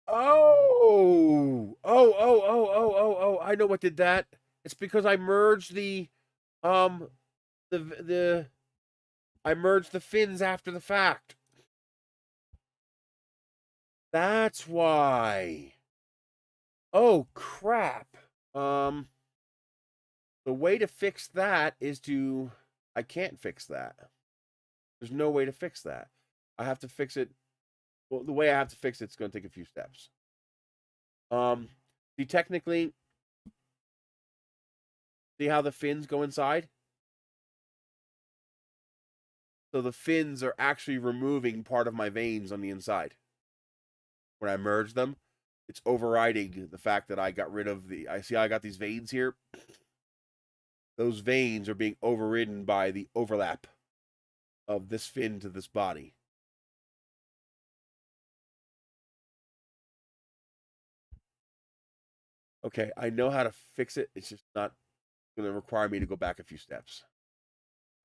Oh! Oh, I know what did that. It's because I merged I merged the fins after the fact. That's why. Oh, crap. The way to fix that is to... I can't fix that. There's no way to fix that. I have to fix it... Well, the way I have to fix it's going to take a few steps. See, technically... See how the fins go inside? So the fins are actually removing part of my veins on the inside. When I merge them, it's overriding the fact that I got rid of the... I see how I got these veins here? those veins are being overridden by the overlap of this fin to this body. Okay, I know how to fix it. It's just not going to require me to go back a few steps.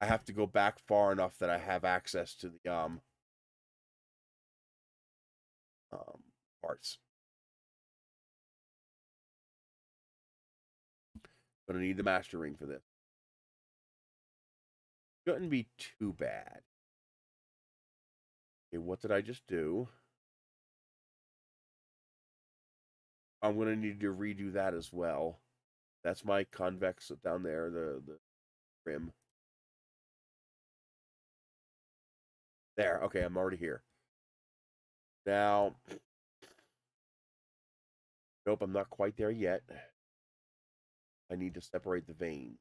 I have to go back far enough that I have access to the parts. Going to need the master ring for this. Shouldn't be too bad. Okay, what did I just do? I'm going to need to redo that as well. That's my convex down there, the rim. There, okay, I'm already here. Now, nope, I'm not quite there yet. I need to separate the veins.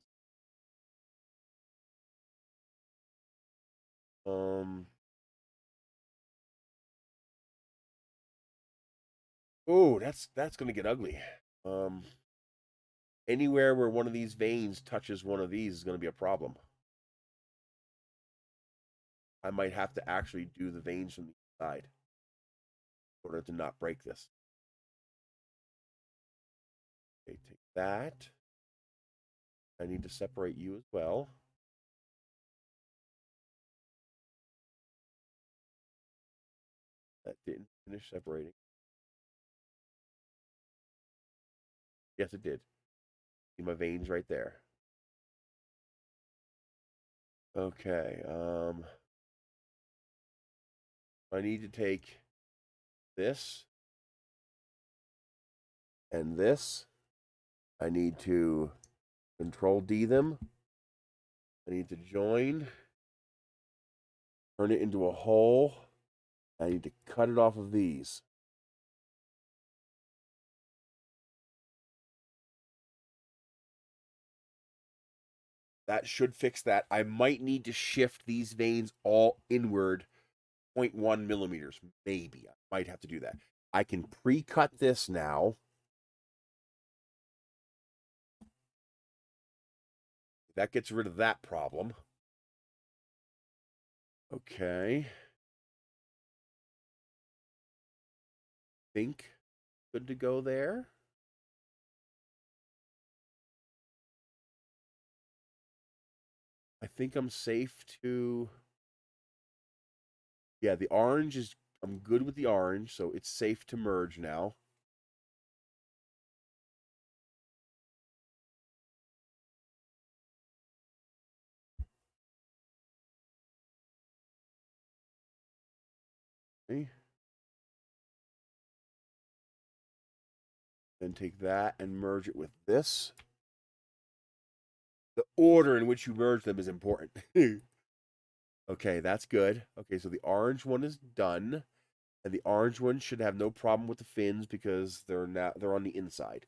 Oh, that's gonna get ugly. Anywhere where one of these veins touches one of these is gonna be a problem. I might have to actually do the veins from the side in order to not break this. Okay, take that. I need to separate you as well. That didn't finish separating. Yes, it did. See my veins right there. Okay. I need to take this and this. I need to Control D them. I need to join. Turn it into a hole. I need to cut it off of these. That should fix that. I might need to shift these veins all inward 0.1 millimeters. Maybe. I might have to do that. I can pre-cut this now. That gets rid of that problem. Okay. Think good to go there. I think I'm safe to... Yeah, the orange is... I'm good with the orange, so it's safe to merge now. Okay. Then take that and merge it with this. The order in which you merge them is important. Okay, that's good. Okay, so the orange one is done. And the orange one should have no problem with the fins because they're on the inside.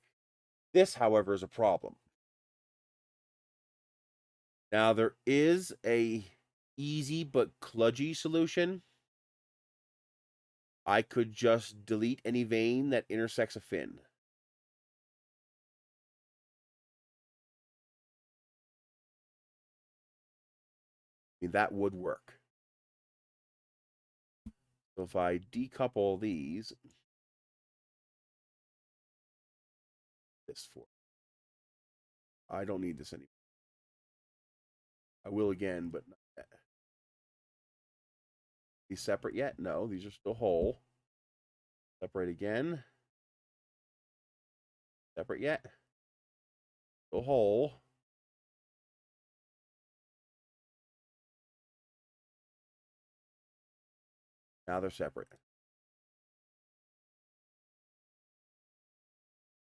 This, however, is a problem. Now there is a easy but kludgy solution. I could just delete any vein that intersects a fin. I mean, that would work. So if I decouple these, this for, I don't need this anymore. I will again, but not yet. These separate yet? No, these are still whole. Separate again. Separate yet? Still whole. Now they're separate.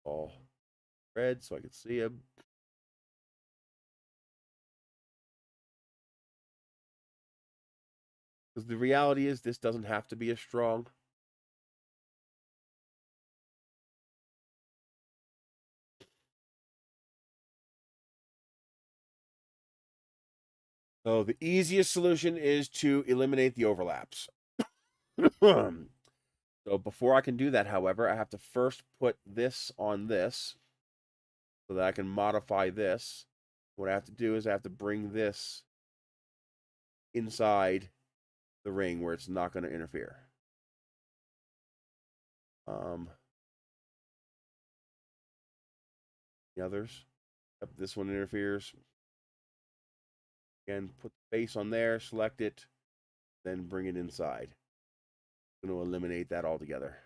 All red so I can see them. Because the reality is this doesn't have to be as strong. So the easiest solution is to eliminate the overlaps. So before I can do that, however, I have to first put this on this so that I can modify this What I have to do is I have to bring this inside the ring where it's not going to interfere. The others. Yep, this one interferes. Again, put the base on there, select it, then bring it inside. I'm going to eliminate that altogether.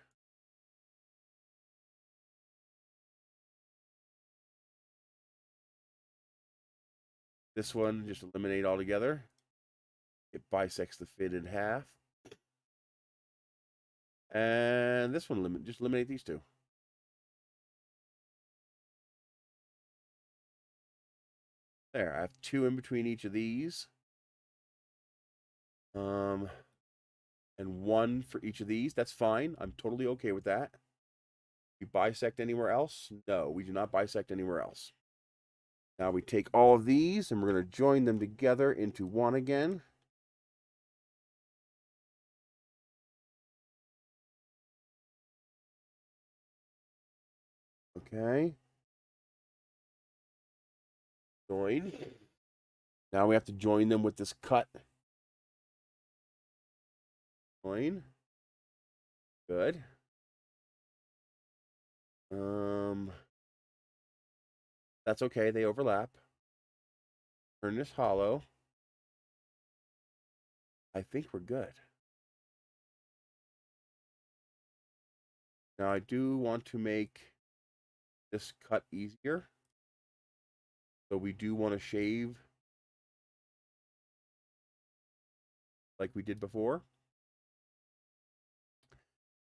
This one, just eliminate altogether. It bisects the fin in half. And this one, just eliminate these two. There, I have two in between each of these. And one for each of these. That's fine. I'm totally okay with that. We bisect anywhere else? No, we do not bisect anywhere else. Now we take all of these and we're going to join them together into one again. Okay. Join. Now we have to join them with this cut. Join. Good. That's okay. They overlap. Turn this hollow. I think we're good. Now I do want to make this cut easier. So we do want to shave like we did before.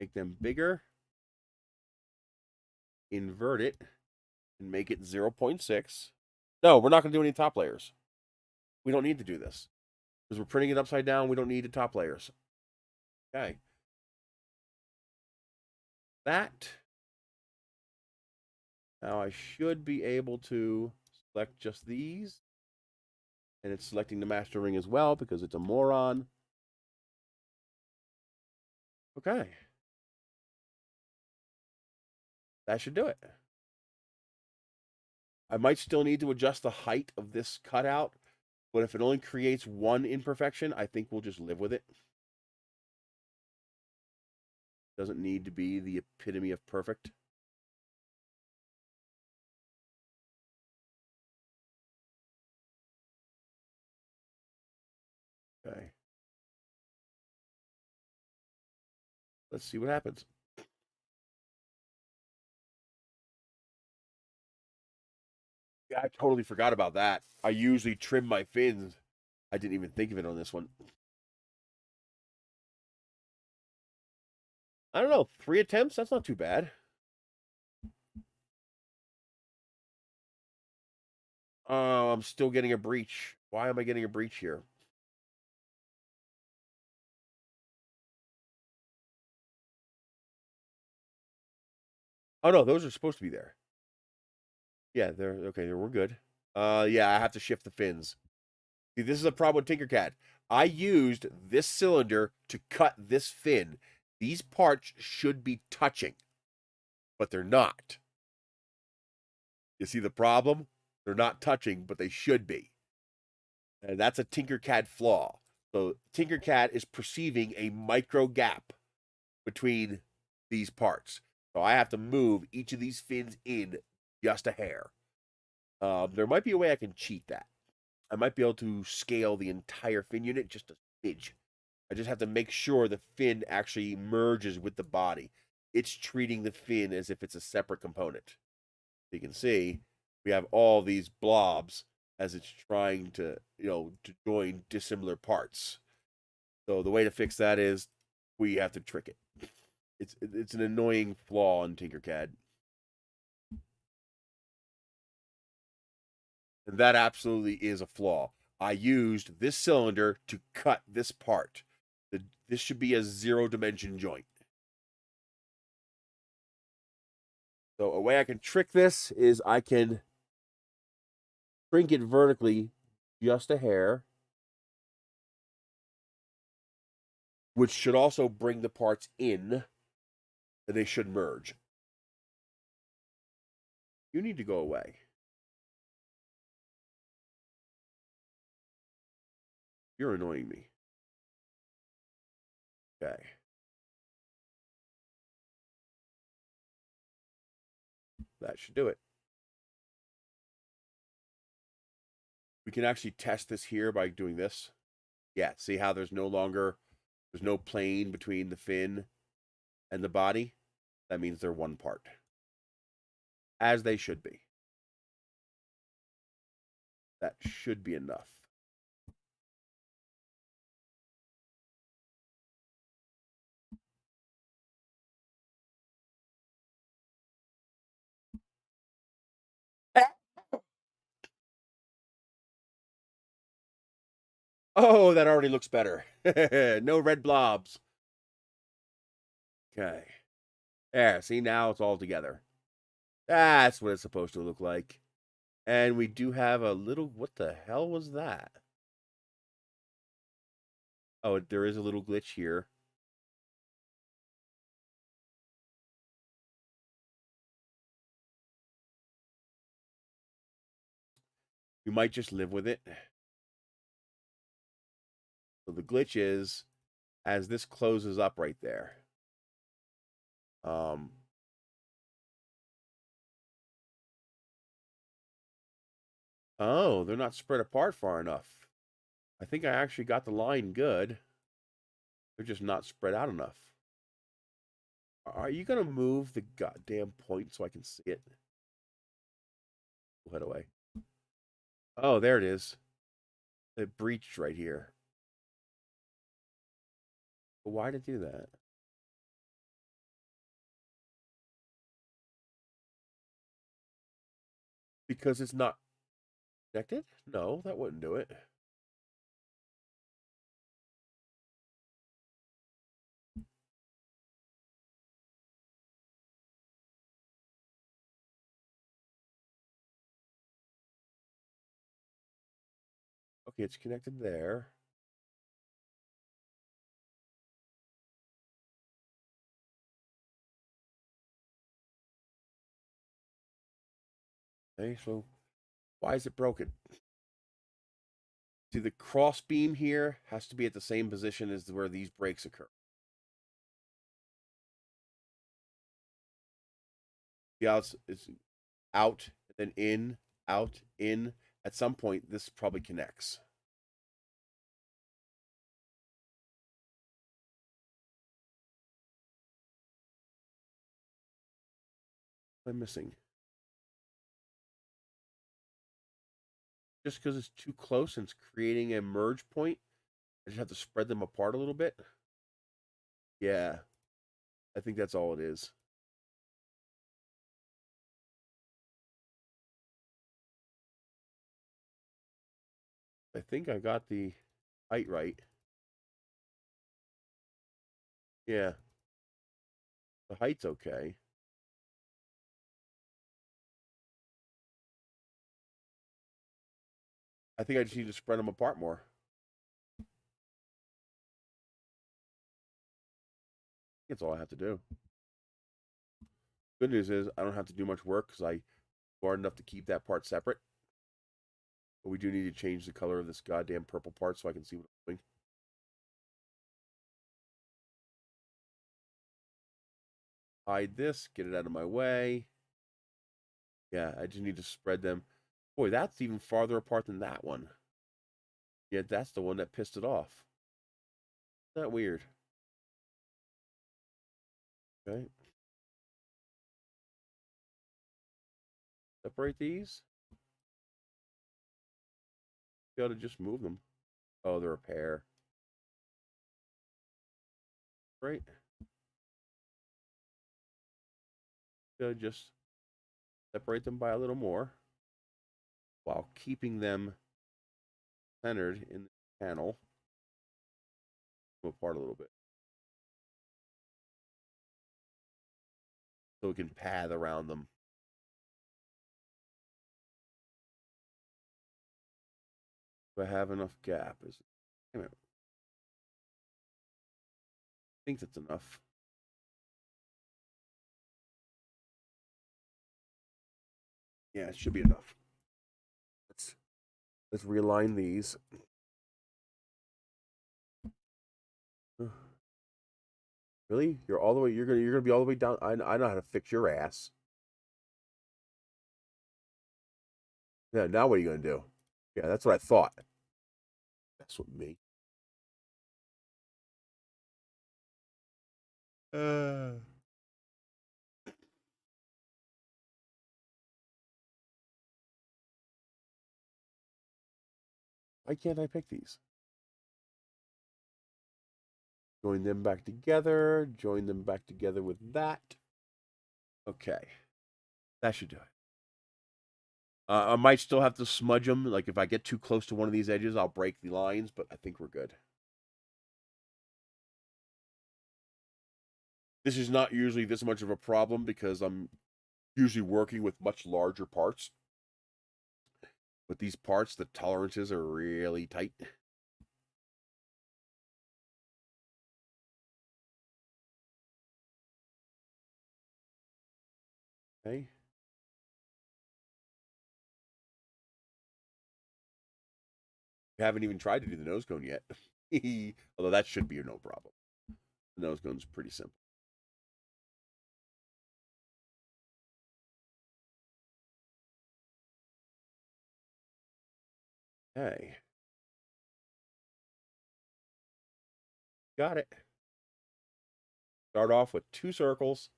Make them bigger. Invert it and make it 0.6. No, we're not going to do any top layers. We don't need to do this. Because we're printing it upside down, we don't need the top layers. Okay. That. Now I should be able to select just these. And it's selecting the master ring as well because it's a moron. Okay. That should do it. I might still need to adjust the height of this cutout, but if it only creates one imperfection, I think we'll just live with it. Doesn't need to be the epitome of perfect. Okay. Let's see what happens. Yeah, I totally forgot about that. I usually trim my fins. I didn't even think of it on this one. I don't know. 3 attempts? That's not too bad. Oh, I'm still getting a breach. Why am I getting a breach here? Oh, no, those are supposed to be there. Yeah, they're okay. We're good. Yeah, I have to shift the fins. See, this is a problem with Tinkercad. I used this cylinder to cut this fin. These parts should be touching, but they're not. You see the problem? They're not touching, but they should be. And that's a Tinkercad flaw. So Tinkercad is perceiving a micro gap between these parts. So I have to move each of these fins in just a hair. There might be a way I can cheat that. I might be able to scale the entire fin unit just a smidge. I just have to make sure the fin actually merges with the body. It's treating the fin as if it's a separate component. You can see we have all these blobs as it's trying to, to join dissimilar parts. So the way to fix that is we have to trick it. It's an annoying flaw in Tinkercad. And that absolutely is a flaw. I used this cylinder to cut this part. This should be a 0-dimension joint. So a way I can trick this is I can shrink it vertically just a hair, which should also bring the parts in, and they should merge. You need to go away. You're annoying me. Okay. That should do it. We can actually test this here by doing this. Yeah, see how there's no plane between the fin and the body? That means they're one part. As they should be. That should be enough. Oh, that already looks better. No red blobs. Okay. There, see, now it's all together. That's what it's supposed to look like. And we do have a little, what the hell was that? Oh, there is a little glitch here. You might just live with it. So the glitch is, as this closes up right there. Oh, they're not spread apart far enough. I think I actually got the line good. They're just not spread out enough. Are you going to move the goddamn point so I can see it? We'll head away. Oh, there it is. It breached right here. But why did it do that? Because it's not connected? No, that wouldn't do it. Okay, it's connected there. Okay, so why is it broken? See, the cross beam here has to be at the same position as where these breaks occur. Yeah, it's out, then in, out, in. At some point, this probably connects. What am I missing? Just because it's too close and it's creating a merge point, I just have to spread them apart a little bit. Yeah, I think that's all it is. I think I got the height right. Yeah, the height's okay. I think I just need to spread them apart more. That's all I have to do. Good news is I don't have to do much work because I hard enough to keep that part separate. But we do need to change the color of this goddamn purple part so I can see what I'm doing. Hide this, get it out of my way. Yeah, I just need to spread them. Boy, that's even farther apart than that one. Yeah, that's the one that pissed it off. Isn't that weird? Okay. Separate these. You gotta just move them. Oh, they're a pair. Right? You gotta just separate them by a little more while keeping them centered in the panel. Come apart a little bit. So we can pad around them. Do I have enough gap? Damn it. I think that's enough. Yeah, it should be enough. Let's realign these. Really? You're all the way. You're gonna be all the way down. I know how to fix your ass. Yeah. Now what are you gonna do? Yeah, that's what I thought. That's what me. Uh, why can't I pick these? Join them back together. Join them back together with that. Okay, that should do it. I might still have to smudge them. Like if I get too close to one of these edges, I'll break the lines. But I think we're good. This is not usually this much of a problem because I'm usually working with much larger parts. With these parts, the tolerances are really tight. Okay. We haven't even tried to do the nose cone yet. Although that should be no problem. The nose cone's pretty simple. Okay. Got it. Start off with 2 circles.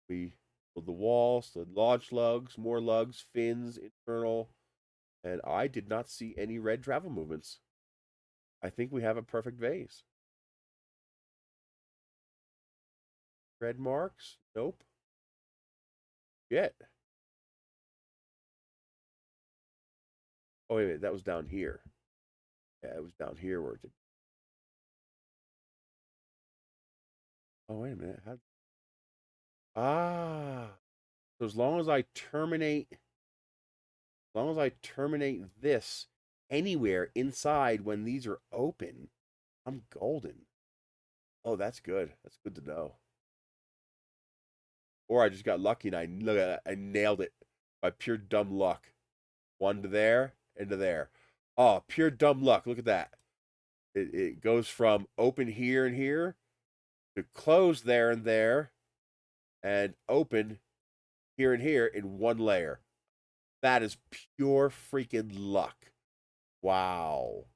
We build the walls, the launch lugs, more lugs, fins, internal. And I did not see any red travel movements. I think we have a perfect vase. Red marks? Nope. Yet. Oh, wait a minute. That was down here. Yeah, it was down here where it did. Oh, wait a minute. Ah. So as long as I terminate this anywhere inside when these are open, I'm golden. Oh, that's good. That's good to know. Or I just got lucky and I nailed it by pure dumb luck. One to there and to there. Oh, pure dumb luck. Look at that. It goes from open here and here to close there and open here and here in one layer. That is pure freaking luck. Wow.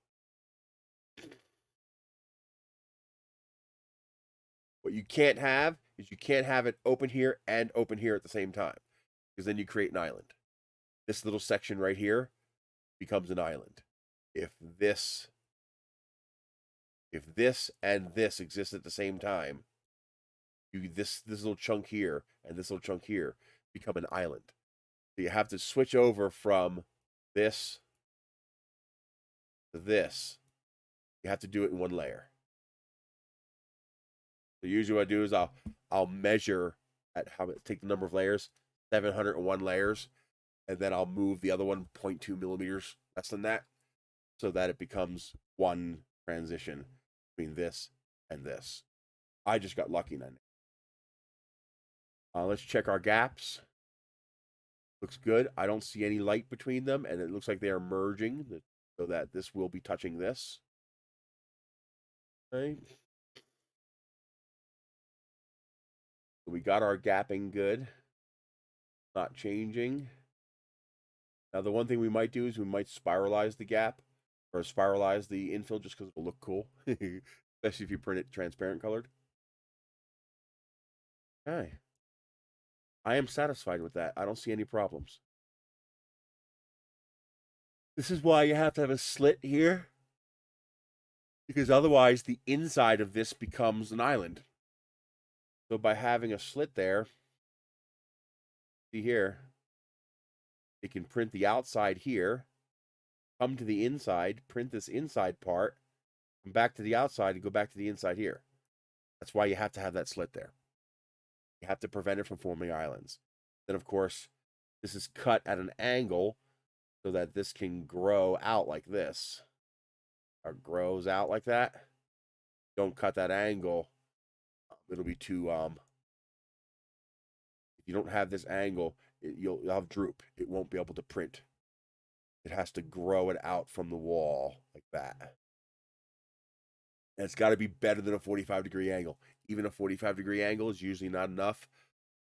What you can't have is you can't have it open here and open here at the same time because then you create an island. This little section right here becomes an island. If this and this exist at the same time, this little chunk here and this little chunk here become an island. So you have to switch over from this to this. You have to do it in one layer. So usually what I do is I'll measure at take the number of layers, 701 layers, and then I'll move the other one 0.2 millimeters less than that, so that it becomes one transition between this and this. I just got lucky then. Let's check our gaps. Looks good. I don't see any light between them, and it looks like they are merging, so that this will be touching this. Okay. So we got our gapping good. Not changing. Now, the one thing we might do is we might spiralize the gap or spiralize the infill just because it'll look cool, especially if you print it transparent colored. Okay. I am satisfied with that. I don't see any problems. This is why you have to have a slit here, because otherwise the inside of this becomes an island. So by having a slit there, see here, it can print the outside here, come to the inside, print this inside part, come back to the outside, and go back to the inside here. That's why you have to have that slit there. You have to prevent it from forming islands. Then, of course, this is cut at an angle so that this can grow out like this, or grows out like that. Don't cut that angle. It'll be too, if you don't have this angle, you'll have droop. It won't be able to print. It has to grow it out from the wall like that. And it's got to be better than a 45-degree angle. Even a 45-degree angle is usually not enough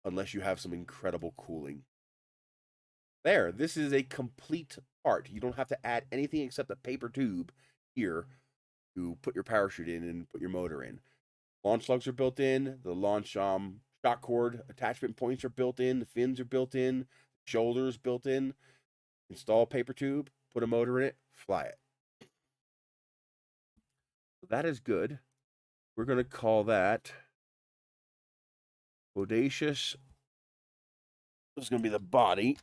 unless you have some incredible cooling. There, this is a complete part. You don't have to add anything except a paper tube here to put your parachute in and put your motor in. Launch lugs are built in. The launch shock cord attachment points are built in. The fins are built in. Shoulders built in. Install a paper tube, put a motor in it, fly it. So that is good. We're going to call that Bodacious. This is going to be the body.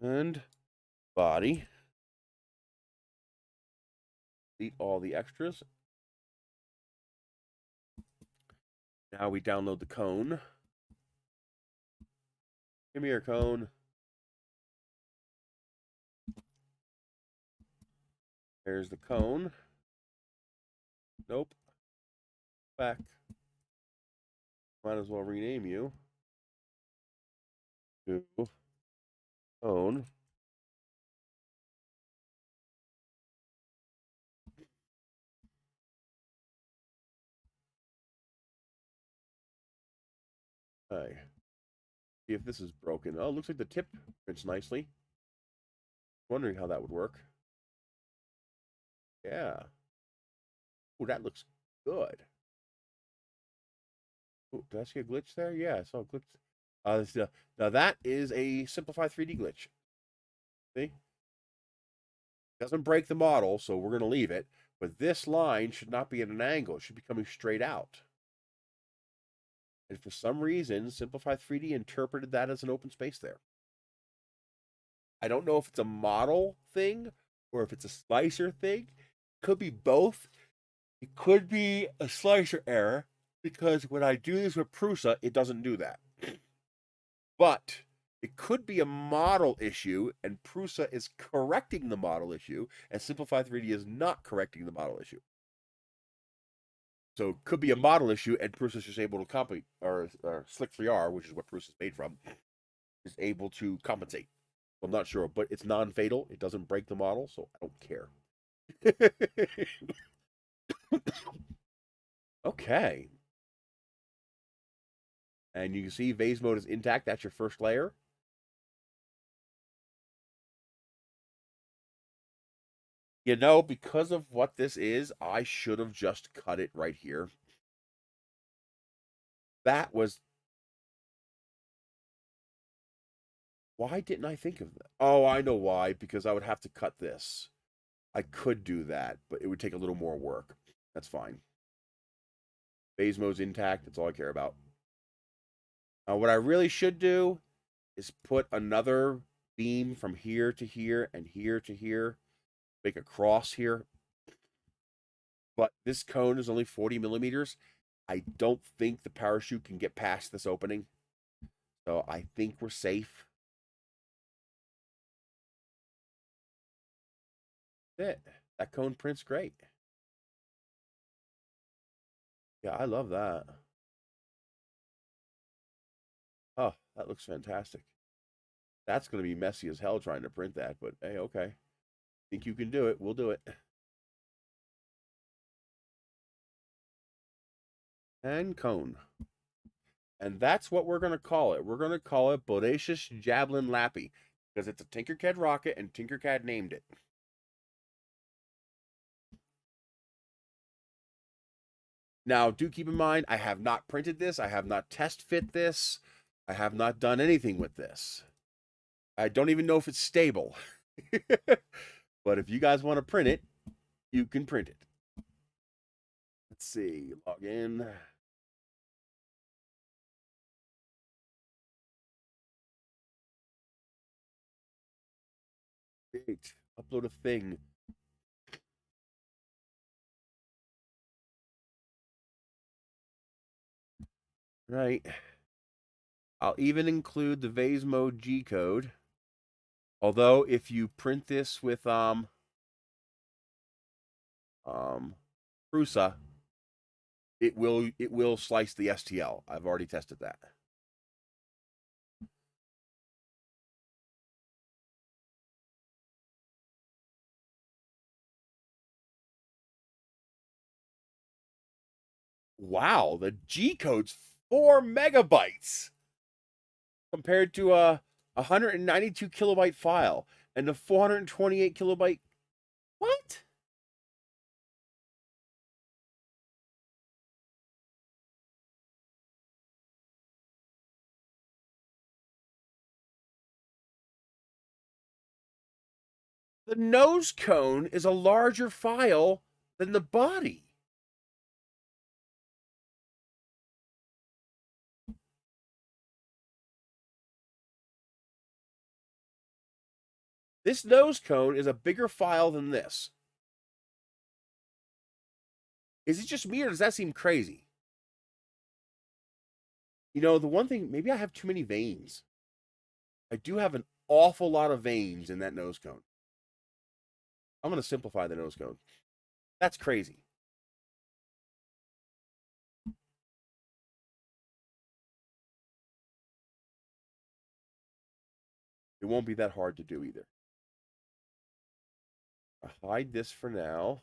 And body. Delete all the extras. Now we download the cone. Give me your cone. There's the cone. Nope. Back. Might as well rename you to cone. Okay. See if this is broken. Oh, it looks like the tip prints nicely. Wondering how that would work. Yeah. Oh, that looks good. Oh, did I see a glitch there? Yeah, I saw a glitch. Now that is a simplified 3D glitch. See? Doesn't break the model, so we're going to leave it. But this line should not be at an angle. It should be coming straight out. And for some reason, Simplify 3D interpreted that as an open space there. I don't know if it's a model thing or if it's a slicer thing. Could be both. It could be a slicer error because when I do this with Prusa, it doesn't do that. But it could be a model issue, and Prusa is correcting the model issue, and Simplify 3D is not correcting the model issue. So it could be a model issue, and Prusa is just able to compensate, or Slick 3R, which is what Prusa is made from, is able to compensate. I'm not sure, but it's non-fatal. It doesn't break the model, so I don't care. Okay. And you can see vase mode is intact. That's your first layer. You know, because of what this is, I should have just cut it right here. That was... Why didn't I think of that? Oh, I know why. Because I would have to cut this. I could do that, but it would take a little more work. That's fine. Phase mode's intact. That's all I care about. Now, what I really should do is put another beam from here to here and here to here. Make a cross here. But this cone is only 40 millimeters. I don't think the parachute can get past this opening. So I think we're safe. That cone print's great. Yeah, I love that. Oh, that looks fantastic. That's going to be messy as hell trying to print that, but hey, okay. Think you can do it, we'll do it. And cone. And that's what we're going to call it. We're going to call it Bodacious Javelin Lappy because it's a Tinkercad rocket and Tinkercad named it. Now, do keep in mind, I have not printed this. I have not test fit this. I have not done anything with this. I don't even know if it's stable. But if you guys want to print it, you can print it. Let's see. Log in. Great. Upload a thing. Right. I'll even include the vase mode G code. Although if you print this with Prusa, it will slice the STL. I've already tested that. Wow, the G code's 4 MB compared to a 192 kilobyte file and the 428 kilobyte. What? The nose cone is a larger file than the body. This nose cone is a bigger file than this. Is it just me or does that seem crazy? You know, the one thing, maybe I have too many veins. I do have an awful lot of veins in that nose cone. I'm going to simplify the nose cone. That's crazy. It won't be that hard to do either. I'll hide this for now.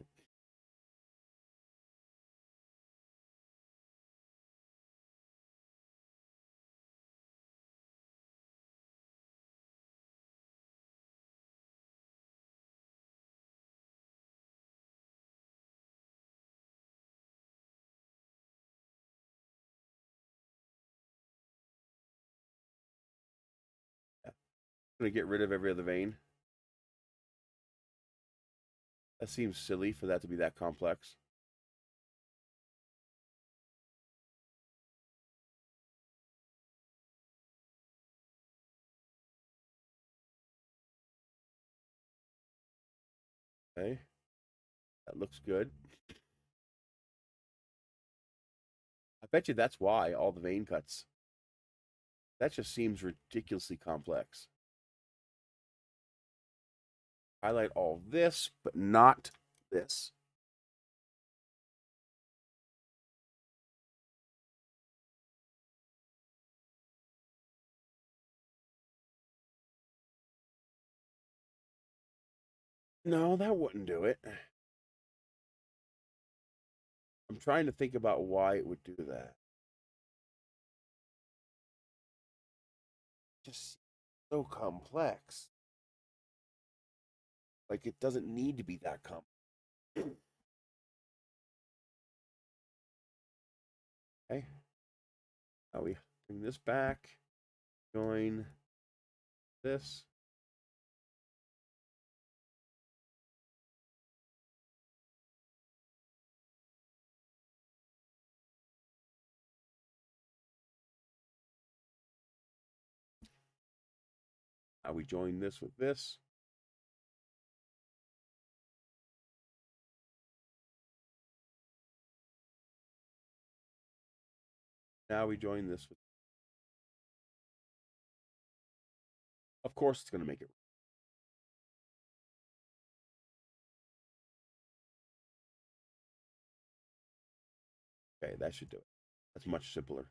I'm going to get rid of every other vein. That seems silly for that to be that complex. Okay. That looks good. I bet you that's why all the vein cuts. That just seems ridiculously complex. Highlight all this, but not this. No, that wouldn't do it. I'm trying to think about why it would do that. Just so complex. Like it doesn't need to be that complex. Okay. Now we bring this back. Join this. Now we join this with this. Now we join this with. Of course, it's going to make it. Okay, that should do it. That's much simpler.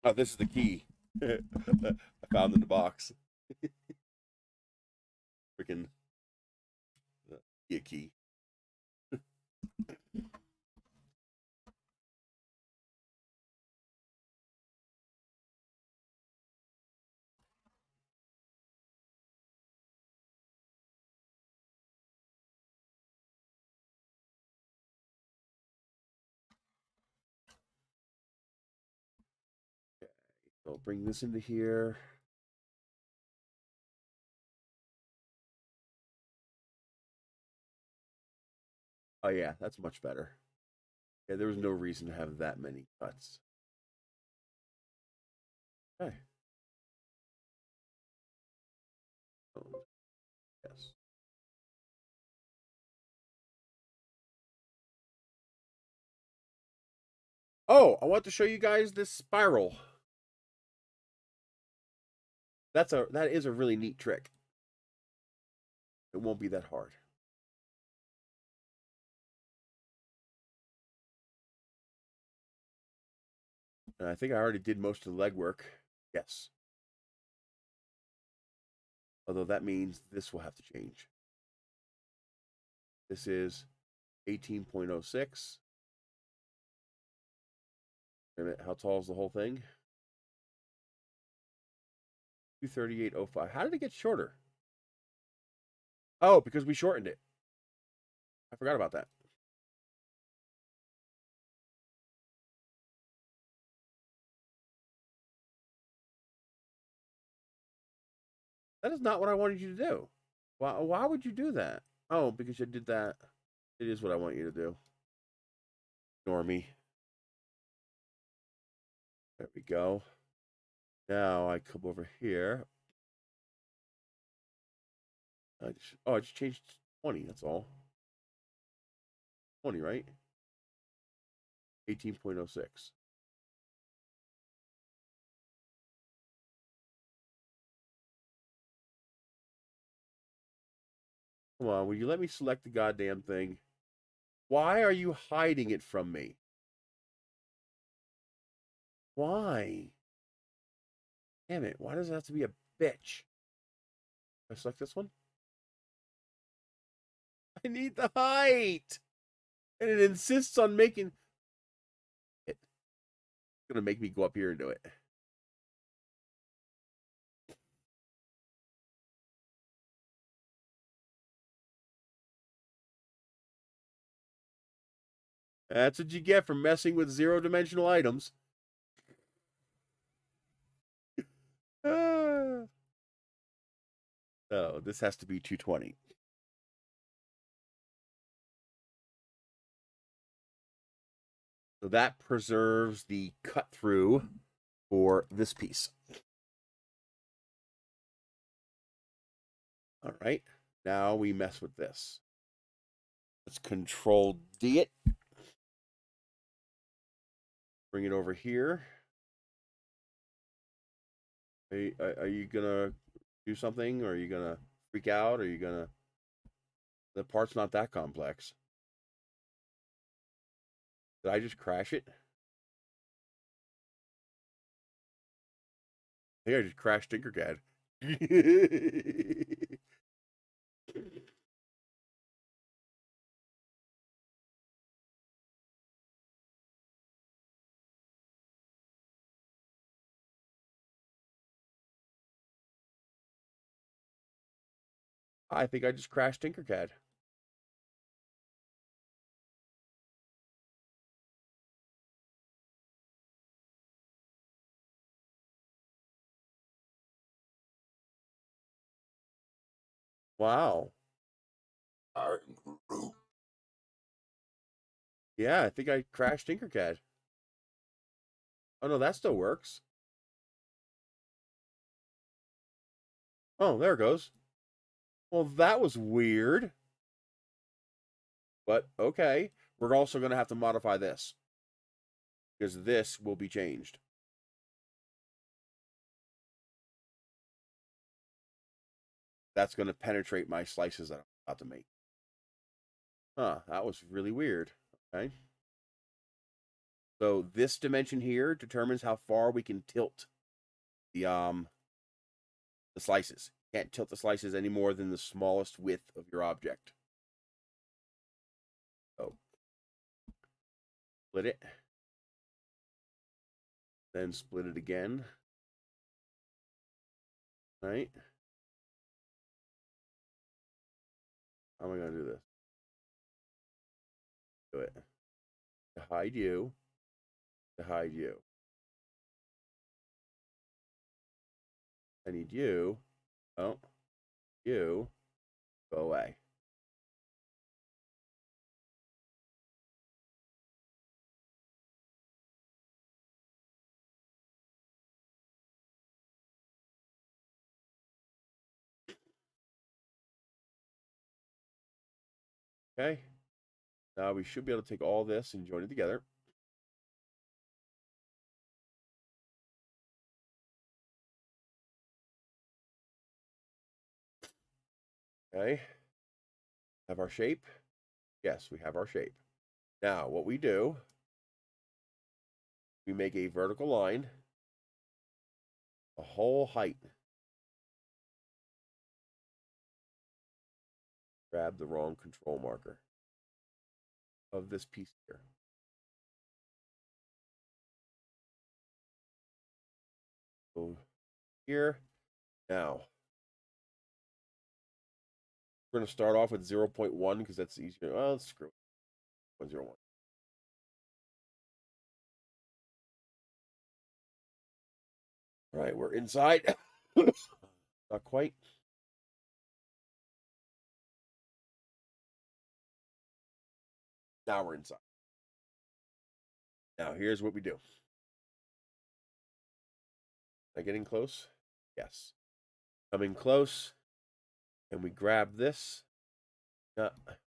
Oh, this is the key. I found in the box. Freaking key. So bring this into here. Oh yeah, that's much better. Yeah, there was no reason to have that many cuts. Okay. Yes. Oh, I want to show you guys this spiral. That is a really neat trick. It won't be that hard. And I think I already did most of the legwork. Yes. Although that means this will have to change. This is 18.06. Wait a minute, how tall is the whole thing? 238.05. How did it get shorter? Oh, because we shortened it. I forgot about that. That is not what I wanted you to do. Why would you do that? Oh, because you did that. It is what I want you to do. Ignore me. There we go. Now I come over here. I just changed 20. That's all. 20, right? 18.06. Come on, will you let me select the goddamn thing? Why are you hiding it from me? Why? Damn it, why does it have to be a bitch? I select this one? I need the height! And it insists on making it. It's gonna make me go up here and do it. That's what you get for messing with zero-dimensional items. So this has to be 220. So that preserves the cut through for this piece. All right. Now we mess with this. Let's Control D it. Bring it over here. Are you gonna do something, or are you gonna freak out? Or are you gonna? The part's not that complex. Did I just crash it? I think I just crashed Tinkercad. I think I just crashed Tinkercad. Wow. Yeah, I think I crashed Tinkercad. Oh no, that still works. Oh, there it goes. Well, that was weird. But okay. We're also going to have to modify this, because this will be changed. That's going to penetrate my slices that I'm about to make. Huh, that was really weird. Okay. So this dimension here determines how far we can tilt the slices. Can't tilt the slices any more than the smallest width of your object. So split it. Then split it again. Right? How am I going to do this? Do it. To hide you. To hide you. I need you. Oh. You. Go away. Okay. Now we should be able to take all this and join it together. Okay. Have our shape? Yes, we have our shape. Now, what we do, we make a vertical line, a whole height. Grab the wrong control marker of this piece here. So here. Now, we're going to start off with 0.1 because that's easier. Well, let's screw it. 0.01. All right, we're inside. Not quite. Now we're inside. Now here's what we do. Am I getting close? Yes. Coming close, and we grab this.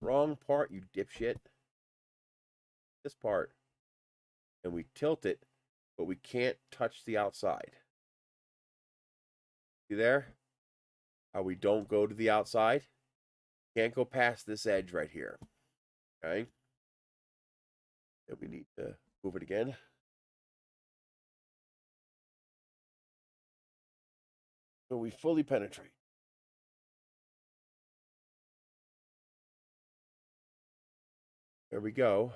Wrong part, you dipshit. This part. And we tilt it, but we can't touch the outside. See there? How we don't go to the outside? Can't go past this edge right here. Okay? And we need to move it again. So we fully penetrate. There we go.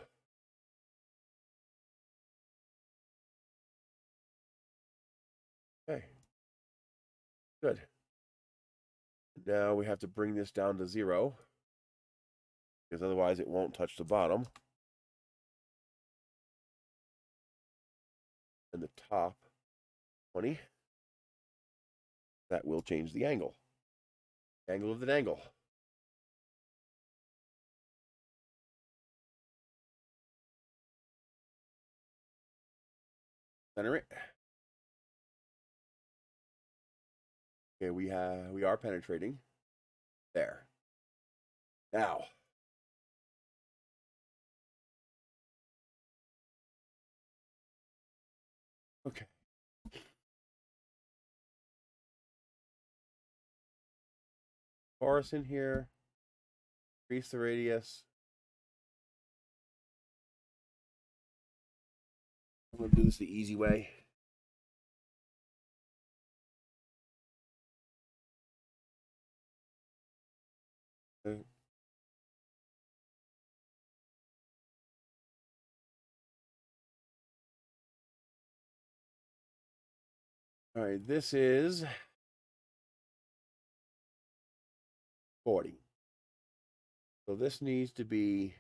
Okay. Good. Now we have to bring this down to 0 because otherwise it won't touch the bottom. And the top 20. That will change the angle. Angle of the dangle. Center it. Okay, we are penetrating. There. Now. Okay. Chorus in here. Increase the radius. I'm going to do this the easy way. Okay. All right, this is 40. So this needs to be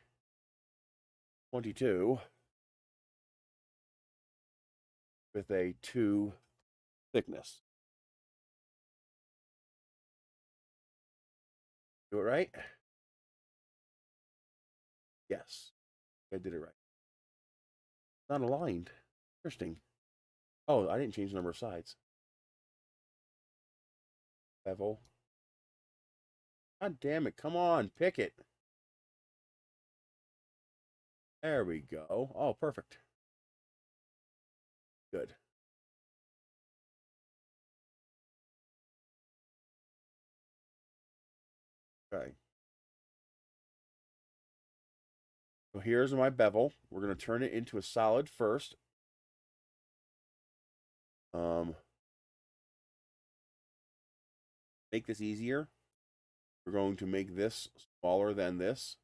22 with a 2 thickness. Do it right? Yes. I did it right. Not aligned. Interesting. Oh, I didn't change the number of sides. Bevel. God damn it. Come on. Pick it. There we go. Oh, perfect. Good. Okay. So here's my bevel. We're going to turn it into a solid first. Make this easier. We're going to make this smaller than this.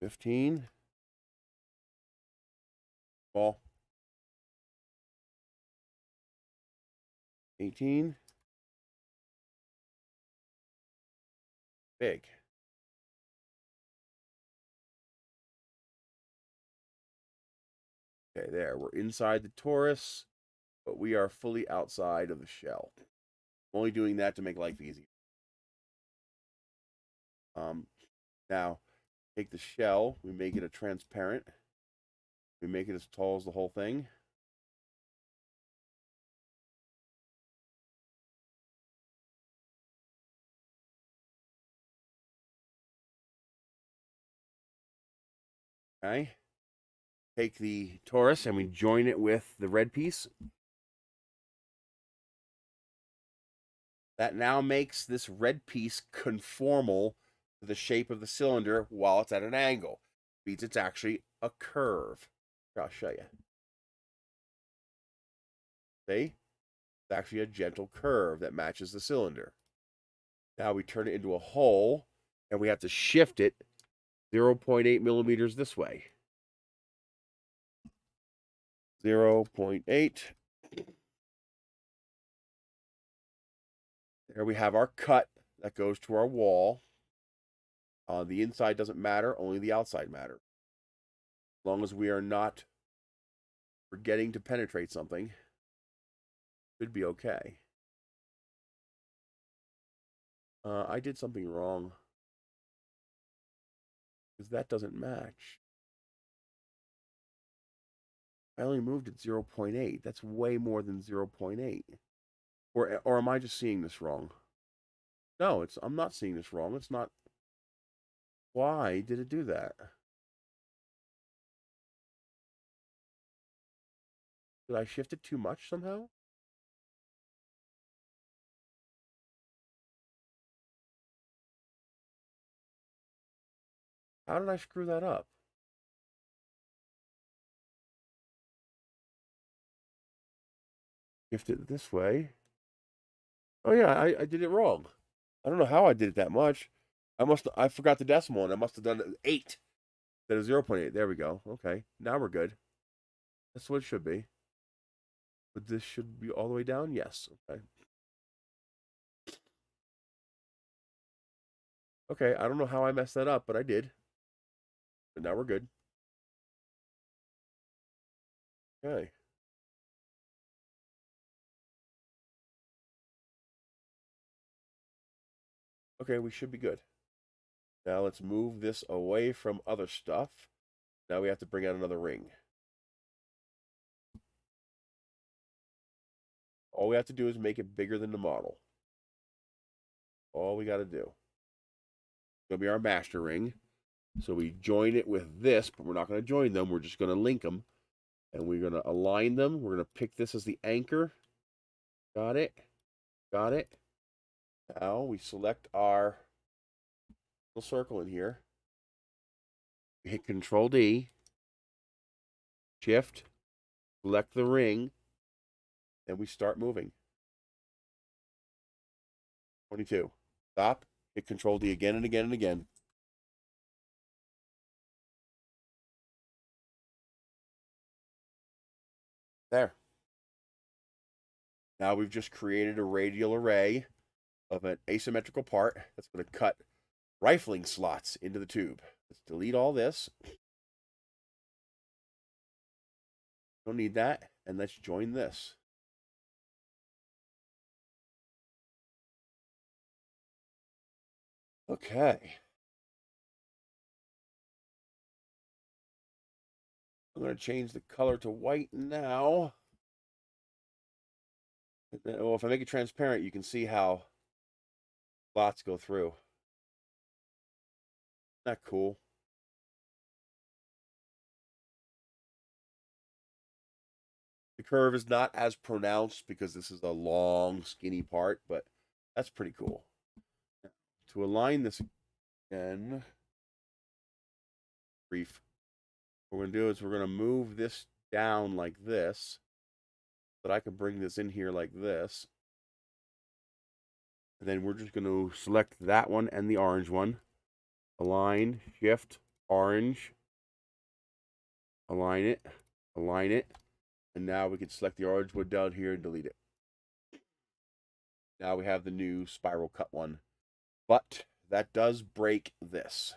15. Small. 18. Big. Okay, there. We're inside the torus, but we are fully outside of the shell. I'm only doing that to make life easy. Now, take the shell. We make it a transparent. We make it as tall as the whole thing. Okay. Take the torus and we join it with the red piece. That now makes this red piece conformal to the shape of the cylinder while it's at an angle. It means it's actually a curve. I'll show you. See? It's actually a gentle curve that matches the cylinder. Now we turn it into a hole, and we have to shift it 0.8 millimeters this way. 0.8. There we have our cut that goes to our wall. The inside doesn't matter, only the outside matters. As long as we are not forgetting to penetrate something, should be okay. I did something wrong, because that doesn't match. I only moved it 0.8. That's way more than 0.8. Or am I just seeing this wrong? No, I'm not seeing this wrong. It's not. Why did it do that? Did I shift it too much somehow? How did I screw that up? Shift it this way. Oh yeah, I did it wrong. I don't know how I did it that much. I forgot the decimal and I must have done 8 instead of 0.8. There we go. Okay. Now we're good. That's what it should be. But this should be all the way down? Yes. Okay. Okay, I don't know how I messed that up, but I did. But now we're good. Okay. Okay, we should be good. Now let's move this away from other stuff. Now we have to bring out another ring. All we have to do is make it bigger than the model. All we got to do. It's going to be our master ring. So we join it with this, but we're not going to join them. We're just going to link them. And we're going to align them. We're going to pick this as the anchor. Got it. Got it. Now we select our little circle in here. We hit Control D. Shift. Select the ring. And we start moving. 22. Stop. Hit Control D again and again and again. There. Now we've just created a radial array of an asymmetrical part that's going to cut rifling slots into the tube. Let's delete all this. Don't need that. And let's join this. Okay. I'm going to change the color to white now. Well, if I make it transparent, you can see how slots go through. Isn't that cool? The curve is not as pronounced because this is a long, skinny part, but that's pretty cool. To align this again, brief. What we're going to do is we're going to move this down like this, so that I can bring this in here like this. And then we're just going to select that one and the orange one. Align, shift, orange. Align it, align it. And now we can select the orange wood down here and delete it. Now we have the new spiral cut one. But that does break this,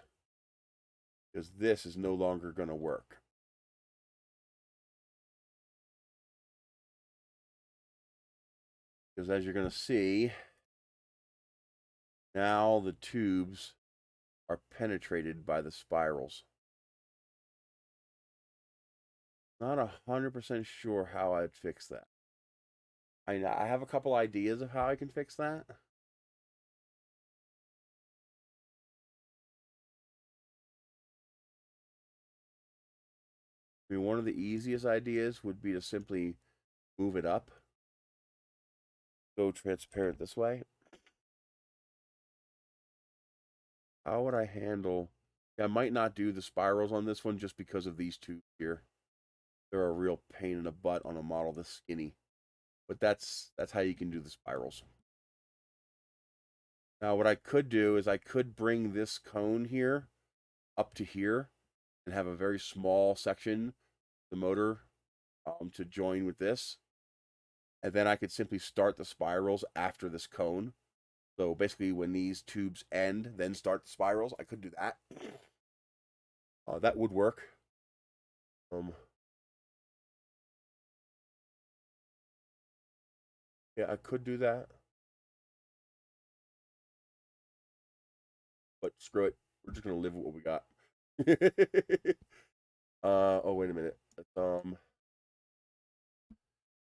because this is no longer going to work. Because as you're going to see, now the tubes are penetrated by the spirals. Not 100% sure how I'd fix that. I have a couple ideas of how I can fix that. I mean, one of the easiest ideas would be to simply move it up, go transparent this way. How would I handle? I might not do the spirals on this one just because of these two here. They're a real pain in the butt on a model this skinny. But that's how you can do the spirals. Now, what I could do is I could bring this cone here up to here and have a very small section, the motor, to join with this. And then I could simply start the spirals after this cone. So basically, when these tubes end, then start the spirals. I could do that. That would work. Yeah, I could do that. But screw it. We're just gonna live with what we got. Oh, wait a minute.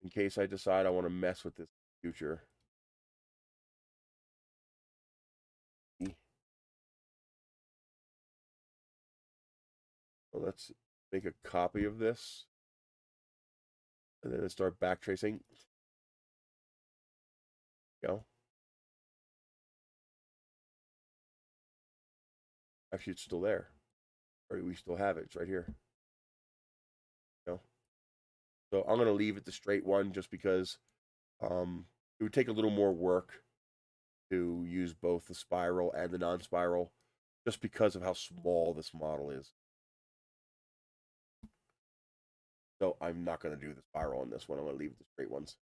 In case I decide I want to mess with this in the future. So let's make a copy of this. And then start backtracing. Go. Actually, it's still there. Or we still have it. It's right here. Go. So I'm going to leave it the straight one just because it would take a little more work to use both the spiral and the non-spiral just because of how small this model is. So I'm not going to do the spiral on this one. I'm going to leave the straight ones.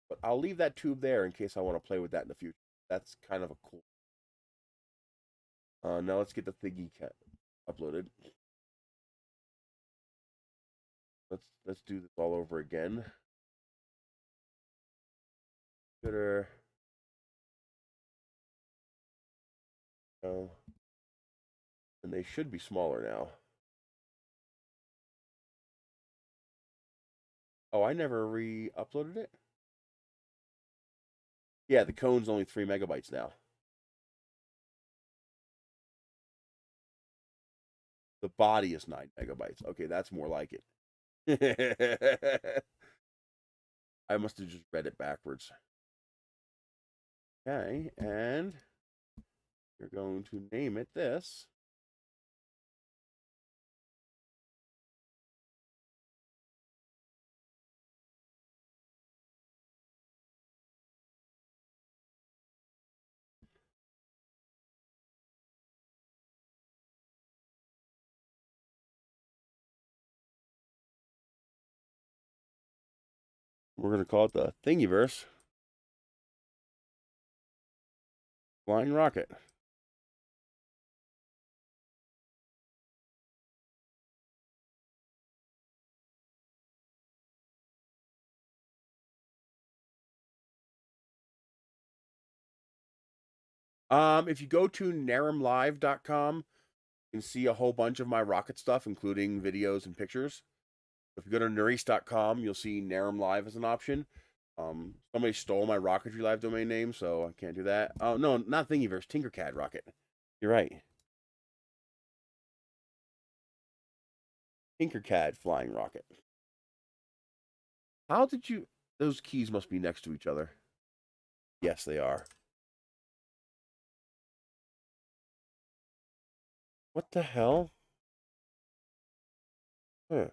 But I'll leave that tube there in case I want to play with that in the future. That's kind of a cool. Now let's get the thingy cat uploaded. Let's do this all over again. Computer. Oh. And they should be smaller now. Oh, I never re-uploaded it? Yeah, the cone's only 3 megabytes now. The body is 9 megabytes. Okay, that's more like it. I must have just read it backwards. Okay, and you're going to name it this. We're going to call it the Thingiverse Flying Rocket. If you go to naramlive.com, you can see a whole bunch of my rocket stuff, including videos and pictures. If you go to Nerys.com, you'll see Naram Live as an option. Somebody stole my Rocketry Live domain name, so I can't do that. Oh, no, not Thingiverse, Tinkercad Rocket. You're right. Tinkercad Flying Rocket. How did you... Those keys must be next to each other. Yes, they are. What the hell? Huh.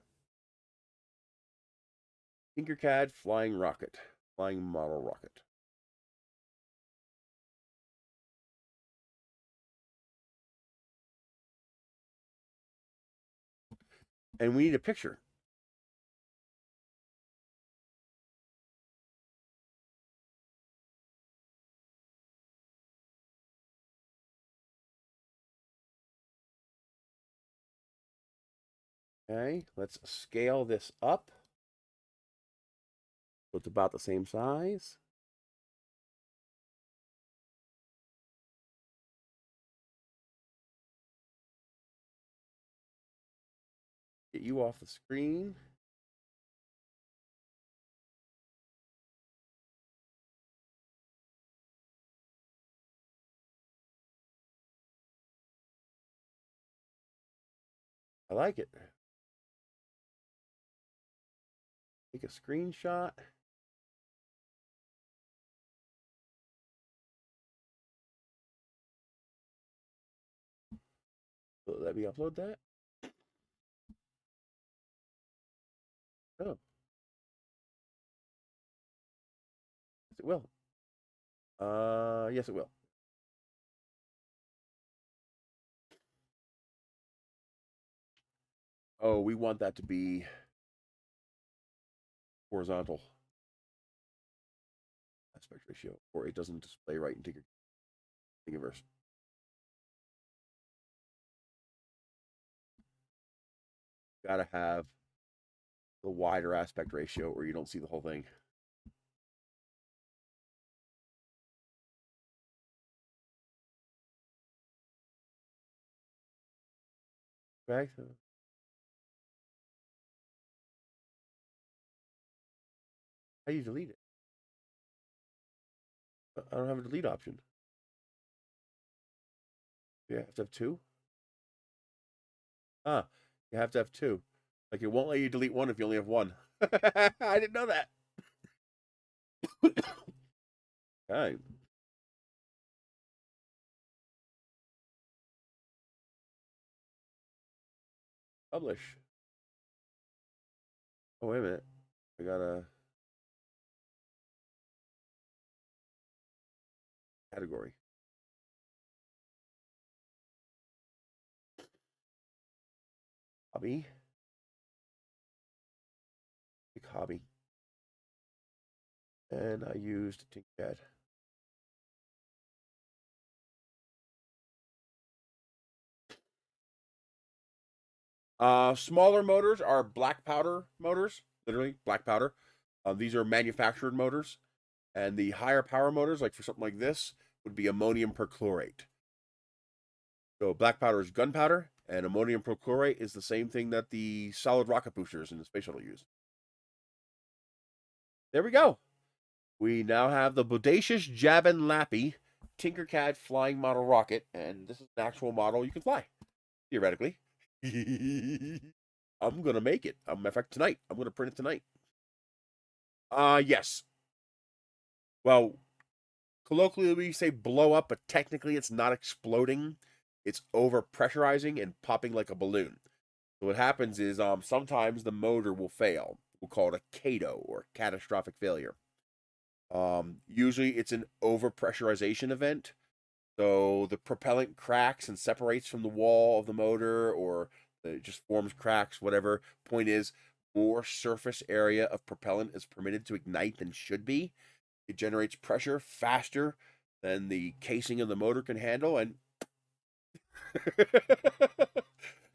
Tinkercad Flying Rocket. Flying Model Rocket. And we need a picture. Okay, let's scale this up. So it's about the same size. Get you off the screen. I like it. Take a screenshot. Let me upload that. Oh. Yes, it will. Yes, it will. Oh, we want that to be horizontal aspect ratio, or it doesn't display right in Thingiverse. Gotta have the wider aspect ratio, or you don't see the whole thing. Okay. How do you delete it? I don't have a delete option. You have to have two? Ah, you have to have two. Like, it won't let you delete one if you only have one. I didn't know that. Okay. Publish. Oh, wait a minute. I got a category. Hobby. Big hobby. And I used Tinkercad. Smaller motors are black powder motors, literally black powder. These are manufactured motors. And the higher power motors, like for something like this, would be ammonium perchlorate. So black powder is gunpowder, and ammonium perchlorate is the same thing that the solid rocket boosters in the space shuttle use. There we go. We now have the bodacious Jabin Lappy Tinkercad flying model rocket, and this is an actual model you can fly, theoretically. I'm gonna make it. Matter of fact, tonight. I'm gonna print it tonight. Yes. Well, colloquially we say blow up, but technically it's not exploding. It's over pressurizing and popping like a balloon. So what happens is sometimes the motor will fail. We'll call it a CATO, or catastrophic failure. Usually it's an overpressurization event. So the propellant cracks and separates from the wall of the motor, or it just forms cracks, whatever. Point is, more surface area of propellant is permitted to ignite than should be. It generates pressure faster than the casing of the motor can handle, and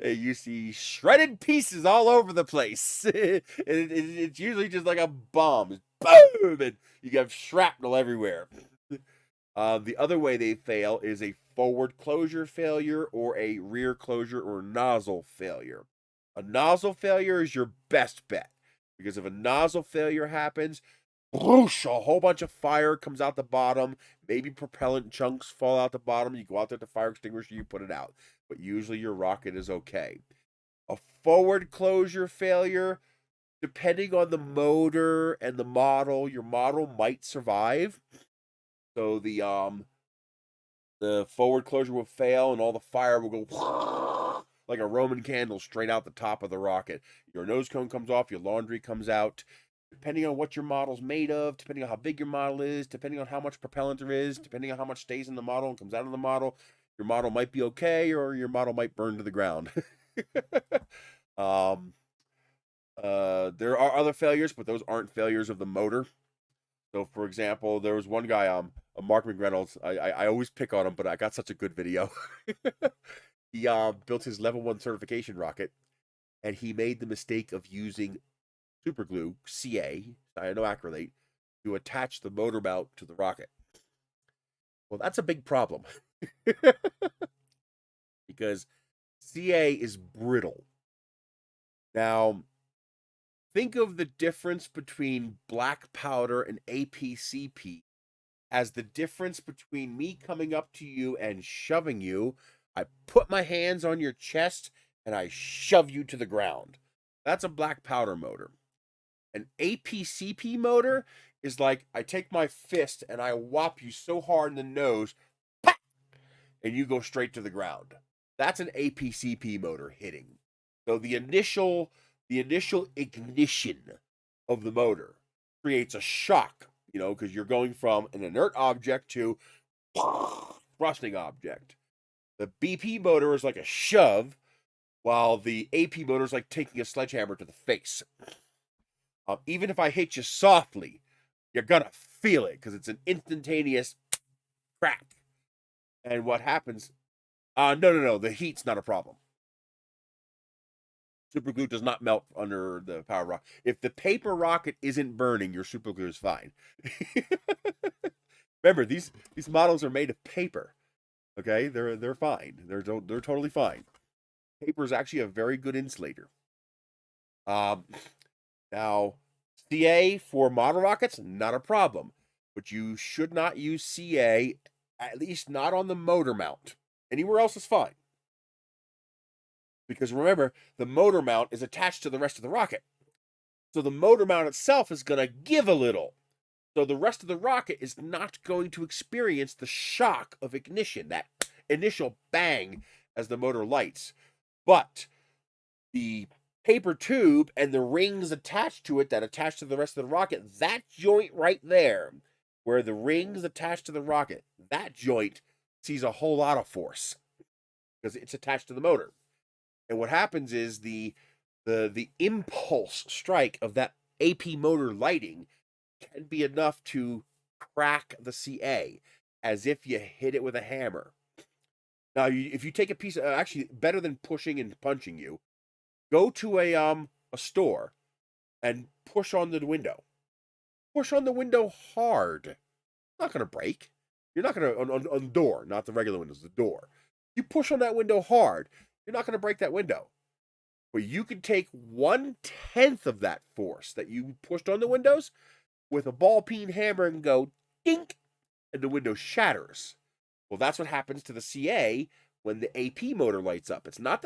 you see shredded pieces all over the place. It's usually just like a bomb. Boom! And you have shrapnel everywhere. The other way they fail is a forward closure failure, or a rear closure or nozzle failure. A nozzle failure is your best bet, because if a nozzle failure happens, whoosh, a whole bunch of fire comes out the bottom. Maybe propellant chunks fall out the bottom. You go out there to fire extinguisher, you put it out. But usually your rocket is okay. A forward closure failure, depending on the motor and the model, your model might survive. So the forward closure will fail, and all the fire will go like a Roman candle straight out the top of the rocket. Your nose cone comes off, your laundry comes out. Depending on what your model's made of, depending on how big your model is, depending on how much propellant there is, depending on how much stays in the model and comes out of the model, your model might be okay, or your model might burn to the ground. um, there are other failures, but those aren't failures of the motor. So, for example, there was one guy, Mark McReynolds. I always pick on him, but I got such a good video. He built his level 1 certification rocket, and he made the mistake of using super glue, CA, cyanoacrylate, to attach the motor mount to the rocket. Well, that's a big problem because CA is brittle. Now, think of the difference between black powder and APCP as the difference between me coming up to you and shoving you. I put my hands on your chest and I shove you to the ground. That's a black powder motor. An APCP motor is like I take my fist and I whop you so hard in the nose, pop, and you go straight to the ground. That's an APCP motor hitting. So the initial ignition of the motor creates a shock, because you're going from an inert object to thrusting object. The BP motor is like a shove, while the AP motor is like taking a sledgehammer to the face. Even if I hit you softly, you're gonna feel it because it's an instantaneous crack. And what happens? No. The heat's not a problem. Super glue does not melt under the power rocket. If the paper rocket isn't burning, your super glue is fine. Remember, these models are made of paper. Okay, they're fine. They're totally fine. Paper is actually a very good insulator. Now, CA for model rockets, not a problem, but you should not use CA, at least not on the motor mount. Anywhere else is fine. Because remember, the motor mount is attached to the rest of the rocket. So the motor mount itself is going to give a little. So the rest of the rocket is not going to experience the shock of ignition, that initial bang as the motor lights. But the paper tube and the rings attached to it that attach to the rest of the rocket, that joint right there, where the rings attach to the rocket, that joint sees a whole lot of force because it's attached to the motor. And what happens is the impulse strike of that AP motor lighting can be enough to crack the CA as if you hit it with a hammer. Now, if you take a piece of, actually better than pushing and punching you, go to a store and push on the window. Push on the window hard. It's not going to break. You're not going to, on the door, not the regular windows, the door. You push on that window hard, you're not going to break that window. But you can take 1/10 of that force that you pushed on the windows with a ball peen hammer and go dink, and the window shatters. Well, that's what happens to the CA when the AP motor lights up. It's not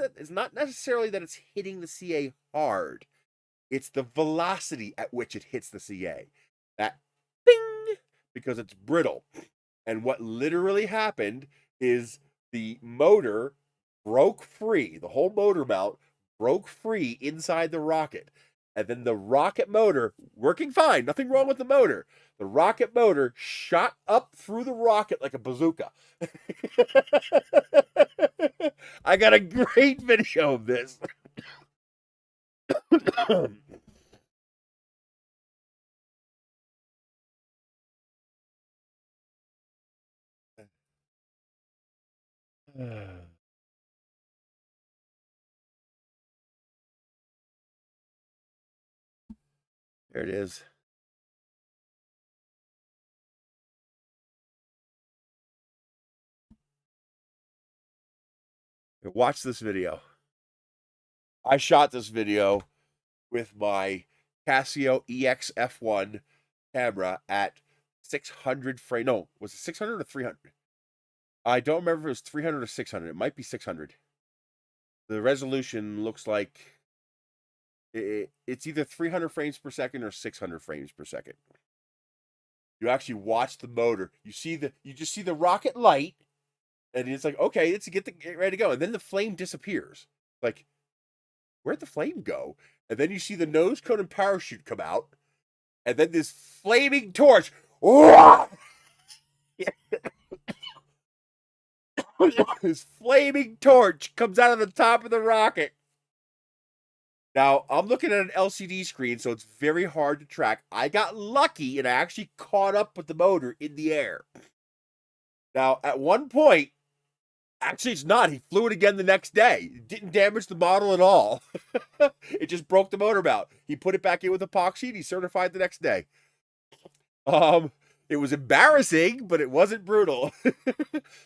necessarily that it's hitting the CA hard. It's the velocity at which it hits the CA. That ding, because it's brittle. And what literally happened is the motor broke free. The whole motor mount broke free inside the rocket. And then the rocket motor, working fine, nothing wrong with the motor. The rocket motor shot up through the rocket like a bazooka. I got a great video of this. There it is. Watch this video. I shot this video with my Casio EX-F1 camera at 600 frame. No, was it 600 or 300? I don't remember if it was 300 or 600. It might be 600. The resolution looks like it's either 300 frames per second or 600 frames per second. You actually watch the motor. You just see the rocket light, and it's like, okay, it's get ready to go, and then the flame disappears. Like, where'd the flame go? And then you see the nose cone and parachute come out, and then this flaming torch. This flaming torch comes out of the top of the rocket. Now, I'm looking at an LCD screen, so it's very hard to track. I got lucky, and I actually caught up with the motor in the air. Now, at one point, actually, it's not. He flew it again the next day. It didn't damage the model at all. It just broke the motor mount. He put it back in with epoxy, and he certified the next day. It was embarrassing, but it wasn't brutal.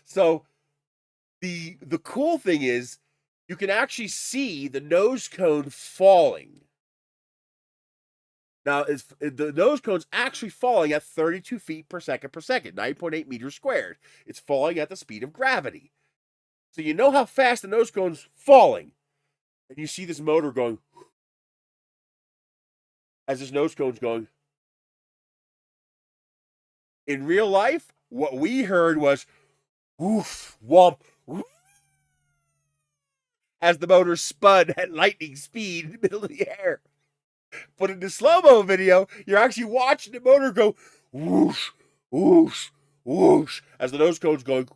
So, the cool thing is, you can actually see the nose cone falling. Now, the nose cone's actually falling at 32 feet per second, 9.8 meters squared. It's falling at the speed of gravity. So you know how fast the nose cone's falling. And you see this motor going. as this nose cone's going. In real life, what we heard was woof, womp, woof, as the motor spun at lightning speed in the middle of the air. But in the slow-mo video, you're actually watching the motor go whoosh, whoosh, whoosh, as the nose cone's going.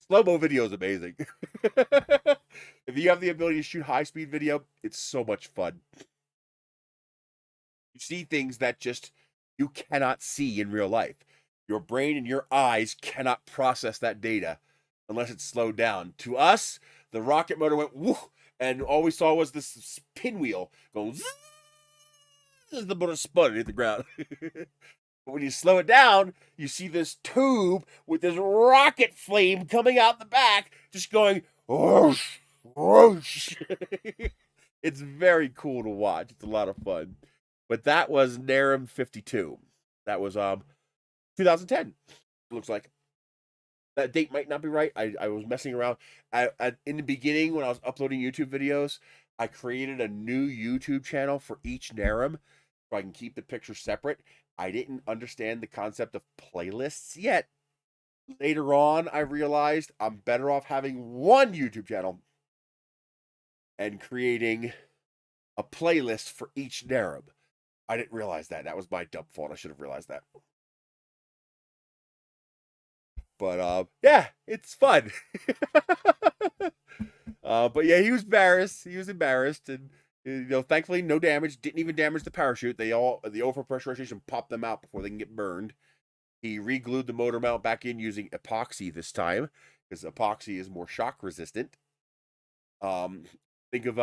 Slow-mo video is amazing. If you have the ability to shoot high-speed video, it's so much fun. You see things that just you cannot see in real life. Your brain and your eyes cannot process that data unless it's slowed down. To us, the rocket motor went whoo, and all we saw was this pinwheel going zzz, as the motor spun and hit the ground. But when you slow it down, you see this tube with this rocket flame coming out the back, just going whoosh, whoosh. It's very cool to watch. It's a lot of fun. But that was NARM 52. That was 2010. It looks like. That date might not be right. I was messing around. In the beginning, when I was uploading YouTube videos, I created a new YouTube channel for each NARM so I can keep the pictures separate. I didn't understand the concept of playlists yet. Later on, I realized I'm better off having one YouTube channel and creating a playlist for each NARM. I didn't realize that. That was my dumb fault. I should have realized that. But yeah, it's fun. But yeah, he was embarrassed. He was embarrassed, and thankfully, no damage. Didn't even damage the parachute. The overpressurization popped them out before they can get burned. He re-glued the motor mount back in using epoxy this time because epoxy is more shock resistant. Think of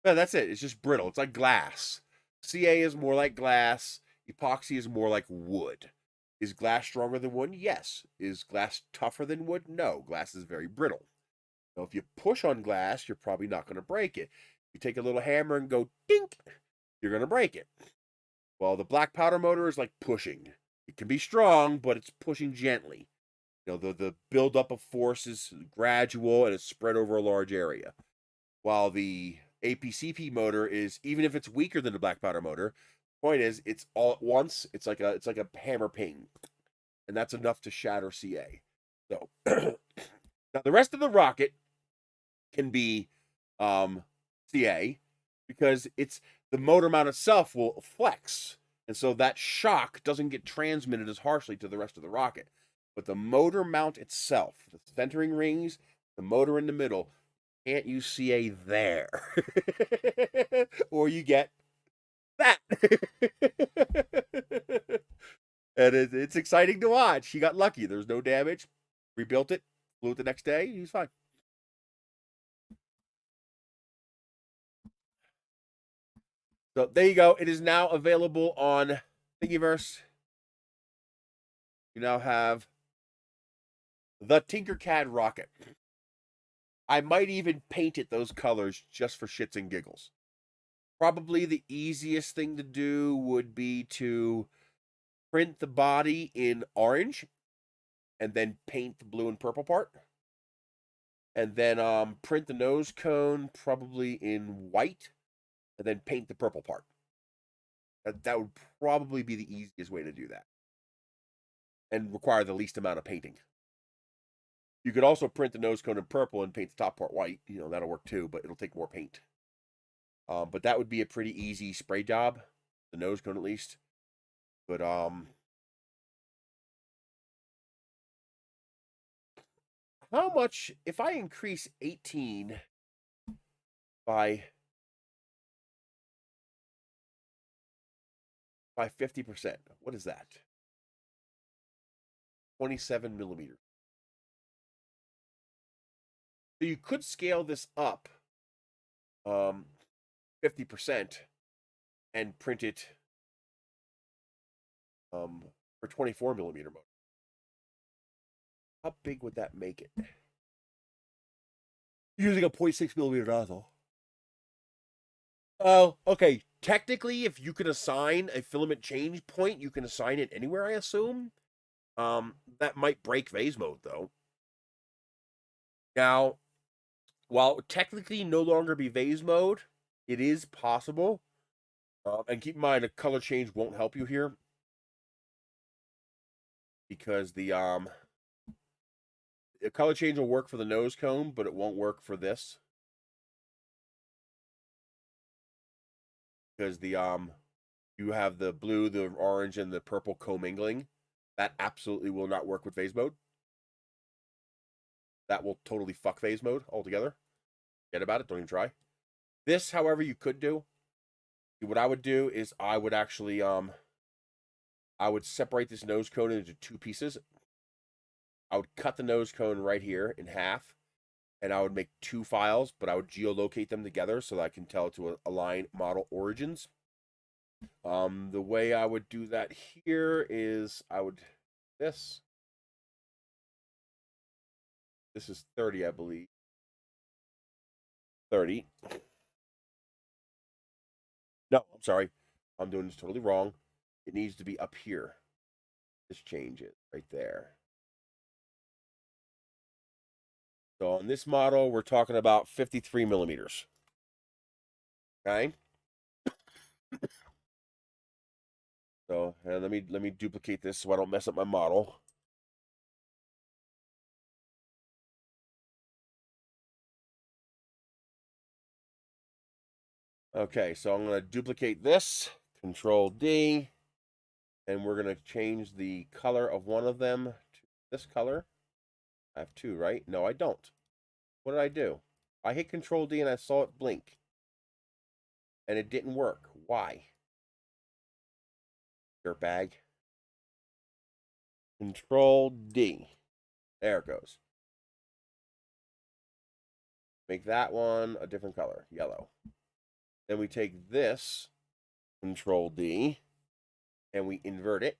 no, that's it. It's just brittle. It's like glass. CA is more like glass. Epoxy is more like wood. Is glass stronger than wood? Yes. Is glass tougher than wood? No. Glass is very brittle. So if you push on glass, you're probably not going to break it. You take a little hammer and go dink, you're going to break it. Well, the black powder motor is like pushing. It can be strong, but it's pushing gently. The buildup of force is gradual and it's spread over a large area. While the APCP motor is, even if it's weaker than the black powder motor, point is it's all at once. It's like a hammer ping, and that's enough to shatter CA. So now the rest of the rocket can be CA because it's the motor mount itself will flex, and so that shock doesn't get transmitted as harshly to the rest of the rocket. But the motor mount itself, the centering rings, the motor in the middle, can't use CA there, or you get that. And it's exciting to watch. He got lucky. There's no damage. Rebuilt it. Flew it the next day. He's fine. So there you go. It is now available on Thingiverse. You now have the Tinkercad rocket. I might even paint it those colors just for shits and giggles. Probably the easiest thing to do would be to print the body in orange and then paint the blue and purple part. And then print the nose cone probably in white and then paint the purple part. That would probably be the easiest way to do that and require the least amount of painting. You could also print the nose cone in purple and paint the top part white. That'll work too, but it'll take more paint. But that would be a pretty easy spray job, the nose cone at least. But how much, if I increase 18 by 50%, what is that? 27 millimeters. So you could scale this up 50% and print it for 24 millimeter motor. How big would that make it? Using a 0.6 millimeter nozzle. Oh, okay. Technically, if you could assign a filament change point, you can assign it anywhere, I assume. That might break vase mode, though. Now, while technically no longer be vase mode, It is possible. And keep in mind, a color change won't help you here because the color change will work for the nose cone, but it won't work for this because the you have the blue, the orange, and the purple commingling. That absolutely will not work with phase mode. That will totally fuck phase mode altogether. Forget about it. Don't even try. This, however, you could do. What I would do is I would actually I would separate this nose cone into 2 pieces. I would cut the nose cone right here in half, and I would make 2 files, but I would geolocate them together so that I can tell to align model origins. The way I would do that here is I would this. This is 30, I believe. 30. No, I'm sorry. I'm doing this totally wrong. It needs to be up here. This changes right there. So on this model, we're talking about 53 millimeters. Okay. So and let me duplicate this so I don't mess up my model. Okay, so I'm going to duplicate this, Control D, and we're going to change the color of one of them to this color. I have 2, right? No, I don't. What did I do? I hit Control D and I saw it blink. And it didn't work. Why? Dirtbag. Control D. There it goes. Make that one a different color, yellow. Then we take this, Control D, and we invert it.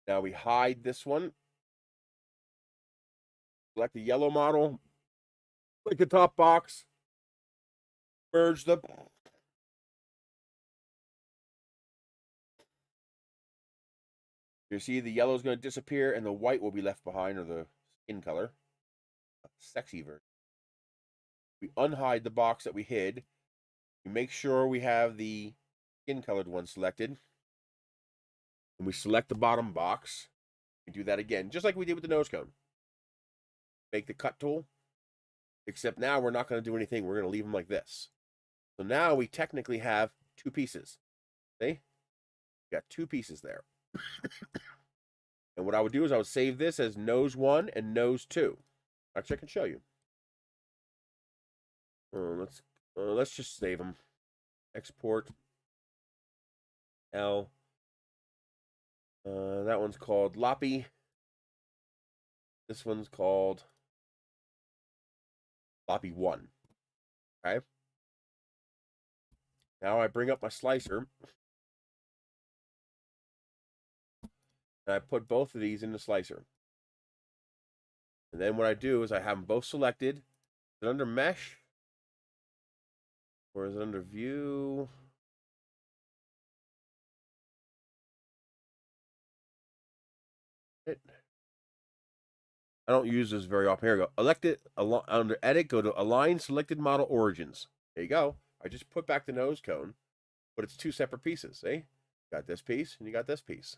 Now we hide this one. Select the yellow model. Click the top box. Merge them. You see the yellow is going to disappear and the white will be left behind, or the skin color. Sexy version. We unhide the box that we hid. We make sure we have the skin colored one selected. And we select the bottom box. We do that again, just like we did with the nose cone. Make the cut tool. Except now we're not going to do anything. We're going to leave them like this. So now we technically have 2 pieces. See? We got 2 pieces there. And what I would do is I would save this as nose 1 and nose 2. Actually, I can show you. Let's just save them. Export. L. That one's called Loppy. This one's called Loppy 1. Okay. Now I bring up my slicer. And I put both of these in the slicer. And then what I do is I have them both selected. Is it under mesh? Or is it under view? I don't use this very often. Here we go. Elected under edit, go to align selected model origins. There you go. I just put back the nose cone, but it's 2 separate pieces. See? You got this piece and you got this piece.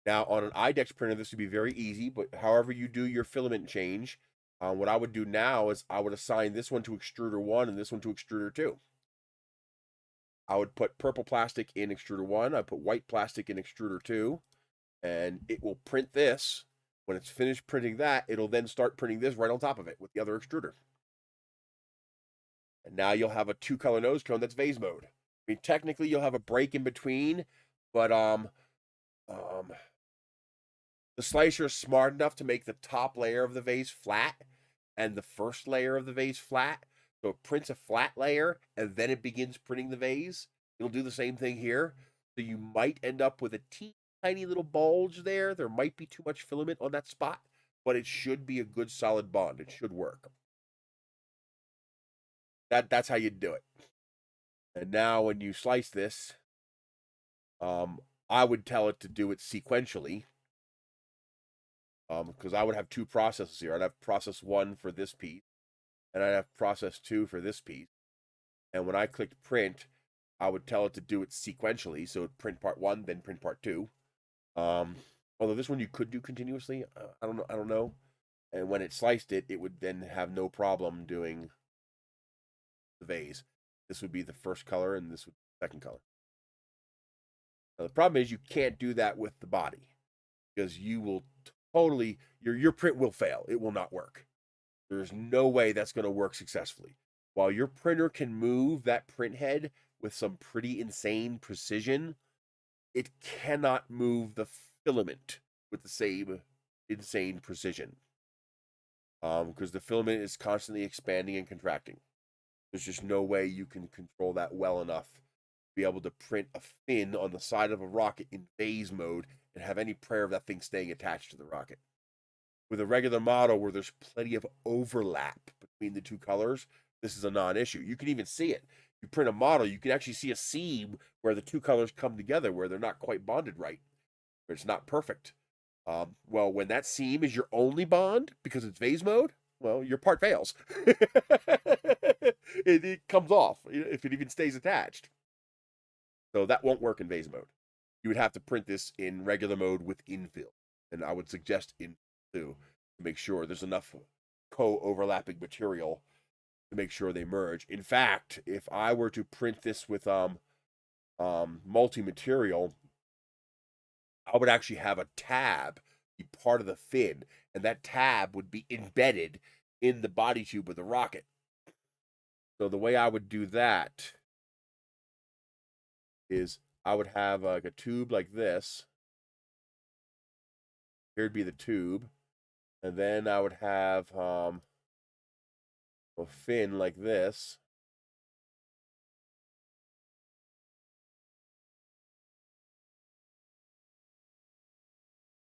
Now on an IDEX printer, this would be very easy, but however you do your filament change, what I would do now is I would assign this one to extruder 1 and this one to extruder 2. I would put purple plastic in extruder 1. I put white plastic in extruder 2. And it will print this. When it's finished printing that, it'll then start printing this right on top of it with the other extruder. And now you'll have a 2-color nose cone that's vase mode. I mean, technically you'll have a break in between, but the slicer is smart enough to make the top layer of the vase flat and the first layer of the vase flat. So it prints a flat layer and then it begins printing the vase. It'll do the same thing here. So you might end up with a tiny little bulge there. There might be too much filament on that spot, but it should be a good solid bond. It should work. That's how you do it. And now when you slice this, I would tell it to do it sequentially. Because I would have two processes here. I'd have process 1 for this piece, and I'd have process 2 for this piece. And when I clicked print, I would tell it to do it sequentially. So print part 1, then print part 2. Although this one you could do continuously. I don't know. And when it sliced it, it would then have no problem doing the vase. This would be the first color, and this would be the second color. Now, the problem is you can't do that with the body, because you will totally your print will fail. It will not work. There's no way that's going to work successfully. While your printer can move that print head with some pretty insane precision, it cannot move the filament with the same insane precision. Because the filament is constantly expanding and contracting. There's just no way you can control that well enough to be able to print a fin on the side of a rocket in phase mode and have any prayer of that thing staying attached to the rocket. With a regular model where there's plenty of overlap between the two colors, this is a non-issue. You can even see it. You print a model, you can actually see a seam where the two colors come together, where they're not quite bonded right, where it's not perfect. Well, when that seam is your only bond because it's phase mode, well, your part fails. it comes off if it even stays attached. So that won't work in phase mode. You would have to print this in regular mode with infill, and I would suggest infill too, to make sure there's enough co-overlapping material to make sure they merge. In fact, if I were to print this with multi-material, I would actually have a tab be part of the fin, and that tab would be embedded in the body tube of the rocket. So the way I would do that is I would have like a tube like this. Here'd be the tube, and then I would have a fin like this.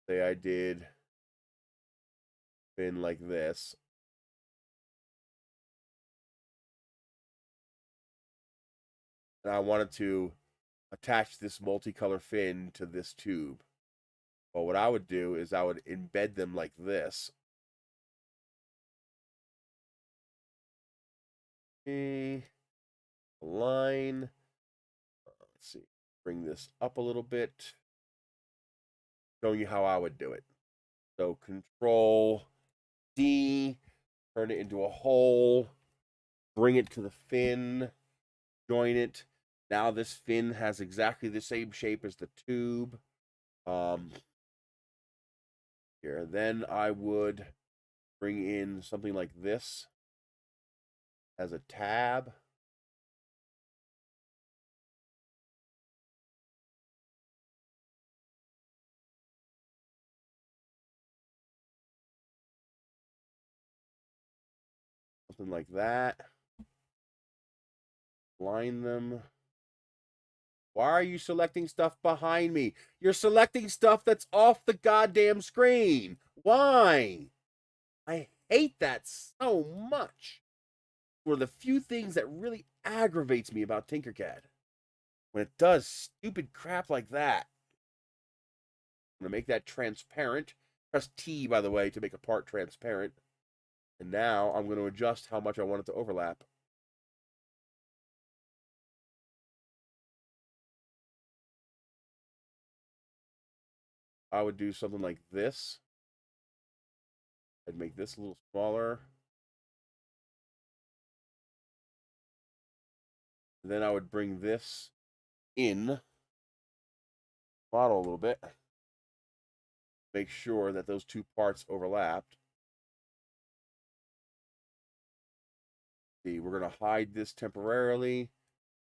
Say I did fin like this. And I wanted to attach this multicolor fin to this tube. Well, what I would do is I would embed them like this. Okay. Line. Let's see. Bring this up a little bit. Showing you how I would do it. So Control D, turn it into a hole, bring it to the fin, join it. Now this fin has exactly the same shape as the tube. Here, then I would bring in something like this as a tab. Something like that. Line them. Why are you selecting stuff behind me? You're selecting stuff that's off the goddamn screen. Why? I hate that so much. One of the few things that really aggravates me about Tinkercad. When it does stupid crap like that. I'm going to make that transparent. Press T, by the way, to make a part transparent. And now I'm going to adjust how much I want it to overlap. I would do something like this. I'd make this a little smaller. And then I would bring this in model a little bit. Make sure that those two parts overlapped. See, we're going to hide this temporarily.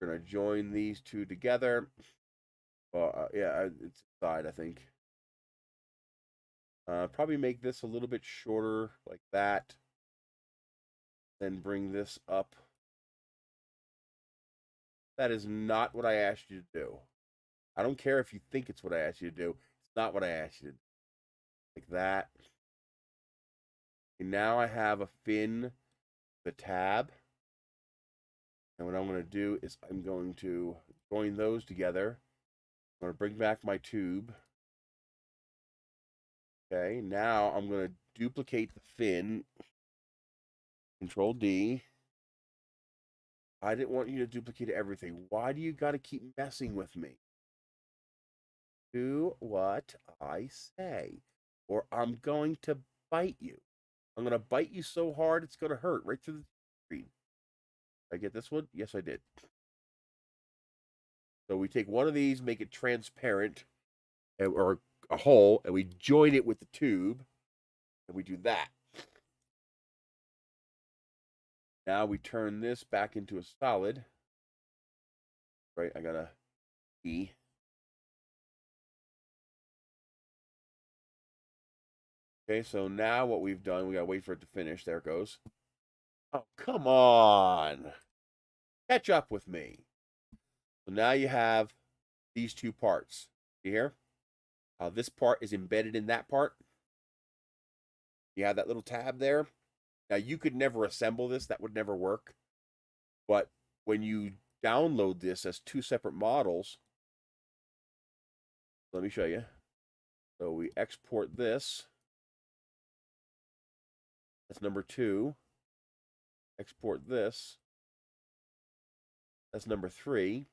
We're going to join these two together. Yeah, it's inside, I think. Probably make this a little bit shorter, like that. Then bring this up. That is not what I asked you to do. I don't care if you think it's what I asked you to do. It's not what I asked you to do. Like that. And now I have a fin, the tab. And what I'm going to do is I'm going to join those together. I'm going to bring back my tube. Okay, now I'm going to duplicate the fin. Control D. I didn't want you to duplicate everything. Why do you got to keep messing with me? Do what I say, or I'm going to bite you. I'm going to bite you so hard it's going to hurt right through the screen. Did I get this one? Yes, I did. So we take one of these, make it transparent, or a hole, and we join it with the tube, and we do that. Now we turn this back into a solid. Right, I got a E. Okay, so now what we've done, we gotta wait for it to finish. There it goes. Oh, come on. Catch up with me. So now you have these two parts. You hear? This part is embedded in that part. You have that little tab there. Now, you could never assemble this. That would never work. But when you download this as two separate models, let me show you. So we export this. That's number 2. Export this. That's number 3.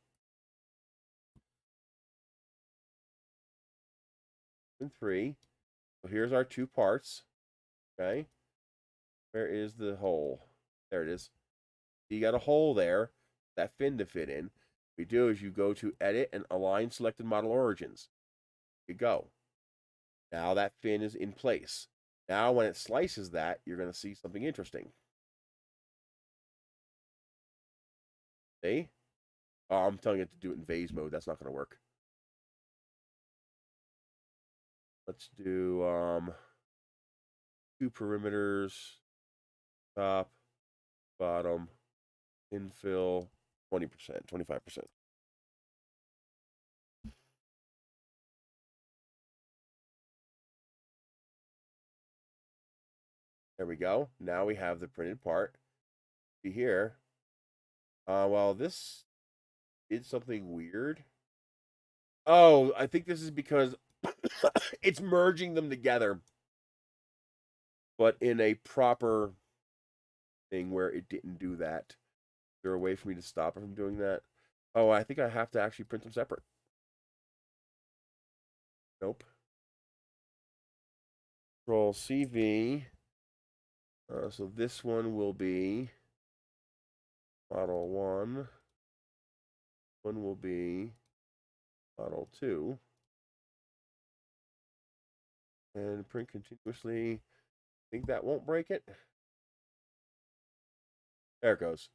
And 3. So here's our two parts. Okay. Where is the hole? There it is. You got a hole there, that fin to fit in. What you do is you go to Edit and Align Selected Model Origins. You go. Now that fin is in place. Now when it slices that, you're going to see something interesting. See? Oh, I'm telling it to do it in vase mode. That's not going to work. Let's do 2 perimeters, top, bottom, infill, 20%, 25%. There we go. Now we have the printed part. See here. Well, this did something weird. Oh, I think this is because it's merging them together, but in a proper thing where it didn't do that. Is there a way for me to stop it from doing that? Oh, I think I have to actually print them separate. Nope. Control CV. So this one will be model 1. One will be model 2. And print continuously. Think that won't break it? There it goes.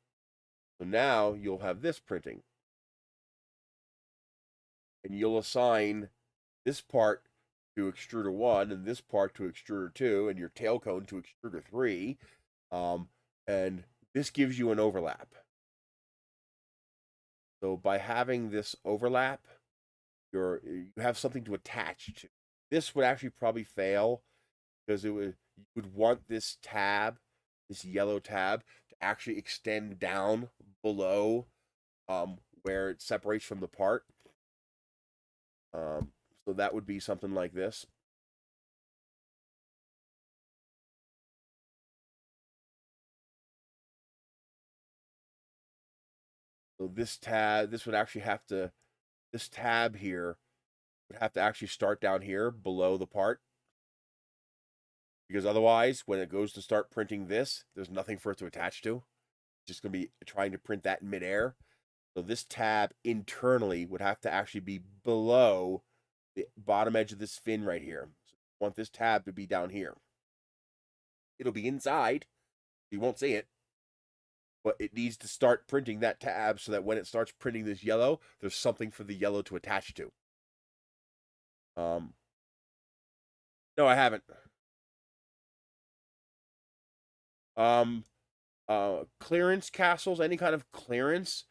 So now you'll have this printing. And you'll assign this part to extruder 1 and this part to extruder 2 and your tail cone to extruder 3. And this gives you an overlap. So by having this overlap, you have something to attach to. This would actually probably fail because you would want this tab, this yellow tab, to actually extend down below where it separates from the part. So that would be something like this. So this tab here would have to actually start down here below the part. Because otherwise, when it goes to start printing this, there's nothing for it to attach to. It's just going to be trying to print that in midair. So this tab internally would have to actually be below the bottom edge of this fin right here. So you want this tab to be down here. It'll be inside. You won't see it. But it needs to start printing that tab so that when it starts printing this yellow, there's something for the yellow to attach to. No, I haven't. Clearance castles, any kind of clearance,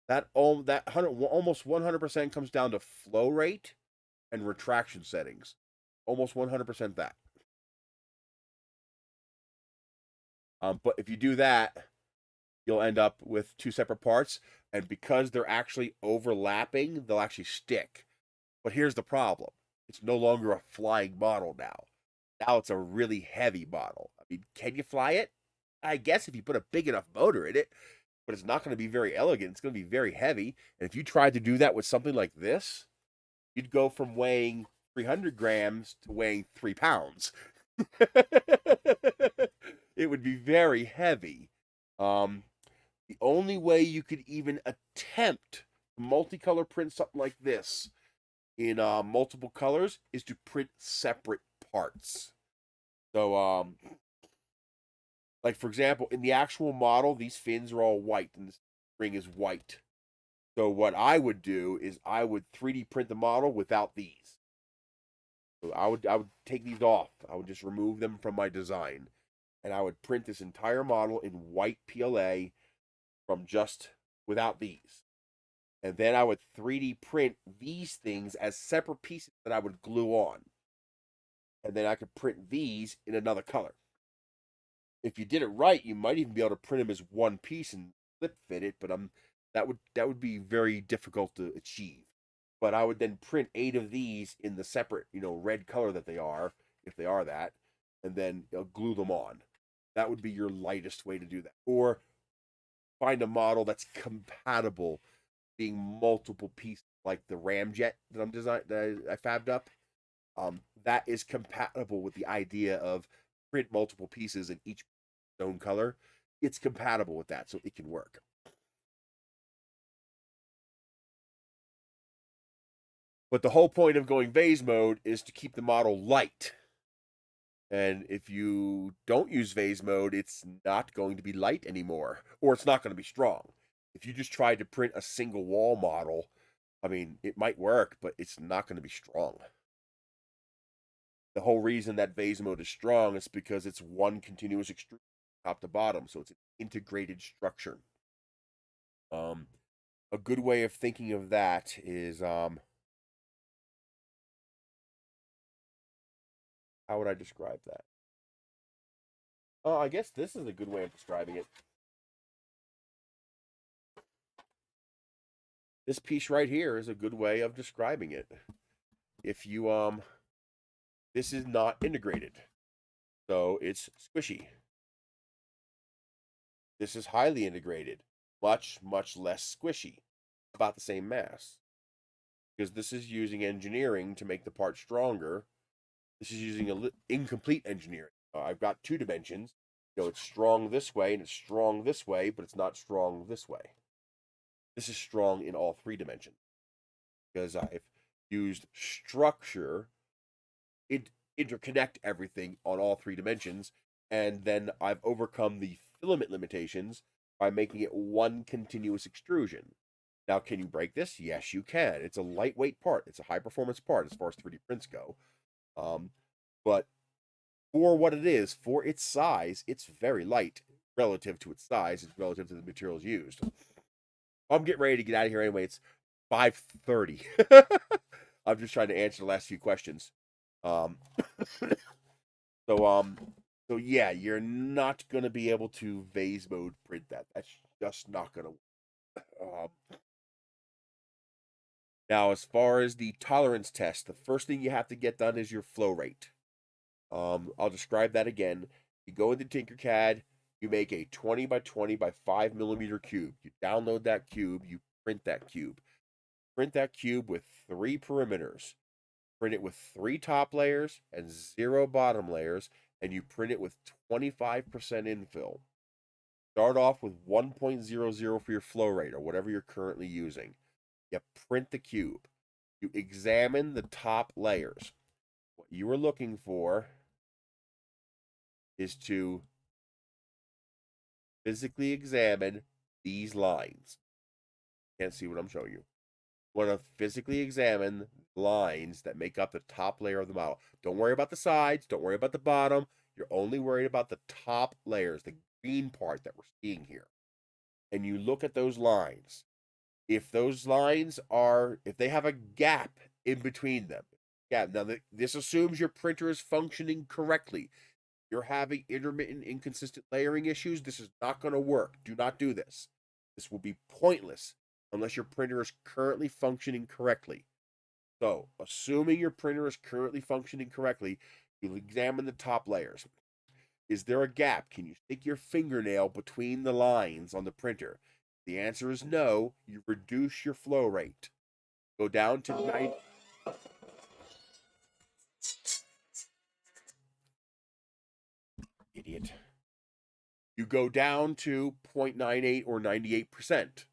that almost 100% comes down to flow rate and retraction settings. Almost 100% that. But if you do that, you'll end up with two separate parts. And because they're actually overlapping, they'll actually stick. But here's the problem. It's no longer a flying model now. Now it's a really heavy model. I mean, can you fly it? I guess if you put a big enough motor in it, but it's not going to be very elegant. It's going to be very heavy. And if you tried to do that with something like this, you'd go from weighing 300 grams to weighing 3 pounds. It would be very heavy. The only way you could even attempt to multicolor print something like this in multiple colors is to print separate parts. So, like for example, in the actual model, these fins are all white and the ring is white. So what I would do is I would 3D print the model without these. So I would take these off. I would just remove them from my design, and I would print this entire model in white PLA from just without these. And then I would 3D print these things as separate pieces that I would glue on. And then I could print these in another color. If you did it right, you might even be able to print them as one piece and flip fit it, but that would be very difficult to achieve. But I would then print 8 of these in the separate, red color that they are, if they are that, and then glue them on. That would be your lightest way to do that. Or find a model that's compatible being multiple pieces, like the ramjet that I fabbed up. That is compatible with the idea of print multiple pieces in each own color. It's compatible with that, so it can work. But the whole point of going vase mode is to keep the model light. And if you don't use vase mode, it's not going to be light anymore, or it's not going to be strong. If you just tried to print a single wall model, I mean, it might work, but it's not going to be strong. The whole reason that vase mode is strong is because it's one continuous extrusion top to bottom, so it's an integrated structure. A good way of thinking of that is how would I describe that? Oh, I guess this is a good way of describing it. This piece right here is a good way of describing it. If you this is not integrated, so it's squishy. This is highly integrated, much less squishy, about the same mass. Because this is using engineering to make the part stronger. This is using incomplete engineering. I've got 2 dimensions. It's strong this way and it's strong this way, but it's not strong this way. This is strong in all 3 dimensions. Because I've used structure, interconnect everything on all 3 dimensions, and then I've overcome the filament limitations by making it one continuous extrusion. Now, can you break this? Yes, you can. It's a lightweight part. It's a high-performance part as far as 3D prints go. But for what it is, for its size, it's very light relative to its size, it's relative to the materials used. I'm getting ready to get out of here anyway. It's 5:30. I'm just trying to answer the last few questions. So so yeah, you're not gonna be able to vase mode print that. That's just not gonna work. Now, as far as the tolerance test, the first thing you have to get done is your flow rate. I'll describe that again. You go into Tinkercad, you make a 20 by 20 by 5 millimeter cube. You download that cube, you print that cube. Print that cube with 3 perimeters. Print it with 3 top layers and 0 bottom layers, and you print it with 25% infill. Start off with 1.00 for your flow rate or whatever you're currently using. You print the cube. You examine the top layers. What you are looking for is to physically examine these lines. Can't see what I'm showing you. Want to physically examine lines that make up the top layer of the model. Don't worry about the sides. Don't worry about the bottom. You're only worried about the top layers, the green part that we're seeing here. And you look at those lines. If those lines if they have a gap in between them. Yeah, now this assumes your printer is functioning correctly. You're having intermittent, inconsistent layering issues, this is not going to work. Do not do this. This will be pointless unless your printer is currently functioning correctly. So, assuming your printer is currently functioning correctly, you'll examine the top layers. Is there a gap? Can you stick your fingernail between the lines on the printer? The answer is no. You reduce your flow rate. Go down to 9. Idiot. You go down to 0.98 or 98%.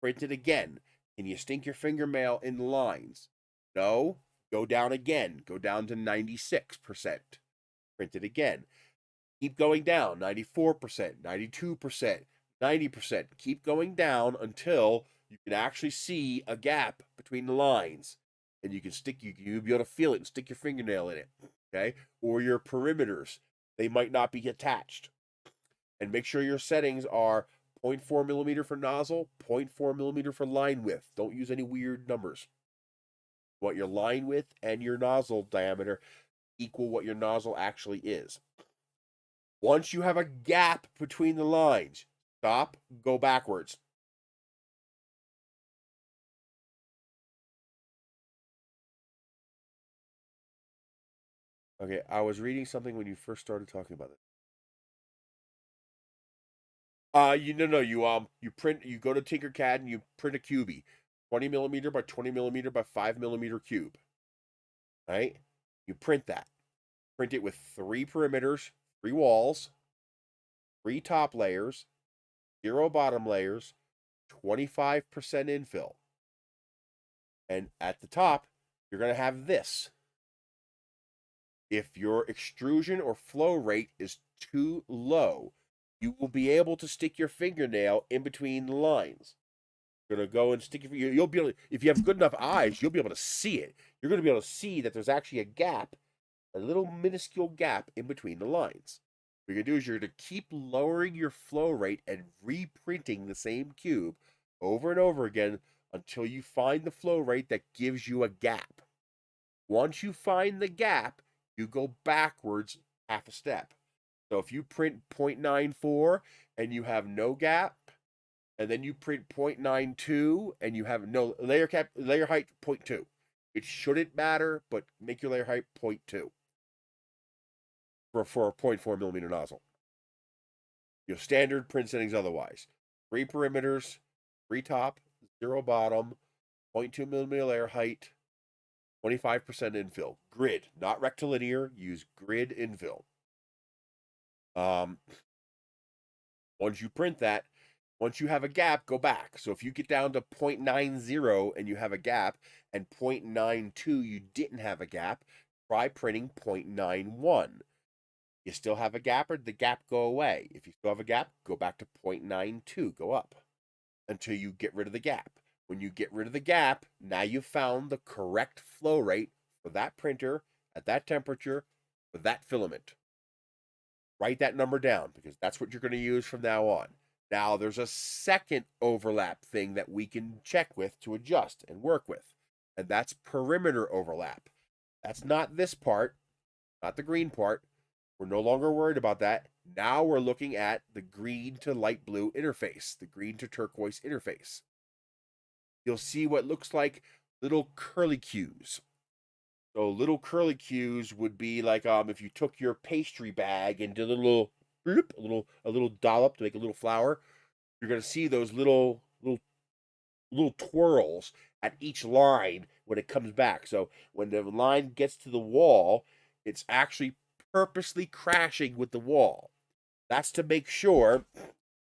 Print it again. Can you stink your fingernail in the lines? No. Go down again. Go down to 96%. Print it again. Keep going down. 94%, 92%, 90%. Keep going down until you can actually see a gap between the lines. And you can you'll be able to feel it and stick your fingernail in it. Okay? Or your perimeters. They might not be attached. And make sure your settings are 0.4 millimeter for nozzle, 0.4 millimeter for line width. Don't use any weird numbers. You want your line width and your nozzle diameter equal what your nozzle actually is. Once you have a gap between the lines, stop, go backwards. Okay, I was reading something when you first started talking about it. You print, you go to Tinkercad and you print a cubie, 20 millimeter by 20 millimeter by 5 millimeter cube. Right? You print that. Print it with 3 perimeters, 3 walls, 3 top layers, 0 bottom layers, 25% infill. And at the top, you're going to have this. If your extrusion or flow rate is too low, you will be able to stick your fingernail in between the lines. You're going to go and stick you'll be able to, if you have good enough eyes, you'll be able to see it. You're going to be able to see that there's actually a gap, a little minuscule gap in between the lines. What you're going to do is you're going to keep lowering your flow rate and reprinting the same cube over and over again until you find the flow rate that gives you a gap. Once you find the gap, you go backwards half a step. So if you print 0.94 and you have no gap, and then you print 0.92 and you have no layer height 0.2. It shouldn't matter, but make your layer height 0.2 for a 0.4 millimeter nozzle. Your standard print settings otherwise. 3 perimeters, 3 top, 0 bottom, 0.2 millimeter layer height, 25% infill. Grid, not rectilinear. Use grid infill. Once you print that, once you have a gap, go back. So if you get down to 0.90 and you have a gap, and 0.92 you didn't have a gap, try printing 0.91. You still have a gap, or did the gap go away? If you still have a gap, go back to 0.92, go up until you get rid of the gap. When you get rid of the gap, now you've found the correct flow rate for that printer at that temperature for that filament. Write that number down because that's what you're going to use from now on. Now, there's a second overlap thing that we can check with to adjust and work with, and that's perimeter overlap. That's not this part, not the green part. We're no longer worried about that. Now we're looking at the green to light blue interface, the green to turquoise interface. You'll see what looks like little curlicues. So little curlicues would be like if you took your pastry bag and did a little bloop, a little dollop to make a little flower. You're going to see those little twirls at each line when it comes back. So when the line gets to the wall, it's actually purposely crashing with the wall. That's to make sure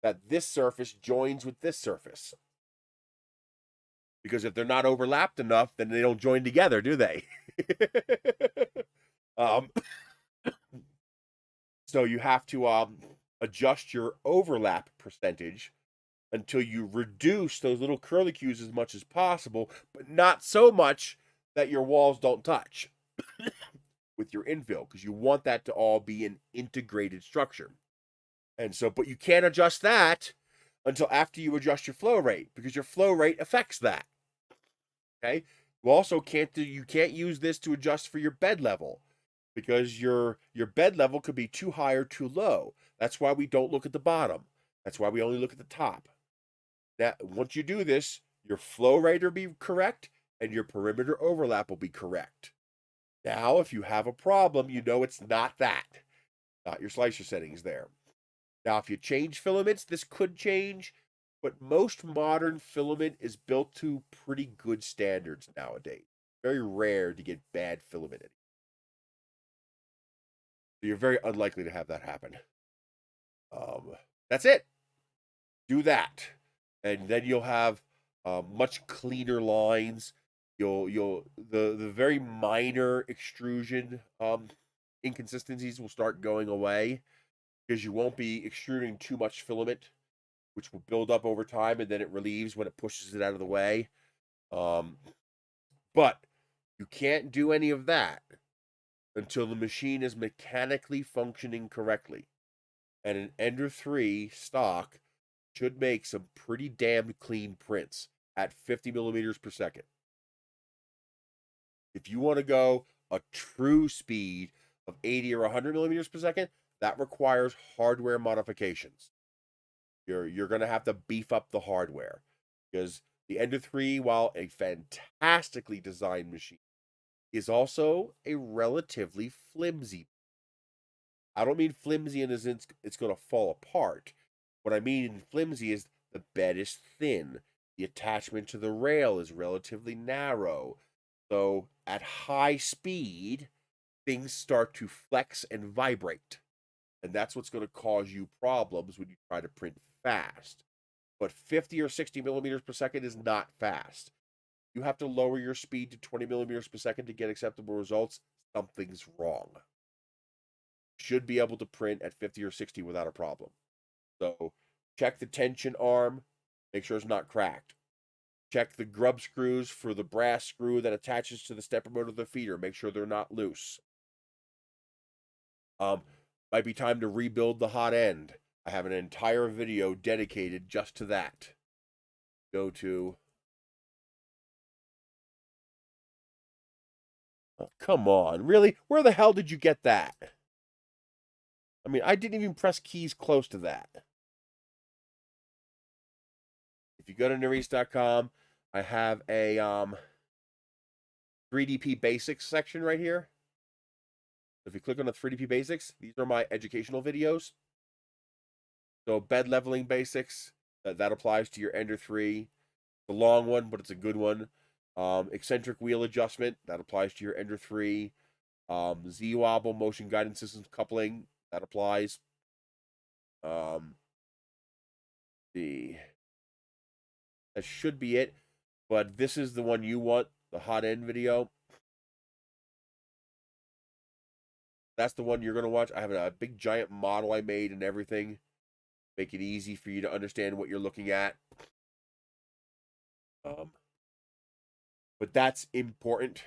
that this surface joins with this surface. Because if they're not overlapped enough, then they don't join together, do they? So you have to adjust your overlap percentage until you reduce those little curlicues as much as possible, but not so much that your walls don't touch with your infill, because you want that to all be an integrated structure. And so, but you can't adjust that until after you adjust your flow rate, because your flow rate affects that. Okay? You also can't use this to adjust for your bed level, because your bed level could be too high or too low. That's why we don't look at the bottom. That's why we only look at the top. That once you do this, your flow rate will be correct and your perimeter overlap will be correct. Now, if you have a problem, you know it's not that. Not your slicer settings there. Now, if you change filaments, this could change, but most modern filament is built to pretty good standards nowadays. Very rare to get bad filament. So you're very unlikely to have that happen. That's it. Do that, and then you'll have much cleaner lines. The very minor extrusion inconsistencies will start going away because you won't be extruding too much filament, which will build up over time, and then it relieves when it pushes it out of the way. But you can't do any of that until the machine is mechanically functioning correctly. And an Ender 3 stock should make some pretty damn clean prints at 50 millimeters per second. If you want to go a true speed of 80 or 100 millimeters per second, that requires hardware modifications. You're going to have to beef up the hardware because the Ender 3, while a fantastically designed machine, is also a relatively flimsy. I don't mean flimsy in the sense it's going to fall apart. What I mean flimsy is the bed is thin. The attachment to the rail is relatively narrow. So at high speed, things start to flex and vibrate. And that's what's going to cause you problems when you try to print fast. But 50 or 60 millimeters per second is not fast. You have to lower your speed to 20 millimeters per second to get acceptable results. Something's wrong. Should be able to print at 50 or 60 without a problem. So check the tension arm, make sure it's not cracked. Check the grub screws for the brass screw that attaches to the stepper motor of the feeder. Make sure they're not loose. Might be time to rebuild the hot end. I have an entire video dedicated just to that. Go to... Oh, come on, really? Where the hell did you get that? I mean, I didn't even press keys close to that. If you go to Nerys.com, I have a 3DP basics section right here. If you click on the 3DP basics, these are my educational videos. So bed leveling basics, that applies to your Ender 3. It's a long one, but it's a good one. Eccentric wheel adjustment, that applies to your Ender 3. Z-wobble motion guidance systems coupling, that applies. That should be it. But this is the one you want, the hot end video. That's the one you're going to watch. I have a big giant model I made and everything. Make it easy for you to understand what you're looking at. But that's important.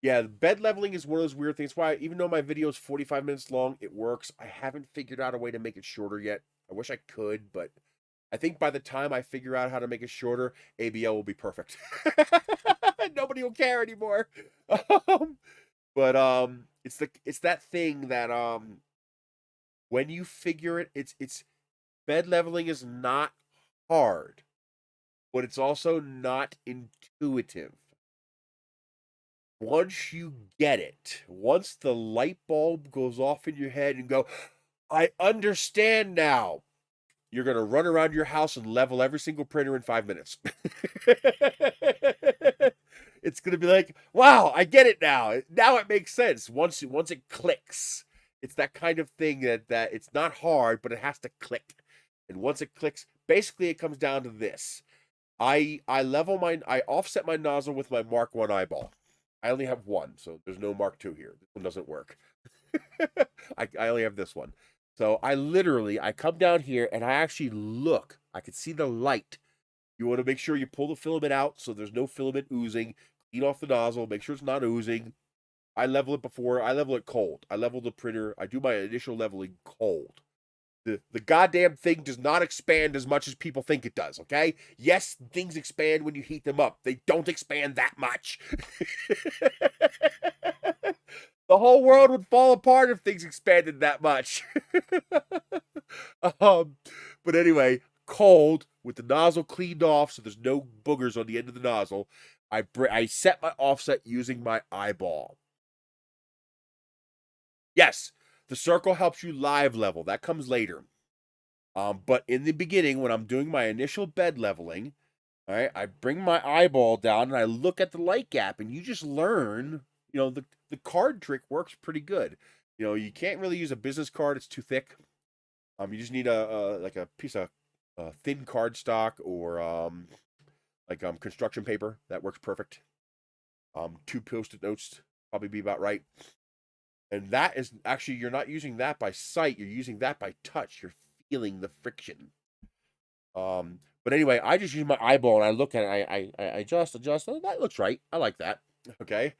Yeah, bed leveling is one of those weird things. Why, even though my video is 45 minutes long, it works. I haven't figured out a way to make it shorter yet. I wish I could, but I think by the time I figure out how to make it shorter, ABL will be perfect. Nobody will care anymore. But it's that thing that when you figure it, it's bed leveling is not hard, but it's also not intuitive. Once you get it, once the light bulb goes off in your head and go, I understand now, you're going to run around your house and level every single printer in 5 minutes. It's going to be like, wow, I get it now. Now it makes sense. Once it clicks, it's that kind of thing that it's not hard, but it has to click. And once it clicks, basically it comes down to this. I offset my nozzle with my Mark 1 eyeball. I only have one, so there's no Mark 2 here. This one doesn't work. I only have this one. So I come down here and I actually look. I can see the light. You want to make sure you pull the filament out so there's no filament oozing. Clean off the nozzle. Make sure it's not oozing. I level it before. I level it cold. I level the printer. I do my initial leveling cold. The goddamn thing does not expand as much as people think it does, okay? Yes, things expand when you heat them up. They don't expand that much. The whole world would fall apart if things expanded that much. But anyway, cold with the nozzle cleaned off so there's no boogers on the end of the nozzle. I set my offset using my eyeball. Yes, the circle helps you live level. That comes later. But in the beginning, when I'm doing my initial bed leveling, all right, I bring my eyeball down and I look at the light gap, and you just learn, the card trick works pretty good. You can't really use a business card; it's too thick. You just need a piece of thin cardstock or construction paper. That works perfect. 2 Post-it notes probably be about right. And that is actually, you're not using that by sight; you're using that by touch. You're feeling the friction. But anyway, I just use my eyeball and I look at it. I adjust. Oh, that looks right. I like that. Okay.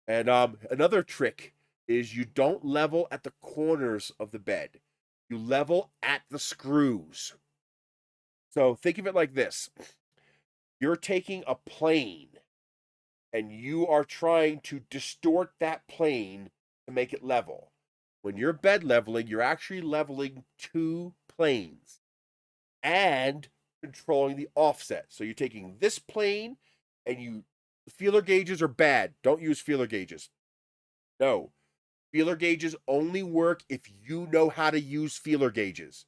And another trick is you don't level at the corners of the bed. You level at the screws. So think of it like this. You're taking a plane and you are trying to distort that plane to make it level. When you're bed leveling, you're actually leveling 2 planes and controlling the offset. So you're taking this plane and feeler gauges are bad. Don't use feeler gauges. No. Feeler gauges only work if you know how to use feeler gauges.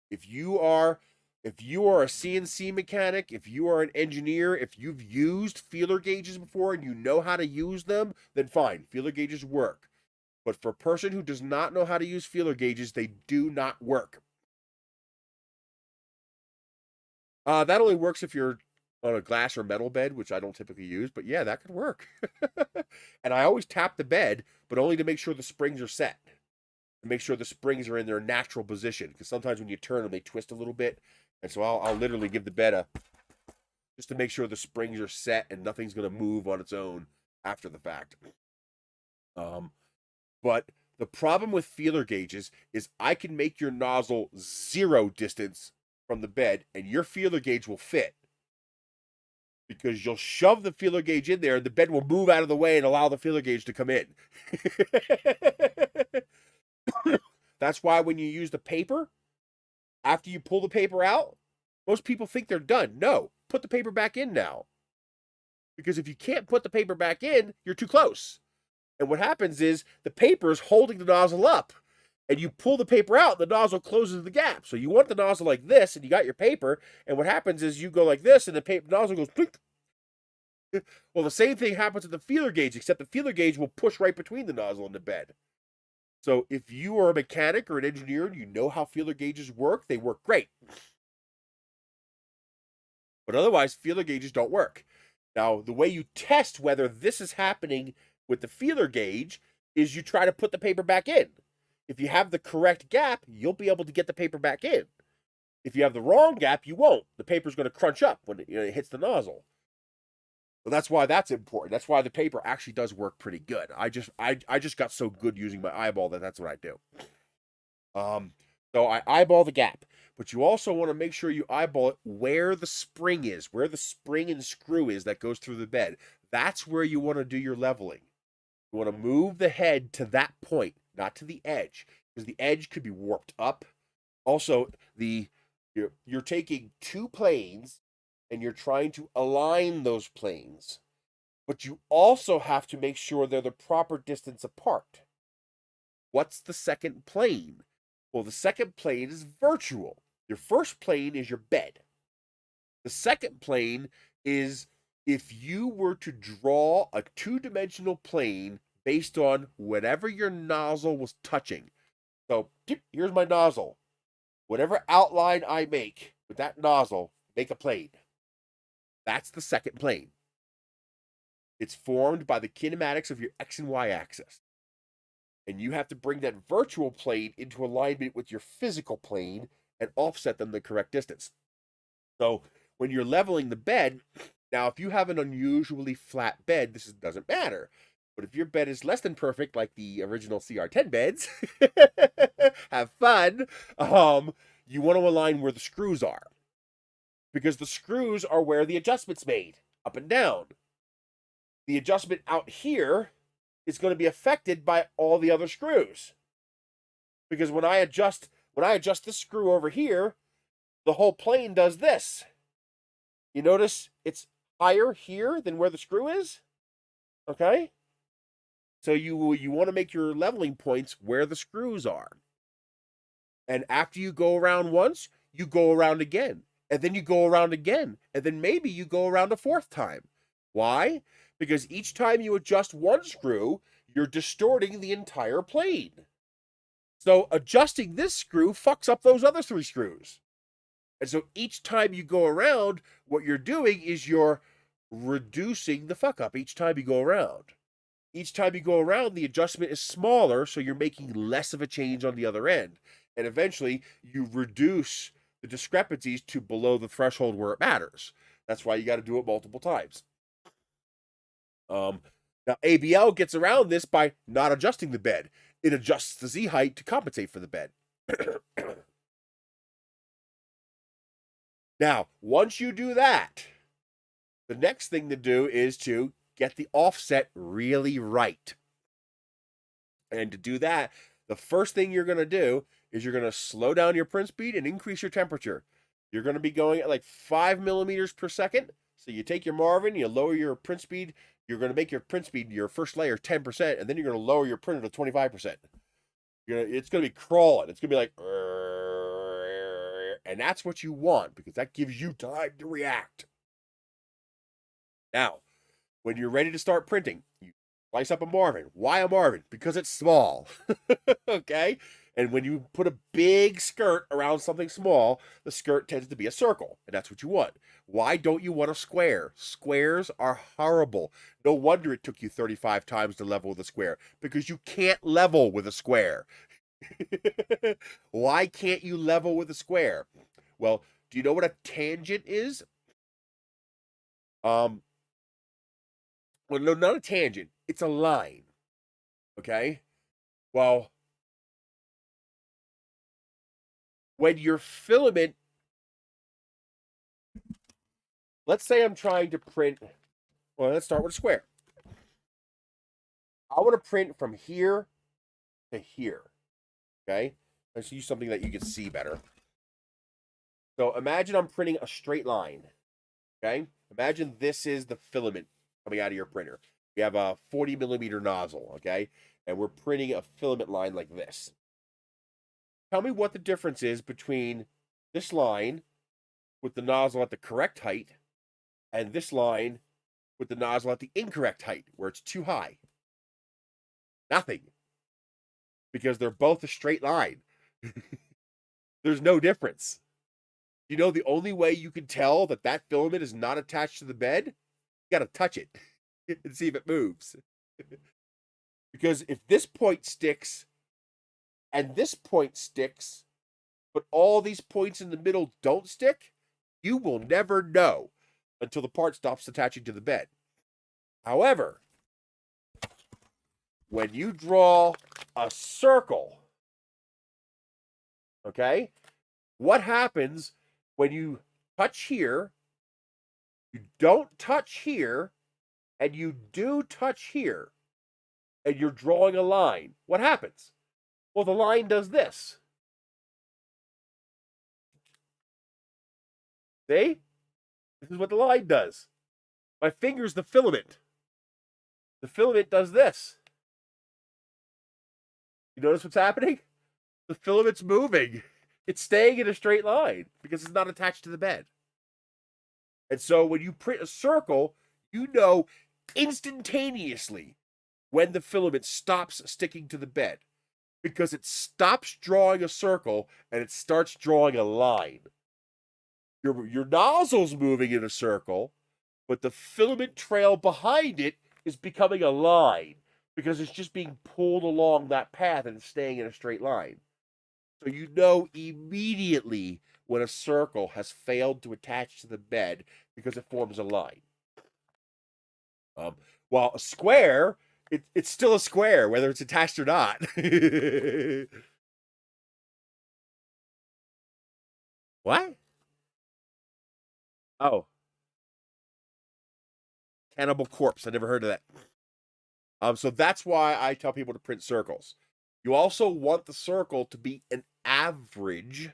If you are a CNC mechanic, if you are an engineer, if you've used feeler gauges before and you know how to use them, then fine. Feeler gauges work. But for a person who does not know how to use feeler gauges, they do not work. That only works if you're on a glass or metal bed, which I don't typically use, but yeah, that could work. And I always tap the bed, but only to make sure the springs are set. To make sure the springs are in their natural position, because sometimes when you turn them, they twist a little bit. And so I'll literally give the bed just to make sure the springs are set and nothing's going to move on its own after the fact. But the problem with feeler gauges is I can make your nozzle 0 distance from the bed and your feeler gauge will fit, because you'll shove the feeler gauge in there and the bed will move out of the way and allow the feeler gauge to come in. That's why when you use the paper, after you pull the paper out, most people think they're done. No, put the paper back in now. Because if you can't put the paper back in, you're too close. And what happens is the paper is holding the nozzle up. And you pull the paper out, the nozzle closes the gap. So you want the nozzle like this, and you got your paper, and what happens is you go like this, and the nozzle goes plink. Well, the same thing happens with the feeler gauge, except the feeler gauge will push right between the nozzle and the bed. So if you are a mechanic or an engineer and you know how feeler gauges work, they work great. But otherwise, feeler gauges don't work. Now, the way you test whether this is happening with the feeler gauge is you try to put the paper back in. If you have the correct gap, you'll be able to get the paper back in. If you have the wrong gap, you won't. The paper's going to crunch up when it hits the nozzle. So that's why that's important. That's why the paper actually does work pretty good. I just got so good using my eyeball that's what I do. So I eyeball the gap, but you also want to make sure you eyeball it where the spring is, where the spring and screw is that goes through the bed. That's where you want to do your leveling. You want to move the head to that point, not to the edge, because the edge could be warped up. Also, you're taking 2 planes and you're trying to align those planes, but you also have to make sure they're the proper distance apart. What's the second plane? Well, the second plane is virtual. Your first plane is your bed. The second plane is if you were to draw a 2-dimensional plane based on whatever your nozzle was touching. So here's my nozzle. Whatever outline I make with that nozzle, make a plane. That's the second plane. It's formed by the kinematics of your X and Y axis. And you have to bring that virtual plane into alignment with your physical plane and offset them the correct distance. So when you're leveling the bed, now if you have an unusually flat bed, this doesn't matter. But if your bed is less than perfect, like the original CR10 beds, have fun, you want to align where the screws are. Because the screws are where the adjustment's made, up and down. The adjustment out here is going to be affected by all the other screws. Because when I adjust this screw over here, the whole plane does this. You notice it's higher here than where the screw is? Okay? So you want to make your leveling points where the screws are. And after you go around once, you go around again. And then you go around again. And then maybe you go around a fourth time. Why? Because each time you adjust one screw, you're distorting the entire plane. So adjusting this screw fucks up those other three screws. And so each time you go around, what you're doing is you're reducing the fuck up each time you go around. Each time you go around, the adjustment is smaller, so you're making less of a change on the other end. And eventually, you reduce the discrepancies to below the threshold where it matters. That's why you got to do it multiple times. Now, ABL gets around this by not adjusting the bed. It adjusts the Z height to compensate for the bed. Now, once you do that, the next thing to do is to get the offset really right. And to do that, the first thing you're going to do is you're going to slow down your print speed and increase your temperature. You're going to be going at like 5 millimeters per second. So you take your Marvin, you lower your print speed. You're going to make your print speed, your first layer, 10%, and then you're going to lower your printer to 25%. It's going to be crawling. It's going to be like, and that's what you want because that gives you time to react. Now, when you're ready to start printing, you slice up a Marvin. Why a Marvin? Because it's small. Okay? And when you put a big skirt around something small, the skirt tends to be a circle, and that's what you want. Why don't you want a square? Squares are horrible. No wonder it took you 35 times to level with a square, because you can't level with a square. Why can't you level with a square? Well, do you know what a tangent is? Well, no, not a tangent. It's a line. Okay? Well, when your filament, let's say I'm trying to print, well, let's start with a square. I want to print from here to here. Okay? Let's use something that you can see better. So imagine I'm printing a straight line. Okay? Imagine this is the filament coming out of your printer. We have a 40 millimeter nozzle, okay? And we're printing a filament line like this. Tell me what the difference is between this line with the nozzle at the correct height and this line with the nozzle at the incorrect height, where it's too high. Nothing. Because they're both a straight line. There's no difference. You know, the only way you can tell that that filament is not attached to the bed, you got to touch it and see if it moves. Because if this point sticks and this point sticks, but all these points in the middle don't stick, you will never know until the part stops attaching to the bed. However, when you draw a circle, okay, what happens when you touch here, you don't touch here, and you do touch here, and you're drawing a line? What happens? Well, the line does this. See? This is what the line does. My finger's the filament. The filament does this. You notice what's happening? The filament's moving. It's staying in a straight line because it's not attached to the bed. And so when you print a circle, you know instantaneously when the filament stops sticking to the bed, because it stops drawing a circle and it starts drawing a line. Your nozzle's moving in a circle, but the filament trail behind it is becoming a line because it's just being pulled along that path and staying in a straight line. So you know immediately when a circle has failed to attach to the bed because it forms a line. While a square, it's still a square, whether it's attached or not. What? Oh. Cannibal Corpse. I never heard of that. So that's why I tell people to print circles. You also want the circle to be an average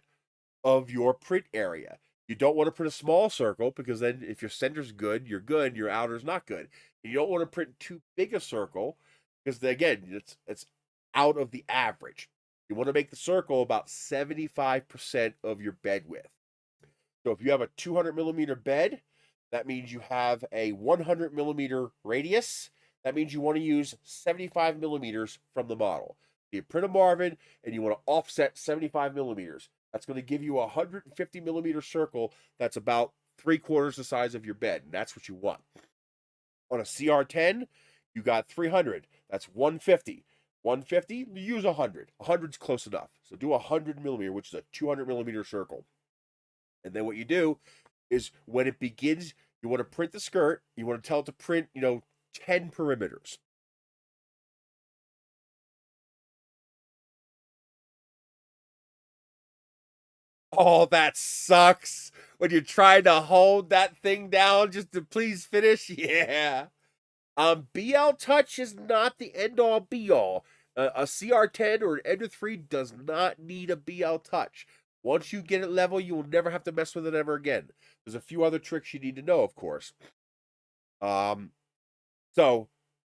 of your print area. You don't want to print a small circle because then if your center's good, you're good, your outer's not good. And you don't want to print too big a circle because again, it's out of the average. You want to make the circle about 75% of your bed width. So if you have a 200 millimeter bed, that means you have a 100 millimeter radius. That means you want to use 75 millimeters from the model. You print a Marvin and you want to offset 75 millimeters. That's going to give you a 150 millimeter circle that's about 3/4 the size of your bed, and that's what you want. On a CR10, you got 300. That's 150. 150, you use 100. 100's close enough. So do a 100 millimeter, which is a 200 millimeter circle. And then what you do is when it begins, you want to print the skirt. You want to tell it to print, 10 perimeters. Oh, that sucks. When you're trying to hold that thing down just to please finish. Yeah. BL Touch is not the end all be all. A CR10 or an Ender 3 does not need a BL Touch. Once you get it level, you will never have to mess with it ever again. There's a few other tricks you need to know, of course. So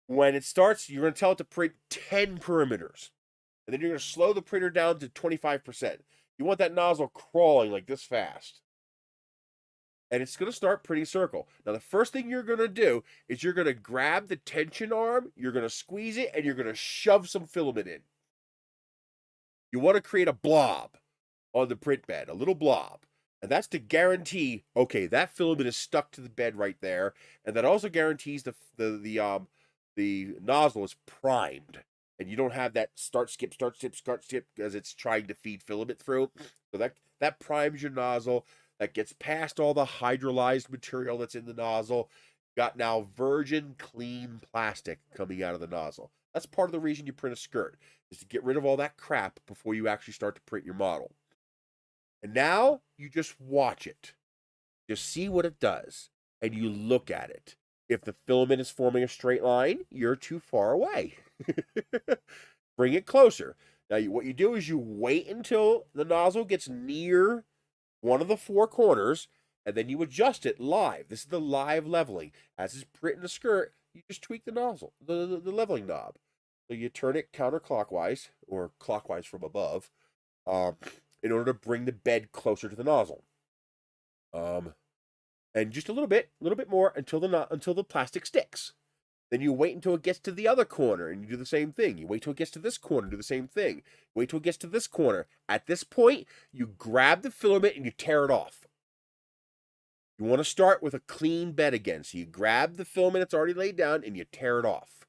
when it starts, you're going to tell it to print 10 perimeters. And then you're going to slow the printer down to 25%. You want that nozzle crawling like this fast. And it's going to start printing circle. Now, the first thing you're going to do is you're going to grab the tension arm, you're going to squeeze it, and you're going to shove some filament in. You want to create a blob on the print bed, a little blob. And that's to guarantee, okay, that filament is stuck to the bed right there. And that also guarantees the nozzle is primed. And you don't have that start, skip, as it's trying to feed filament through. So that primes your nozzle. That gets past all the hydrolyzed material that's in the nozzle. Got now virgin clean plastic coming out of the nozzle. That's part of the reason you print a skirt, is to get rid of all that crap before you actually start to print your model. And now you just watch it. Just see what it does. And you look at it. If the filament is forming a straight line, you're too far away. Bring it closer. Now, what you do is you wait until the nozzle gets near one of the four corners, and then you adjust it live. This is the live leveling. As it's printing the skirt, you just tweak the nozzle, the leveling knob. So you turn it counterclockwise, or clockwise from above, in order to bring the bed closer to the nozzle. And just a little bit more until the plastic sticks. Then you wait until it gets to the other corner and you do the same thing. You wait till it gets to this corner, do the same thing. Wait till it gets to this corner. At this point, you grab the filament and you tear it off. You want to start with a clean bed again. So you grab the filament that's already laid down and you tear it off.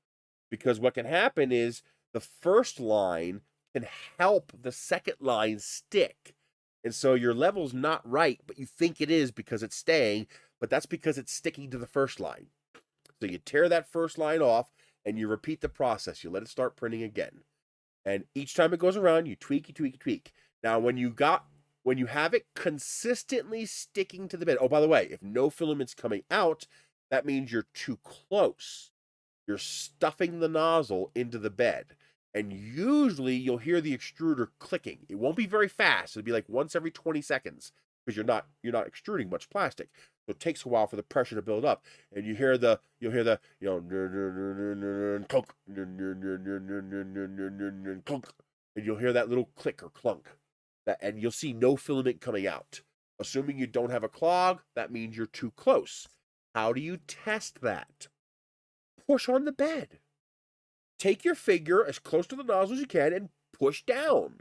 Because what can happen is the first line can help the second line stick. And so your level's not right, but you think it is because it's staying, but that's because it's sticking to the first line. So you tear that first line off and you repeat the process. You let it start printing again. And each time it goes around, you tweak, you tweak, you tweak. Now, when you have it consistently sticking to the bed. Oh, by the way, if no filament's coming out, that means you're too close. You're stuffing the nozzle into the bed. And usually you'll hear the extruder clicking. It won't be very fast. It'll be like once every 20 seconds because you're not extruding much plastic. So it takes a while for the pressure to build up. And you'll hear the clunk, clunk, and you'll hear that little click or clunk. And you'll see no filament coming out. Assuming you don't have a clog, that means you're too close. How do you test that? Push on the bed. Take your finger as close to the nozzle as you can and push down.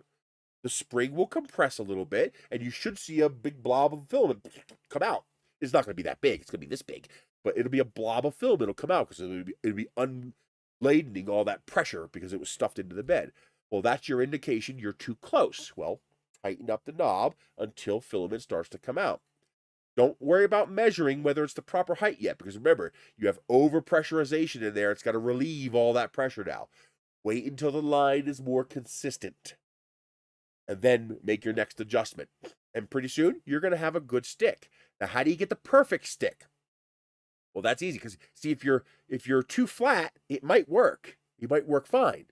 The spring will compress a little bit, and you should see a big blob of filament come out. It's not going to be that big. It's going to be this big. But it'll be a blob of film. It'll come out because it'll be unladening all that pressure because it was stuffed into the bed. Well, that's your indication you're too close. Well, tighten up the knob until filament starts to come out. Don't worry about measuring whether it's the proper height yet, because remember, you have overpressurization in there. It's got to relieve all that pressure now. Wait until the line is more consistent, and then make your next adjustment. And pretty soon, you're going to have a good stick. Now, how do you get the perfect stick? Well, that's easy because see if you're too flat, it might work. You might work fine,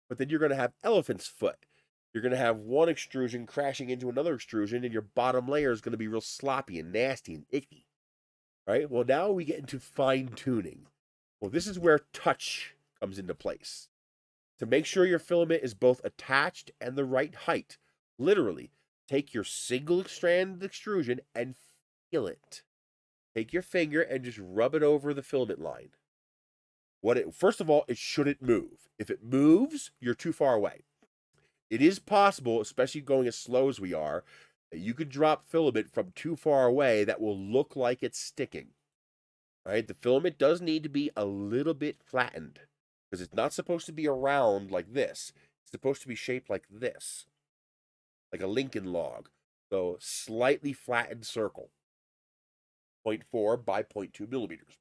but then you're going to have elephant's foot. You're going to have one extrusion crashing into another extrusion, and your bottom layer is going to be real sloppy and nasty and icky. Right? Well, now we get into fine tuning. Well, this is where touch comes into place. To make sure your filament is both attached and the right height, literally, take your single strand extrusion and feel it. Take your finger and just rub it over the filament line. First of all, it shouldn't move. If it moves, you're too far away. It is possible, especially going as slow as we are, that you could drop filament from too far away that will look like it's sticking. Right? The filament does need to be a little bit flattened because it's not supposed to be around like this. It's supposed to be shaped like this, like a Lincoln log. So slightly flattened circle, 0.4 by 0.2 millimeters.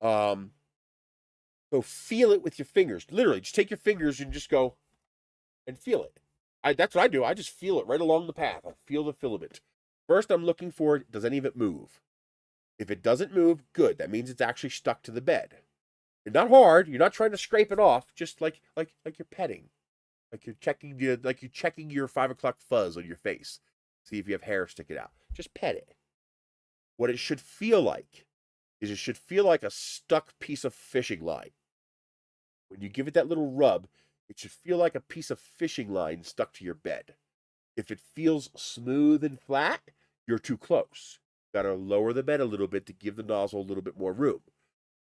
So feel it with your fingers. Literally, just take your fingers and just go and feel it. That's what I do. I just feel it right along the path. I feel the filament. First, I'm looking for, does any of it move? If it doesn't move, good. That means it's actually stuck to the bed. It's not hard. You're not trying to scrape it off. Just like you're petting, like you're checking your 5 o'clock fuzz on your face. See if you have hair sticking out. Just pet it. What it should feel like is it should feel like a stuck piece of fishing line. When you give it that little rub, it should feel like a piece of fishing line stuck to your bed. If it feels smooth and flat, you're too close. You gotta lower the bed a little bit to give the nozzle a little bit more room.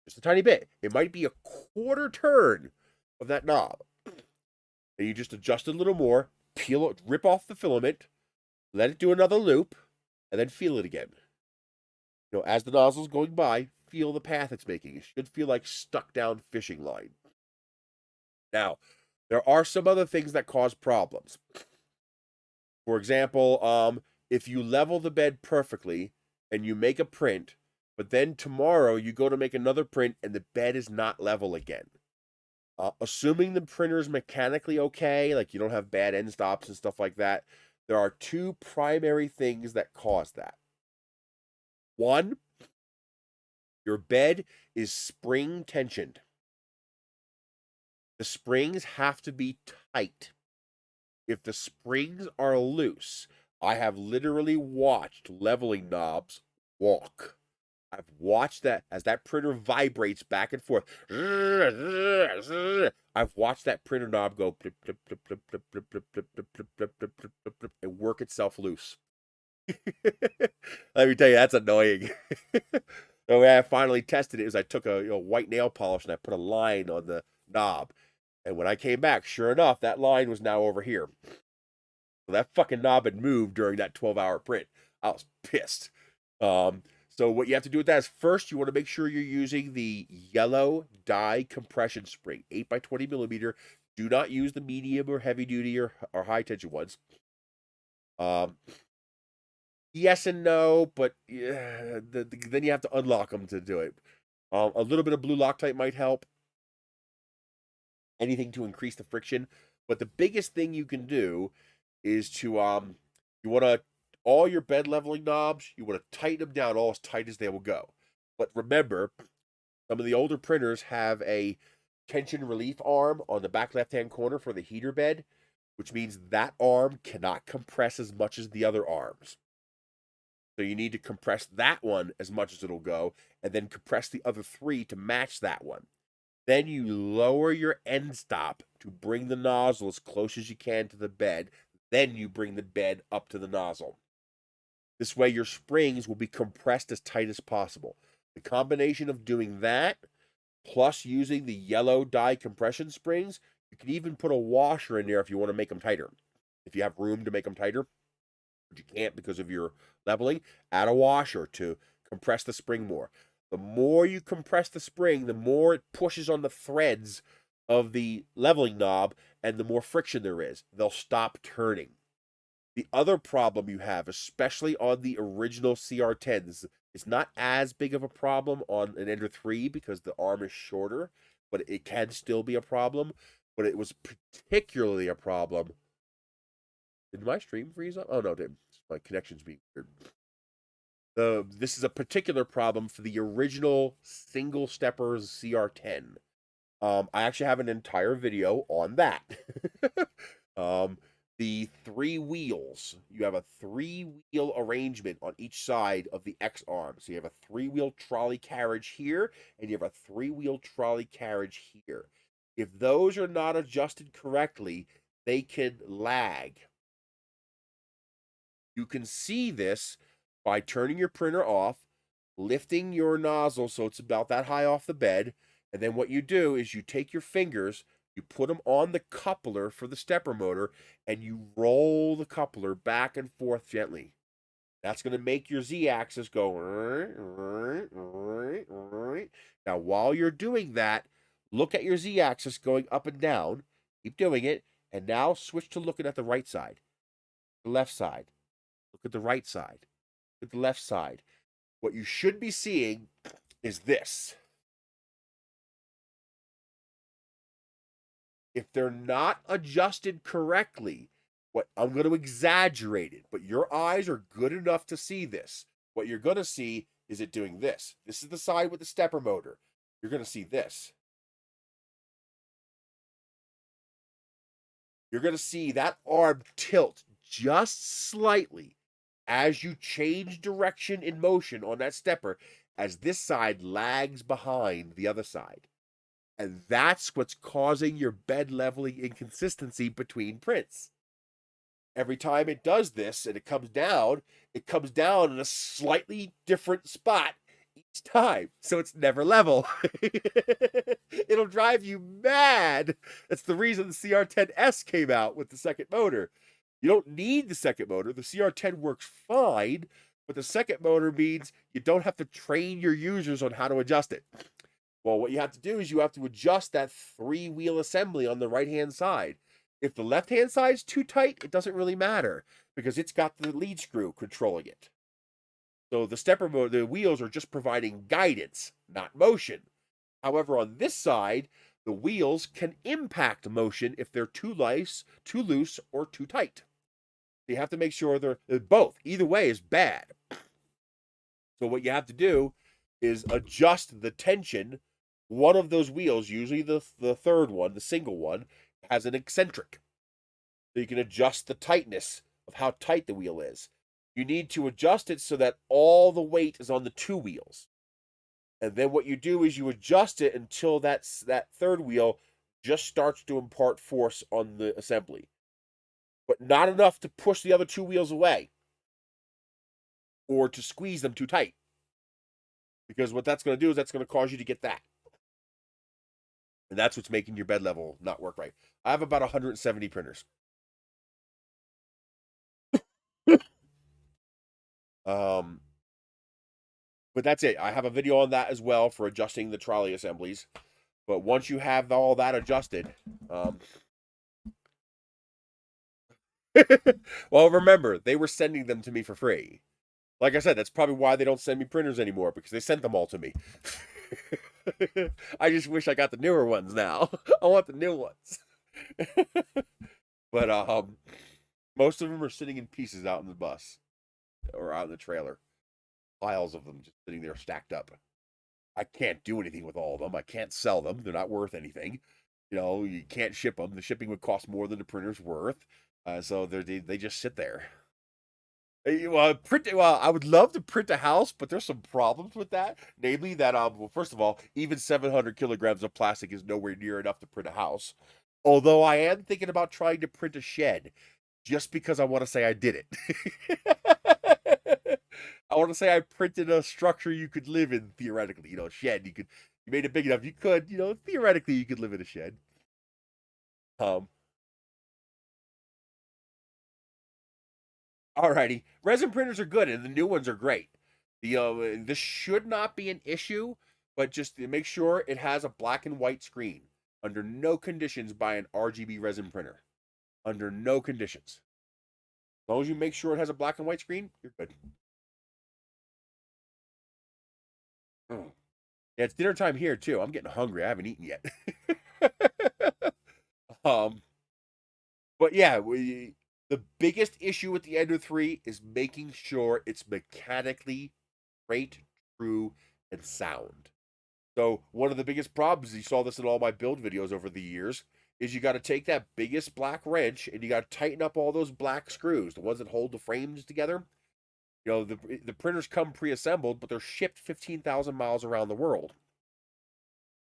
Just a tiny bit. It might be a quarter turn of that knob. And you just adjust it a little more, peel it, rip off the filament, let it do another loop, and then feel it again. As the nozzle's going by, feel the path it's making. It should feel like stuck down fishing line. Now, there are some other things that cause problems. For example, if you level the bed perfectly and you make a print, but then tomorrow you go to make another print and the bed is not level again. Assuming the printer is mechanically okay, like you don't have bad end stops and stuff like that, there are two primary things that cause that. One, your bed is spring tensioned. The springs have to be tight. If the springs are loose, I have literally watched leveling knobs walk. I've watched that as that printer vibrates back and forth. I've watched that printer knob go plip, plip, plip, plip, plip, plip, plip, plip, plip, plip, plip, plip, plip, plip, plip, and work itself loose. Let me tell you, that's annoying. The way I finally tested it is I took a white nail polish and I put a line on the knob. And when I came back, sure enough, that line was now over here. So that fucking knob had moved during that 12-hour print. I was pissed. So what you have to do with that is first you want to make sure you're using the yellow dye compression spring, 8 by 20 millimeter. Do not use the medium or heavy duty or high tension ones. Yes and no, but then you have to unlock them to do it. A little bit of blue Loctite might help. Anything to increase the friction. But the biggest thing you can do is to you want to all your bed leveling knobs, you want to tighten them down all as tight as they will go. But remember, some of the older printers have a tension relief arm on the back left hand corner for the heater bed, which means that arm cannot compress as much as the other arms. So you need to compress that one as much as it'll go, and then compress the other three to match that one. Then you lower your end stop to bring the nozzle as close as you can to the bed. Then you bring the bed up to the nozzle. This way your springs will be compressed as tight as possible. The combination of doing that, plus using the yellow dye compression springs, you can even put a washer in there if you want to make them tighter. If you have room to make them tighter, but you can't because of your leveling, add a washer to compress the spring more. The more you compress the spring, the more it pushes on the threads of the leveling knob and the more friction there is. They'll stop turning. The other problem you have, especially on the original CR10s, it's not as big of a problem on an Ender 3 because the arm is shorter, but it can still be a problem. But it was particularly a problem. Did my stream freeze up? Oh, no, it didn't. My connection's being weird. This is a particular problem for the original single steppers CR10. I actually have an entire video on that. um, the three wheels. You have a three-wheel arrangement on each side of the X arm. So you have a three-wheel trolley carriage here, and you have a three-wheel trolley carriage here. If those are not adjusted correctly, they can lag. You can see this by turning your printer off, lifting your nozzle so it's about that high off the bed, and then what you do is you take your fingers, you put them on the coupler for the stepper motor, and you roll the coupler back and forth gently. That's going to make your Z-axis go. Now, while you're doing that, look at your Z-axis going up and down. Keep doing it, and now switch to looking at the right side, the left side. Look at the right side. Look at the left side. What you should be seeing is this. If they're not adjusted correctly, what I'm going to exaggerate it, but your eyes are good enough to see this. What you're going to see is it doing this. This is the side with the stepper motor. You're going to see this. You're going to see that arm tilt just slightly as you change direction in motion on that stepper, as this side lags behind the other side. And that's what's causing your bed leveling inconsistency between prints. Every time it does this and it comes down in a slightly different spot each time. So it's never level. It'll drive you mad. That's the reason the CR10S came out with the second motor. You don't need the second motor. The CR10 works fine, but the second motor means you don't have to train your users on how to adjust it. Well, what you have to do is you have to adjust that three-wheel assembly on the right-hand side. If the left-hand side is too tight, it doesn't really matter because it's got the lead screw controlling it. So the stepper motor, the wheels are just providing guidance, not motion. However, on this side, the wheels can impact motion if they're too loose, or too tight. You have to make sure they're both. Either way is bad. So what you have to do is adjust the tension. One of those wheels, usually the third one, the single one, has an eccentric. So you can adjust the tightness of how tight the wheel is. You need to adjust it so that all the weight is on the two wheels. And then what you do is you adjust it until that third wheel just starts to impart force on the assembly. But not enough to push the other two wheels away or to squeeze them too tight. Because what that's going to do is that's going to cause you to get that. And that's what's making your bed level not work right. I have about 170 printers. But that's it. I have a video on that as well for adjusting the trolley assemblies. But once you have all that adjusted, well, remember, they were sending them to me for free. Like I said, that's probably why they don't send me printers anymore, because they sent them all to me. I just wish I got the newer ones now. I want the new ones. But most of them are sitting in pieces out in the bus or out in the trailer. Piles of them just sitting there stacked up. I can't do anything with all of them. I can't sell them. They're not worth anything. You know, you can't ship them. The shipping would cost more than the printer's worth. So they just sit there. Well, I would love to print a house, but there's some problems with that. Namely that, well, first of all, even 700 kilograms of plastic is nowhere near enough to print a house. Although I am thinking about trying to print a shed, just because I want to say I did it. I want to say I printed a structure you could live in, theoretically. You know, a shed. You made it big enough. You could, theoretically, you could live in a shed. Alrighty, resin printers are good, and the new ones are great. This should not be an issue, but just to make sure it has a black and white screen. Under no conditions buy an RGB resin printer. Under no conditions. As long as you make sure it has a black and white screen, you're good. Mm. Yeah, it's dinner time here too. I'm getting hungry. I haven't eaten yet. But yeah, the biggest issue with the Ender 3 is making sure it's mechanically straight, true, and sound. So one of the biggest problems, you saw this in all my build videos over the years, is you got to take that biggest black wrench and you got to tighten up all those black screws, the ones that hold the frames together. You know, the printers come pre-assembled, but they're shipped 15,000 miles around the world.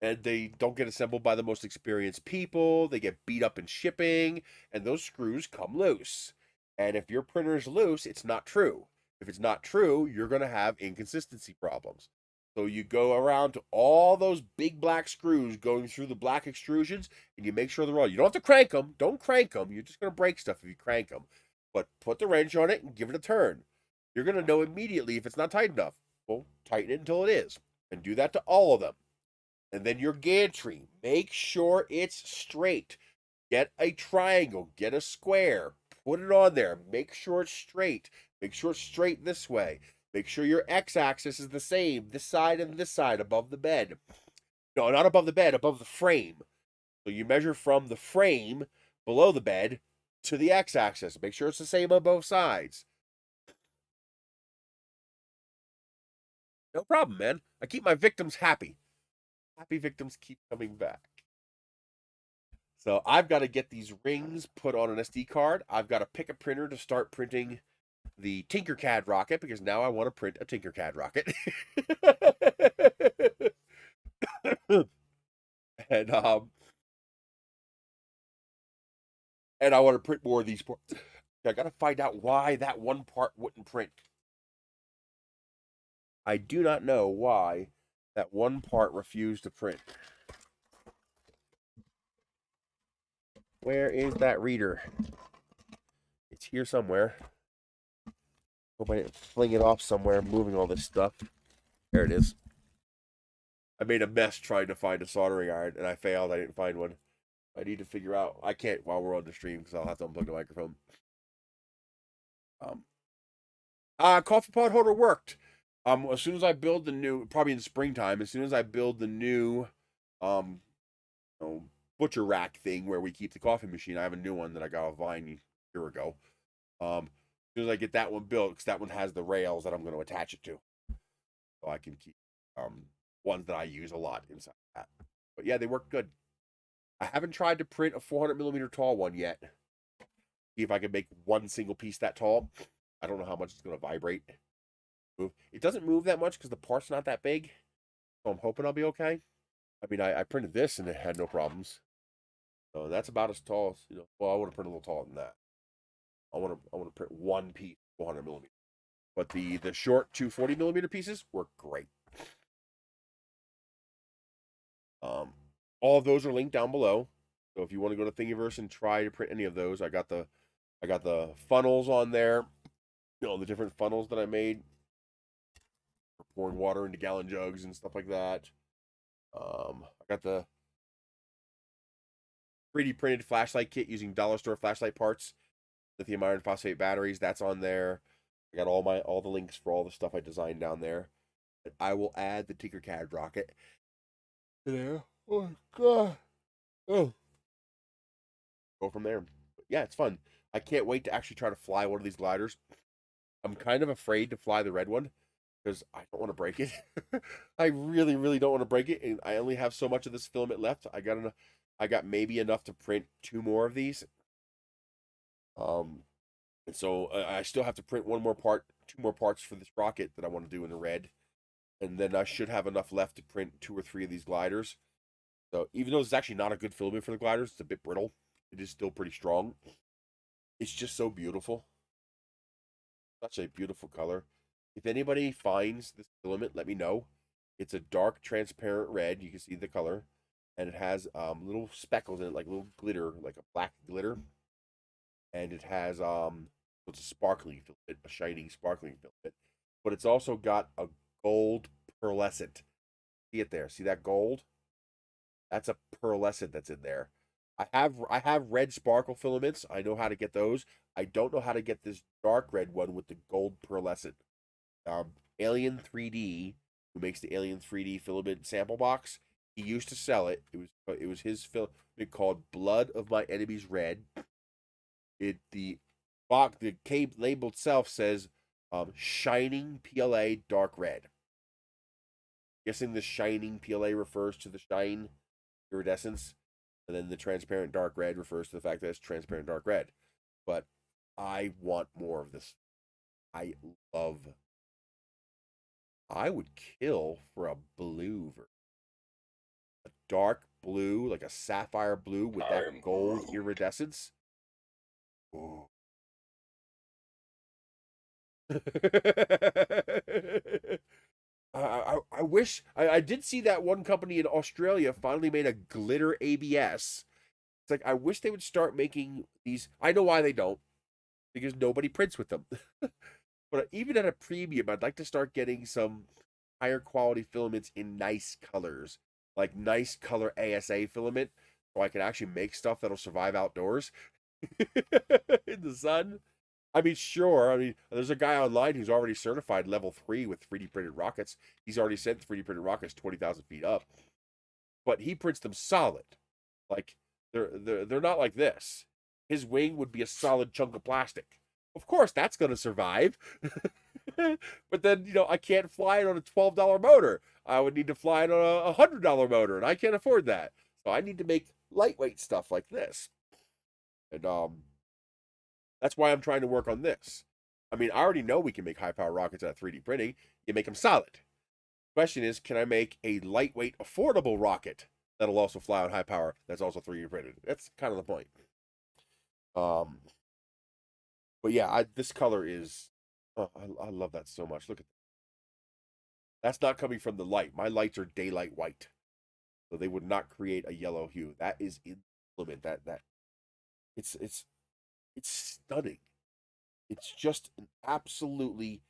And they don't get assembled by the most experienced people. They get beat up in shipping, and those screws come loose. And if your printer is loose, it's not true. If it's not true, you're going to have inconsistency problems. So you go around to all those big black screws going through the black extrusions, and you make sure they're all. You don't have to crank them. Don't crank them. You're just going to break stuff if you crank them. But put the wrench on it and give it a turn. You're going to know immediately if it's not tight enough. Well, tighten it until it is. And do that to all of them. And then your gantry, make sure it's straight. Get a triangle, get a square, put it on there. Make sure it's straight. Make sure it's straight this way. Make sure your x-axis is the same, this side and this side, above the bed. No, not above the bed, above the frame. So you measure from the frame below the bed to the x-axis. Make sure it's the same on both sides. No problem, man. I keep my victims happy. Happy victims keep coming back. So I've got to get these rings put on an SD card. I've got to pick a printer to start printing the Tinkercad rocket, because now I want to print a Tinkercad rocket. and I want to print more of these parts. I got to find out why that one part wouldn't print. I do not know why that one part refused to print. Where is that reader? It's here somewhere. Hope I didn't fling it off somewhere, moving all this stuff. There it is. I made a mess trying to find a soldering iron, and I failed. I didn't find one. I need to figure out. I can't while we're on the stream, because I'll have to unplug the microphone. Coffee pot holder worked. As soon as I build the new, probably in the springtime, as soon as I build the new, butcher rack thing where we keep the coffee machine, I have a new one that I got off Vine a year ago. As soon as I get that one built, because that one has the rails that I'm going to attach it to, so I can keep ones that I use a lot inside that. But yeah, they work good. I haven't tried to print a 400mm tall one yet. See if I can make one single piece that tall. I don't know how much it's going to vibrate. It doesn't move that much because the part's not that big. So I'm hoping I'll be okay. I mean, I printed this and it had no problems. So that's about as tall as, well, I want to print a little taller than that. I want to print one piece, 400mm. But the short 240mm pieces work great. All of those are linked down below. So if you want to go to Thingiverse and try to print any of those, I got the funnels on there. The different funnels that I made for pouring water into gallon jugs and stuff like that. I got the 3D printed flashlight kit using dollar store flashlight parts, lithium iron phosphate batteries. That's on there. I got all the links for all the stuff I designed down there. And I will add the Tinkercad rocket there. Oh god. Oh. Go from there. But yeah, it's fun. I can't wait to actually try to fly one of these gliders. I'm kind of afraid to fly the red one because I don't want to break it. I really, really don't want to break it, and I only have so much of this filament left. I got maybe enough to print 2 more of these. And so I still have to print 2 more parts for this rocket that I want to do in the red, and then I should have enough left to print 2 or 3 of these gliders. So even though it's actually not a good filament for the gliders, it's a bit brittle. It is still pretty strong. It's just so beautiful. Such a beautiful color. If anybody finds this filament, let me know. It's a dark, transparent red. You can see the color. And it has little speckles in it, like little glitter, like a black glitter. And it has, it's a sparkling filament, a shining, sparkling filament. But it's also got a gold pearlescent. See it there? See that gold? That's a pearlescent that's in there. I have red sparkle filaments. I know how to get those. I don't know how to get this dark red one with the gold pearlescent. Alien 3D, who makes the Alien 3D filament sample box, he used to sell it. It was his filament called Blood of My Enemies Red. The label itself says shining PLA dark red. Guessing the shining PLA refers to the shine iridescence, and then the transparent dark red refers to the fact that it's transparent dark red. But I want more of this. I love. I would kill for a blue, a dark blue, like a sapphire blue with that gold iridescence. Ooh. I wish I did see that one company in Australia finally made a glitter ABS. It's like I wish they would start making these. I know why they don't, because nobody prints with them. But even at a premium, I'd like to start getting some higher quality filaments in nice colors, like nice color ASA filament, so I can actually make stuff that'll survive outdoors in the sun. I mean, sure. I mean, there's a guy online who's already certified level 3 with 3D printed rockets. He's already sent 3D printed rockets 20,000 feet up, but he prints them solid. Like they're not like this. His wing would be a solid chunk of plastic. Of course, that's going to survive. But then, I can't fly it on a $12 motor. I would need to fly it on a $100 motor, and I can't afford that. So I need to make lightweight stuff like this. And that's why I'm trying to work on this. I mean, I already know we can make high power rockets out of 3D printing. You make them solid. Question is, can I make a lightweight, affordable rocket that'll also fly on high power that's also 3D printed? That's kind of the point. But yeah, this color is, oh, I love that so much. Look at that. That's not coming from the light. My lights are daylight white, so they would not create a yellow hue. That is in filament. That it's stunning. It's just an absolutely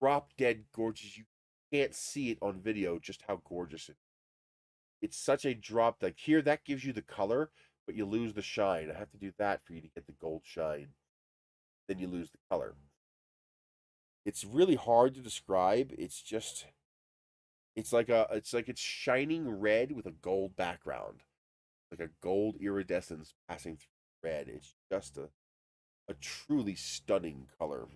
drop dead gorgeous. You can't see it on video just how gorgeous it is. It's such a drop, like here that gives you the color, but you lose the shine. I have to do that for you to get the gold shine. Then you lose the color. It's really hard to describe. It's like it's shining red with a gold background. Like a gold iridescence passing through red. It's just a truly stunning color.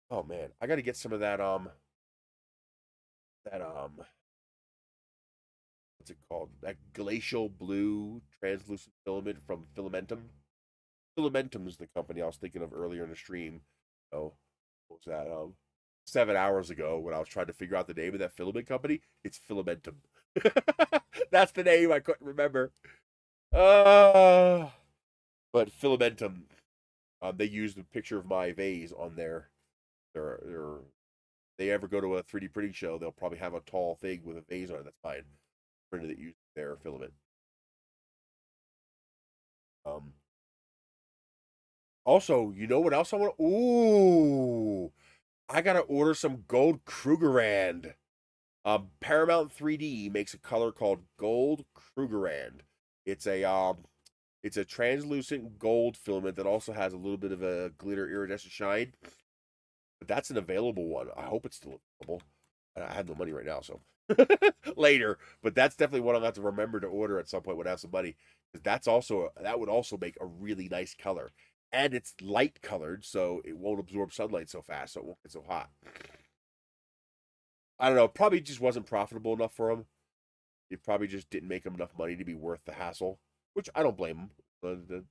Oh man, I got to get some of that that what's it called? That glacial blue translucent filament from Filamentum. Filamentum is the company I was thinking of earlier in the stream. Oh, what was that? 7 hours ago when I was trying to figure out the name of that filament company. It's Filamentum. That's the name I couldn't remember. But Filamentum, they used a picture of my vase on their they ever go to a 3D printing show, they'll probably have a tall thing with a vase on it. That's mine. Printed that used their filament. Um, Also, you know what else I want? Ooh, I gotta order some gold Krugerrand. Paramount 3D makes a color called gold Krugerrand. It's a translucent gold filament that also has a little bit of a glitter iridescent shine. But that's an available one. I hope it's still available. I have no money right now, so later. But that's definitely one I'll have to remember to order at some point when I have some money. Because that would also make a really nice color. And it's light colored, so it won't absorb sunlight so fast, so it won't get so hot. I don't know. Probably just wasn't profitable enough for him. It probably just didn't make him enough money to be worth the hassle, which I don't blame him.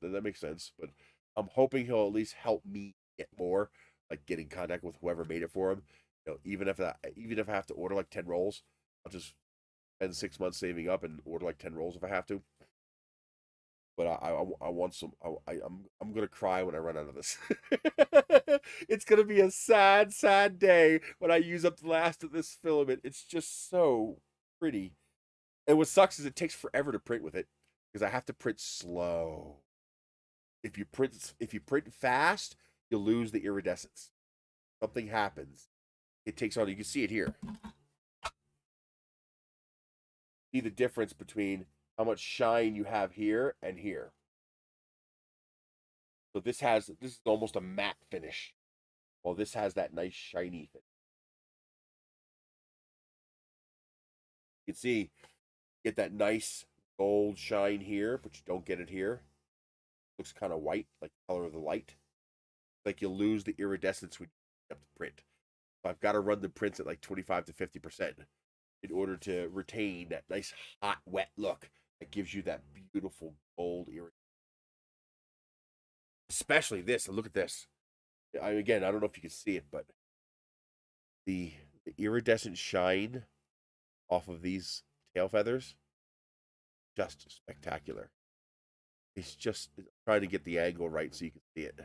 That makes sense. But I'm hoping he'll at least help me get more, like get in contact with whoever made it for him. Even if I have to order like 10 rolls, I'll just spend 6 months saving up and order like 10 rolls if I have to. But I want some. I'm gonna cry when I run out of this. It's gonna be a sad, sad day when I use up the last of this filament. It's just so pretty. And what sucks is it takes forever to print with it because I have to print slow. If you print fast, you'll lose the iridescence. Something happens. It takes on. You can see it here. See the difference between how much shine you have here and here. So this is almost a matte finish. Well, this has that nice shiny finish. You can see, get that nice gold shine here, but you don't get it here. Looks kind of white, like the color of the light. Like you'll lose the iridescence when you have to print. I've got to run the prints at like 25 to 50% in order to retain that nice hot wet look that gives you that beautiful gold earring. Especially this. Look at this. Again, I don't know if you can see it, but the iridescent shine off of these tail feathers, just spectacular. It's just trying to get the angle right so you can see it.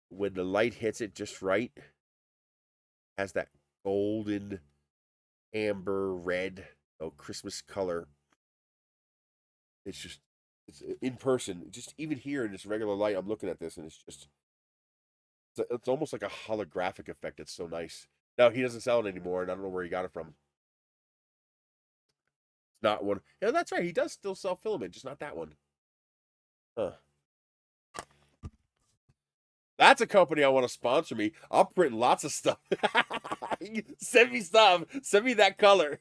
When the light hits it just right, it has that golden, amber, red, Christmas color. It's just, it's in person. Just even here in this regular light, I'm looking at this and it's almost like a holographic effect. It's so nice. Now, he doesn't sell it anymore, and I don't know where he got it from. It's not one. Yeah, that's right. He does still sell filament, just not that one. Huh. That's a company I want to sponsor me. I'll print lots of stuff. Send me stuff. Send me that color.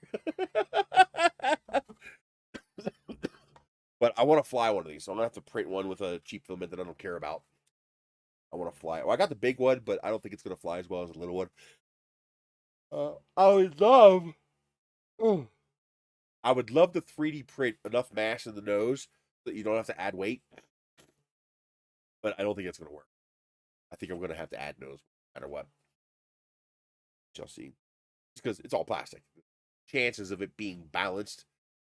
But I want to fly one of these, so I'm going to have to print one with a cheap filament that I don't care about. I want to fly it. Well, I got the big one, but I don't think it's going to fly as well as the little one. I would love... I would love to 3D print enough mass in the nose that you don't have to add weight. But I don't think it's going to work. I think I'm going to have to add nose no matter what. Shall see. Because it's all plastic. Chances of it being balanced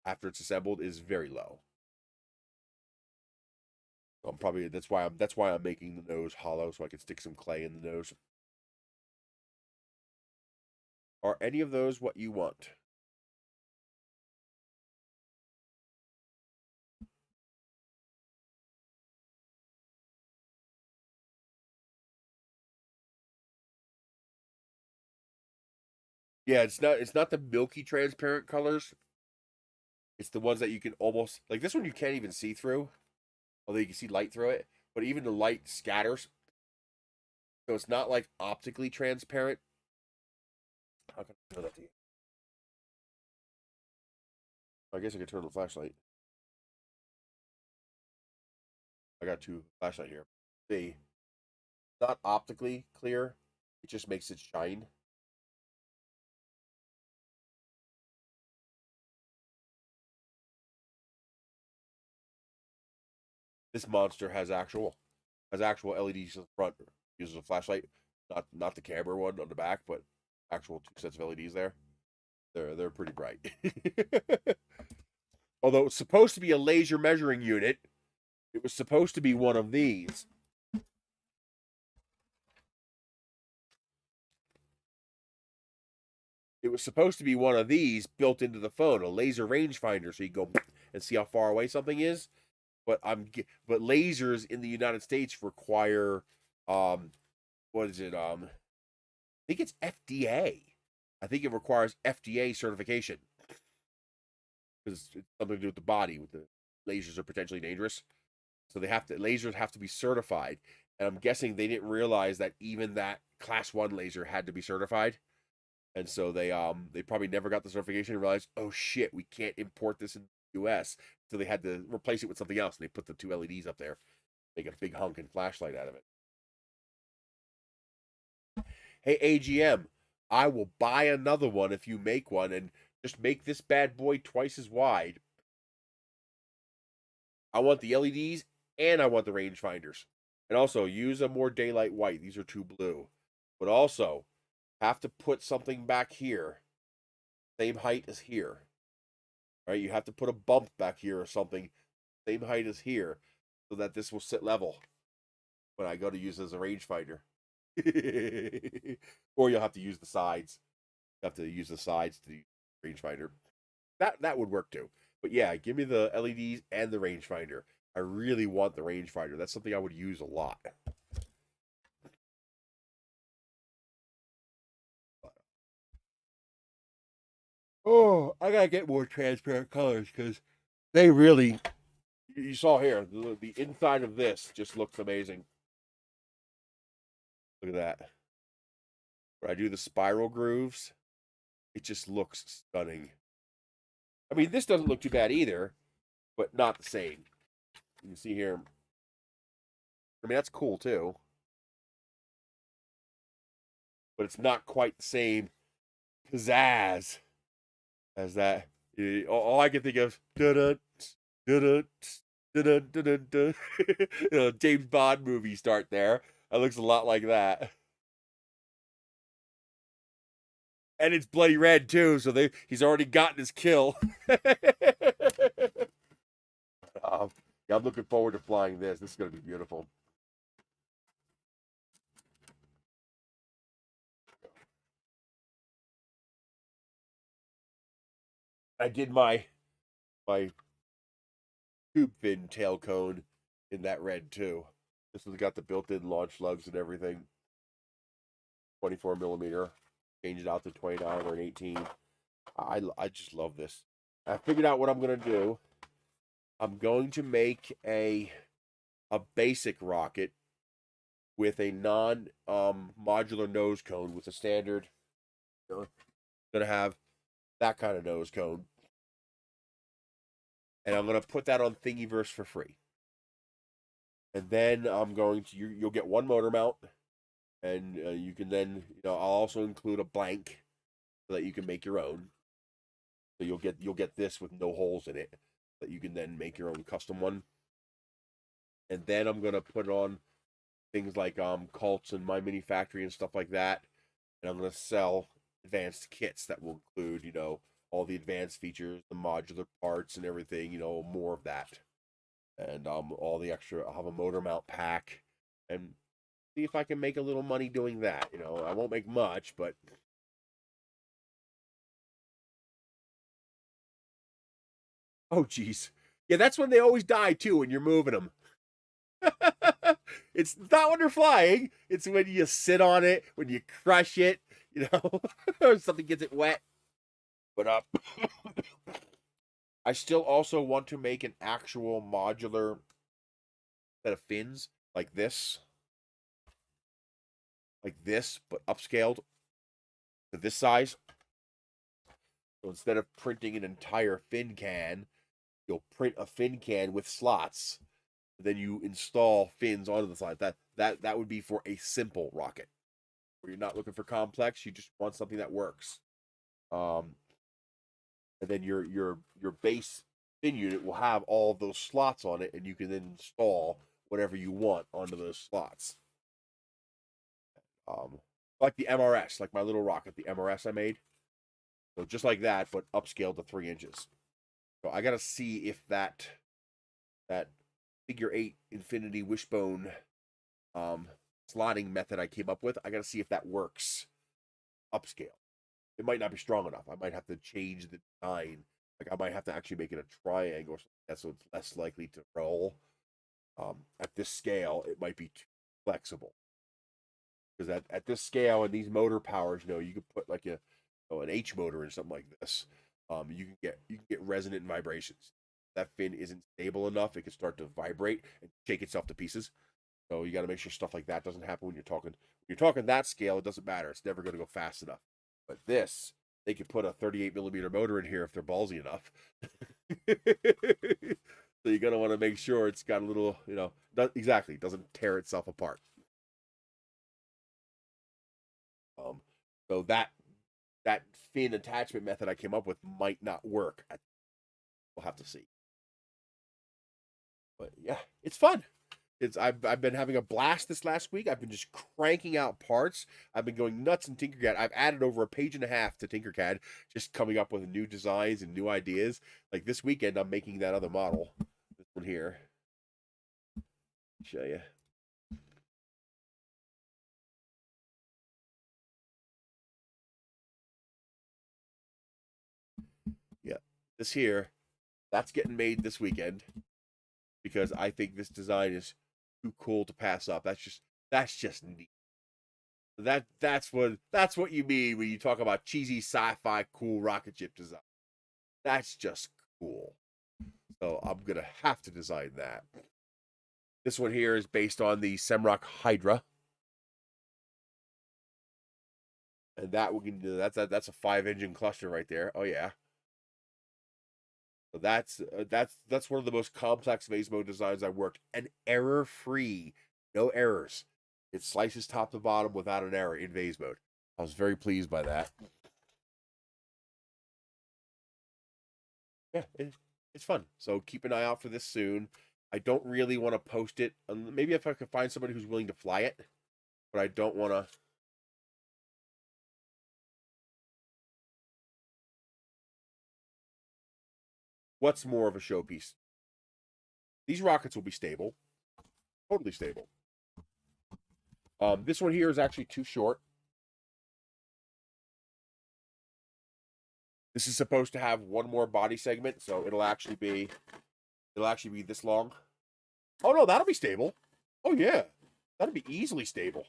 after it's assembled is very low. So I'm probably that's why I'm making the nose hollow so I can stick some clay in the nose. Are any of those what you want? Yeah, it's not the milky transparent colors. It's the ones that you can almost like this one you can't even see through. Although you can see light through it, but even the light scatters. So it's not like optically transparent. How can I show that to you? I guess I could turn on the flashlight. I got two flashlight here. See, not optically clear. It just makes it shine. This monster has actual LEDs in the front. Uses a flashlight, not the camera one on the back, but actual two sets of LEDs there. They're pretty bright. Although it's supposed to be a laser measuring unit, it was supposed to be one of these. It was supposed to be one of these built into the phone, a laser rangefinder, so you go and see how far away something is. But lasers in the United States require what is it? I think it's FDA. I think it requires FDA certification because it's something to do with the body. With the lasers are potentially dangerous, so lasers have to be certified. And I'm guessing they didn't realize that even that class 1 laser had to be certified. And so they probably never got the certification and realized, oh shit, we can't import this in the US. So they had to replace it with something else, and they put the two LEDs up there, make a big honking flashlight out of it. Hey AGM, I will buy another one if you make one, and just make this bad boy twice as wide. I want the LEDs and I want the rangefinders. And also use a more daylight white. These are too blue. But also have to put something back here. Same height as here. Right? You have to put a bump back here or something. Same height as here. So that this will sit level when I go to use it as a rangefinder. Or you'll have to use the sides. You have to use the sides to the rangefinder. That would work too. But yeah, give me the LEDs and the rangefinder. I really want the rangefinder. That's something I would use a lot. Oh, I gotta get more transparent colors because they really. You saw here the inside of this just looks amazing. Look at that. When I do the spiral grooves, it just looks stunning. I mean, this doesn't look too bad either, but not the same. You can see here. I mean, that's cool too. but it's not quite the same pizzazz as that. All I can think of, da da da da. James Bond movie start there. It looks a lot like that. And it's bloody red too, so he's already gotten his kill. Yeah, I'm looking forward to flying this. This is gonna be beautiful. I did my tube fin tail cone in that red too. This has got the built-in launch lugs and everything. 24 millimeter. Change it out to 29 or an 18. I just love this. I figured out what I'm gonna do. I'm going to make a basic rocket with a non modular nose cone with a standard. Gonna have that kind of nose cone, and I'm gonna put that on Thingiverse for free. And then I'm going to you'll get one motor mount, and you can then I'll also include a blank so that you can make your own. So you'll get this with no holes in it, that you can then make your own custom one. And then I'm gonna put on things like Cults and My Mini Factory and stuff like that, and I'm gonna sell advanced kits that will include all the advanced features, the modular parts and everything, more of that. And all the extra, I'll have a motor mount pack and see if I can make a little money doing that. I won't make much, but oh geez. Yeah, that's when they always die too, when you're moving them. It's not when they're flying, it's when you sit on it, when you crush it, or something gets it wet. But I still also want to make an actual modular set of fins like this, but upscaled to this size. So instead of printing an entire fin can, you'll print a fin can with slots. Then you install fins onto the side. That would be for a simple rocket, where you're not looking for complex. You just want something that works. And then your base fin unit will have all of those slots on it, and you can then install whatever you want onto those slots. Like the MRS, like my little rocket, the MRS I made. So just like that, but upscaled to 3 inches. So I gotta see if that figure 8 infinity wishbone slotting method I came up with, I gotta see if that works upscale. It might not be strong enough. I might have to change the design. Like I might have to actually make it a triangle or something, so it's less likely to roll. At this scale, it might be too flexible. Because at this scale and these motor powers, you could put like an H motor in something like this. You can get resonant vibrations. That fin isn't stable enough, it can start to vibrate and shake itself to pieces. So you got to make sure stuff like that doesn't happen when you're talking. When you're talking that scale, it doesn't matter. It's never going to go fast enough. But this, they could put a 38 millimeter motor in here if they're ballsy enough. So you're going to want to make sure it's got a little, exactly, doesn't tear itself apart. So that fin attachment method I came up with might not work. We'll have to see. But yeah, it's fun. I've been having a blast this last week. I've been just cranking out parts. I've been going nuts in Tinkercad. I've added over a page and a half to Tinkercad, just coming up with new designs and new ideas. Like this weekend, I'm making that other model. This one here. Show you. Yeah, this here, that's getting made this weekend because I think this design is too cool to pass up. That's just neat. That's what you mean when you talk about cheesy sci-fi cool rocket ship design. That's just cool. So I'm gonna have to design that. This one here is based on the Semrock Hydra, and that we can do. That's a 5-engine cluster right there. Oh yeah. So that's one of the most complex phase mode designs I've worked, and error free, no errors. It slices top to bottom without an error in phase mode. I was very pleased by that. Yeah, it's fun. So keep an eye out for this soon. I don't really want to post it. Maybe if I could find somebody who's willing to fly it, but I don't want to. What's more of a showpiece? These rockets will be stable, totally stable. This one here is actually too short. This is supposed to have one more body segment, so it'll actually be this long. Oh no, that'll be stable. Oh yeah, that'll be easily stable.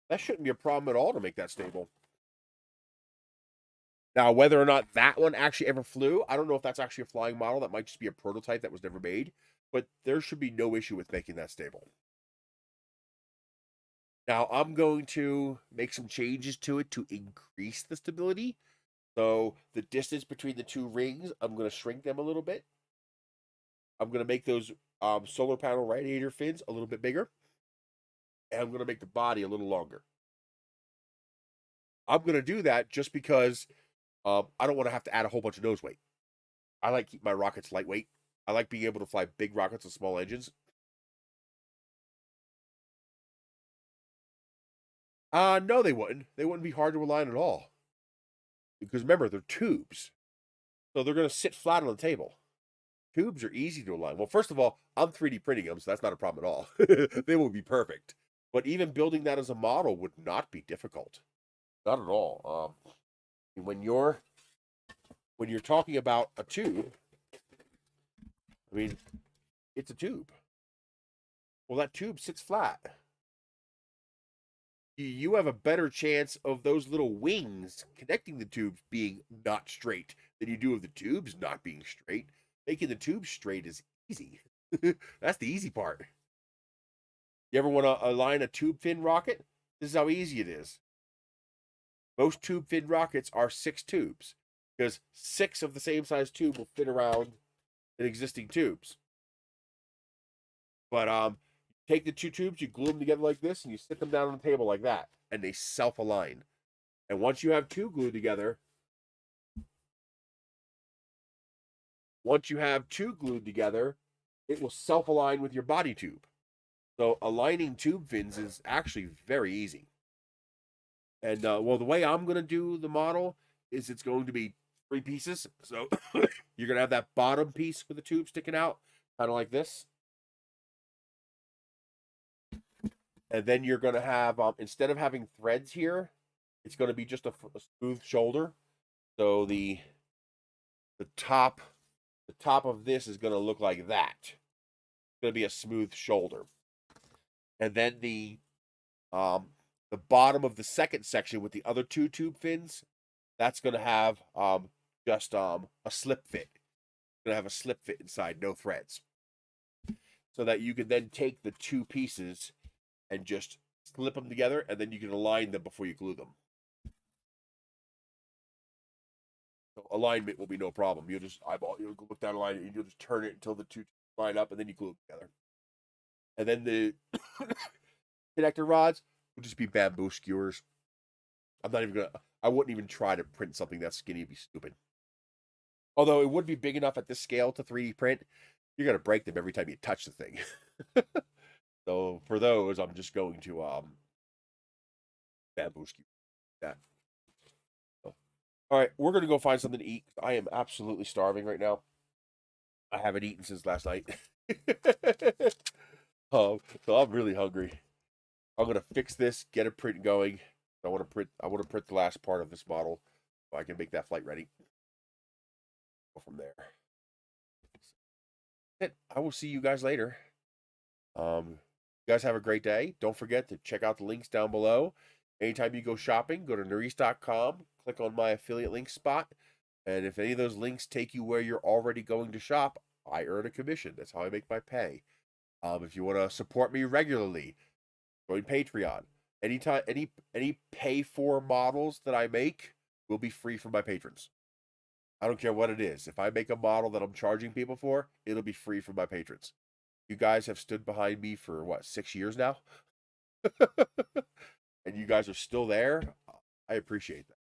That shouldn't be a problem at all to make that stable. Now, whether or not that one actually ever flew, I don't know if that's actually a flying model. That might just be a prototype that was never made, but there should be no issue with making that stable. Now, I'm going to make some changes to it to increase the stability. So the distance between the two rings, I'm going to shrink them a little bit. I'm going to make those solar panel radiator fins a little bit bigger. And I'm going to make the body a little longer. I'm going to do that just because I don't want to have to add a whole bunch of nose weight. I like to keep my rockets lightweight. I like being able to fly big rockets with small engines. No, they wouldn't. They wouldn't be hard to align at all. Because remember, they're tubes. So they're going to sit flat on the table. Tubes are easy to align. Well, first of all, I'm 3D printing them, so that's not a problem at all. They will be perfect. But even building that as a model would not be difficult. Not at all. When you're talking about a tube, I mean, it's a tube. Well, that tube sits flat. You have a better chance of those little wings connecting the tubes being not straight than you do of the tubes not being straight. Making the tubes straight is easy. That's the easy part. You ever want to align a tube fin rocket? This is how easy it is. Most tube fin rockets are 6 tubes because 6 of the same size tube will fit around in existing tubes. But take the 2 tubes, you glue them together like this, and you sit them down on the table like that, and they self-align. And once you have 2 glued together, it will self-align with your body tube. So aligning tube fins is actually very easy. And well, the way I'm going to do the model is it's going to be 3 pieces. So you're going to have that bottom piece with the tube sticking out, kind of like this. And then you're going to have, instead of having threads here, it's going to be just a smooth shoulder. So the top of this is going to look like that. It's going to be a smooth shoulder. And then the bottom of the second section with the other 2 tube fins, that's going to have just a slip fit. It's going to have a slip fit inside, no threads. So that you can then take the 2 pieces and just slip them together, and then you can align them before you glue them. So alignment will be no problem. You'll look down alignment, and you'll just turn it until the 2 line up, and then you glue them together. And then the connector rods will just be bamboo skewers. I wouldn't even try to print something that skinny. It'd be stupid. Although it would be big enough at this scale to 3D print, you're going to break them every time you touch the thing. So for those, I'm just going to bamboo skewer that. So, all right, we're going to go find something to eat. I am absolutely starving right now. I haven't eaten since last night. So I'm really hungry. I'm gonna fix this, get a print going. I want to print the last part of this model so I can make that flight ready. Go from there. I will see you guys later. You guys have a great day. Don't forget to check out the links down below. Anytime you go shopping, go to Nerys.com, click on my affiliate link spot, and if any of those links take you where you're already going to shop, I earn a commission. That's how I make my pay. If you want to support me regularly, join Patreon. Anytime, any pay for models that I make will be free for my patrons. I don't care what it is. If I make a model that I'm charging people for, it'll be free for my patrons. You guys have stood behind me for what, 6 years now? and you guys are still there, I appreciate that.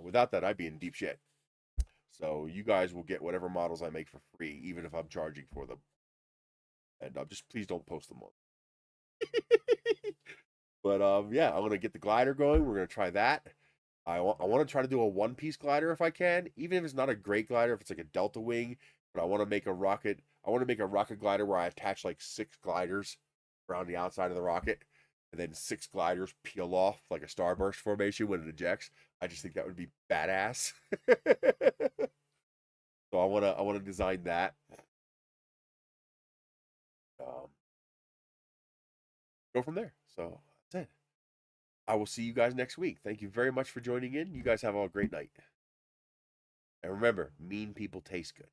Without that, I'd be in deep shit. So you guys will get whatever models I make for free, even if I'm charging for them. And just please don't post them on. But yeah, I'm gonna get the glider going. We're gonna try that. I want to try to do a one-piece glider if I can, even if it's not a great glider, if it's like a delta wing. But I want to make a rocket. I want to make a rocket glider where I attach like 6 gliders around the outside of the rocket, and then 6 gliders peel off like a starburst formation when it ejects. I just think that would be badass. So I wanna design that. Go from there. So that's it. I will see you guys next week. Thank you very much for joining in. You guys have a great night. And remember, mean people taste good.